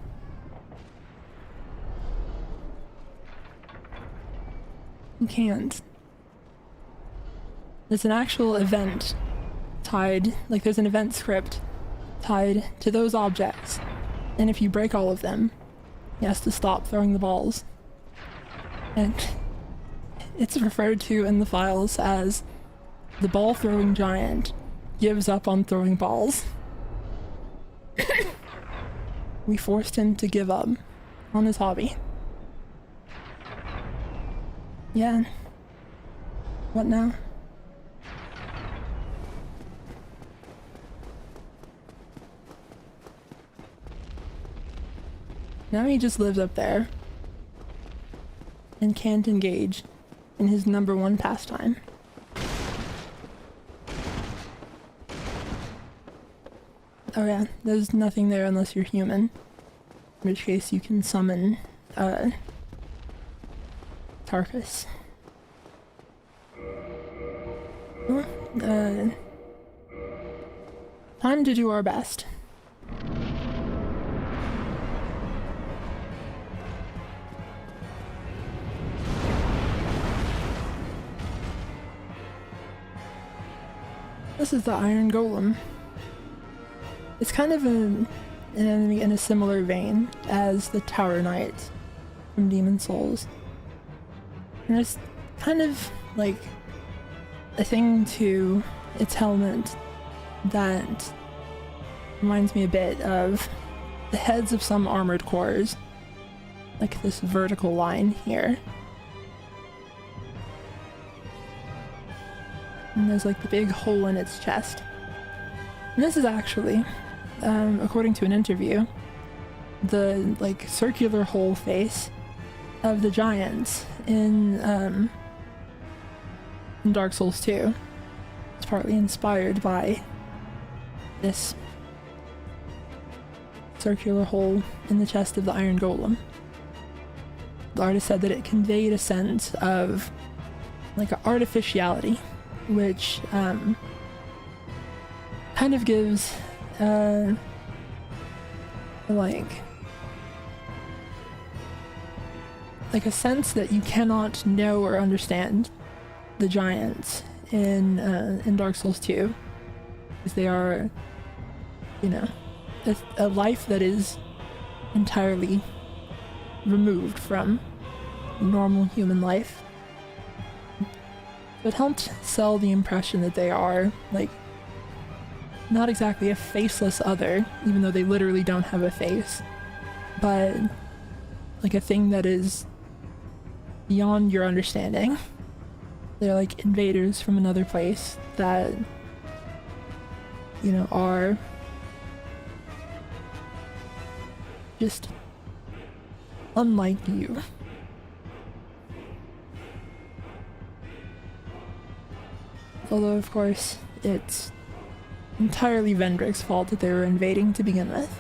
You can't. There's an actual event tied, like there's an event script tied to those objects. And if you break all of them, he has to stop throwing the balls. And it's referred to in the files as the ball throwing giant gives up on throwing balls. We forced him to give up on his hobby. Yeah. What now? Now he just lives up there and can't engage in his #1 pastime. Oh yeah, there's nothing there unless you're human. In which case you can summon, Tarkus. Well, time to do our best. This is the Iron Golem. It's kind of an enemy in a similar vein as the Tower Knight from Demon Souls. And it's kind of like a thing to its helmet that reminds me a bit of the heads of some armored cores. Like this vertical line here. And there's like the big hole in its chest. And this is actually, according to an interview, the like circular hole face of the giants in Dark Souls 2. It's partly inspired by this circular hole in the chest of the Iron Golem. The artist said that it conveyed a sense of like an artificiality, which kind of gives like a sense that you cannot know or understand the giants in Dark Souls 2, because they are, you know, a life that is entirely removed from normal human life. It helped sell the impression that they are, like, not exactly a faceless other, even though they literally don't have a face, but like a thing that is beyond your understanding. They're like invaders from another place that, you know, are just unlike you. Although, of course, it's entirely Vendrick's fault that they were invading to begin with.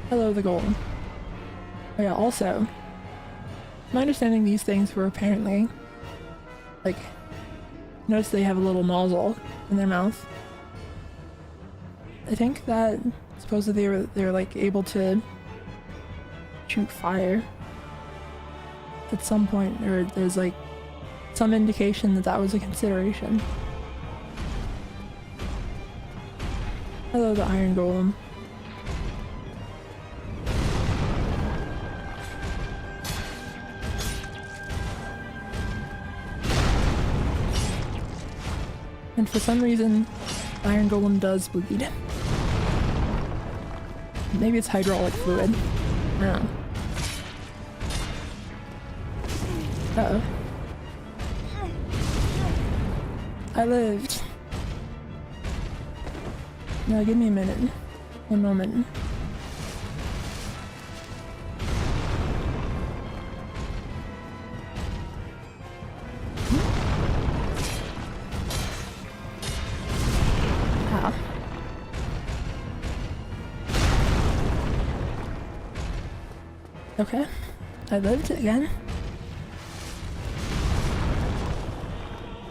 Hello, the golem. Oh yeah, also, my understanding, these things were apparently, like, notice they have a little nozzle in their mouth. I think that supposedly they were like able to shoot fire at some point, or there's like some indication that that was a consideration. Hello, the Iron Golem. And for some reason, Iron Golem does bleed. Maybe it's hydraulic fluid. I don't know. Uh-oh. I lived. Now give me a minute. One moment. Ah. Okay. I lived again.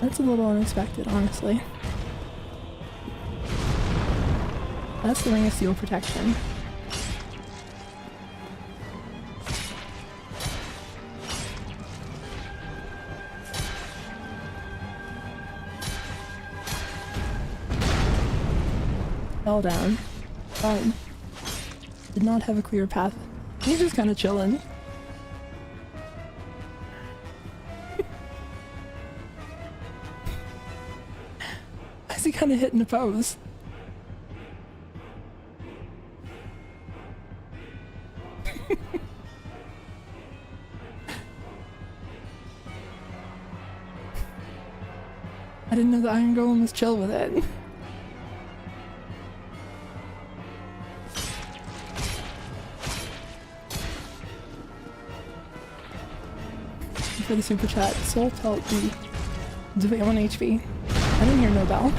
That's a little unexpected, honestly. That's the Ring of Steel protection. Fell down. Fine. Did not have a clear path. He's just kind of chilling. Is he kind of hitting a pose? I didn't know the Iron Golem was chill with it. For the super chat, Soul Pelt D. Do it 1 HP. I didn't hear no bell.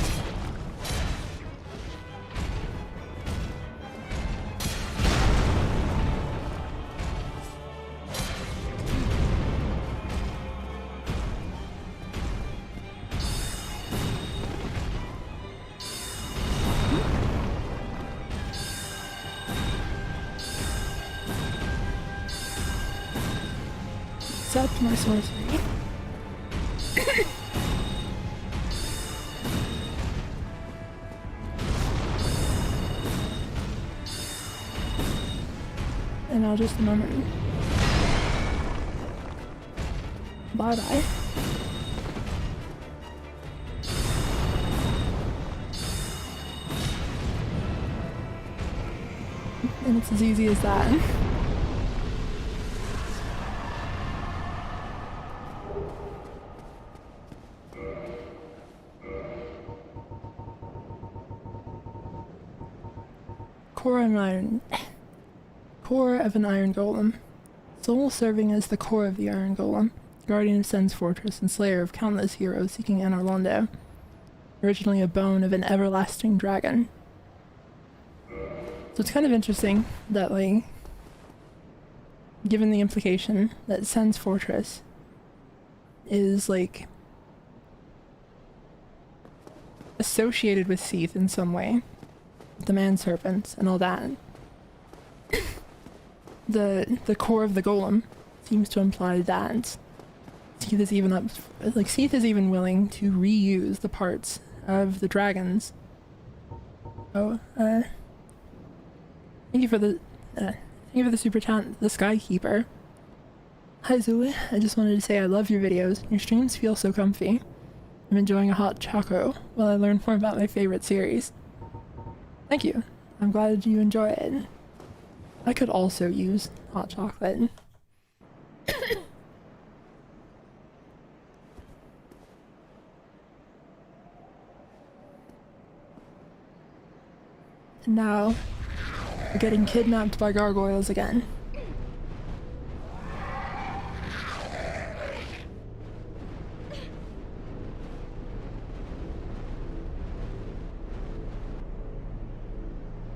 Accept my sorcery. And now just a moment. Bye bye. And it's as easy as that. core of an iron golem. Soul serving as the core of the iron golem, guardian of Sen's fortress and slayer of countless heroes seeking Anor Londo. Originally a bone of an everlasting dragon. So it's kind of interesting that, like, given the implication that Sen's fortress is, like, associated with Seath in some way, the man-serpents and all that, the core of the golem seems to imply that Seath is even willing to reuse the parts of the dragons. Oh, thank you for the super chat, the Skykeeper. Hi Zuli, I just wanted to say I love your videos. Your streams feel so comfy. I'm enjoying a hot choco while I learn more about my favorite series. Thank you. I'm glad you enjoy it. I could also use hot chocolate. And now, we're getting kidnapped by gargoyles again.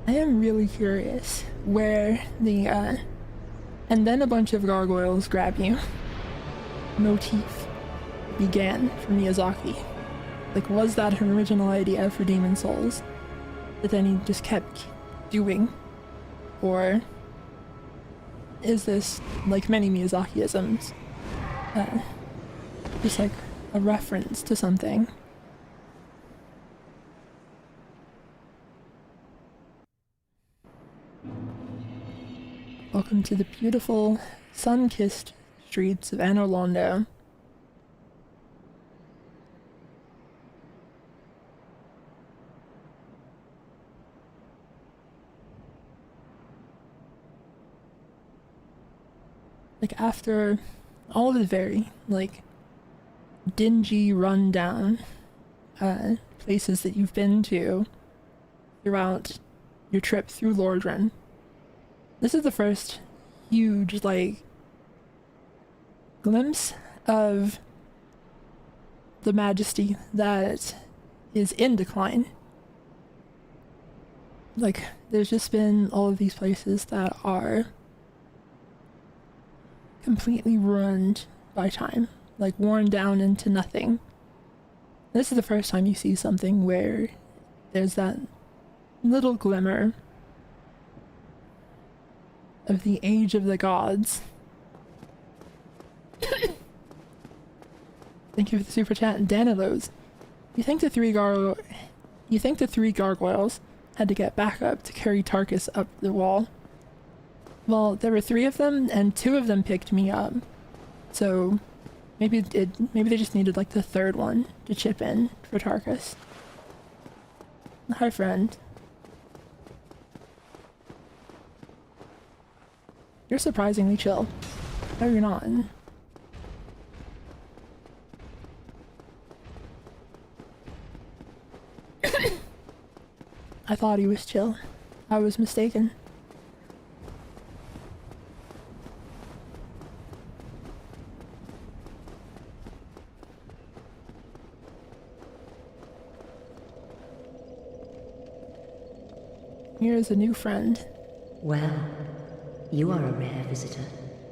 I am really curious where the, and then a bunch of gargoyles grab you motif began for Miyazaki. Like, was that an original idea for Demon Souls that then he just kept doing? Or is this, like many Miyazaki-isms, just like a reference to something? Welcome to the beautiful, sun-kissed streets of Anor Londo. Like, after all of the very, like, dingy, run-down places that you've been to throughout your trip through Lordran, this is the first huge, like, glimpse of the majesty that is in decline. Like, there's just been all of these places that are completely ruined by time, like worn down into nothing. This is the first time you see something where there's that little glimmer of the age of the gods. Thank you for the super chat, Danilos. You think the three gargoyles had to get back up to carry Tarkus up the wall? Well, there were 3 of them, and 2 of them picked me up. So maybe they just needed, like, the 3rd one to chip in for Tarkus. Hi, friend. You're surprisingly chill. No, you're not. I thought he was chill. I was mistaken. Here's a new friend. Well, you are a rare visitor.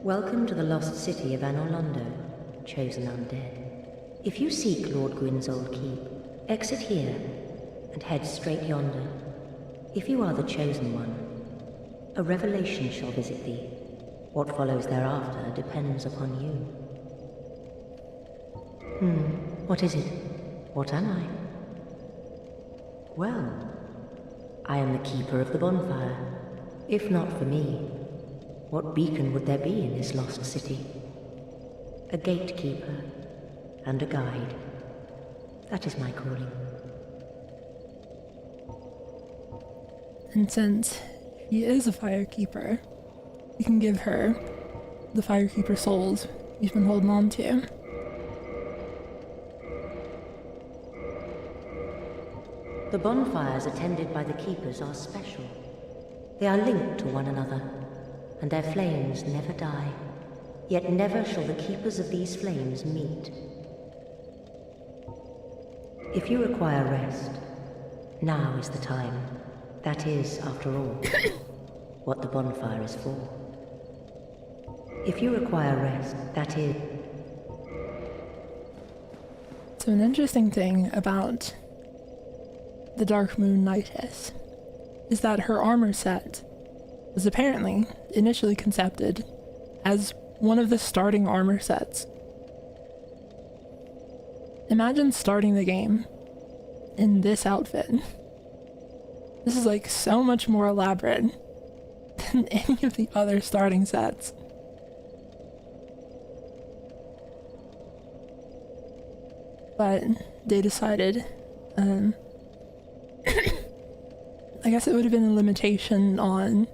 Welcome to the lost city of Anor Londo, chosen undead. If you seek Lord Gwyn's old keep, exit here and head straight yonder. If you are the chosen one, a revelation shall visit thee. What follows thereafter depends upon you. What is it? What am I? Well, I am the keeper of the bonfire. If not for me, what beacon would there be in this lost city? A gatekeeper and a guide. That is my calling. And since she is a firekeeper, we can give her the firekeeper souls we've been holding on to. The bonfires attended by the keepers are special. They are linked to one another, and their flames never die. Yet never shall the keepers of these flames meet. If you require rest, now is the time. That is, after all, what the bonfire is for. If you require rest, that is... So an interesting thing about the Dark Moon Knightess is that her armor set was apparently initially conceived as one of the starting armor sets. Imagine starting the game in this outfit. This is like so much more elaborate than any of the other starting sets. But they decided, I guess it would have been a limitation on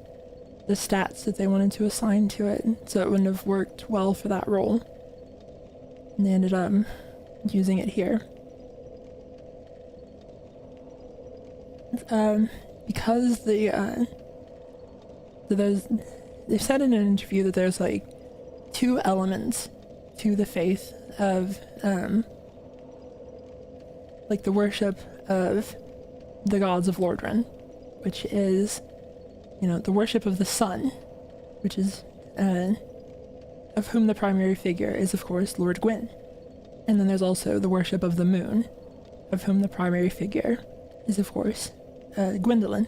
the stats that they wanted to assign to it, so it wouldn't have worked well for that role. And they ended up using it here. Because they've said in an interview that there's like two elements to the faith of like the worship of the gods of Lordran, which is, you know, the worship of the sun, which is of whom the primary figure is of course Lord Gwyn. And then there's also the worship of the moon, of whom the primary figure is of course Gwendolyn.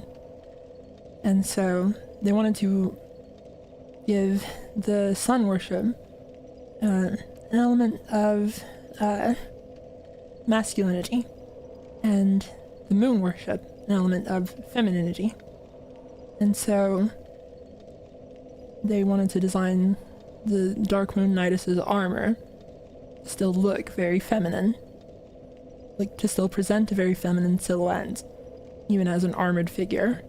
And so they wanted to give the sun worship an element of masculinity, and the moon worship an element of femininity. And so they wanted to design the Dark Moon Knightess's armor to still look very feminine, like to still present a very feminine silhouette, even as an armored figure.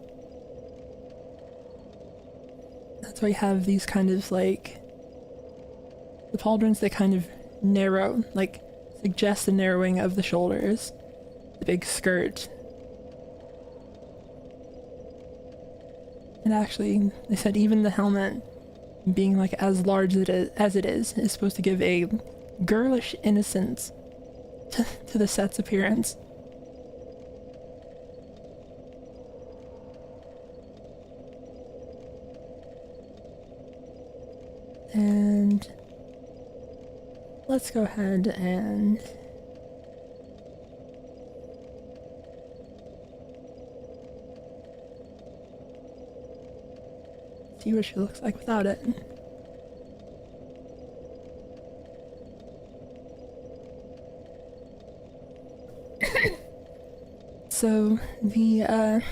That's why you have these kind of like, the pauldrons, they kind of narrow, like suggest the narrowing of the shoulders, the big skirt. And actually, they said even the helmet being like as large as it is supposed to give a girlish innocence to the set's appearance. And let's go ahead and see what she looks like without it. So the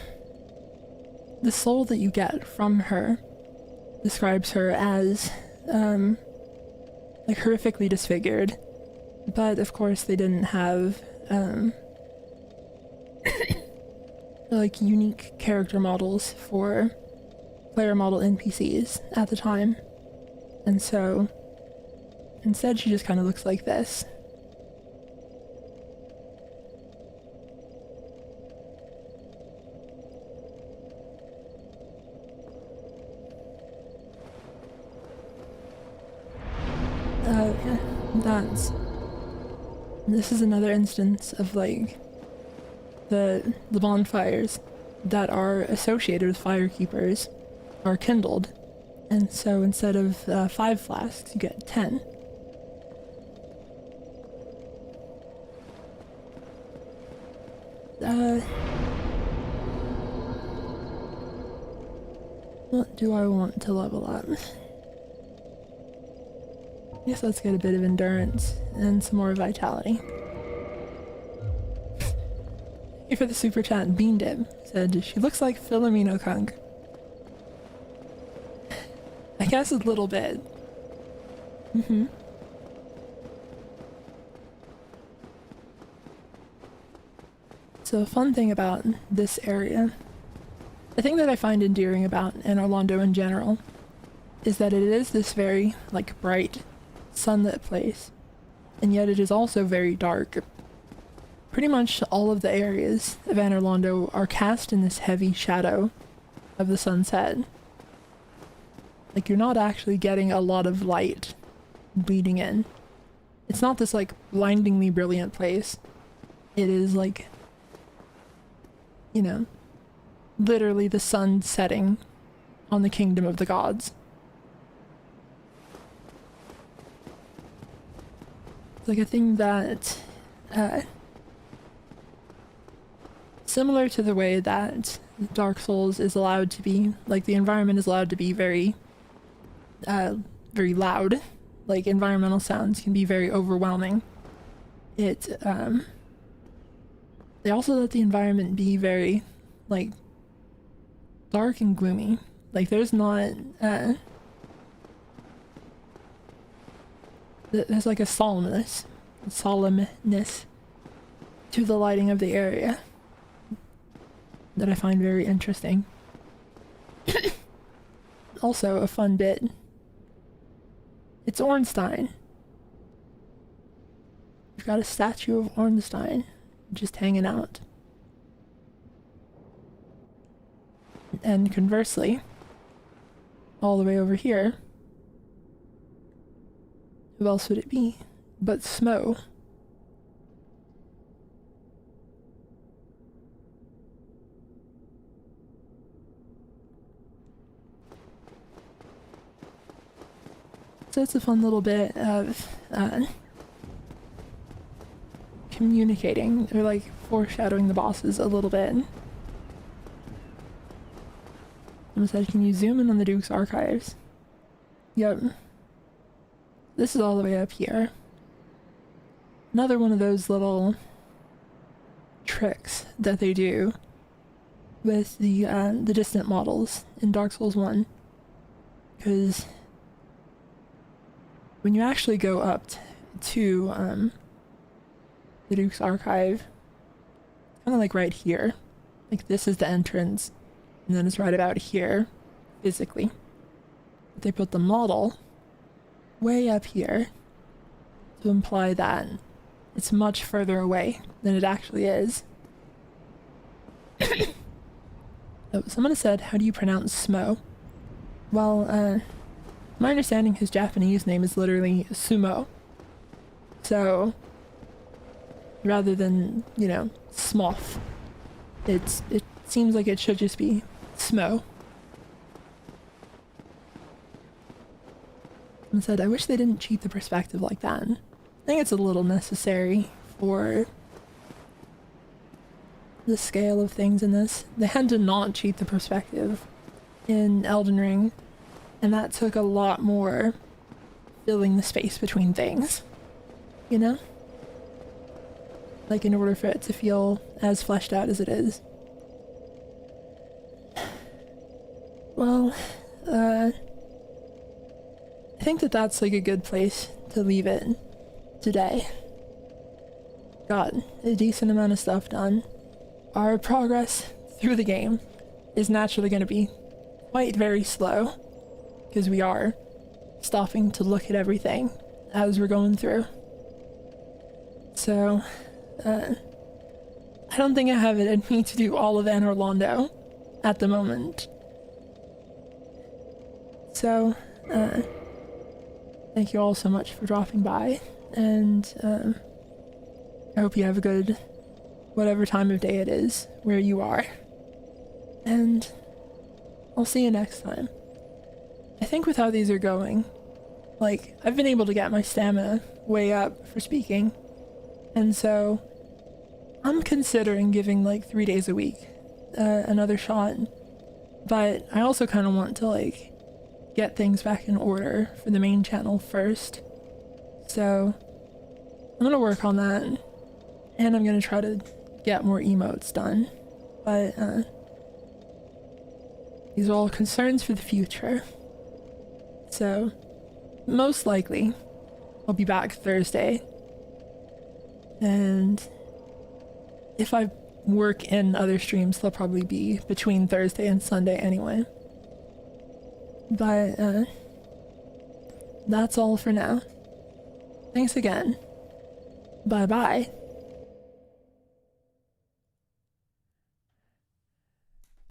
soul that you get from her describes her as like horrifically disfigured, but of course they didn't have like unique character models for player model NPCs at the time, and so instead she just kind of looks like this. Yeah, this is another instance of like the bonfires that are associated with firekeepers are kindled, and so instead of 5 flasks you get 10. What do I want to level up? I guess let's get a bit of endurance and some more vitality. Thank you for the super chat. Bean Dib said she looks like Philomeno Kunk. I guess a little bit. So a fun thing about this area, the thing that I find endearing about Anor Londo in general, is that it is this very like bright, sunlit place, and yet it is also very dark. Pretty much all of the areas of Anor Londo are cast in this heavy shadow of the sunset. Like, you're not actually getting a lot of light bleeding in. It's not this, like, blindingly brilliant place. It is, like, you know, literally the sun setting on the kingdom of the gods. It's like a thing that, similar to the way that Dark Souls is allowed to be, like, the environment is allowed to be very loud. Like, environmental sounds can be very overwhelming. They also let the environment be very, like, dark and gloomy. Like, there's not, there's like a solemnness to the lighting of the area that I find very interesting. Also, a fun bit. It's Ornstein. We've got a statue of Ornstein just hanging out. And conversely, all the way over here, who else would it be but Smo? So it's a fun little bit of communicating, or like foreshadowing the bosses a little bit. Someone said, can you zoom in on the Duke's archives? Yep. This is all the way up here. Another one of those little tricks that they do with the distant models in Dark Souls 1. Because when you actually go up to the Duke's archive, kind of like right here, like this is the entrance, and then it's right about here, physically. But they put the model way up here to imply that it's much further away than it actually is. Oh, someone said, how do you pronounce Smo? Well, my understanding his Japanese name is literally Sumo. So, rather than, you know, Smoth, it seems like it should just be Smo. And said, I wish they didn't cheat the perspective like that. I think it's a little necessary for the scale of things in this. They had to not cheat the perspective in Elden Ring, and that took a lot more filling the space between things, you know? Like, in order for it to feel as fleshed out as it is. Well, I think that that's like a good place to leave it today. Got a decent amount of stuff done. Our progress through the game is naturally going to be quite very slow, because we are stopping to look at everything as we're going through. So, I don't think I have it in me to do all of Anor Londo at the moment. So, thank you all so much for dropping by, and I hope you have a good whatever time of day it is where you are. And I'll see you next time. I think with how these are going, like, I've been able to get my stamina way up for speaking, and so I'm considering giving like 3 days a week another shot, but I also kind of want to like get things back in order for the main channel first. So I'm gonna work on that, and I'm gonna try to get more emotes done, but these are all concerns for the future. So most likely I'll be back Thursday, and if I work in other streams, they'll probably be between Thursday and Sunday anyway. But that's all for now. Thanks again. Bye bye.